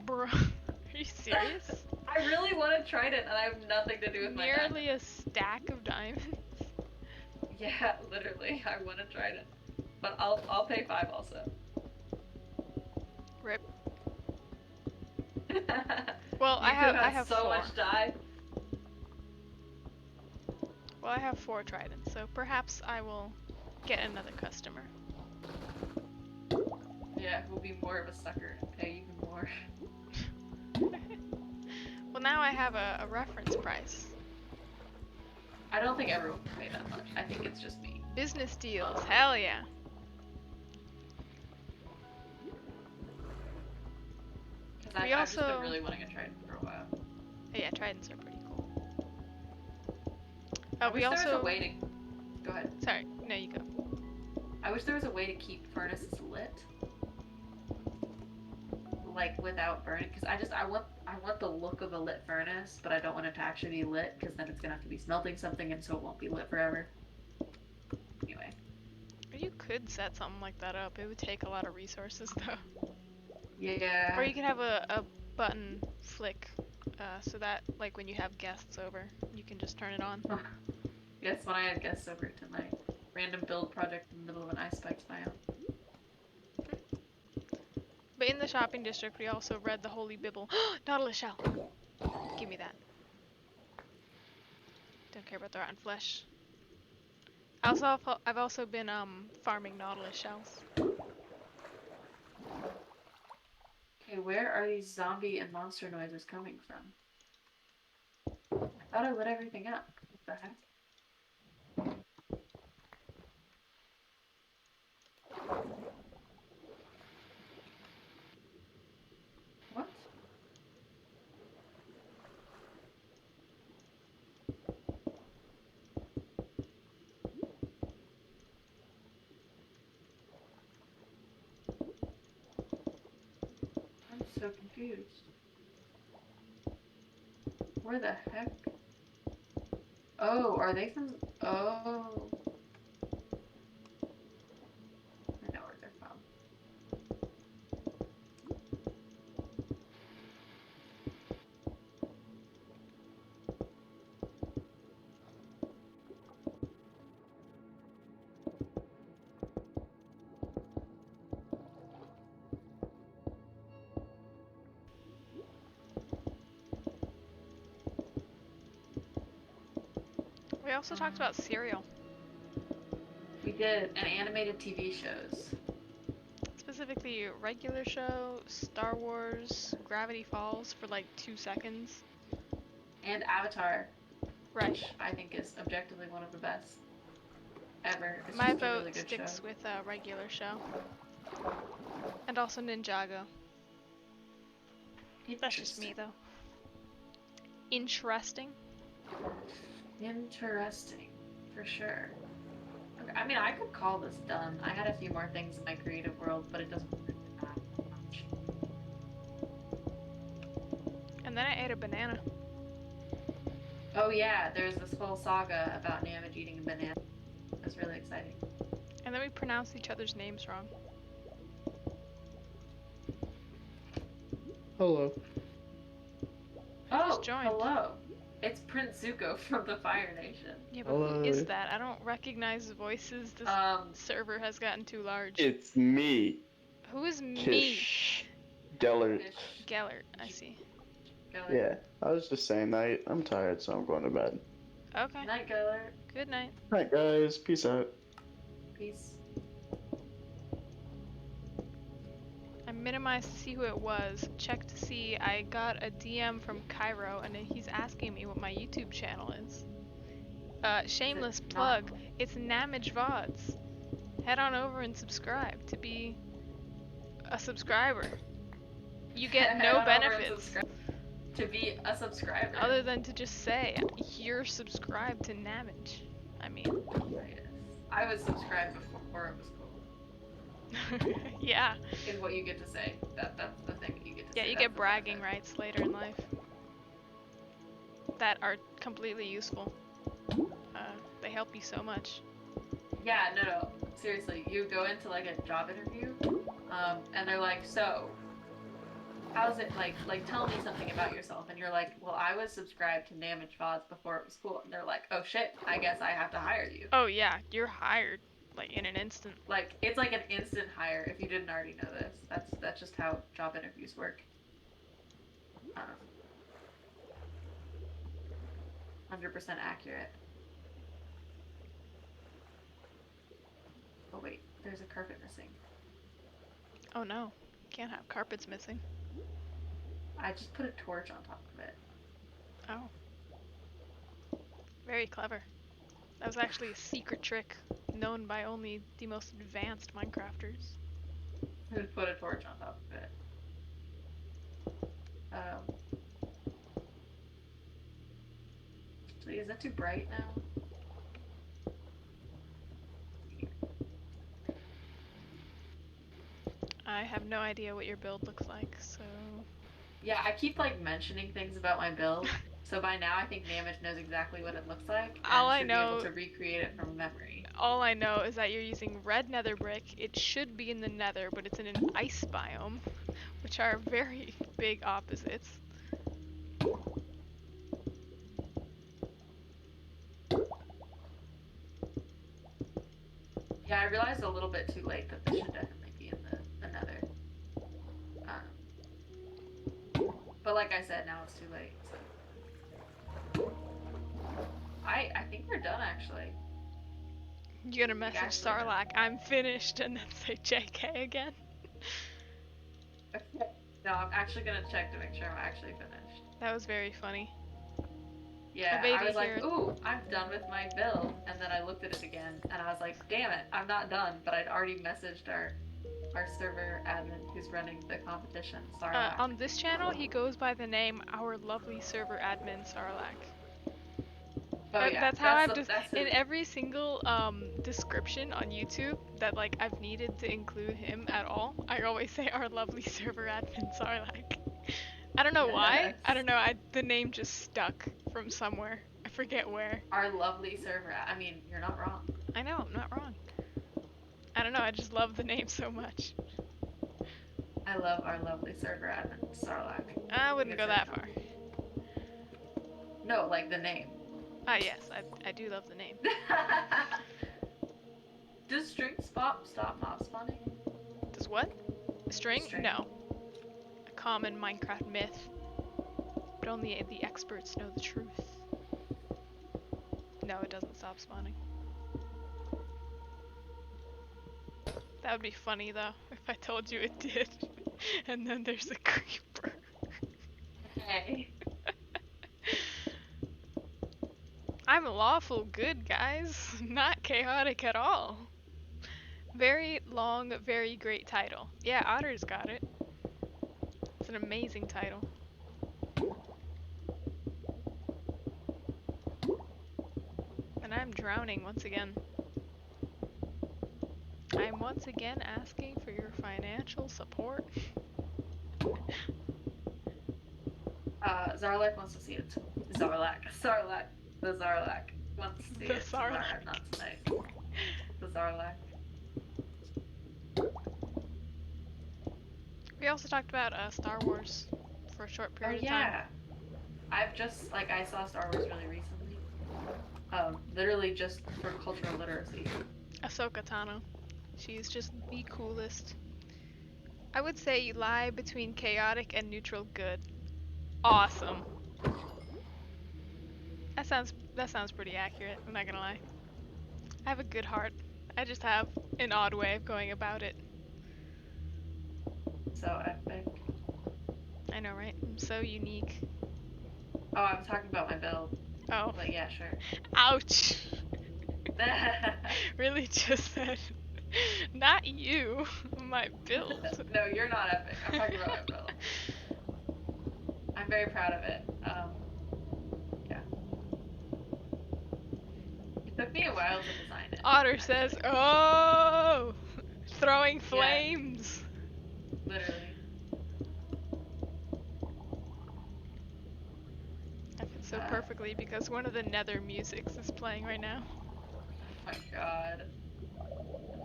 Bro, are you serious? I really want a trident, and I have nothing to do with my diamonds. Nearly a stack of diamonds. Yeah, literally, I want a trident. But I'll pay 5 also. Rip. Well, I have so 4. much dye. Well, I have 4 tridents, so perhaps I will get another customer. Yeah, who'll be more of a sucker and pay even more. Well, now I have a reference price. I don't think everyone will pay that much. I think it's just me. Business deals, hell yeah. Because I've just been really wanting a trident for a while. Oh, yeah, tridents are pretty cool. I We wish also. there was a way to... Go ahead. Sorry, no, you go. I wish there was a way to keep furnaces lit. Like, without burning. Because I want the look of a lit furnace, but I don't want it to actually be lit, because then it's going to have to be smelting something, and so it won't be lit forever. Anyway. You could set something like that up. It would take a lot of resources, though. Yeah. Or you could have a button flick, so that, like, when you have guests over, you can just turn it on. Yes, when I had guests over to my random build project in the middle of an ice spikes biome. But in the shopping district, we also read the Holy Bible. Nautilus shell! Give me that. Don't care about the rotten flesh. I've also been farming Nautilus shells. Okay, where are these zombie and monster noises coming from? I thought I lit everything up. What the heck? What? I'm so confused. Where the heck? Oh, are they from... Oh. I know where they're from. We also talked about cereal. We did, and animated TV shows. Specifically, regular show, Star Wars, Gravity Falls for like 2 seconds. And Avatar, Right. which I think is objectively one of the best ever. It's My just a vote really good sticks show. with a regular show. And also Ninjago. That's just me though. Interesting. Interesting, for sure. Okay, I mean, I could call this done. I had a few more things in my creative world, but it doesn't really matter much. And then I ate a banana. Oh yeah, there's this whole saga about Namage eating a banana. It's really exciting. And then we pronounced each other's names wrong. hello. Oh, joined. hello. It's Prince Zuko from the Fire Nation. Yeah, but who is Hello. that? I don't recognize the voices. This server has gotten too large. It's me, Who is me? Kish Gellert. Ish. Gellert, I see. Gellert. Yeah, I was just saying I'm tired, so I'm going to bed. Okay. Night, Gellert. Good night. Alright, guys, peace out. Peace. I minimized to see who it was. Check to see. I got a DM from Cairo, and he's asking me what my YouTube channel is. Shameless plug. It's Namage VODs. Head on over and subscribe to be a subscriber. You get no benefits To be a subscriber. other than to just say you're subscribed to Namage. I mean, I was subscribed before it was cool. yeah. Is what you get to say. That's the thing that you get to say. Yeah, you get bragging rights later in life that are completely useful. They help you so much. Yeah, no. Seriously, you go into like a job interview, and they're like, so, how's it like tell me something about yourself, and you're like, well, I was subscribed to Namage VODs before it was cool, and they're like, oh shit, I guess I have to hire you. Oh yeah, you're hired, like in an instant. Like, it's like an instant hire if you didn't already know this. That's just how job interviews work. 100% accurate. Oh wait, there's a carpet missing. Oh no, can't have carpets missing. I just put a torch on top of it. Oh. Very clever. That was actually a secret trick known by only the most advanced Minecrafters. Just put a torch on top of it. Actually, is that too bright now? I have no idea what your build looks like, so... Yeah, I keep like mentioning things about my build, so by now I think Namage knows exactly what it looks like and All I should know- be able to recreate it from memory. All I know is that you're using red nether brick. It should be in the nether, but it's in an ice biome, which are very big opposites. Yeah, I realized a little bit too late that this should definitely be in the nether. But like I said, now it's too late, so... I think we're done, actually. You're gonna message actually Sarlacc, I'm finished, and then say JK again? No, I'm actually gonna check to make sure I'm actually finished. That was very funny. Yeah, Avaidia I was like, here. ooh, I'm done with my build. And then I looked at it again, and I was like, damn it, I'm not done. But I'd already messaged our server admin who's running the competition, Sarlacc. On this channel, he goes by the name Our Lovely Server Admin Sarlacc. Oh, yeah. That's how I've that's just in every single description on YouTube that like I've needed to include him at all. I always say Our Lovely Server Admin Sarlacc. I don't know why. I don't know. The name just stuck from somewhere. I forget where. Our lovely server. I mean, you're not wrong. I know, I'm not wrong. I don't know. I just love the name so much. I love our lovely server admin, Sarlacc. I wouldn't go that far. No, like the name. Ah, yes, I do love the name. Does string stop mob spawning? Does what? String? String. No. A common Minecraft myth. But only the experts know the truth. No, it doesn't stop spawning. That would be funny though, if I told you it did. And then there's a creeper. Hey. I'm lawful good, guys. Not chaotic at all. Very long, very great title. Yeah, Otter's got it. It's an amazing title. And I'm drowning once again. I'm once again asking for your financial support. Sarlacc wants to see it. Sarlacc. The Sarlacc wants to see The it tomorrow, Sarlacc. not tonight. The Sarlacc. We also talked about Star Wars for a short Oh period of time. yeah. I've just like I saw Star Wars really recently. Literally just for cultural literacy. Ahsoka Tano. She's just the coolest. I would say you lie between chaotic and neutral good. Awesome. That sounds pretty accurate, I'm not gonna lie. I have a good heart. I just have an odd way of going about it. So epic. I know, right? I'm so unique. Oh, I'm talking about my build. Oh. But yeah, sure. Ouch! Really just said, not you, my build. No, you're not epic. I'm talking about my build. I'm very proud of it. Yeah. It took me a while to design it. Otter actually. says, oh! Throwing Yeah. flames! Literally. That fits so perfectly because one of the Nether musics is playing right now. Oh my god.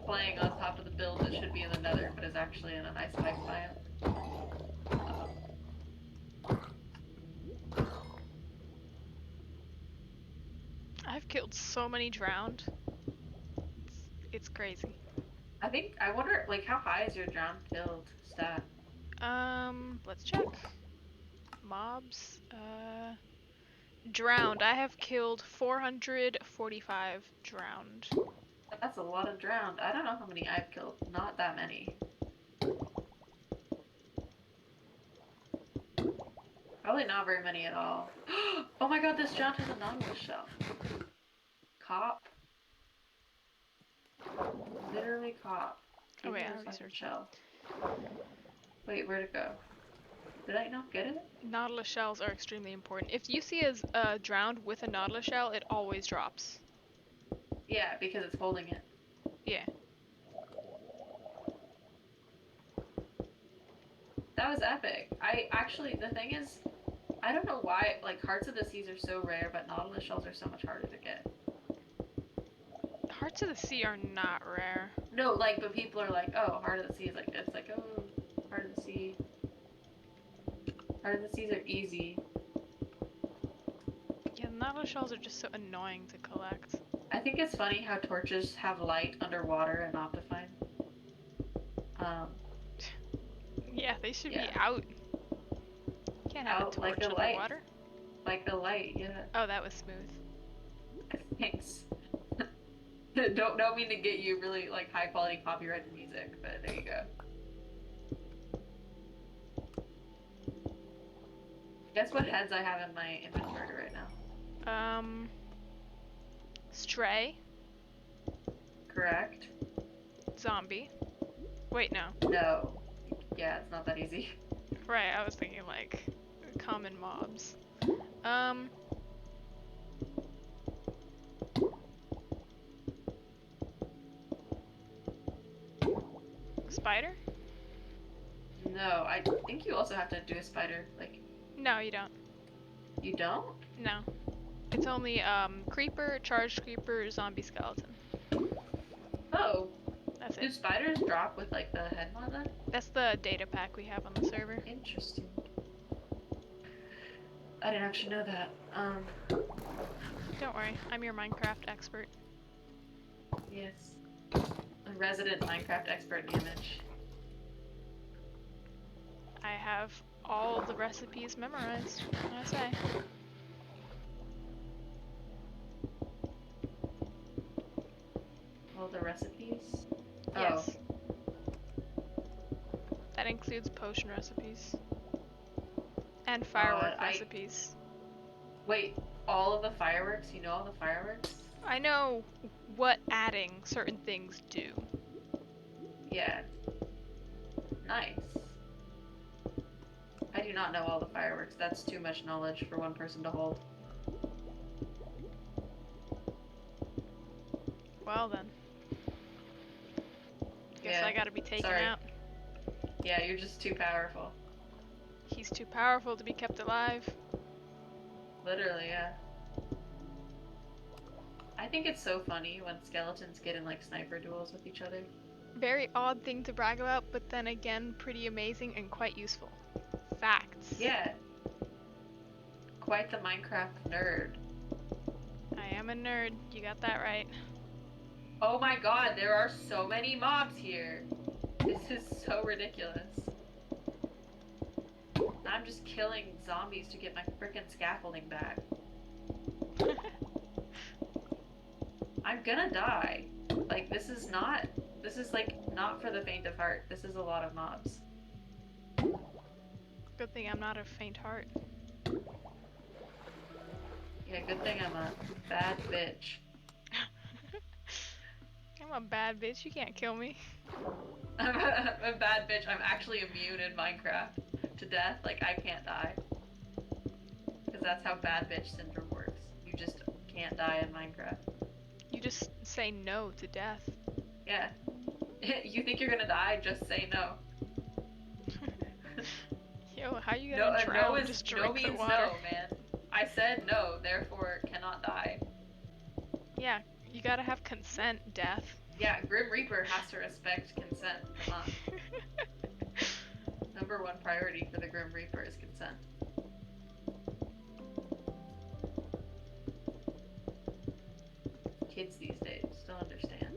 Playing on top of the build that should be in the Nether, but is actually in a nice pipe biome. I've killed so many drowned. It's crazy. I wonder, like, how high is your drowned killed stat? Let's check. Mobs. Drowned. I have killed 445 drowned. That's a lot of drowned. I don't know how many I've killed. Not that many. Probably not very many at all. Oh my god, this drowned has a Nautilus shell. Cop. Literally cop. Oh wait, Give me I the already fucking searched. shell. Wait, where'd it go? Did I not get it? Nautilus shells are extremely important. If you see a drowned with a nautilus shell, it always drops. Yeah, because it's holding it. Yeah. That was epic. I actually, the thing is, I don't know why, like, Hearts of the Seas are so rare, but Nautilus shells are so much harder to get. Hearts of the Sea are not rare. No, like, but people are like, oh, Heart of the Sea is like, it's like, oh, Heart of the Sea. Heart of the Seas are easy. Yeah, nautilus shells are just so annoying to collect. I think it's funny how torches have light underwater and Optifine. Yeah, they should Yeah. be out. You can't have Out a torch like a light. underwater. Like a light, yeah. Oh, that was smooth. Thanks. Don't mean to get you really like high quality copyrighted music, but there you go. Guess what heads I have in my inventory right now? Stray, Correct? zombie. Wait, no. No. Yeah, it's not that easy. Right, I was thinking like common mobs. Spider? No, I think you also have to do a spider. Like, No, you don't. you don't? No. It's only creeper, charged creeper, zombie skeleton. Oh. That's Do it. spiders drop with like the head mod then? That's the data pack we have on the server. Interesting. I didn't actually know that. Don't worry, I'm your Minecraft expert. Yes. A resident Minecraft expert in the image. I have all the recipes memorized, I say. All the recipes? Yes. Oh. That includes potion recipes. And firework I- recipes. Wait, all of the fireworks? You know all the fireworks? I know what adding certain things do. Yeah. Nice. I do not know all the fireworks. That's too much knowledge for one person to hold. Well then. Guess Yeah, I gotta be taken sorry. out. Yeah, you're just too powerful. He's too powerful to be kept alive. Literally, yeah. I think it's so funny when skeletons get in like sniper duels with each other. Very odd thing to brag about, but then again, pretty amazing and quite useful. Facts. Yeah. Quite the Minecraft nerd. I am a nerd. You got that right. Oh my god, there are so many mobs here. This is so ridiculous. I'm just killing zombies to get my frickin' scaffolding back. I'm gonna die. Like, this is like not for the faint of heart. This is a lot of mobs. Good thing I'm not a faint heart. Yeah, good thing I'm a bad bitch. I'm a bad bitch. You can't kill me. I'm a bad bitch. I'm actually immune in Minecraft to death. Like, I can't die. Because that's how bad bitch syndrome works. You just can't die in Minecraft. You just say no to death. Yeah. You think you're gonna die? Just say no. Yo, how you No, gonna drown? no Just no drink the means water. no, man. I said no, therefore cannot die. Yeah, you gotta have consent, death. Yeah, Grim Reaper has to respect consent. Come on. Number one priority for the Grim Reaper is consent. Kids these days don't understand.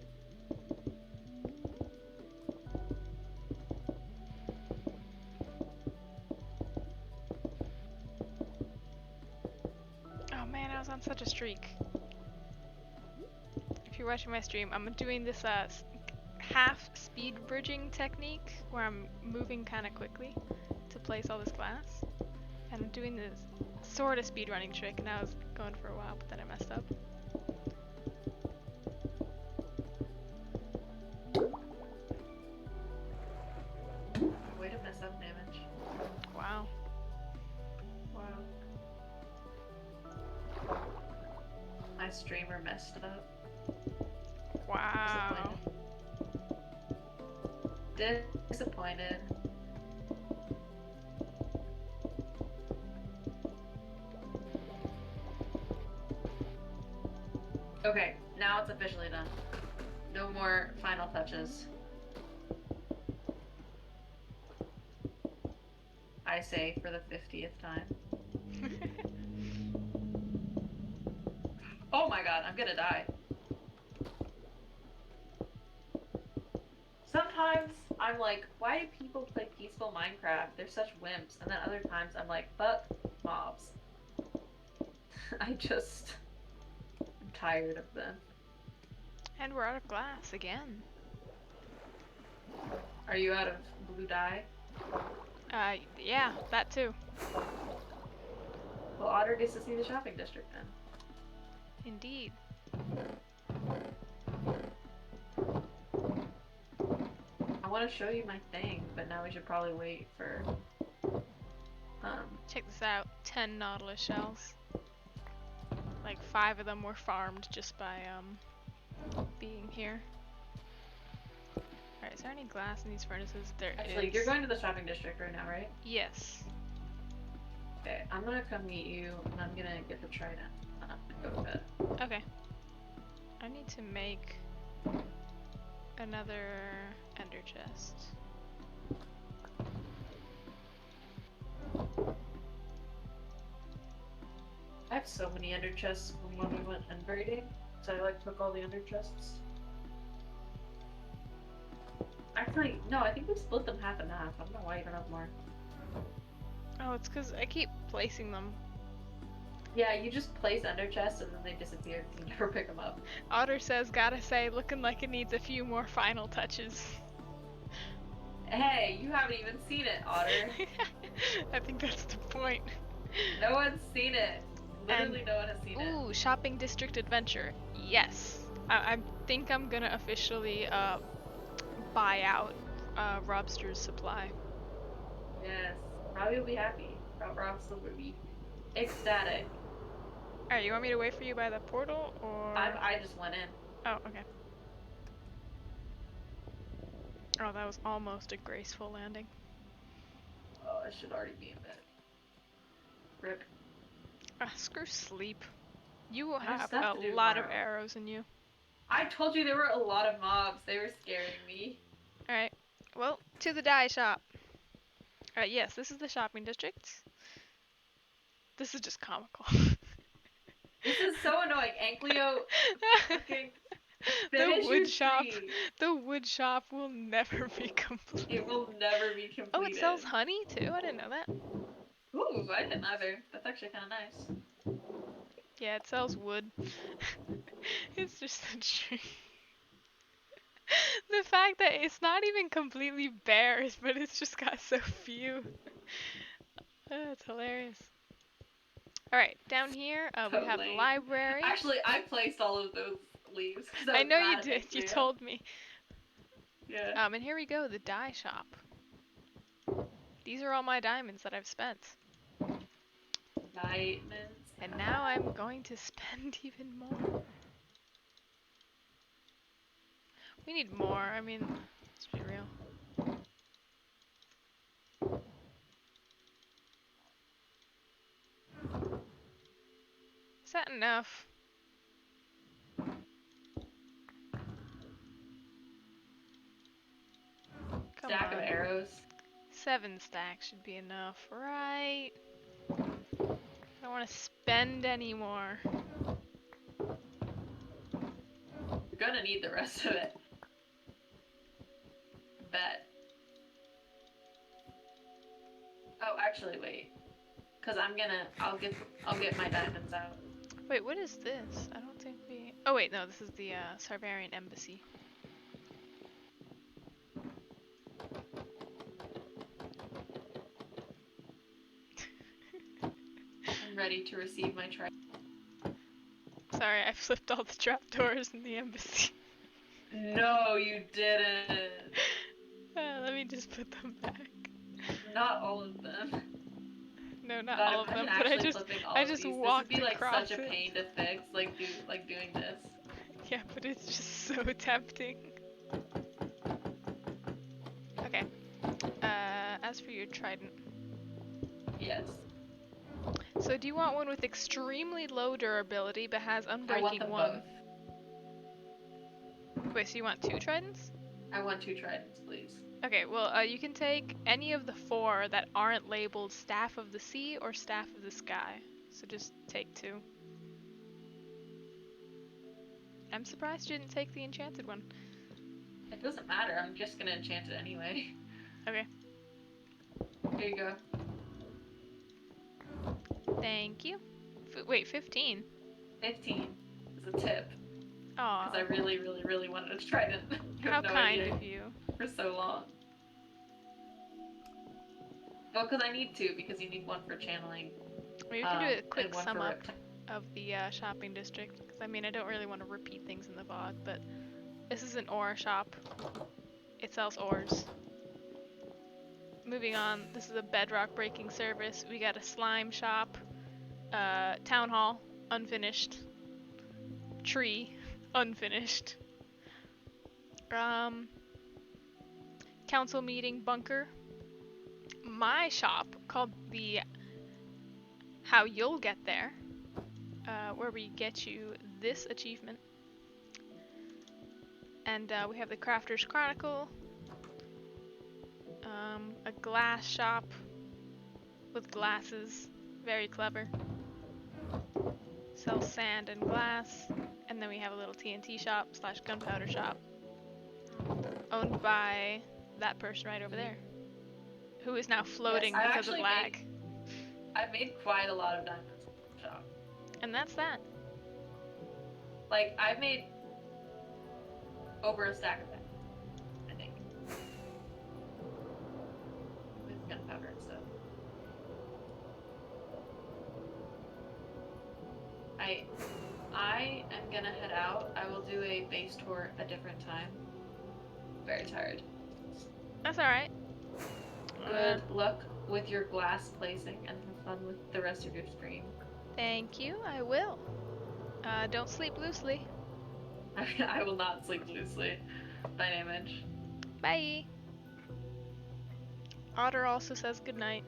Oh man, I was on such a streak. If you're watching my stream, I'm doing this half speed bridging technique where I'm moving kind of quickly to place all this glass. And I'm doing this sort of speed running trick, and I was going for a while, but then I messed up. Way to mess up damage. Wow. Wow. My streamer messed up. Wow. Disappointed. Okay, now it's officially done. No more final touches. I say for the 50th time. Oh my god, I'm gonna die. Sometimes I'm like, why do people play peaceful Minecraft? They're such wimps. And then other times I'm like, fuck mobs. I'm tired of them. And we're out of glass again. Are you out of blue dye? Yeah, that too. Well, Otter gets to see the shopping district then. Indeed. I want to show you my thing, but now we should probably wait for, Check this out. 10 nautilus shells. Like 5 of them were farmed just by, being here. Alright, is there any glass in these furnaces? There actually, is. you're going to the shopping district right now, right? Yes. Okay, I'm gonna come meet you, and I'm gonna get the trident. Go to bed. Okay. I need to make another ender chest. I have so many ender chests from when we went end raiding, so I like took all the ender chests. Actually, no, I think we split them half and half. I don't know why you don't have more. Oh, it's because I keep placing them. Yeah, you just place ender chests and then they disappear and you never pick them up. Otter says, gotta say, looking like it needs a few more final touches. Hey, you haven't even seen it, Otter. I think that's the point. No one's seen it. Literally And- no one has seen it. Ooh, shopping district adventure. Yes. I think I'm gonna officially buy out Robster's supply. Yes. Robbie will be happy. Rob's will be ecstatic. Alright, you want me to wait for you by the portal, or? I just went in. Oh, okay. Oh, that was almost a graceful landing. Oh, I should already be in bed. Rip. Screw sleep. You will I have have stuff to a do lot of tomorrow. arrows in you. I told you there were a lot of mobs. They were scaring me. Alright. Well, to the dye shop. Yes, this is the shopping district. This is just comical. This is so annoying. Ankleo, fucking The finish your wood shop. tree. The wood shop will never be complete. It will never be completed. Oh, it sells honey too? I didn't know that. Ooh, I didn't either. That's actually kind of nice. Yeah, it sells wood. It's just a tree. The fact that it's not even completely bare, but it's just got so few. Oh, that's hilarious. Alright, down here we have the Totally. library. Actually, I placed all of those leaves because I know you mad at did, you Ankleo. told me. Yeah. And here we go, the dye shop. These are all my diamonds that I've spent. Diamonds. And now I'm going to spend even more. We need more, I mean, let's be real. Is that enough? Come Stack on. of arrows. 7 stacks should be enough, right? I don't want to spend any more. You're gonna need the rest of it. Bet. Oh, actually, wait. Cause I'll get my diamonds out. Wait, what is this? I don't think we... Oh wait, no, this is the Sarvarian Embassy. I'm ready to receive my try. Sorry, I flipped all the trapdoors in the embassy. No, you didn't. Let me just put them back. Not all of them. No, not God, all of them, imagine but I actually just flipping all I of just these. walked This would be like across such a it. pain to fix, like doing this. Yeah, but it's just so tempting. Okay. As for your trident. Yes. So do you want one with extremely low durability but has I want unbreaking them 1? both. Wait, so you want 2 tridents? I want 2 tridents, please. Okay, well, you can take any of the 4 that aren't labeled Staff of the Sea or Staff of the Sky. So just take 2. I'm surprised you didn't take the enchanted one. It doesn't matter. I'm just gonna enchant it anyway. Okay. Here you go. Thank you. Wait, 15? 15 is a tip. Aw, Because I really, really, really wanted to try it. You how have no kind idea. of you. For so long. Well, because I need 2, because you need 1 for channeling. Well, you can do a quick and 1 sum for up reptile. of the shopping district. Because, I mean, I don't really want to repeat things in the VOD, but this is an ore shop. It sells ores. Moving on, this is a bedrock breaking service. We got a slime shop. Town hall, unfinished. Tree, unfinished. Council meeting bunker. My shop called the How You'll Get There, where we get you this achievement. And we have the Crafter's Chronicle, a glass shop with glasses, very clever. Sells sand and glass, and then we have a little TNT shop / gunpowder shop, owned by that person right over there, who is now floating Yes, because of lag. I've made quite a lot of diamonds in the shop. And that's that. Like, I've made over a stack of that, I think. With gunpowder and stuff. I am gonna head out. I will do a base tour a different time. Very tired. That's alright. Good luck with your glass placing and have fun with the rest of your screen. Thank you, I will. Don't sleep loosely. I will not sleep loosely. By image. Bye. Otter also says goodnight.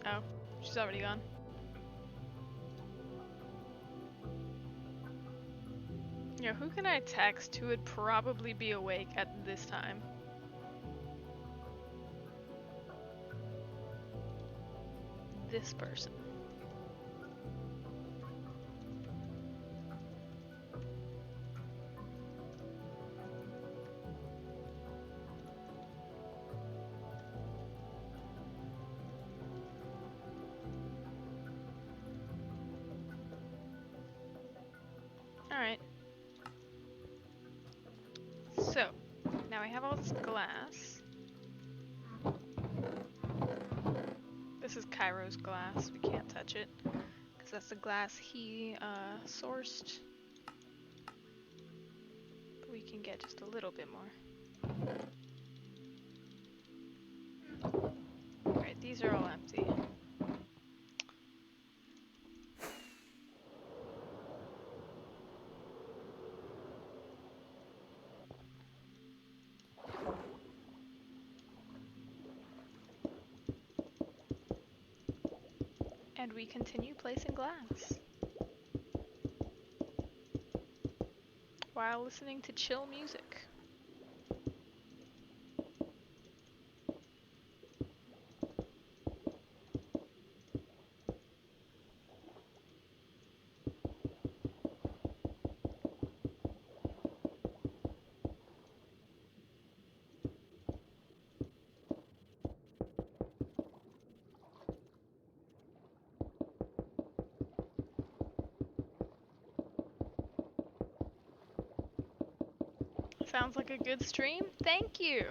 Oh, she's already gone. Yeah, who can I text who would probably be awake at this time? this person. Alright. So, now I have all this glass. This is Cairo's glass. We can't touch it because that's the glass he sourced. But we can get just a little bit more. Alright, these are all empty. And we continue placing glass while listening to chill music. Sounds like a good stream. Thank you.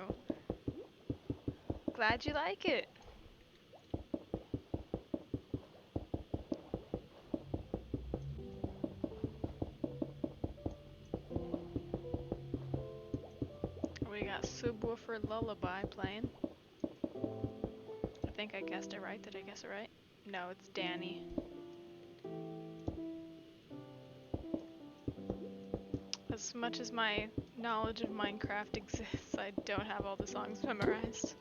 Glad you like it. We got Subwoofer Lullaby playing. I think I guessed it right. Did I guess it right? No, it's Danny. As much as my knowledge of Minecraft exists, I don't have all the songs memorized.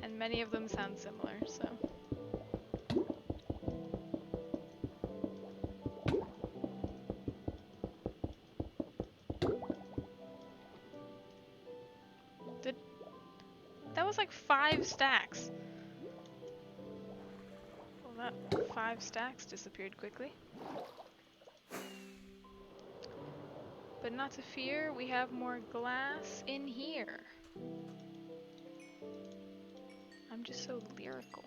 And many of them sound similar, so. That was like 5 stacks. Well, that 5 stacks disappeared quickly. But not to fear, we have more glass in here. I'm just so lyrical.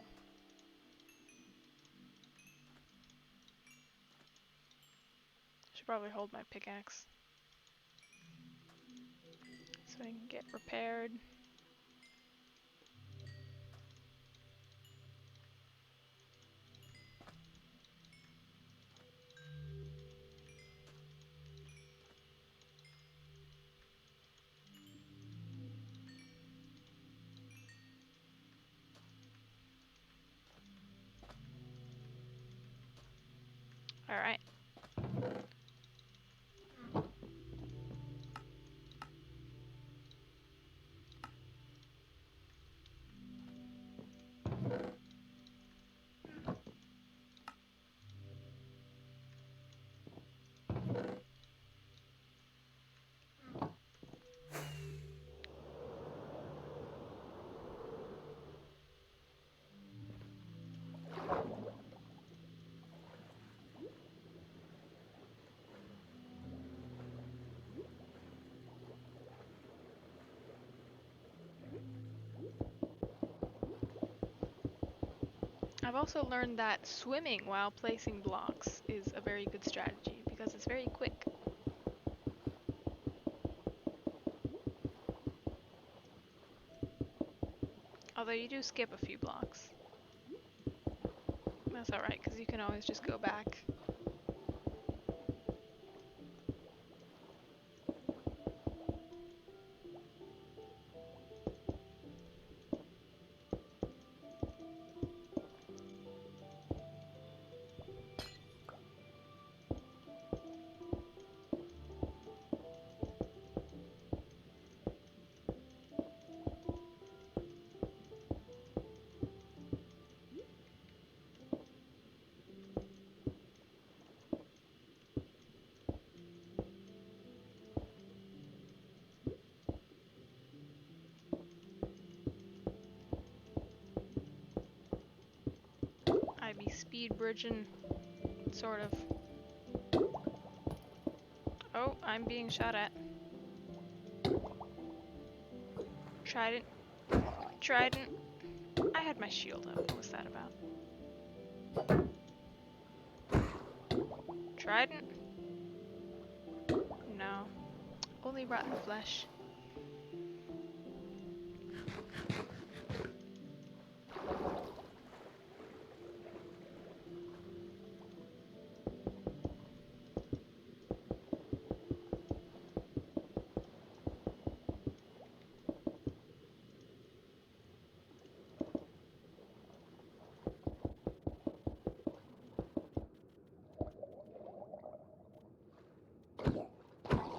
Should probably hold my pickaxe so I can get repaired. All right. I've also learned that swimming while placing blocks is a very good strategy because it's very quick. Although you do skip a few blocks. That's alright, because you can always just go back. speed bridging, sort of. Oh, I'm being shot at. Trident. Trident. I had my shield up. What was that about? Trident? No. Only rotten flesh.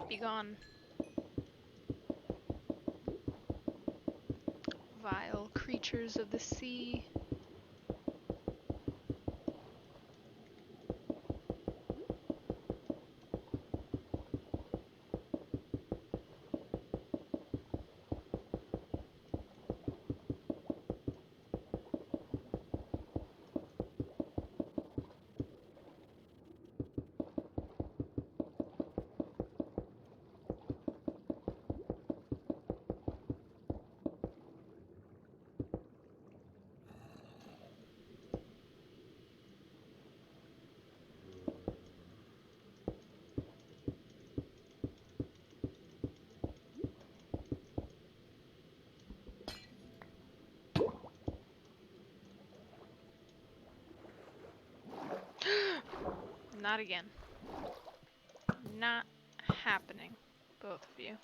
Be gone. Vile creatures of the sea. Not again. Not happening. Both of you.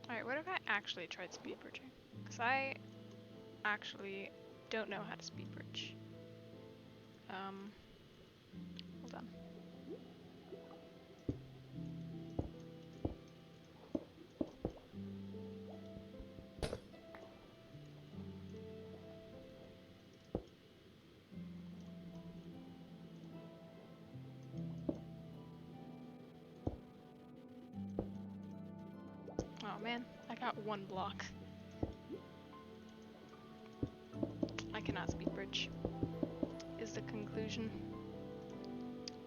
Alright, what if I actually tried speed bridging? Because I actually don't know how to speed bridge. Hold on. Oh man, I got one block. I cannot speed bridge, is the conclusion.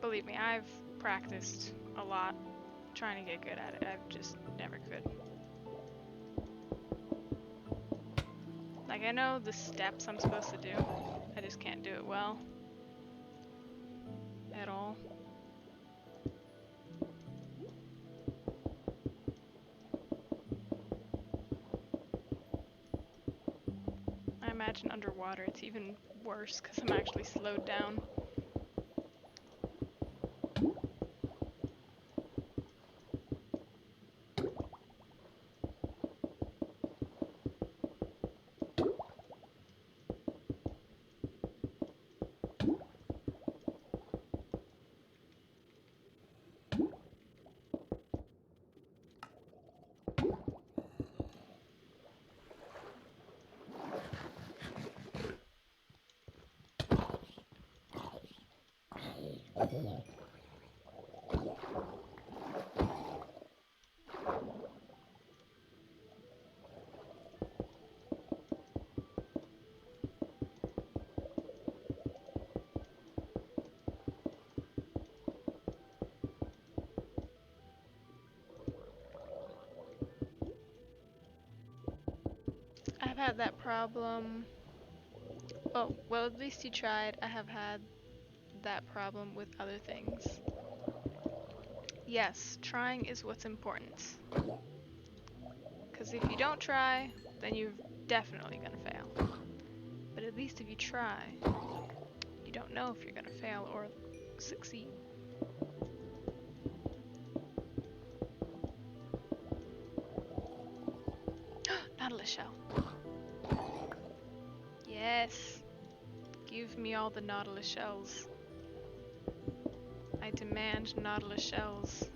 Believe me, I've practiced a lot trying to get good at it. I've just never could. Like, I know the steps I'm supposed to do. I just can't do it well. At all. I imagine underwater it's even worse because I'm actually slowed down. I've had that problem. Oh, well, at least you tried. I have had that problem with other things. Yes, trying is what's important. Because if you don't try, then you're definitely gonna fail. But at least if you try, you don't know if you're gonna fail or succeed. Nautilus shell. Yes. Give me all the Nautilus shells. I demand Nautilus shells.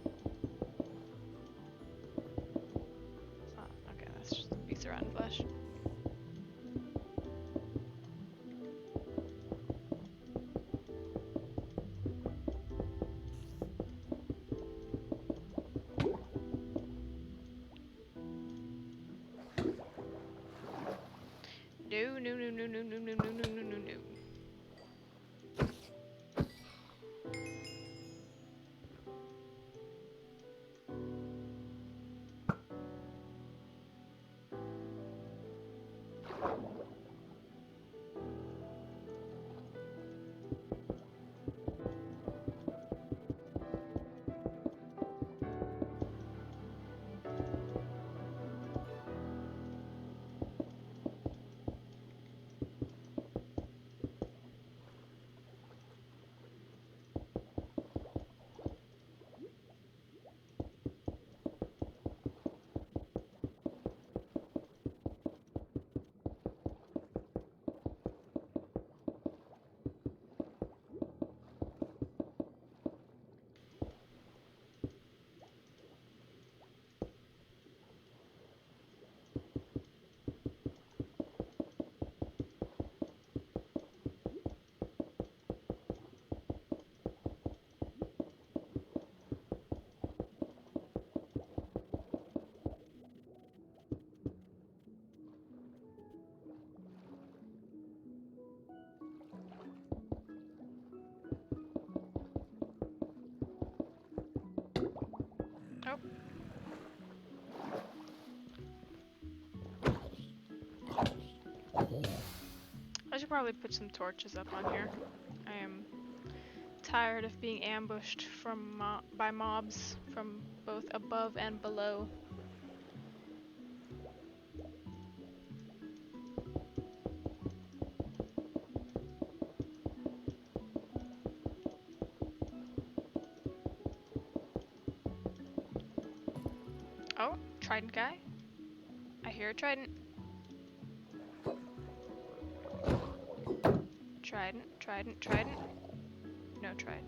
No, no, no, no, no, no, no, no, no, no, no, no. Oh. I should probably put some torches up on here. I am tired of being ambushed from by mobs from both above and below. Oh, trident guy. I hear a trident. Trident, trident, trident. No trident.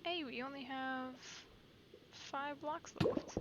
Hey, we only have 5 blocks left.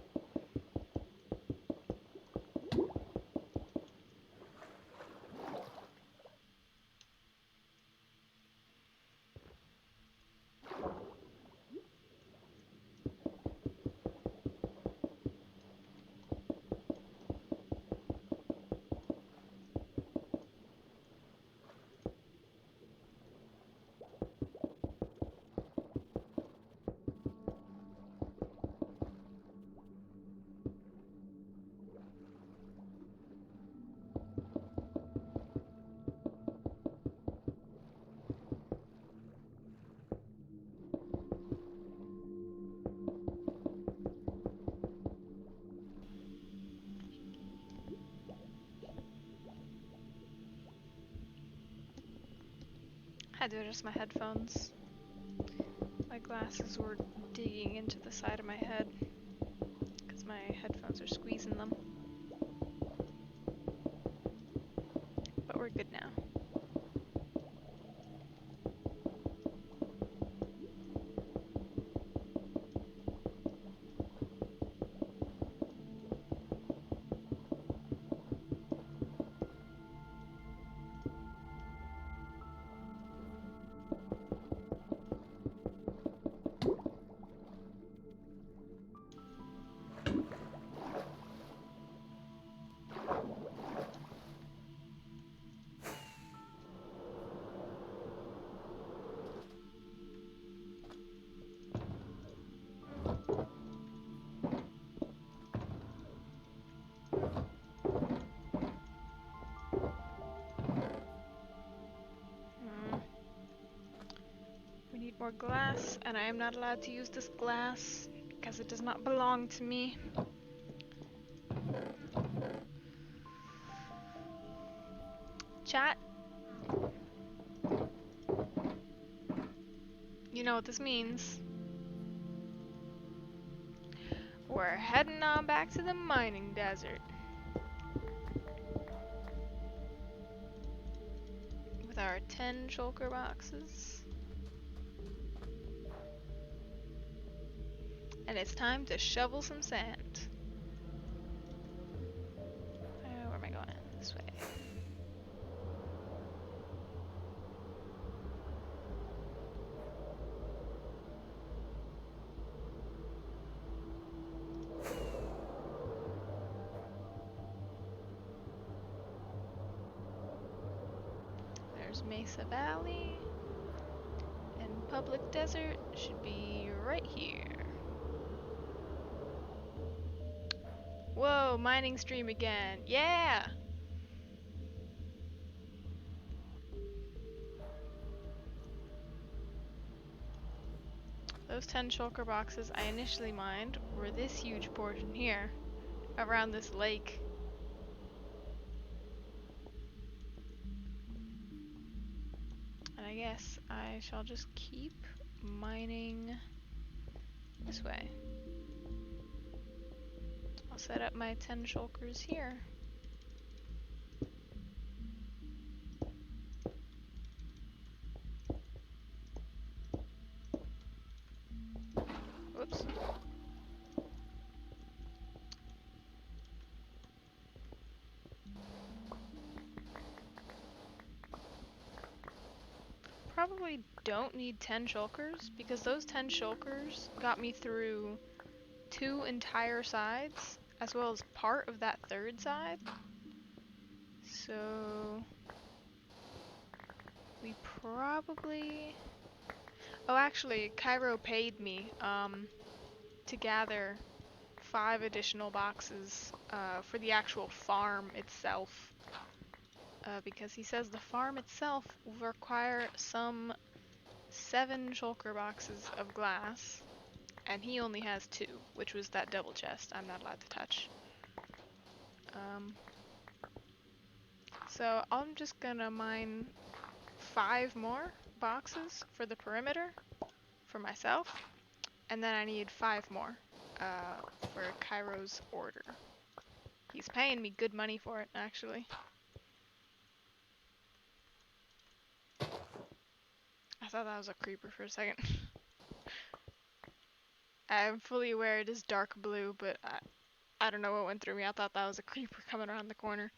I do adjust my headphones. My glasses were digging into the side of my head because my headphones are squeezing them. But we're good now. We need more glass, and I am not allowed to use this glass because it does not belong to me. Chat, you know what this means. We're heading on back to the mining desert. With our 10 shulker boxes. And it's time to shovel some sand. Where am I going? This way. There's Mesa Valley. And Public Desert should be right here. Whoa, mining stream again. Yeah! Those 10 shulker boxes I initially mined were this huge portion here, around this lake. And I guess I shall just keep mining this way. I'll set up my 10 shulkers here. Whoops. Probably don't need 10 shulkers because those 10 shulkers got me through 2 entire sides as well as part of that third side. So we probably... Oh, actually, Cairo paid me to gather 5 additional boxes for the actual farm itself. Because he says the farm itself will require some 7 shulker boxes of glass, and he only has 2, which was that double chest I'm not allowed to touch. So I'm just gonna mine 5 more boxes for the perimeter for myself, and then I need 5 more for Cairo's order. He's paying me good money for it, actually. I thought that was a creeper for a second. I'm fully aware it is dark blue, but I don't know what went through me. I thought that was a creeper coming around the corner.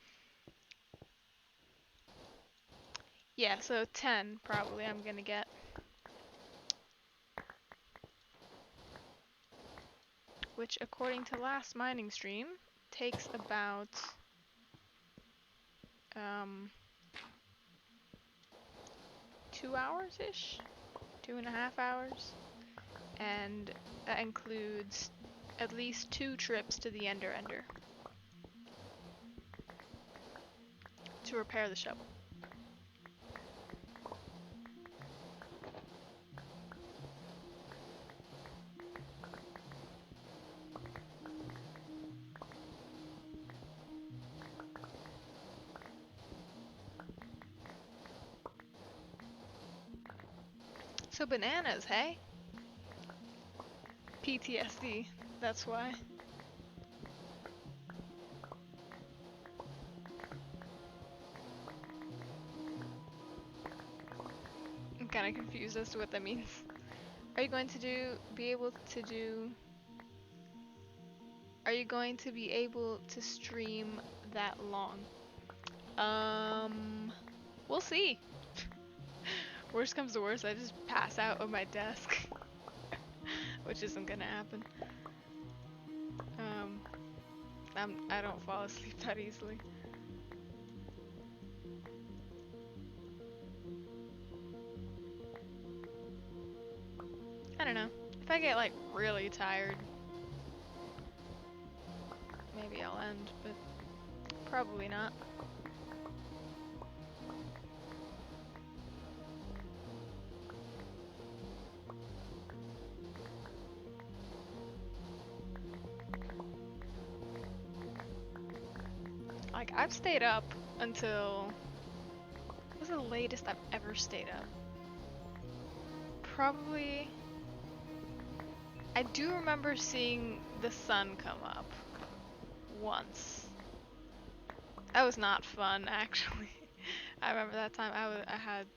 Yeah, so 10 probably I'm gonna get. Which, according to last mining stream, takes about 2 hours-ish? 2.5 hours. And that includes at least 2 trips to the Ender to repair the shovel. So bananas, hey? PTSD, that's why. I'm kind of confused as to what that means. Are you going to be able to stream that long? We'll see. Worst comes to worst, I just pass out on my desk, which isn't gonna happen. I don't fall asleep that easily. I don't know. If I get like really tired, maybe I'll end, but probably not. Like, I've stayed up until... What was the latest I've ever stayed up? Probably... I do remember seeing the sun come up once. That was not fun, actually. I remember that time I had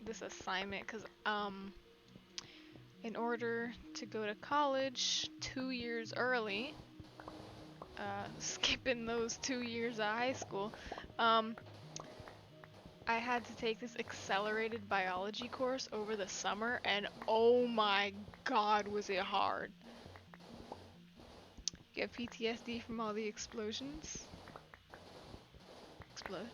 this assignment because in order to go to college 2 years early, skipping those 2 years of high school, I had to take this accelerated biology course over the summer, and oh my god was it hard. You have PTSD from all the explosions? Explosions?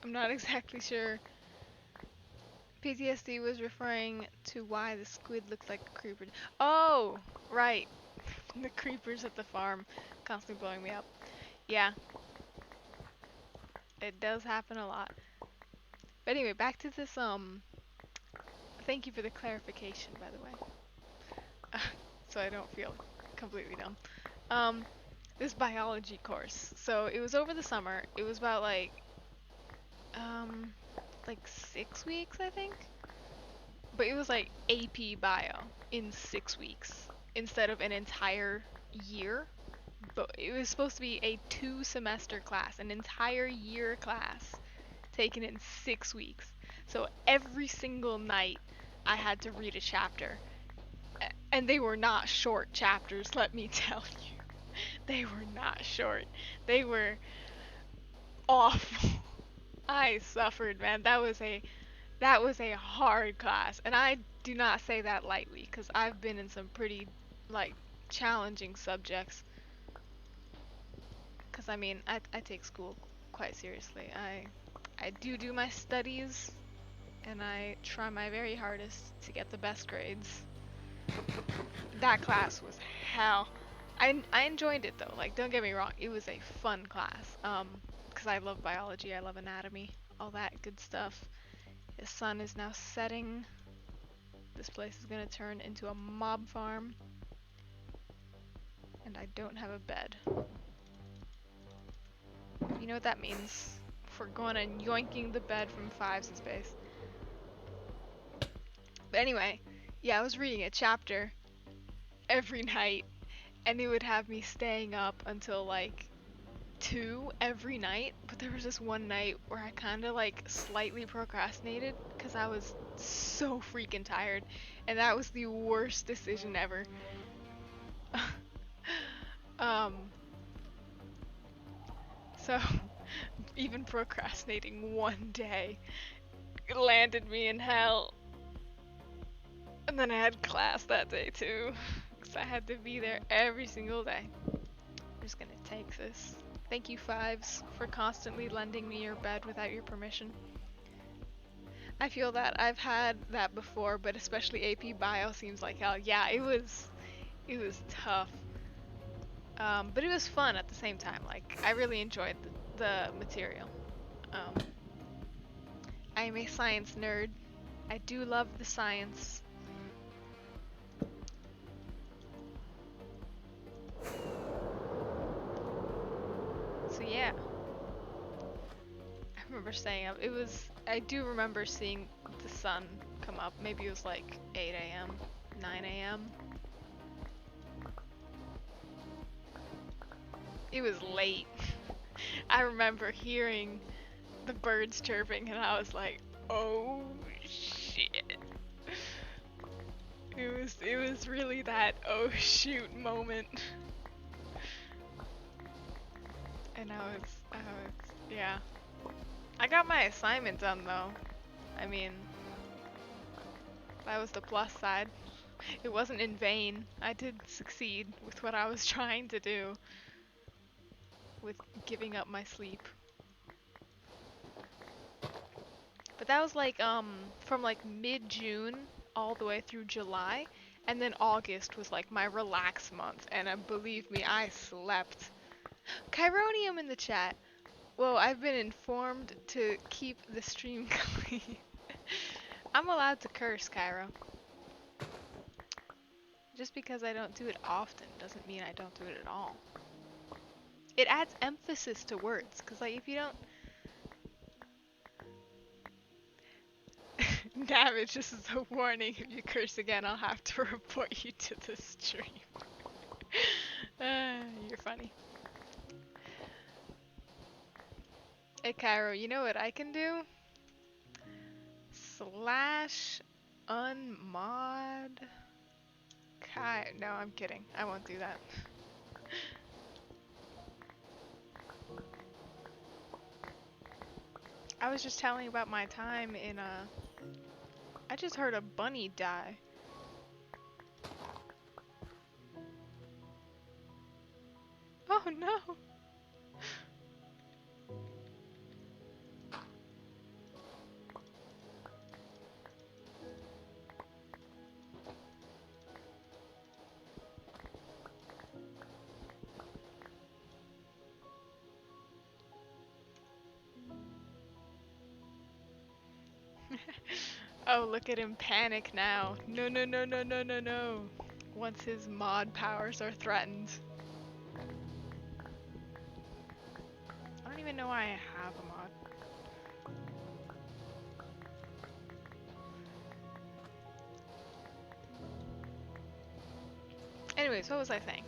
I'm not exactly sure. PTSD was referring to why the squid looked like a creeper. Oh, right. The creepers at the farm constantly blowing me up. Yeah. It does happen a lot. But anyway, back to this, thank you for the clarification, by the way. So I don't feel completely dumb. This biology course. So it was over the summer. It was about like 6 weeks, I think. But it was like AP Bio in 6 weeks instead of an entire year. But it was supposed to be a 2-semester class, an entire year class taken in 6 weeks. So every single night I had to read a chapter. And they were not short chapters, let me tell you. They were not short. They were awful. I suffered, man. That was a hard class, and I do not say that lightly because I've been in some pretty like challenging subjects. Because I mean, I take school quite seriously. I do my studies, and I try my very hardest to get the best grades. That class was hell. I enjoyed it though. Like, don't get me wrong, it was a fun class. Because I love biology, I love anatomy, all that good stuff. The sun is now setting. This place is gonna turn into a mob farm. And I don't have a bed. You know what that means? We're going and yoinking the bed from Fives in space. But anyway, yeah, I was reading a chapter every night, and it would have me staying up until like 2 every night. But there was this one night where I kind of like slightly procrastinated because I was so freaking tired, and that was the worst decision ever. So even procrastinating one day landed me in hell. And then I had class that day too, because I had to be there every single day. I'm just gonna take this. Thank you, Fives, for constantly lending me your bed without your permission. I feel that I've had that before, but especially AP Bio seems like hell. Yeah, it was tough. But it was fun at the same time. Like, I really enjoyed the material. I am a science nerd. I do love the science. remember staying up. I do remember seeing the sun come up. Maybe it was like 8 a.m., 9 a.m. It was late. I remember hearing the birds chirping and I was like, oh shit. It was really that oh shoot moment. And yeah. I got my assignment done though. I mean, that was the plus side. It wasn't in vain. I did succeed with what I was trying to do. With giving up my sleep. But that was like, from like mid-June all the way through July. And then August was like my relax month. And believe me, I slept. Chironium in the chat. Well, I've been informed to keep the stream clean. I'm allowed to curse, Cairo. Just because I don't do it often doesn't mean I don't do it at all. It adds emphasis to words, because like if you don't... Damn, it's just as a warning. If you curse again, I'll have to report you to the stream. You're funny. Hey Cairo, you know what I can do? Slash unmod Kai. No, I'm kidding. I won't do that. I was just telling about my time in I just heard a bunny die. Oh no! Oh, look at him panic now. No, no, no, no, no, no, no. Once his mod powers are threatened. I don't even know why I have a mod. Anyways, what was I saying?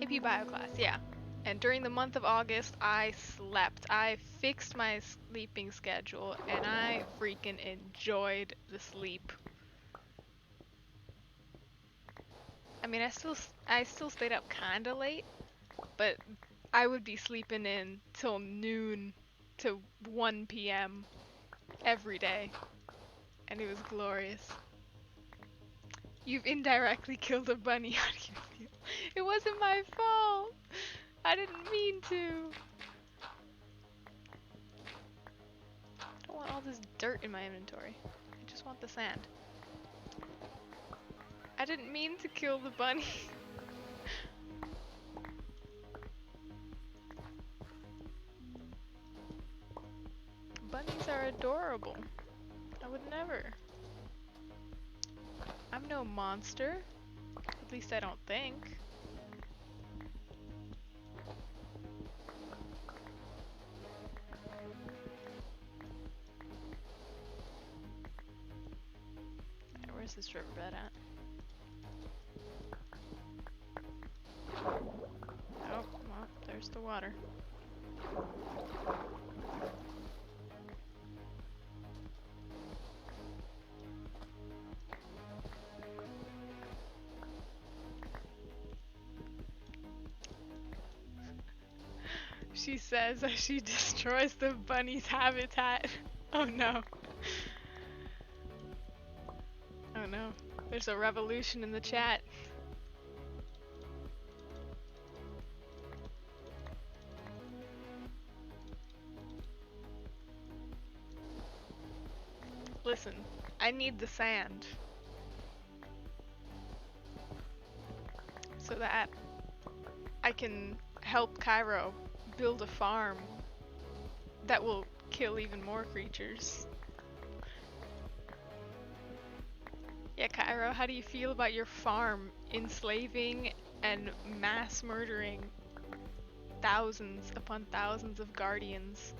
AP Bio class, yeah. And during the month of August, I slept. I fixed my sleeping schedule, and I freaking enjoyed the sleep. I mean, I still stayed up kinda late, but I would be sleeping in till noon to 1 p.m. every day, and it was glorious. You've indirectly killed a bunny. How do you feel? It wasn't my fault. I didn't mean to. I don't want all this dirt in my inventory. I just want the sand. I didn't mean to kill the bunny. Bunnies are adorable. I would never. I'm no monster. At least I don't think. Where's this riverbed at? Oh, well, there's the water. She says as she destroys the bunny's habitat. Oh no. Oh no. There's a revolution in the chat. Listen, I need the sand. So that I can help Cairo build a farm that will kill even more creatures. Yeah, Cairo, how do you feel about your farm enslaving and mass murdering thousands upon thousands of guardians?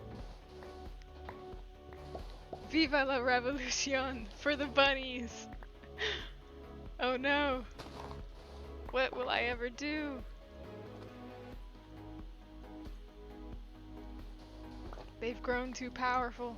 Viva la revolution for the bunnies. Oh no. What will I ever do? They've grown too powerful.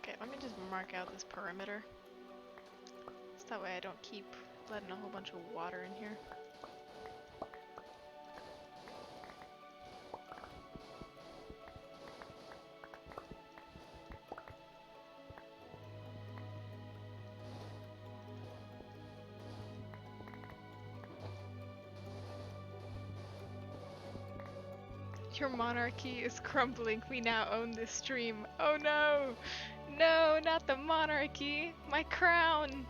Okay, let me just mark out this perimeter. So that way I don't keep letting a whole bunch of water in here. Your monarchy is crumbling. We now own this stream. Oh no! No, not the monarchy! My crown!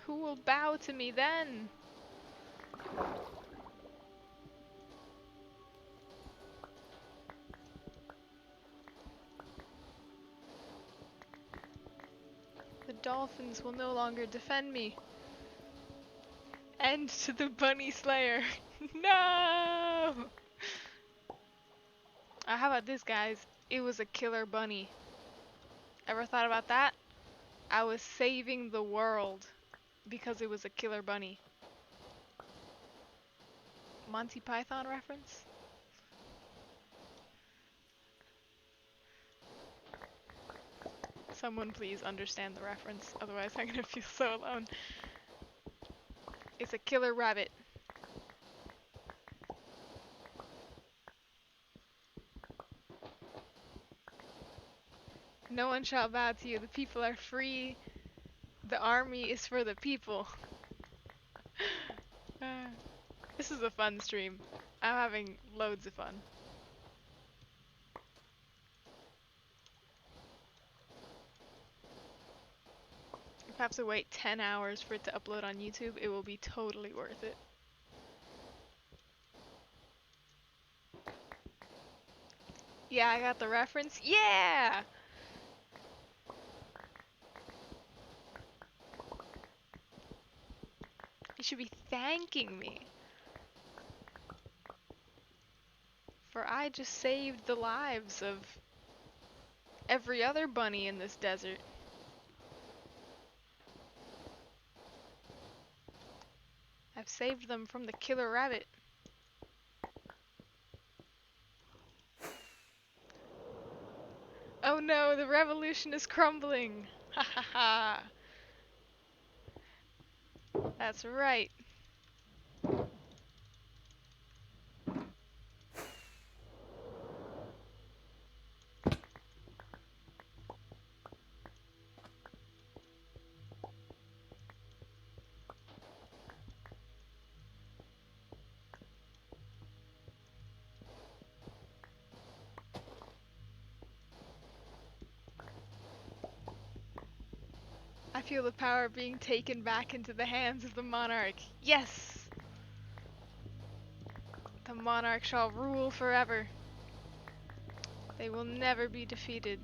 Who will bow to me then? The dolphins will no longer defend me. End to the bunny slayer. No! How about this, guys? It was a killer bunny. Ever thought about that? I was saving the world because it was a killer bunny. Monty Python reference? Someone please understand the reference, otherwise I'm gonna feel so alone. It's a killer rabbit. No one shall bow to you. The people are free. The army is for the people. This is a fun stream. I'm having loads of fun. If I have to wait 10 hours for it to upload on YouTube, it will be totally worth it. Yeah, I got the reference. Yeah! You should be thanking me. For I just saved the lives of every other bunny in this desert. I've saved them from the killer rabbit. Oh no, the revolution is crumbling! Ha ha ha! That's right. I feel the power being taken back into the hands of the monarch. Yes! The monarch shall rule forever. They will never be defeated.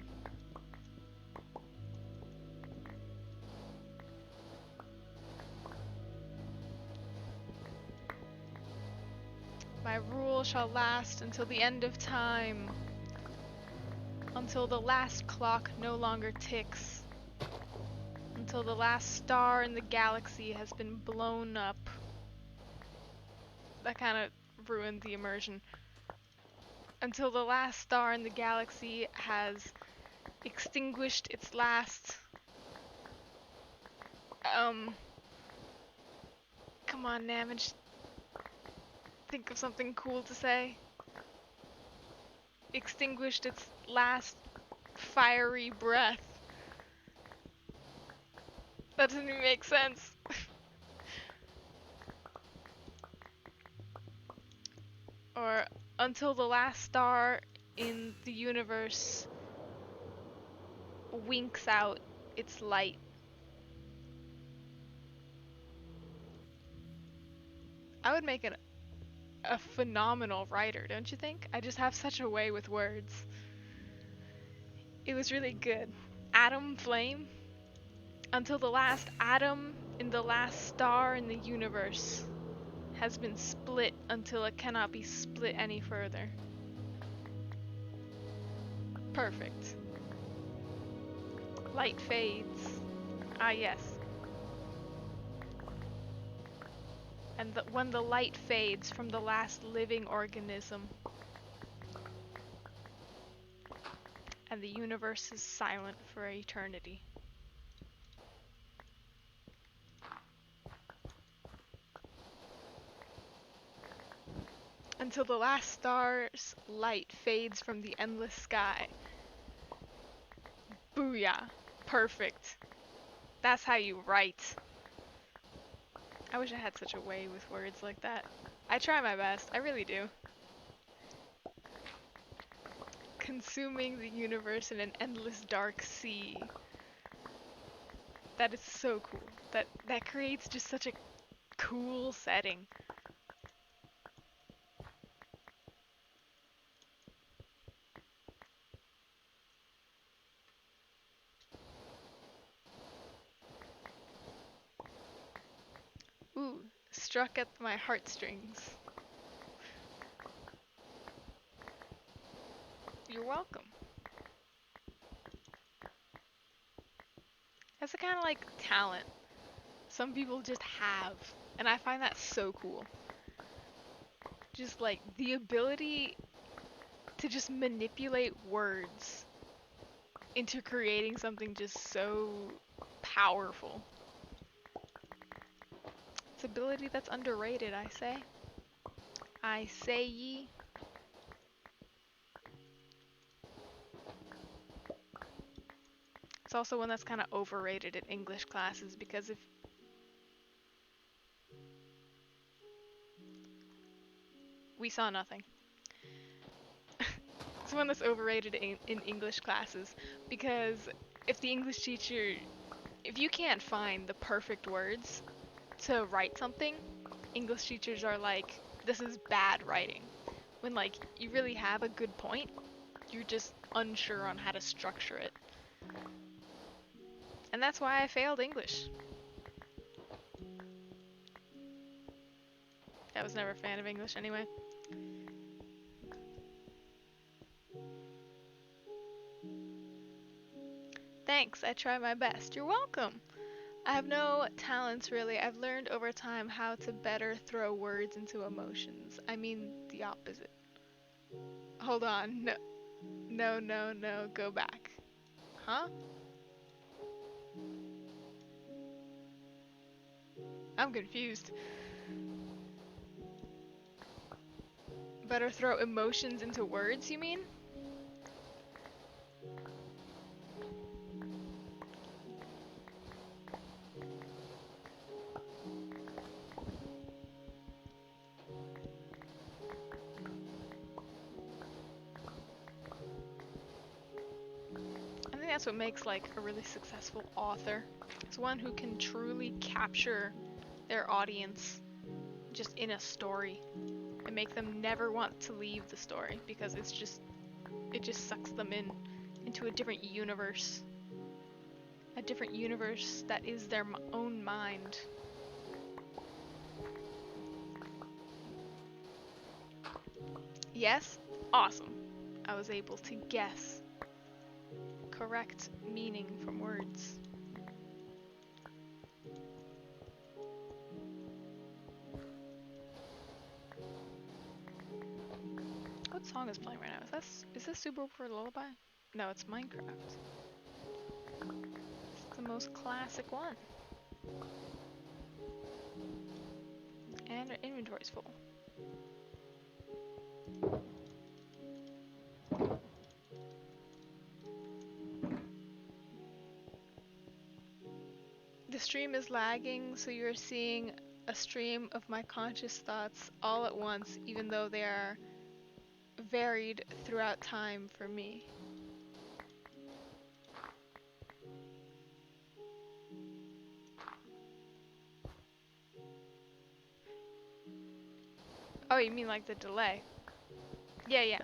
My rule shall last until the end of time. Until the last clock no longer ticks. Until the last star in the galaxy has been blown up. That kind of ruined the immersion. Until the last star in the galaxy has extinguished its last... Come on, Namage. Think of something cool to say. extinguished its last fiery breath. That doesn't even make sense. Or until the last star in the universe winks out its light. I would make a phenomenal writer, don't you think? I just have such a way with words. It was really good. Atom flame. Until the last atom in the last star in the universe has been split until it cannot be split any further. Perfect. Light fades. Ah, yes. And when the light fades from the last living organism, and the universe is silent for eternity. Until the last star's light fades from the endless sky. Booyah. Perfect. That's how you write. I wish I had such a way with words like that. I try my best, I really do. Consuming the universe in an endless dark sea. That is so cool. That creates just such a cool setting. Ooh, struck at my heartstrings. You're welcome. That's the kind of like talent some people just have, and I find that so cool. Just like the ability to just manipulate words into creating something just so powerful. It's ability that's underrated, I say. I say ye. It's also one that's kind of overrated in English classes because if we saw nothing. It's one that's overrated in English classes because if the English teacher, if you can't find the perfect words to write something, English teachers are like, this is bad writing. When like you really have a good point, you're just unsure on how to structure it. And that's why I failed English. I was never a fan of English anyway. Thanks, I try my best. You're welcome. I have no talents really. I've learned over time how to better throw words into emotions. I mean the opposite. Hold on. No, go back. Huh? I'm confused. Better throw emotions into words, you mean? I think that's what makes like a really successful author. It's one who can truly capture their audience just in a story and make them never want to leave the story because it just sucks them into a different universe. A different universe that is their own mind. Yes? Awesome. I was able to guess correct meaning from words. What song is playing right now? Is this Super for Lullaby? No, it's Minecraft. It's the most classic one. And our inventory's full. The stream is lagging, so you're seeing a stream of my conscious thoughts all at once, even though they are varied throughout time for me. Oh, you mean like the delay? Yeah, yeah.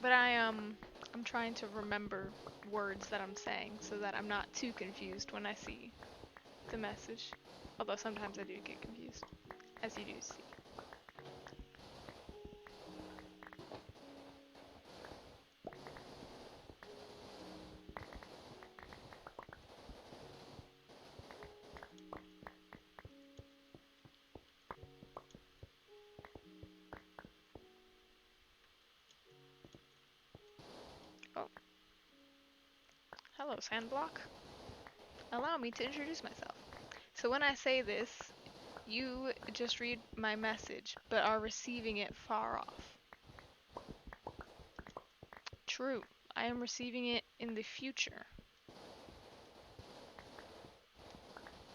But I'm trying to remember words that I'm saying so that I'm not too confused when I see the message. Although sometimes I do get confused, as you do see. Oh. Hello, Sandblock. Allow me to introduce myself. So when I say this, you just read my message, but are receiving it far off. True, I am receiving it in the future.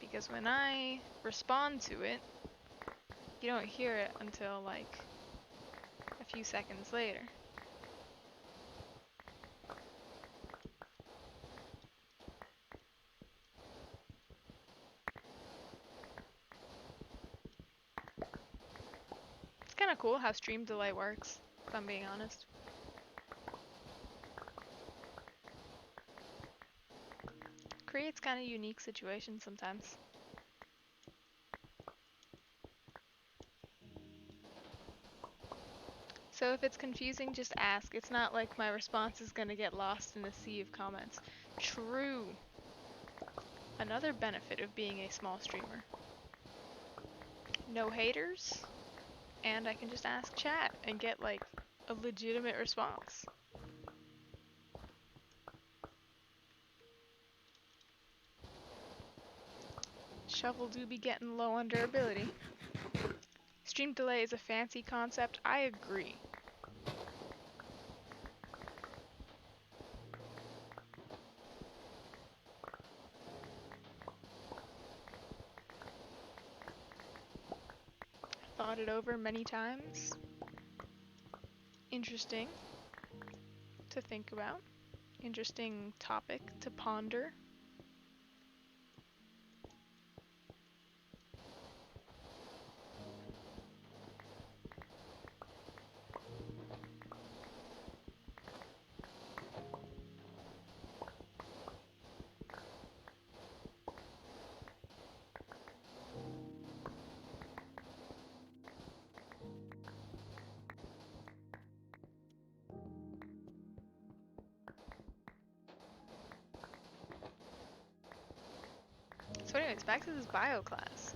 Because when I respond to it, you don't hear it until like a few seconds later. It's kind of cool how stream delay works, if I'm being honest. Creates kind of unique situations sometimes. So if it's confusing, just ask. It's not like my response is gonna get lost in a sea of comments. True. Another benefit of being a small streamer. No haters, and I can just ask chat and get like a legitimate response. Shovel do be getting low on durability. Stream delay is a fancy concept, I agree. Thought it over many times. Interesting to think about. Interesting topic to ponder. So anyways, back to this bio class.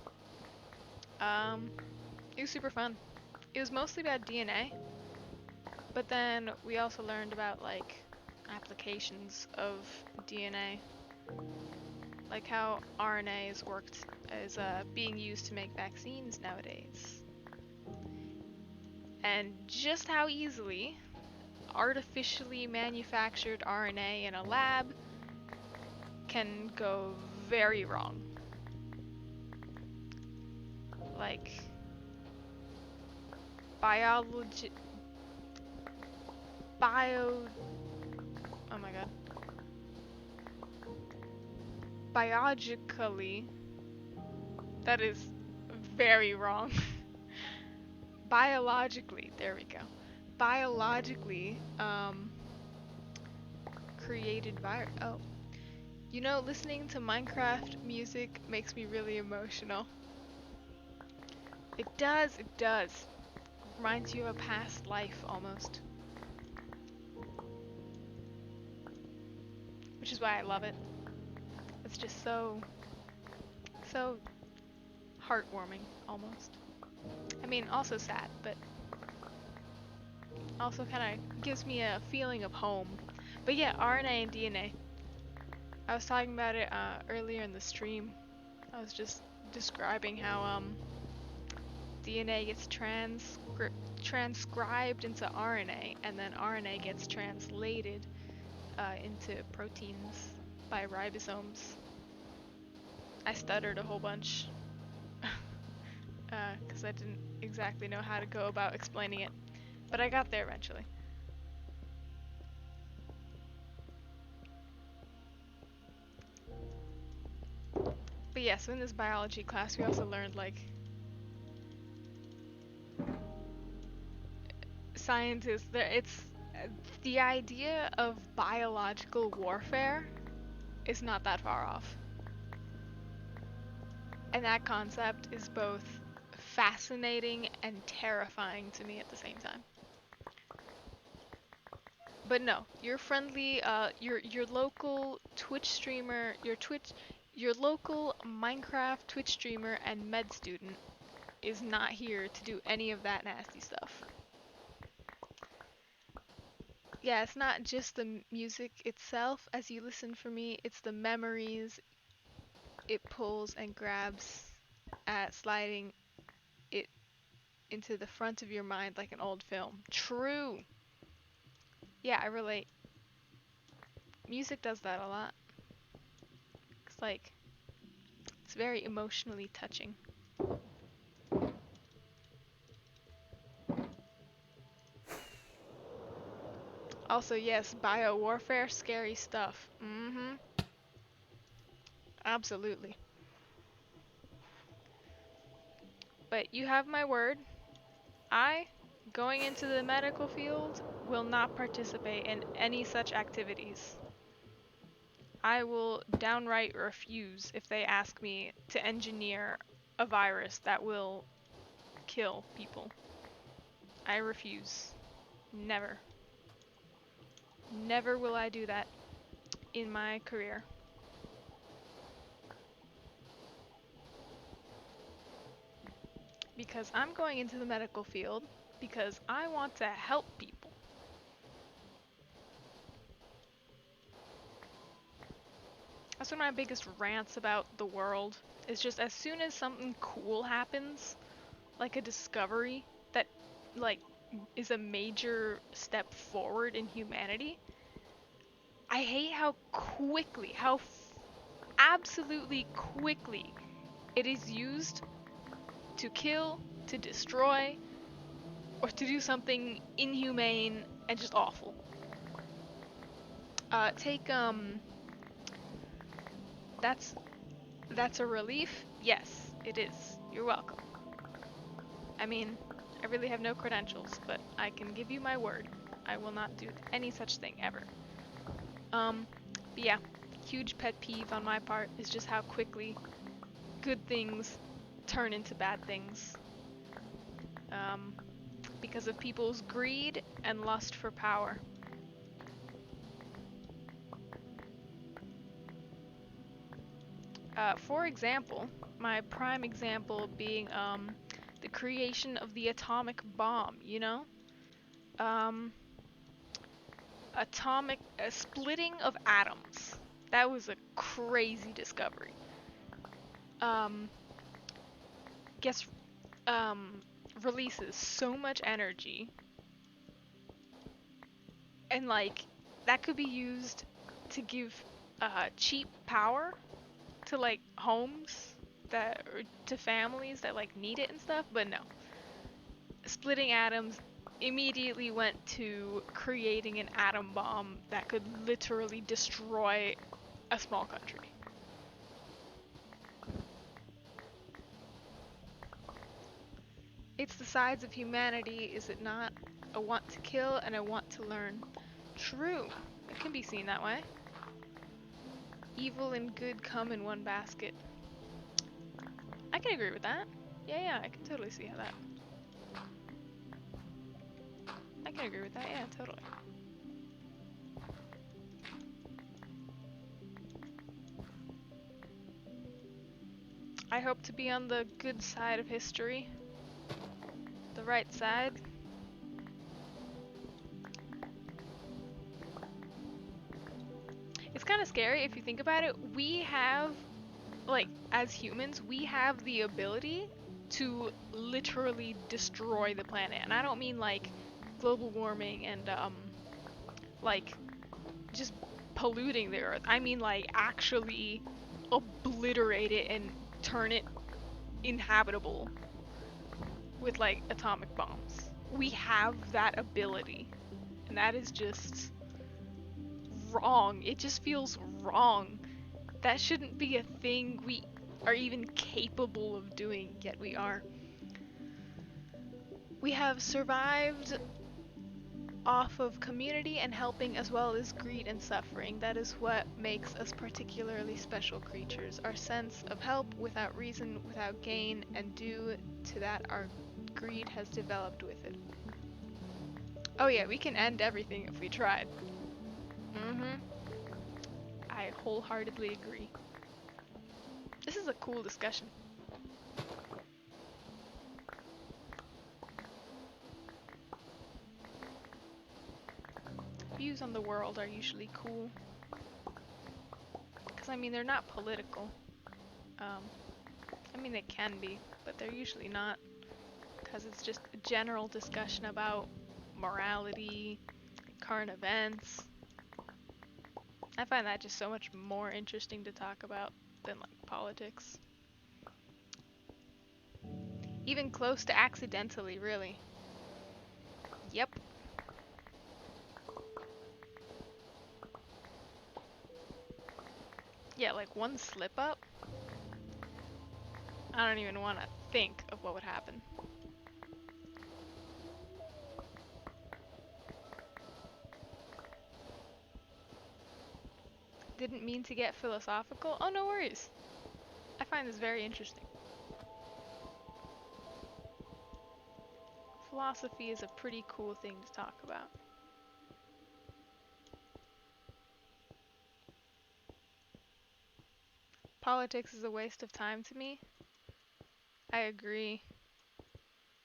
It was super fun. It was mostly about DNA, but then we also learned about like applications of DNA, like how RNA is being used to make vaccines nowadays, and just how easily artificially manufactured RNA in a lab can go very wrong. Like oh my god. Biologically, that is very wrong. Biologically, there we go. Biologically, created virus. Oh. You know, listening to Minecraft music makes me really emotional. It does, it does. Reminds you of a past life, almost. Which is why I love it. It's just so heartwarming, almost. I mean, also sad, but also kind of gives me a feeling of home. But yeah, RNA and DNA. I was talking about it earlier in the stream. I was just describing how DNA gets transcribed into RNA, and then RNA gets translated into proteins by ribosomes. I stuttered a whole bunch. Because I didn't exactly know how to go about explaining it. But I got there eventually. But yeah, so in this biology class we also learned like scientists there it's the idea of biological warfare is not that far off. And that concept is both fascinating and terrifying to me at the same time. But no, your friendly, your local Twitch streamer, your local Minecraft Twitch streamer and med student is not here to do any of that nasty stuff. Yeah, it's not just the music itself as you listen for me, it's the memories it pulls and grabs at sliding it into the front of your mind like an old film. True. Yeah, I relate. Music does that a lot. It's like, it's very emotionally touching. Also, yes, biowarfare, scary stuff. Mm-hmm. Absolutely. But you have my word. I, going into the medical field, will not participate in any such activities. I will downright refuse if they ask me to engineer a virus that will kill people. I refuse. Never. Never will I do that in my career. Because I'm going into the medical field because I want to help people. That's one of my biggest rants about the world. Is just as soon as something cool happens, like a discovery that like is a major step forward in humanity, I hate how quickly, absolutely quickly it is used to kill, to destroy, or to do something inhumane and just awful. Take that's a relief? Yes, it is. You're welcome. I mean, I really have no credentials, but I can give you my word. I will not do any such thing ever. But yeah, huge pet peeve on my part is just how quickly good things turn into bad things. Because of people's greed and lust for power. For example, my prime example being the creation of the atomic bomb, you know? Splitting of atoms. That was a crazy discovery. Guess releases so much energy, and like that could be used to give cheap power to like homes that or to families that like need it and stuff, but no. Splitting atoms immediately went to creating an atom bomb that could literally destroy a small country. It's the sides of humanity, is it not? A want to kill and a want to learn. True. It can be seen that way. Evil and good come in one basket. I can agree with that. Yeah, I can totally see how that. I can agree with that, yeah, totally. I hope to be on the good side of history. The right side. It's kind of scary if you think about it. We have, like, as humans, we have the ability to literally destroy the planet. And I don't mean, like, global warming and, like, just polluting the earth. I mean, like, actually obliterate it and turn it inhabitable with like atomic bombs. We have that ability, and that is just wrong. It just feels wrong. That shouldn't be a thing we are even capable of doing, yet we are. We have survived off of community and helping, as well as greed and suffering. That is what makes us particularly special creatures. Our sense of help without reason, without gain, and due to that our greed has developed with it. Oh yeah, we can end everything if we tried. I wholeheartedly agree. This is a cool discussion. Views on the world are usually cool. Because, I mean, they're not political. I mean, they can be, but they're usually not. Because it's just a general discussion about morality, current events. I find that just so much more interesting to talk about than, like, politics. Even close to accidentally, really. Yep. Yeah, like one slip up. I don't even want to think of what would happen. Didn't mean to get philosophical. Oh, no worries. I find this very interesting. Philosophy is a pretty cool thing to talk about. Politics is a waste of time to me. I agree.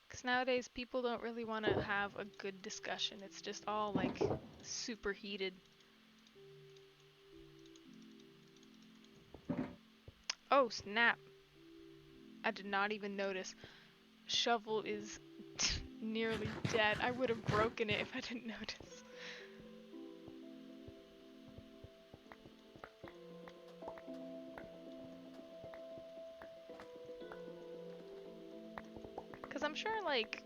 Because nowadays people don't really want to have a good discussion. It's just all like super heated. Oh, snap. I did not even notice. Shovel is nearly dead. I would have broken it if I didn't notice. Because I'm sure, like,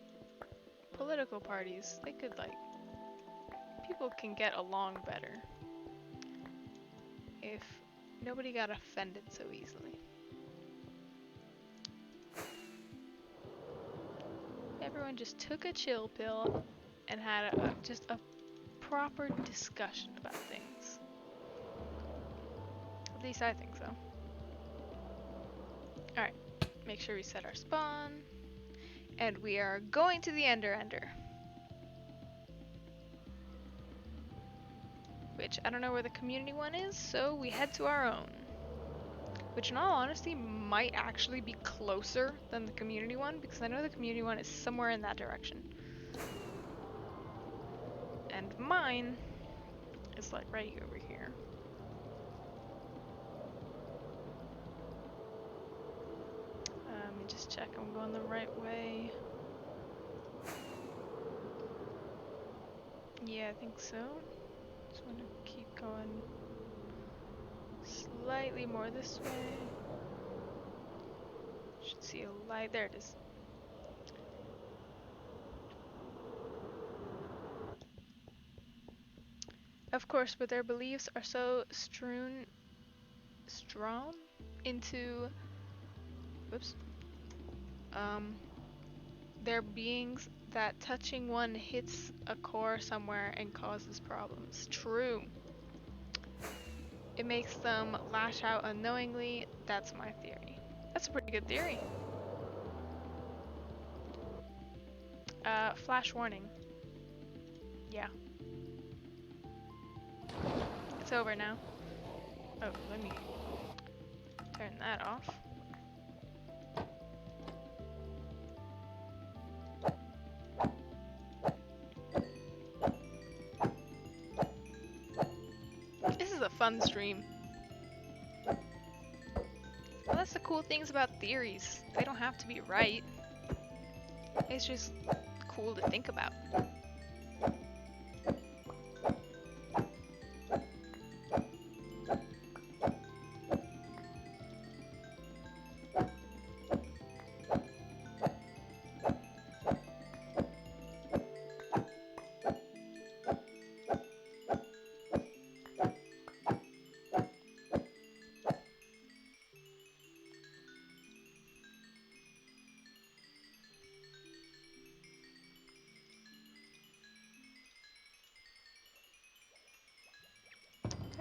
political parties, they could, like, people can get along better if nobody got offended so easily. Everyone just took a chill pill and had just a proper discussion about things. At least I think so. Alright, make sure we set our spawn. And we are going to the Ender. Which, I don't know where the community one is, so we head to our own. Which, in all honesty, might actually be closer than the community one, because I know the community one is somewhere in that direction. And mine is like right over here. Let me just check I'm going the right way. Yeah, I think so. Just want to keep going slightly more this way. Should see a light. There it is. Of course, but their beliefs are so strong into, whoops, their beings that touching one hits a core somewhere and causes problems. True. It makes them lash out unknowingly. That's my theory. That's a pretty good theory. Flash warning. Yeah. It's over now. Oh, let me turn that off. This is a fun stream. Well, that's the cool things about theories. They don't have to be right. It's just cool to think about.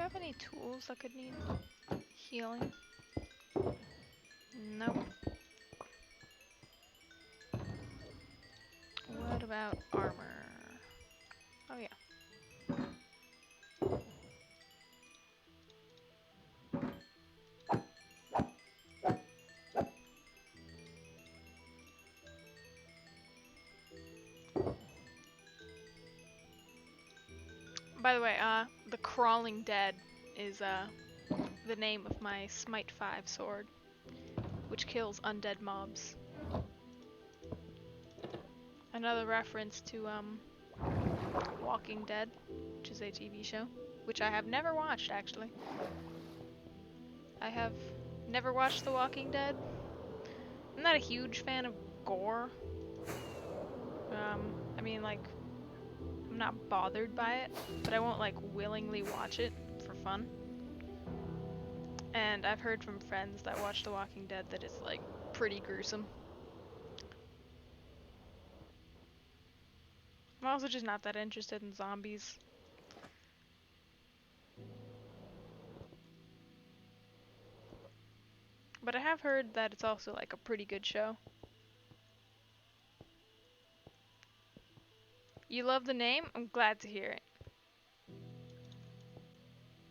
I have any tools that could need healing? Nope. What about armor? Oh yeah. By the way, the Crawling Dead is the name of my Smite 5 sword, which kills undead mobs. Another reference to Walking Dead, which is a TV show, which I have never watched actually. I have never watched The Walking Dead. I'm not a huge fan of gore. I mean, like, I'm not bothered by it, but I won't like willingly watch it for fun. And I've heard from friends that watch The Walking Dead that it's like pretty gruesome. I'm also just not that interested in zombies. But I have heard that it's also like a pretty good show. You love the name? I'm glad to hear it.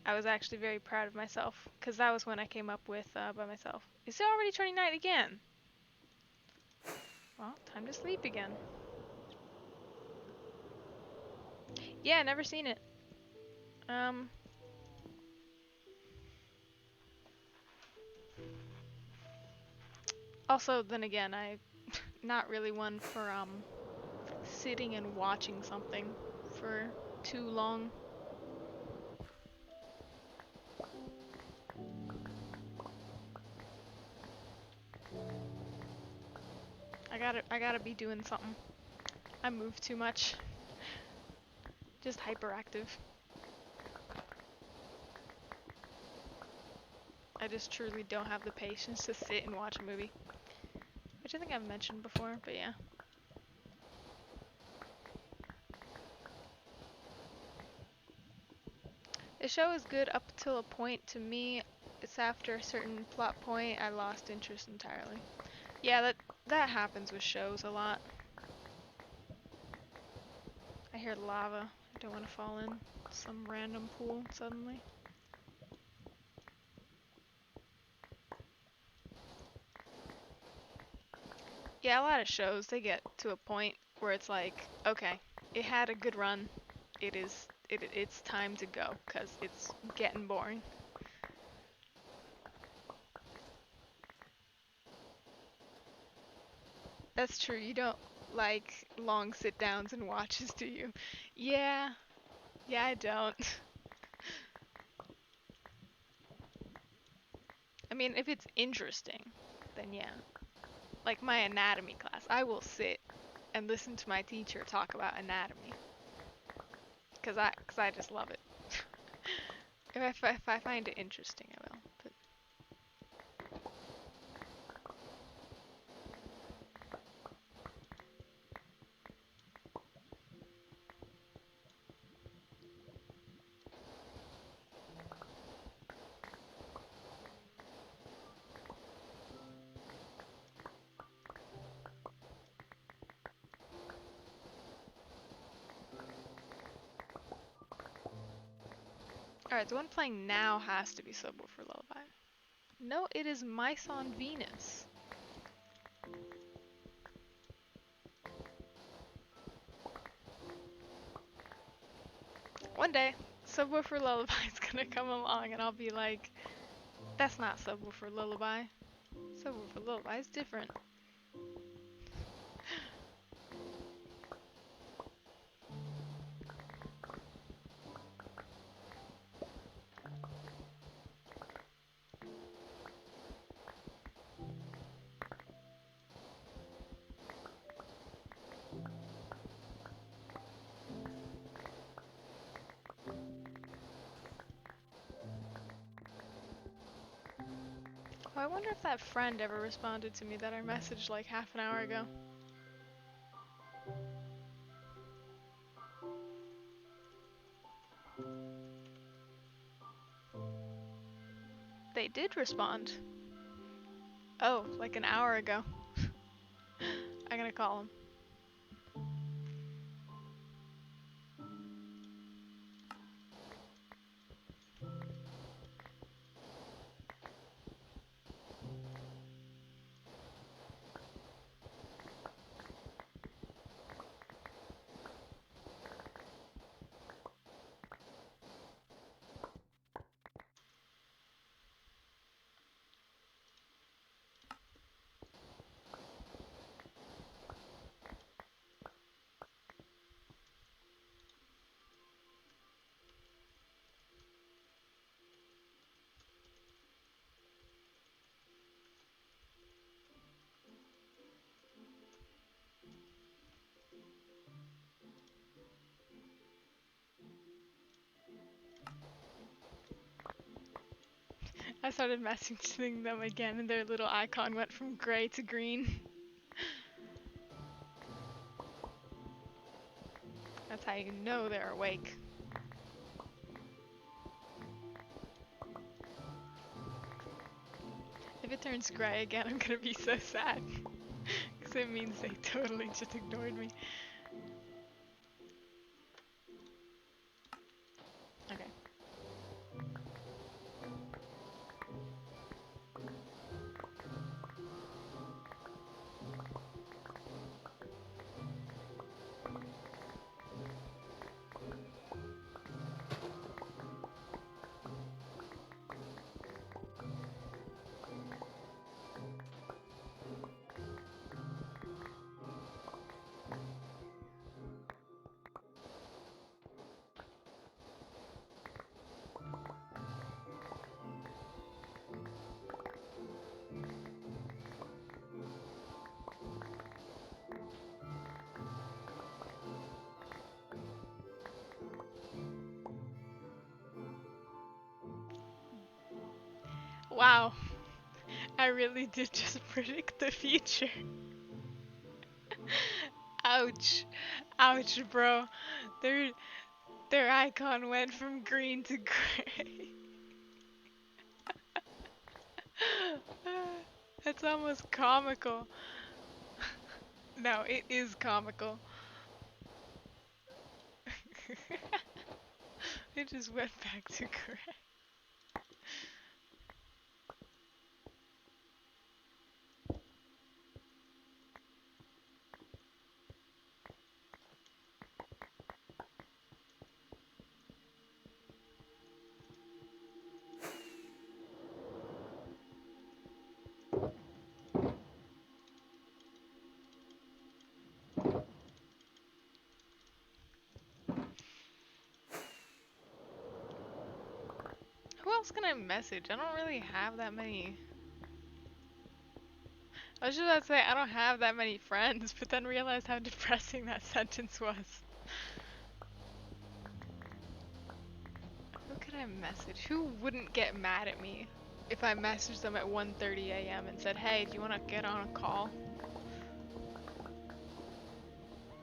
I was actually very proud of myself, because that was when I came up with by myself. Is it already turning night again? Well, time to sleep again. Yeah, never seen it. Also, then again, I'm not really one for sitting and watching something for too long. I gotta be doing something. I move too much. Just hyperactive. I just truly don't have the patience to sit and watch a movie. Which I think I've mentioned before, but yeah. The show is good up till a point. To me, it's after a certain plot point I lost interest entirely. Yeah, that happens with shows a lot. I hear lava. I don't want to fall in some random pool suddenly. Yeah, a lot of shows, they get to a point where it's like, okay, it had a good run. It's time to go, because it's getting boring. That's true, you don't like long sit downs and watches, do you? Yeah, I don't. I mean, if it's interesting, then yeah. Like my anatomy class, I will sit and listen to my teacher talk about anatomy. Cause I just love it. if I find it interesting, I will. But alright, the one playing now has to be Subwoofer Lullaby. No, it is Mice on Venus. One day, Subwoofer Lullaby is gonna come along and I'll be like, that's not Subwoofer Lullaby. Subwoofer Lullaby is different. Oh, I wonder if that friend ever responded to me that I messaged like half an hour ago. did respond. Oh, like an hour ago. I'm gonna call him. I started messaging them again and their little icon went from gray to green. That's how you know they're awake. If it turns gray again, I'm gonna be so sad. Because it means they totally just ignored me. Okay. Wow. I really did just predict the future. Ouch. Ouch, bro. Their icon went from green to gray. That's almost comical. No, it is comical. It just went back to gray. Who else can I message? I don't really have that many. I was just about to say I don't have that many friends, but then realized how depressing that sentence was. Who could I message? Who wouldn't get mad at me if I messaged them at 1:30 a.m. and said, hey, do you want to get on a call?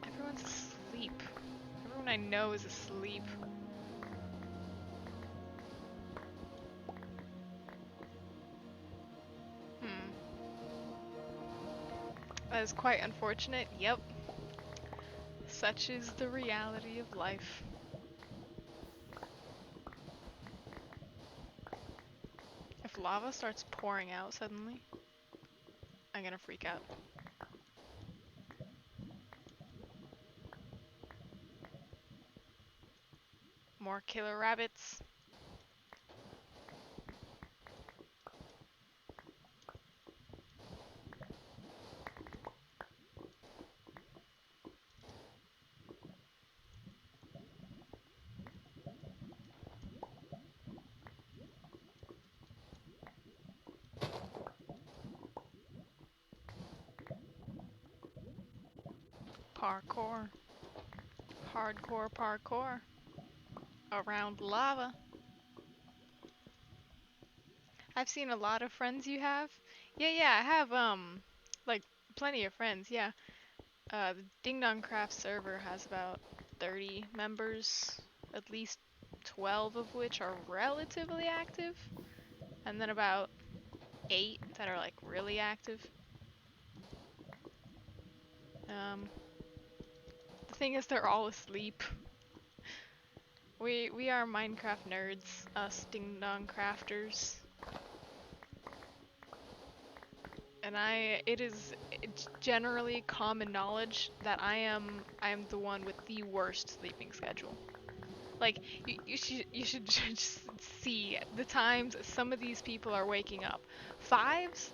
Everyone's asleep. Everyone I know is asleep. That is quite unfortunate. Yep. Such is the reality of life. If lava starts pouring out suddenly, I'm gonna freak out. More killer rabbits. Parkour. Hardcore parkour. Around lava. I've seen a lot of friends you have. Yeah, I have, like, plenty of friends, yeah. The DingDongCraft server has about 30 members, at least 12 of which are relatively active. and then about 8 that are like really active. The thing is, they're all asleep. We are Minecraft nerds, us DingDongCrafters. And it's generally common knowledge that I am the one with the worst sleeping schedule. Like, you should just see the times some of these people are waking up. Fives,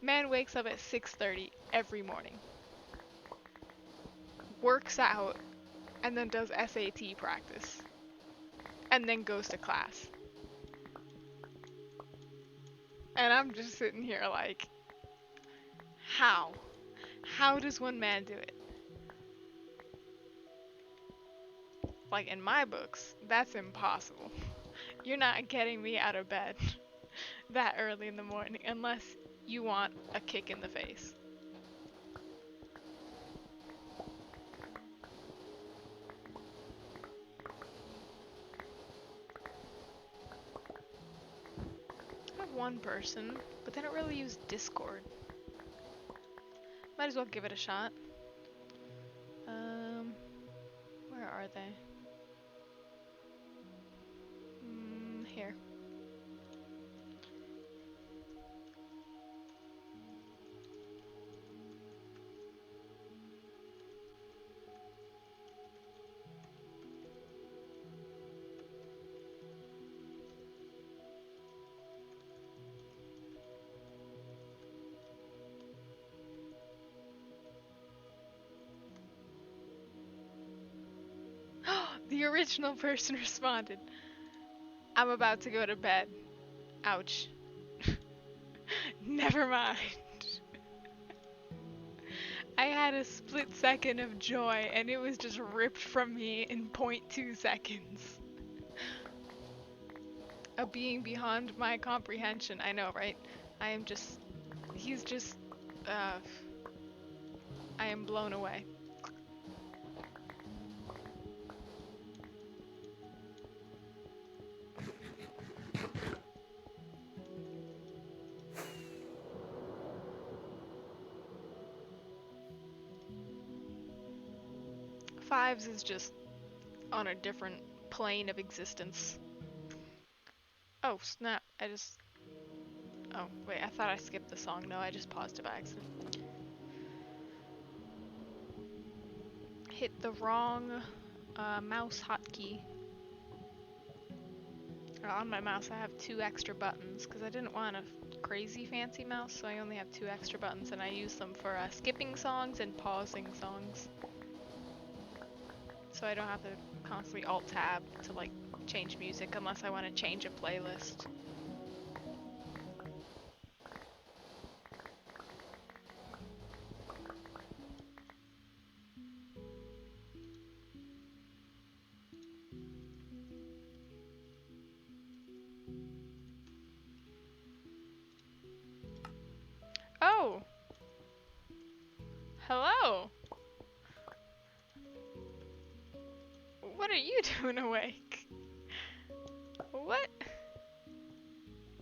man wakes up at 6:30 every morning, works out, and then does SAT practice, and then goes to class. And I'm just sitting here like, how? How does one man do it? Like, in my books, that's impossible. You're not getting me out of bed that early in the morning unless you want a kick in the face. I have one person, but they don't really use Discord. Might as well give it a shot. Where are they? Here. The original person responded. I'm about to go to bed. Ouch. Never mind. I had a split second of joy and it was just ripped from me in 0.2 seconds. A being beyond my comprehension. I know, right? I am blown away. Fives is just on a different plane of existence. Oh, snap. Oh, wait, I thought I skipped the song. No, I just paused it by accident. Hit the wrong mouse hotkey. On my mouse I have 2 extra buttons because I didn't want a crazy fancy mouse, so I only have 2 extra buttons and I use them for skipping songs and pausing songs. So I don't have to constantly alt-tab to like change music unless I want to change a playlist. Oh! Hello! What are you doing awake? What?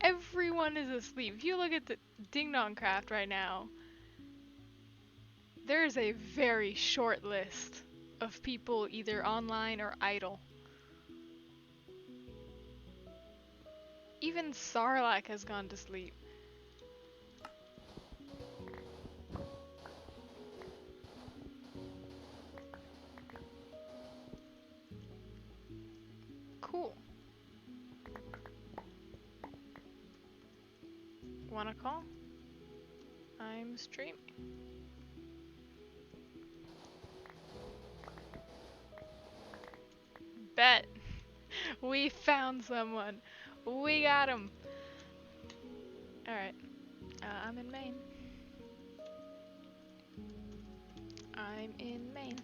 Everyone is asleep. If you look at the DingDongCraft right now, there is a very short list of people either online or idle. Even Sarlacc has gone to sleep. Cool. Wanna call? I'm streaming. Bet. We found someone. We got him. Alright. I'm in Maine. I'm in Maine.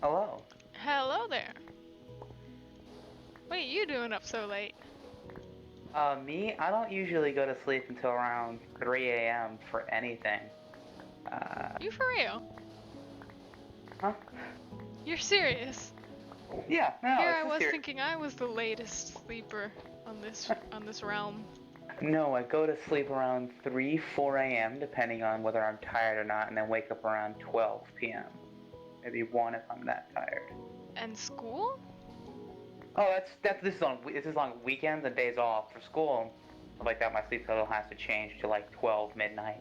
Hello. Hello there. What are you doing up so late? Me? I don't usually go to sleep until around 3 a.m. for anything. You for real? Huh? You're serious? Yeah, no, Here it's I just was serious. thinking I was the latest sleeper on this realm. No, I go to sleep around 3, 4 a.m. depending on whether I'm tired or not, and then wake up around 12 p.m. Maybe 1 if I'm that tired. And school? Oh, this is on weekends and days off. For school, stuff like that, my sleep schedule has to change to like 12 midnight.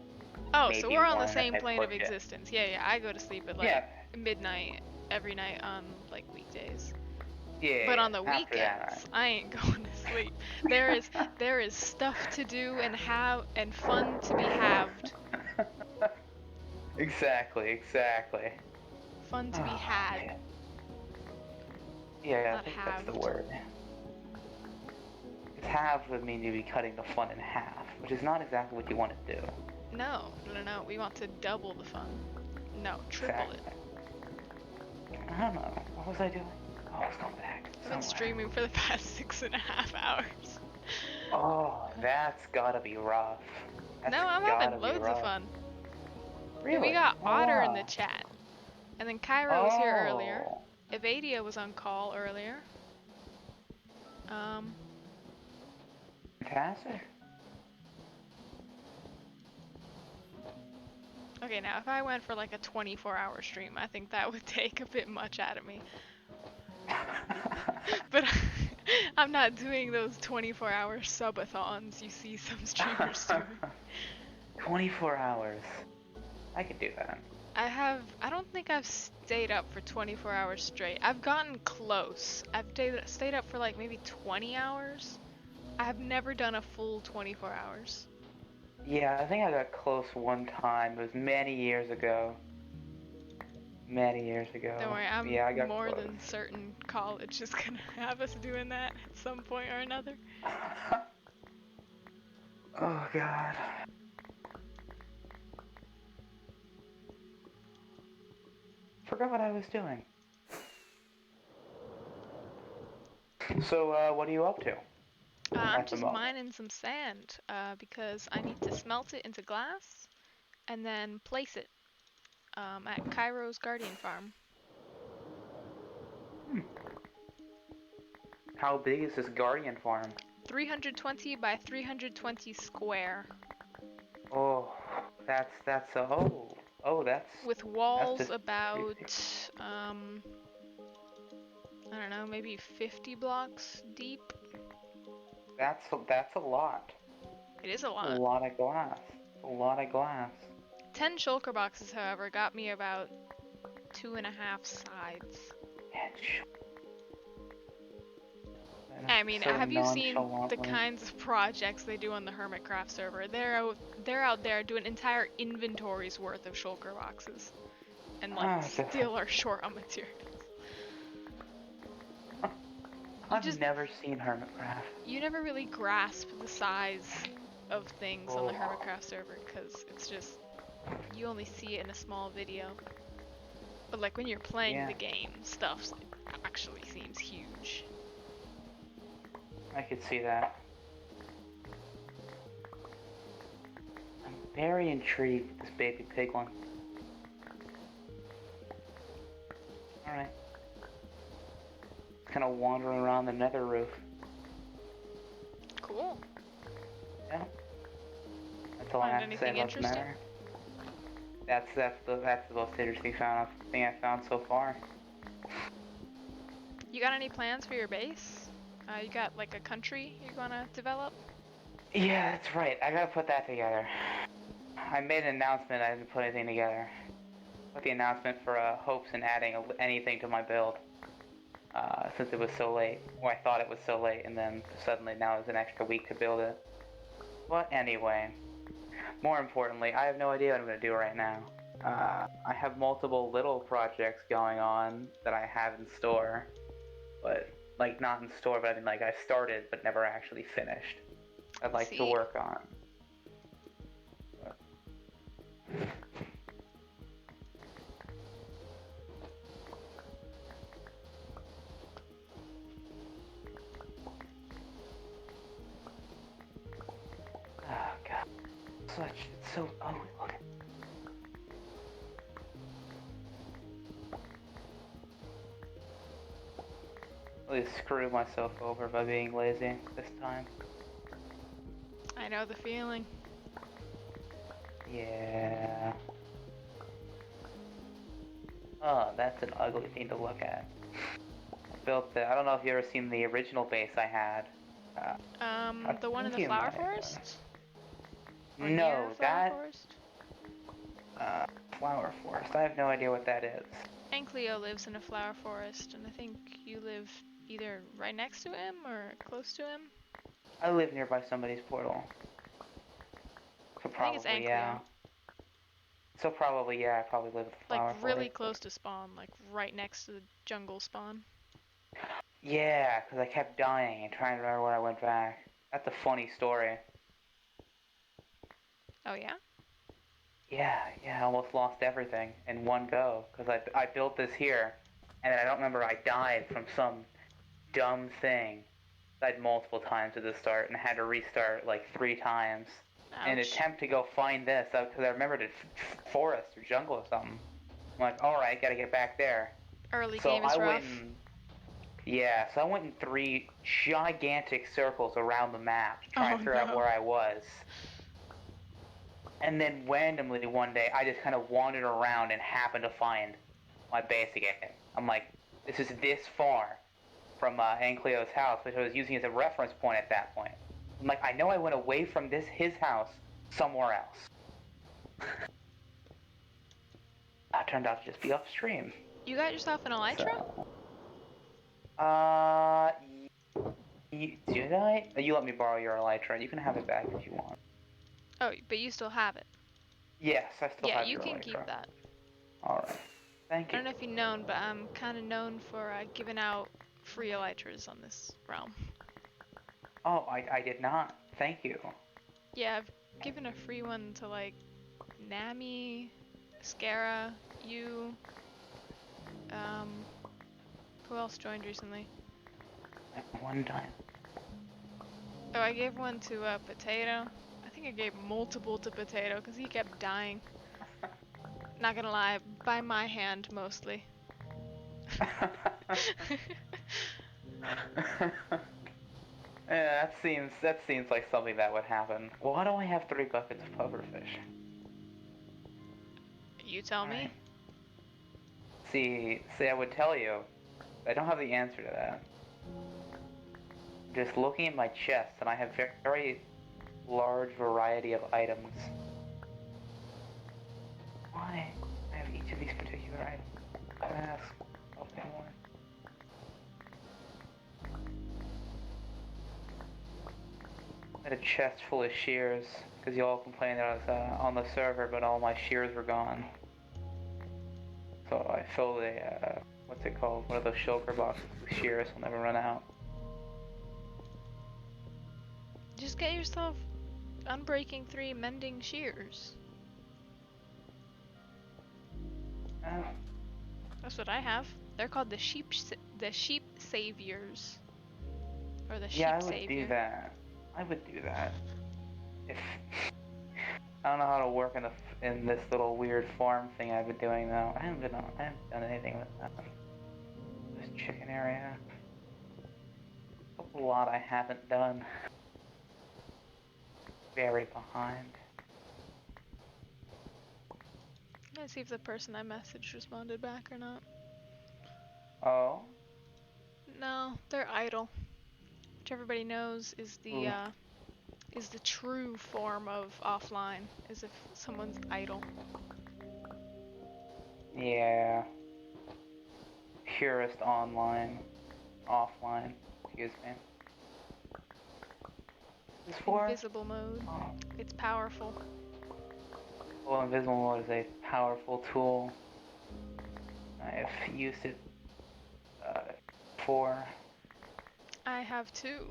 Oh, so Maybe we're on the 1 same if I plane of push it. existence. Yeah, I go to sleep at like Yeah, midnight every night on like weekdays. yeah. But on the after that, weekends, I ain't going to sleep. There is stuff to do and fun to be halved. Exactly. Fun to be Oh, had, man. Yeah, I not think that's the halved. word. Because half would mean you'd be cutting the fun in half, which is not exactly what you want to do. No. We want to double the fun. No, triple it. I don't know. What was I doing? Oh, I was going back. I've been somewhere. streaming for the past 6.5 hours. Oh, that's gotta be rough. That's No, I'm gotta having be loads of rough. fun. Really? We got Oh, Otter in wow. the chat. And then Cairo was here earlier. Oh. Avaidia was on call earlier. Fantastic. Okay, now if I went for like a 24-hour stream, I think that would take a bit much out of me. But I'm not doing those 24-hour subathons you see some streamers doing. 24 hours. I could do that. I don't think I've stayed up for 24 hours straight. I've gotten close. I've stayed up for like maybe 20 hours. I have never done a full 24 hours. Yeah, I think I got close one time. It was many years ago. Don't worry, I'm Yeah, I got more close. than certain college is gonna have us doing that at some point or another. Oh, God. Forgot what I was doing. So, what are you up to? I'm At the just moment? mining some sand because I need to smelt it into glass and then place it at Cairo's Guardian Farm. How big is this Guardian farm? 320 by 320 square. Oh, that's With walls about, I don't know, maybe 50 blocks deep. that's a lot. It is a A lot. lot of glass. A lot of glass. 10 shulker boxes, however, got me about 2.5 sides. I mean, So have you seen the nonchalantly. kinds of projects they do on the Hermitcraft server? They're out there doing entire inventories worth of shulker boxes, and like still are short on materials. I've never seen Hermitcraft. You never really grasp the size of things on the Hermitcraft server because it's just you only see it in a small video. But like when you're playing the game, stuff actually seems huge. I could see that. I'm very intrigued with this baby pig one. Alright. Kind of wandering around the nether roof. Cool. Yeah. That's all I have to say about the matter. That's the most interesting thing I found so far. You got any plans for your base? You got like a country you're gonna develop? Yeah, that's right. I gotta put that together. I made an announcement. I didn't put anything together. Put the announcement for hopes in adding anything to my build. Since it was so late, or I thought it was so late, and then suddenly now there's an extra week to build it. But anyway, more importantly, I have no idea what I'm gonna do right now. I have multiple little projects going on that I have in store, but like not in store, but I mean like I started but never actually finished. I'd like to work on. Oh God, it's so ugly looking. really screw myself over by being lazy this time. I know the feeling. Yeah. Oh, that's an ugly thing to look at. I don't know if you ever seen the original base I had. The one in the you flower might have. forest? Or near No, the flower that forest? flower forest. I have no idea what that is. And Cleo lives in a flower forest, and I think you live either right next to him or close to him. I live nearby somebody's portal. So I think it's probably yeah. Ancleo. So probably yeah. I probably live at the flower Like really forest. close to spawn, like right next to the jungle spawn. Yeah, because I kept dying and trying to remember when I went back. That's a funny story. Oh yeah? Yeah, I almost lost everything in one go because I built this here, and then I don't remember I died from some dumb thing. I died multiple times at the start and had to restart like 3 times in an Ouch. attempt to go find this because I remembered it's forest or jungle or something. I'm like, all right, gotta get back there. Early So game is I rough. went in, yeah, so I went in 3 gigantic circles around the map to try and figure out where I was. And then randomly one day, I just kind of wandered around and happened to find my base again. I'm like, this is this far from Ancleo's house, which I was using as a reference point at that point. I'm like, I know I went away from his house somewhere else. That turned out to just be upstream. You got yourself an elytra? So, did I? You let me borrow your elytra. You can have it back if you want. Oh, but you still have it. Yes, I still Yeah, have you your can elytra. keep that. Alright. Thank I you. don't know if you've known, but I'm kind of known for giving out free elytras on this realm. Oh, I did not. Thank you. Yeah, I've given a free one to like Nami, Scara, you. Who else joined recently? One time. Oh, I gave one to Potato. I think I gave multiple to Potato because he kept dying. Not gonna lie, by my hand mostly. Yeah, that seems like something that would happen. Why do I have 3 buckets of pufferfish? You tell me. See, I would tell you. I don't have the answer to that. Just looking at my chest, and I have very large variety of items. Why? I have each of these particular items. I ask. Nothing more. I had a chest full of shears, because you all complained that I was on the server, but all my shears were gone. So I filled a, what's it called? One of those shulker boxes with shears will never run out. Just get yourself Unbreaking 3 mending shears. That's what I have. They're called the sheep saviors. Or the sheep Yeah, I would savior. do that. I would do that. If I don't know how to work in this little weird farm thing I've been doing though. I haven't done anything with that. This chicken area. A lot I haven't done. Very behind. Let's see if the person I messaged responded back or not. Oh? No, they're idle. Which everybody knows is the true form of offline, is if someone's idle. Yeah. Purest online. Offline. Excuse me. This for? Invisible mode. Oh. It's powerful. Well, invisible mode is a powerful tool. I've used it before. I have 2.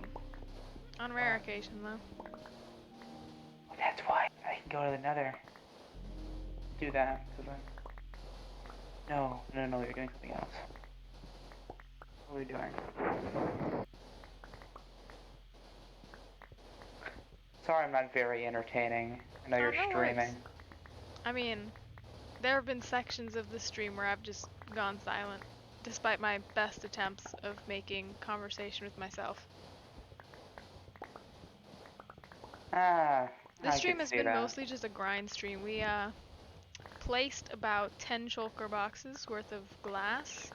On rare occasion though. That's why I can go to the nether. Do that. No, you're doing something else. What are we doing? Sorry I'm not very entertaining. I know you're no streaming. worries. I mean, there have been sections of the stream where I've just gone silent. despite my best attempts of making conversation with myself. Ah, This I stream could has see been that. mostly just a grind stream. We placed about 10 shulker boxes worth of glass.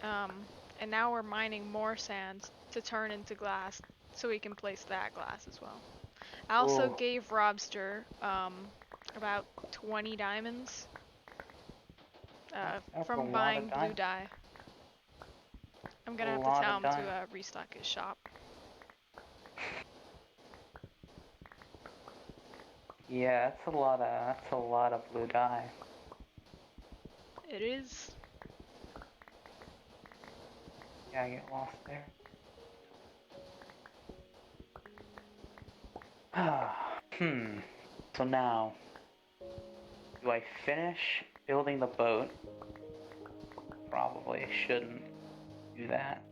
And now we're mining more sand to turn into glass so we can place that glass as well. I also Ooh. gave Robster about 20 diamonds That's a from lot buying of blue diamonds. dye. I'm gonna A have to lot tell of him to diamonds. restock his shop. Yeah, that's a lot of blue dye. It is. Yeah, I get lost there. So now, do I finish building the boat? Probably shouldn't do that.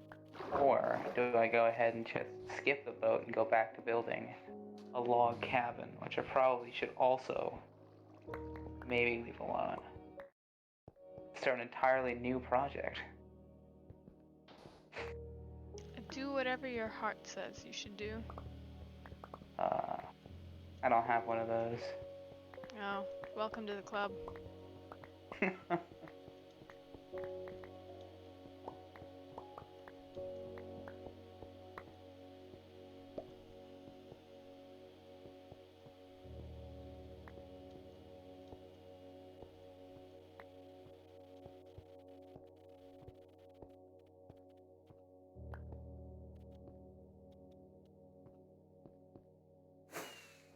Or do I go ahead and just skip the boat and go back to building a log cabin, which I probably should also maybe leave alone. Start an entirely new project. Do whatever your heart says you should do. I don't have one of those. Oh, welcome to the club.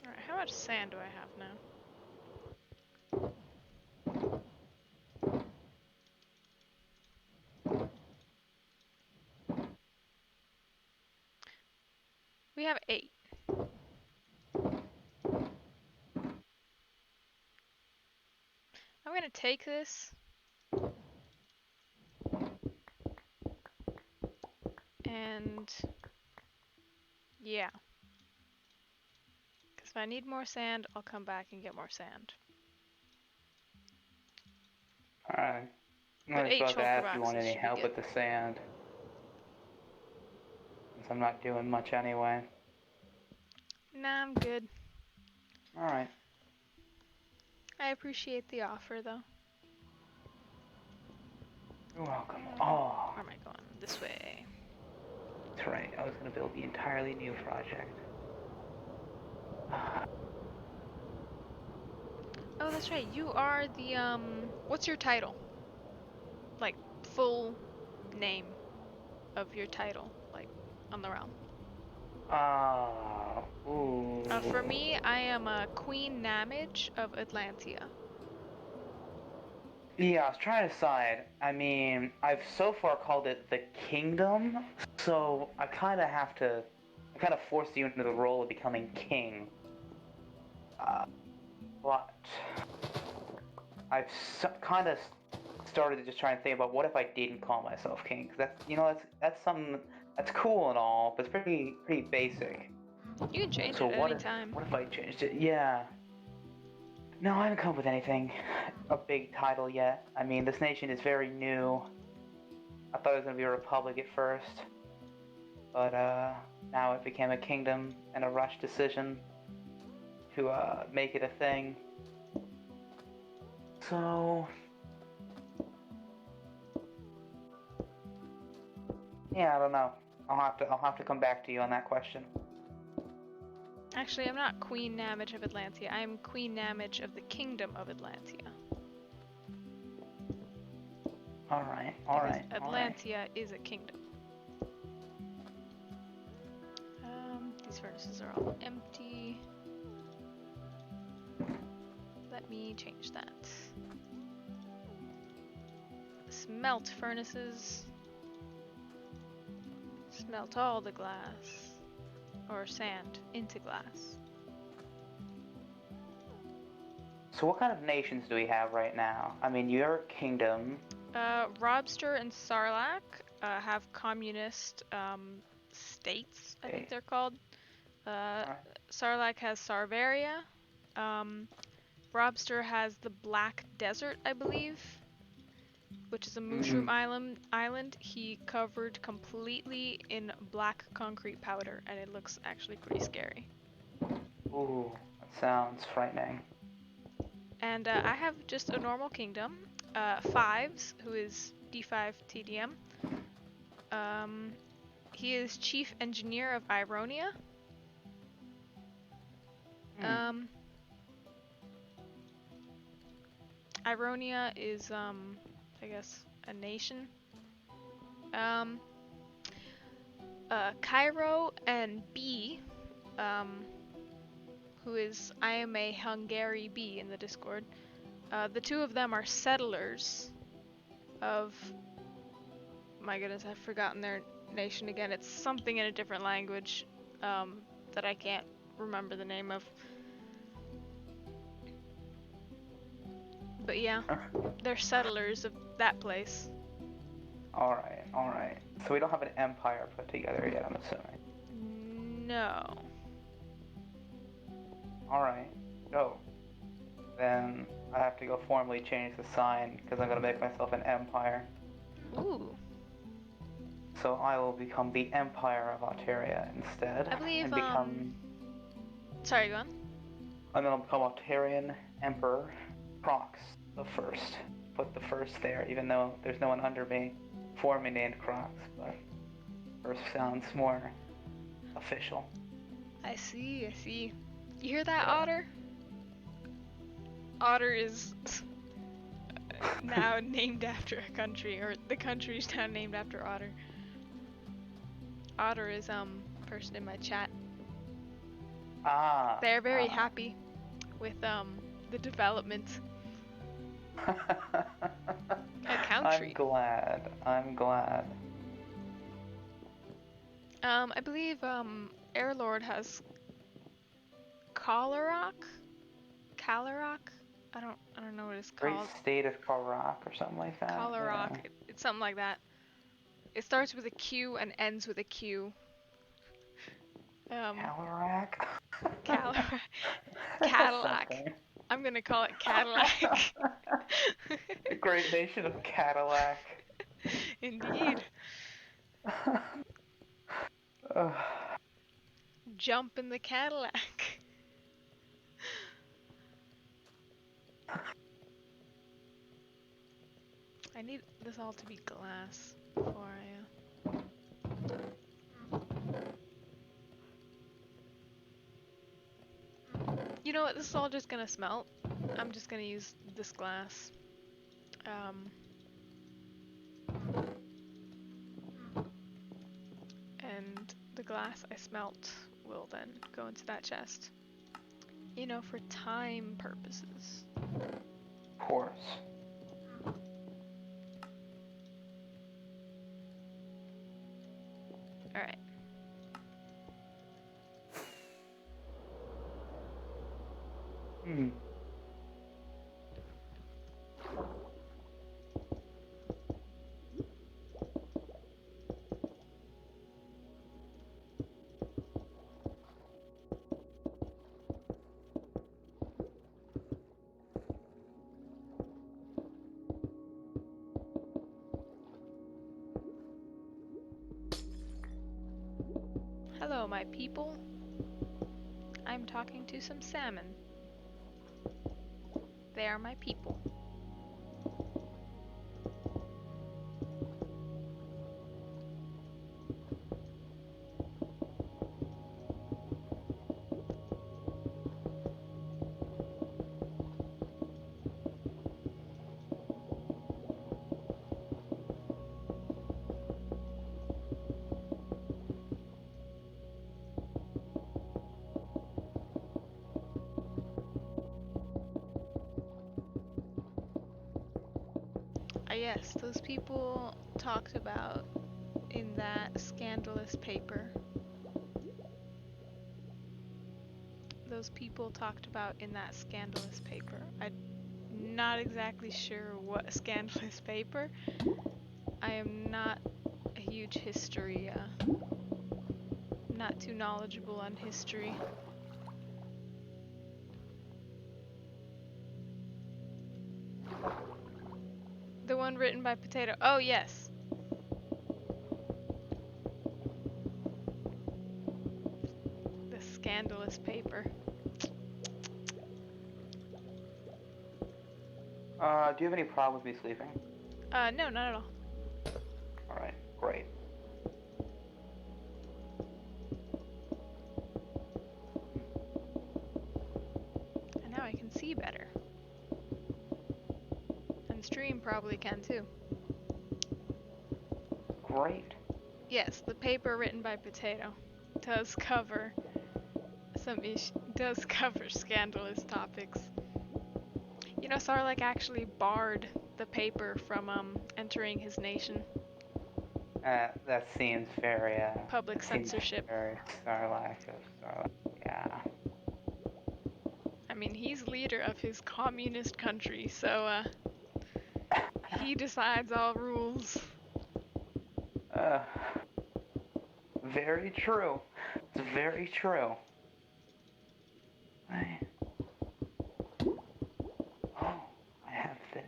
Alright, how much sand do I have now? We have 8. I'm gonna take this and yeah. Because if I need more sand, I'll come back and get more sand. Alright. I But was 8 about to shulker ask you want boxes any should be help good. with the sand. Since I'm not doing much anyway. Nah, I'm good. Alright. I appreciate the offer though. You're welcome. Oh, Where am I going? This way. that's right. I was gonna build the entirely new project. Oh, that's right. You are the what's your title? Like full name of your title, like on the realm. Ooh. For me, I am a Queen Namage of Atlantia. Yeah, I was trying to decide. I mean, I've so far called it the Kingdom, so I kind of forced you into the role of becoming king. But I've kind of started to just try and think about what if I didn't call myself king? Because that's something that's cool and all, but it's pretty basic. You can change So it anytime. what if I changed it? Yeah. No, I haven't come up with anything, a big title yet. I mean, this nation is very new. I thought it was gonna be a republic at first, but now it became a kingdom and a rush decision to make it a thing. So yeah, I don't know. I'll have to come back to you on that question. Actually, I'm not Queen Namage of Atlantia. I'm Queen Namage of the Kingdom of Atlantia. All right. Because Atlantia is a kingdom. These furnaces are all empty. Let me change that. Smelt furnaces. Smelt all the glass. Or sand into glass. So what kind of nations do we have right now? I mean, your kingdom. Robster and Sarlacc have communist states, I think they're called. Sarlacc has Sarvaria. Robster has the Black Desert, I believe, which is a mushroom island, he covered completely in black concrete powder, and it looks actually pretty scary. Ooh, that sounds frightening. And I have just a normal kingdom. Fives, who is D5 TDM. He is chief engineer of Ironia. Ironia is, I guess, a nation. Cairo and B, who is I am a Hungary B in the Discord. The two of them are settlers of, my goodness, I've forgotten their nation again. It's something in a different language that I can't remember the name of. But yeah, they're settlers of that place. Alright. So we don't have an empire put together yet, I'm assuming. No. Alright, go. Then I have to go formally change the sign because I'm gonna make myself an empire. Ooh. So I will become the Empire of Alteria instead. I believe, and become. Sorry, go on. I'm gonna become Altarian Emperor Crocs the first. Put the first there, even though there's no one under me for me named Crocs, but first sounds more official. I see. You hear that, Otter? Otter is now named after a country, or the country's now named after Otter. Otter is person in my chat. They're very happy with the development. A country. I'm glad. I believe Airlord has Kalarak? I don't know what it's Great called. State of Karak or something like that. Kalarak. Yeah. It's something like that. It starts with a Q and ends with a Q. Kalarak? Cadillac. I'm gonna call it Cadillac. The great nation of Cadillac. Indeed. Jump in the Cadillac. I need this all to be glass before I You know what, this is all just gonna smelt. I'm just gonna use this glass. And the glass I smelt will then go into that chest. You know, for time purposes. Of course. Alright. Hello, my people. I'm talking to some salmon. They are my people. Yes, those people talked about in that scandalous paper. I'm not exactly sure what scandalous paper. I am not a huge history, not too knowledgeable on history. The one written by Potato. Oh, yes. The scandalous paper. Do you have any problem with me sleeping? No, not at all. Alright, great. And now I can see better. And stream probably can too. Great. Yes, the paper written by Potato does cover does cover scandalous topics. You know, Sarlacc actually barred the paper from entering his nation. That seems very, Public censorship. Very Sarlacc of Sarlacc. Yeah. I mean, he's leader of his communist country, so he decides all rules. Very true. It's very true. I have this.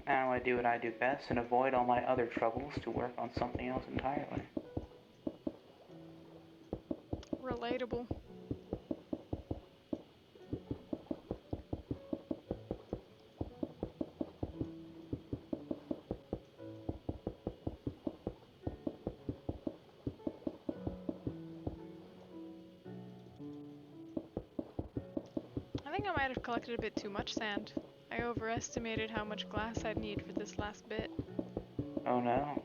Now I do what I do best and avoid all my other troubles to work on something else entirely. Relatable. I think I might have collected a bit too much sand. I overestimated how much glass I'd need for this last bit. Oh no.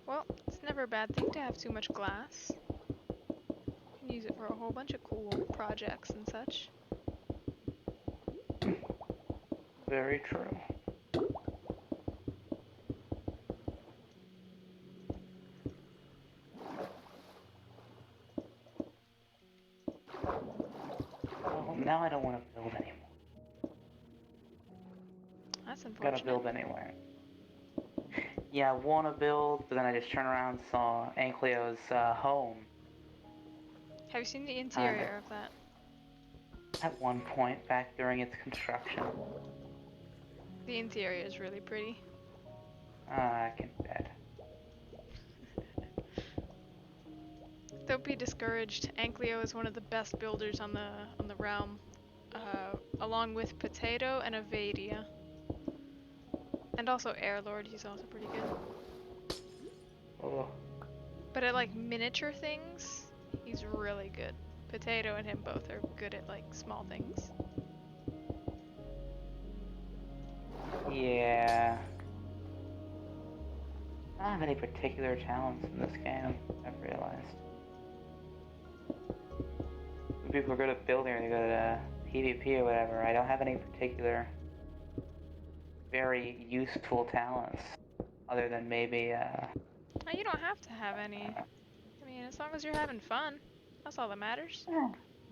Well, it's never a bad thing to have too much glass. You can use it for a whole bunch of cool projects and such. Very true. Well, now I don't want to build anymore. That's unfortunate. Gotta build anywhere. Yeah, I want to build, but then I just turn around and saw Ancleo's home. Have you seen the interior of that? At one point, back during its construction. The interior is really pretty. I can bet. Don't be discouraged. Ancleo is one of the best builders on the realm, along with Potato and Avaidia. And also Airlord, he's also pretty good. Oh. But at like miniature things, he's really good. Potato and him both are good at like small things. Yeah. I don't have any particular talents in this game, I've realized. When people are good at building or they go to PvP or whatever, I don't have any particular very useful talents. Other than maybe, Oh, you don't have to have any. I mean, as long as you're having fun, that's all that matters.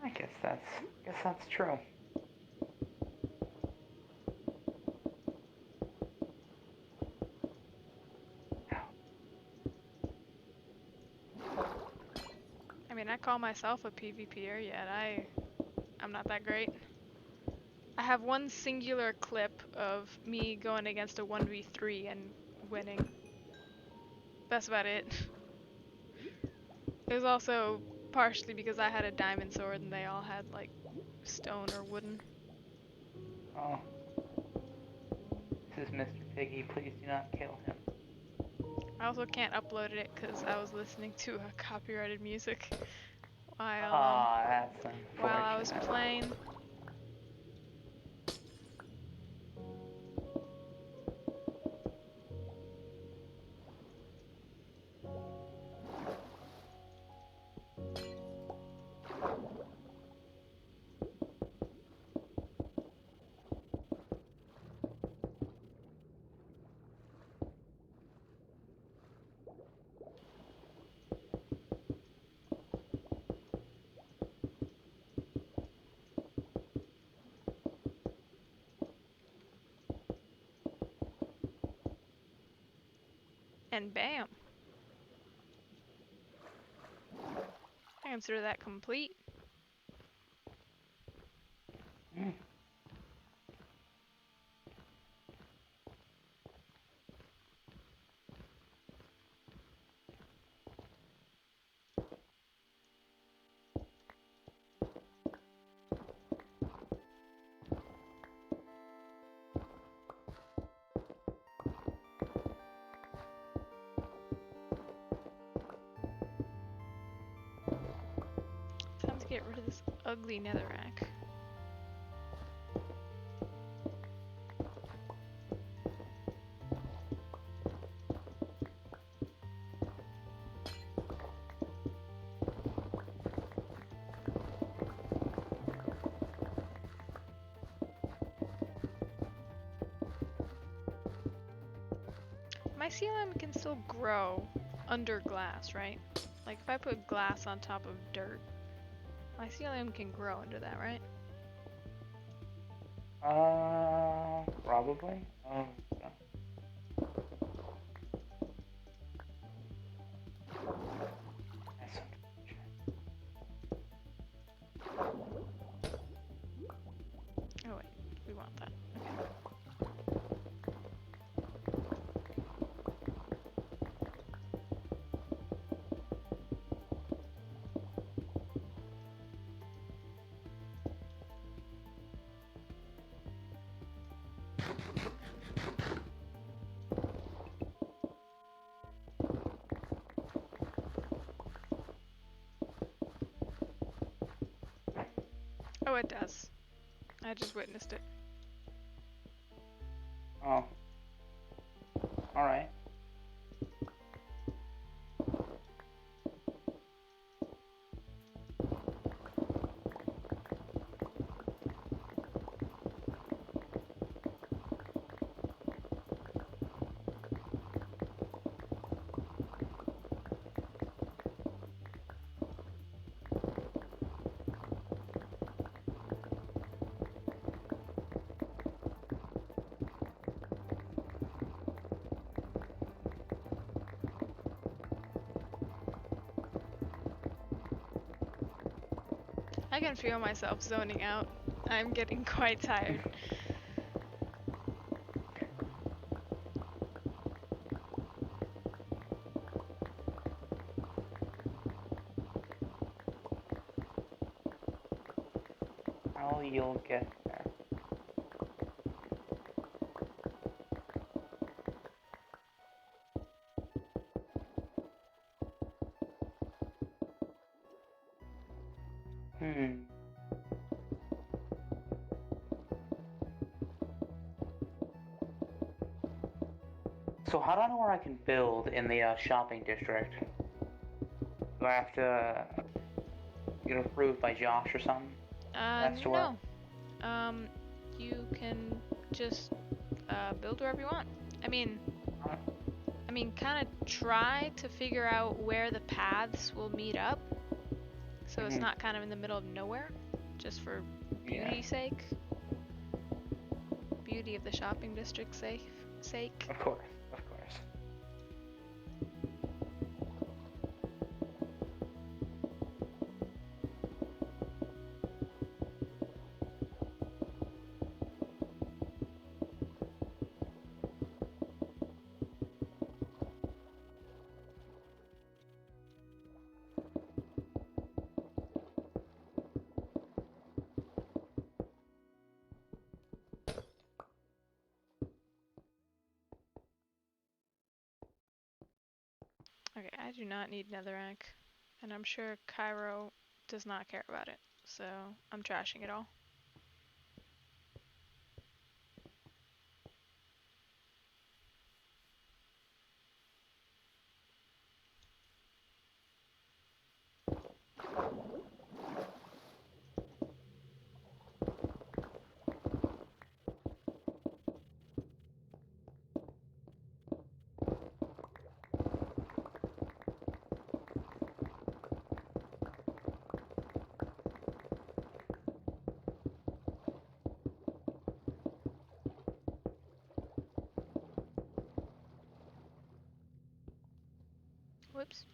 I guess that's true. I mean, I call myself a PvPer, yet I'm not that great. I have one singular clip of me going against a 1v3 and winning. That's about it. It was also partially because I had a diamond sword and they all had like stone or wooden. Oh. This is Mr. Piggy, please do not kill him. I also can't upload it because I was listening to a copyrighted music while That's unfortunate. while I was playing. And bam. I consider that complete. Mm. Time to get rid of this ugly netherrack. Mycelium can still grow under glass, right? Like if I put glass on top of dirt, mycelium can grow under that, right? Probably. Yeah. That's Oh wait, we want that. Oh, it does. I just witnessed it. Oh. Alright. I can feel myself zoning out. I'm getting quite tired. Well, you'll get there. Hmm. So how do I know where I can build in the shopping district? Do I have to get approved by Josh or something? That's to No. You can just build wherever you want. I mean, kind of try to figure out where the paths will meet up, so it's not kind of in the middle of nowhere, just for beauty's sake. Beauty of the shopping district sake. Of course, of course. Okay, I do not need netherrack, and I'm sure Cairo does not care about it, so I'm trashing it all. Whoops.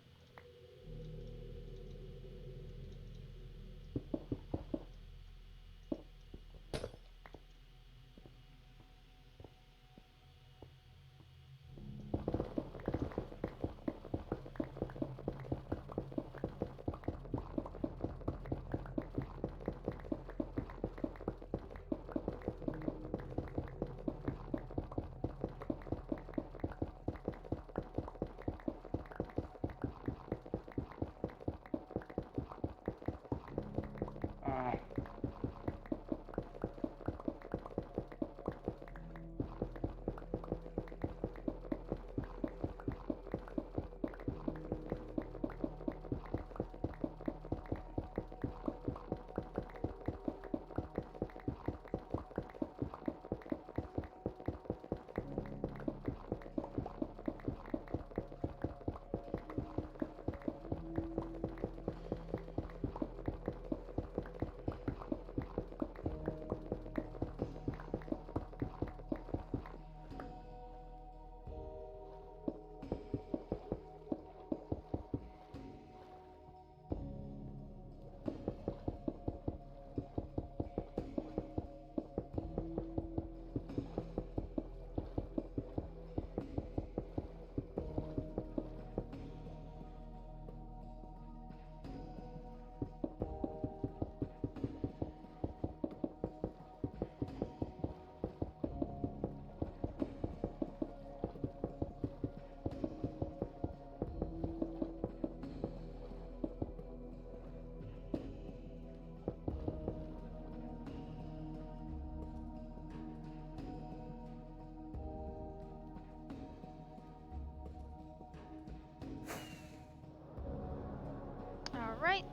Alright.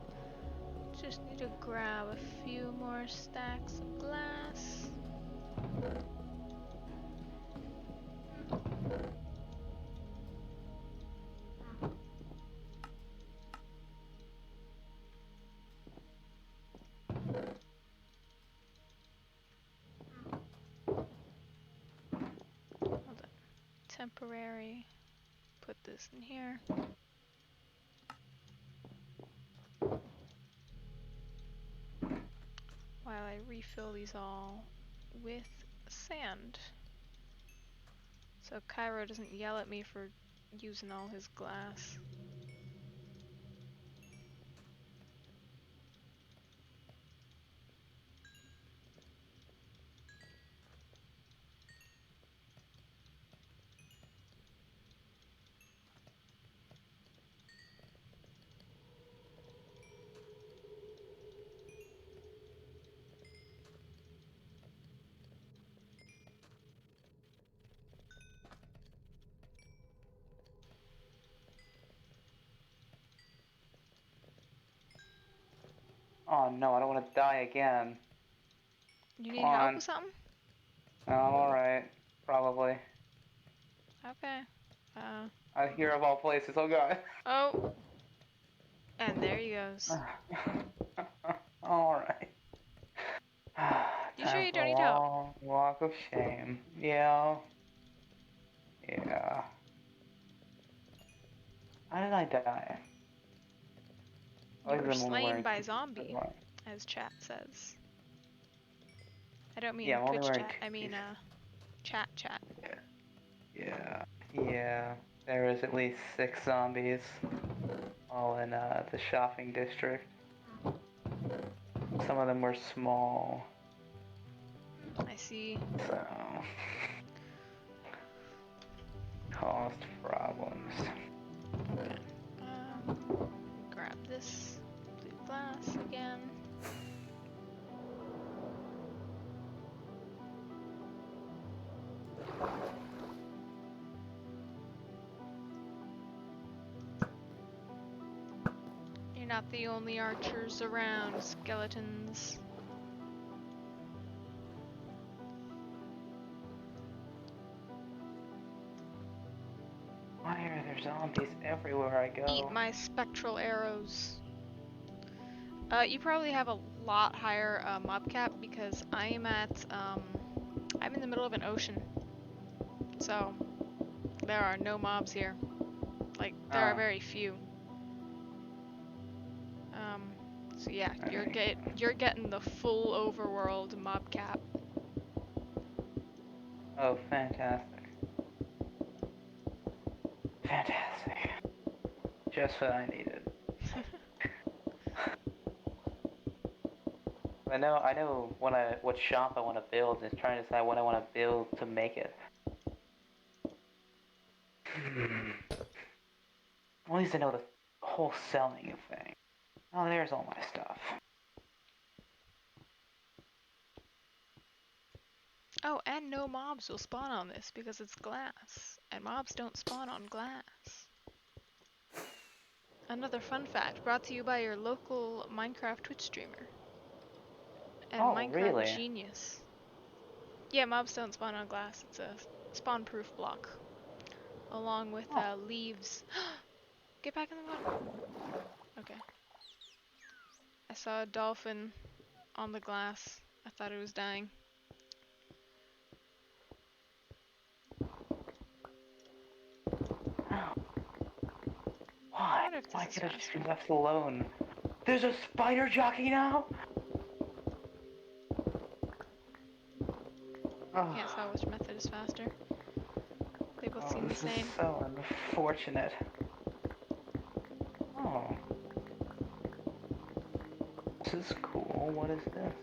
Just need to grab a few more stacks of glass. Hold on. Temporary. Put this in here. While I refill these all with sand. So Cairo doesn't yell at me for using all his glass. Oh no, I don't want to die again. You need Come help on. with something? No, I'm alright. Probably. Okay. Out here of all places, oh god. Oh! And there he goes. Alright. You sure Time you for don't a need help? long walk of shame. Yeah. Yeah. How did I die? You Other were than when slain wearing by two- zombie, as chat says. I don't mean Yeah, I'm only Twitch wearing chat, I mean chat. Yeah. Yeah. There was at least 6 zombies. All in the shopping district. Some of them were small. I see. So caused problems. Okay. Grab this blue glass again. You're not the only archers around, skeletons. Why are there zombies everywhere I go? Eat my spectral arrows. You probably have a lot higher mob cap because I'm at I'm in the middle of an ocean. So there are no mobs here. Like, there are Oh. very few. So yeah, Alright. you're getting the full overworld mob cap. Oh, fantastic. Fantastic. Just what I needed. I know what shop I want to build, and trying to decide what I want to build to make it. At least I know the whole selling thing. Oh, there's all my stuff. Oh, and no mobs will spawn on this because it's glass, and mobs don't spawn on glass. Another fun fact brought to you by your local Minecraft Twitch streamer and Oh, Minecraft really? genius. Yeah, mobs don't spawn on glass. It's a spawn-proof block, along with Oh. leaves. Get back in the water. Okay. I saw a dolphin on the glass. I thought it was dying. Oh. I Why? wonder if this Why is could I just faster. be left alone? There's a spider jockey now? Oh, Can't tell which method is faster. They both oh, seem the this is same. so unfortunate. Oh. This is cool. What is this?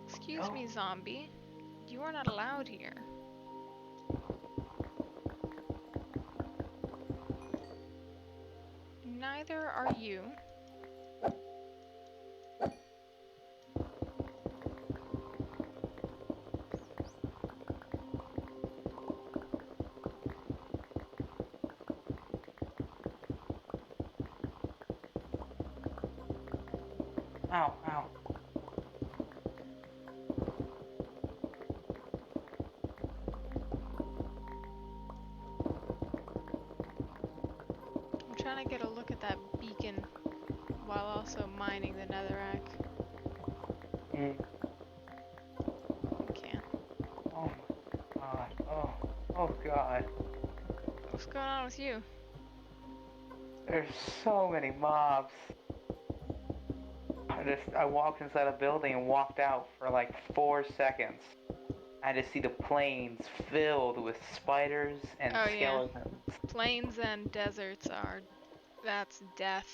Excuse Oh. me, zombie. You are not allowed here. Neither are you. Ow, ow. I'm trying to get a look at that beacon while also mining the netherrack. Mm. Can't. Oh my god. Oh. Oh god. What's going on with you? There's so many mobs. I walked inside a building and walked out for like 4 seconds. I just see the plains filled with spiders and Oh yeah. skeletons. Plains and deserts are... that's death.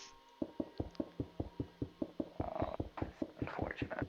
Oh, it's unfortunate.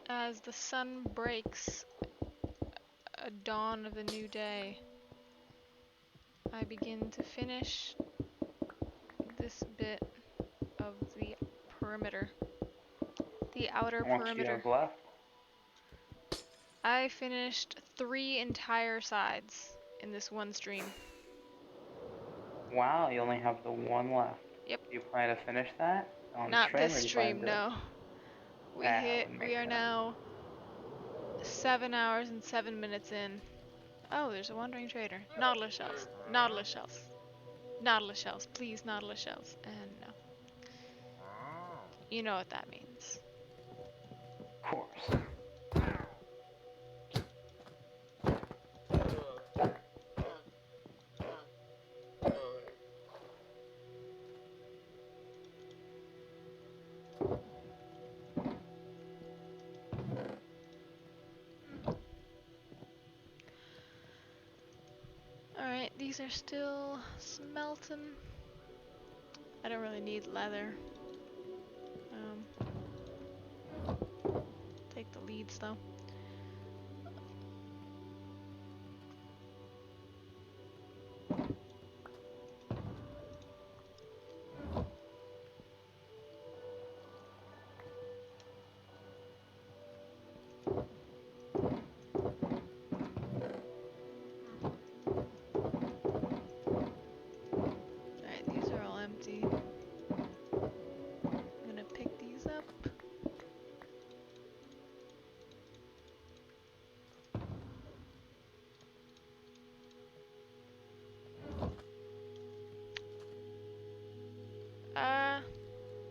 As the sun breaks, a dawn of a new day, I begin to finish this bit of the perimeter. The outer How much do you perimeter. have left? I finished 3 entire sides in this one stream. Wow, you only have the one left. Yep. Do you plan to finish that on Not stream, this or do you plan stream, to? no. Wouldn't We make are sense. now 7 hours and 7 minutes in. Oh, there's a wandering trader. Nautilus shells. Nautilus shells. Nautilus shells. Please, Nautilus shells. And no. You know what that means. Of course. Alright, these are still smelting. I don't really need leather. Take the leads though. Alright, these are all empty. I'm gonna pick these up.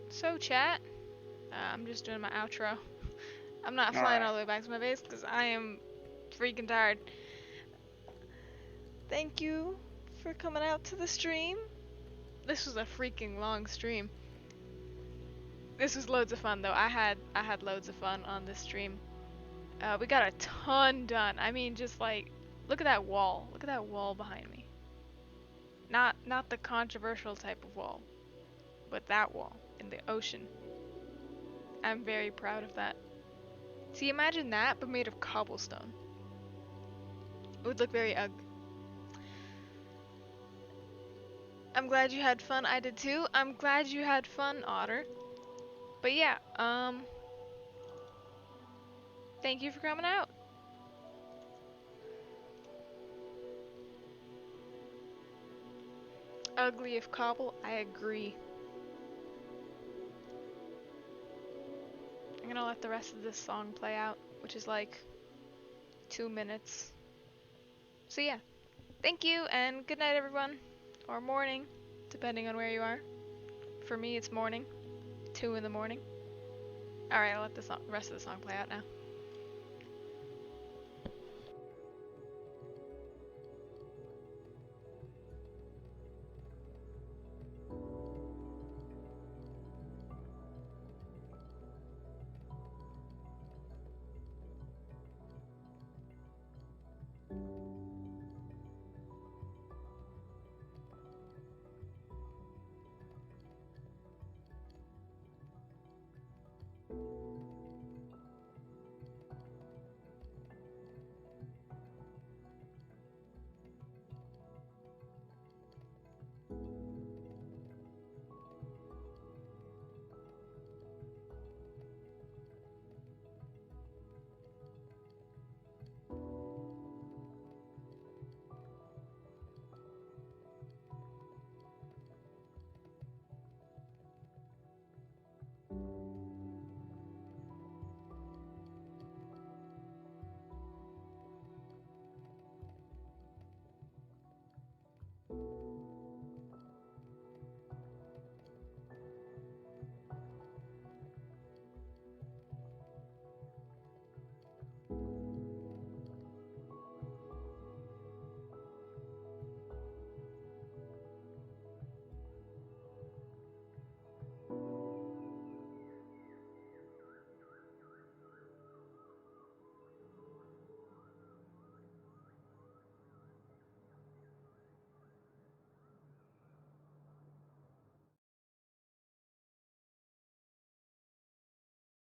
So chat, I'm just doing my outro. I'm not flying all the way back to my base because I am freaking tired. Thank you for coming out to the stream. This was a freaking long stream. This was loads of fun though. I had loads of fun on this stream. We got a ton done. I mean, just like, look at that wall. Look at that wall behind me. Not the controversial type of wall, but that wall in the ocean. I'm very proud of that. See, imagine that, but made of cobblestone. It would look very ugly. I'm glad you had fun. I did too. I'm glad you had fun, Otter. But yeah, thank you for coming out. Ugly of cobble, I agree. I'm gonna let the rest of this song play out, which is like 2 minutes. So yeah, thank you and good night everyone, or morning, depending on where you are. For me it's morning, 2 in the morning. Alright, I'll let the rest of the song play out now.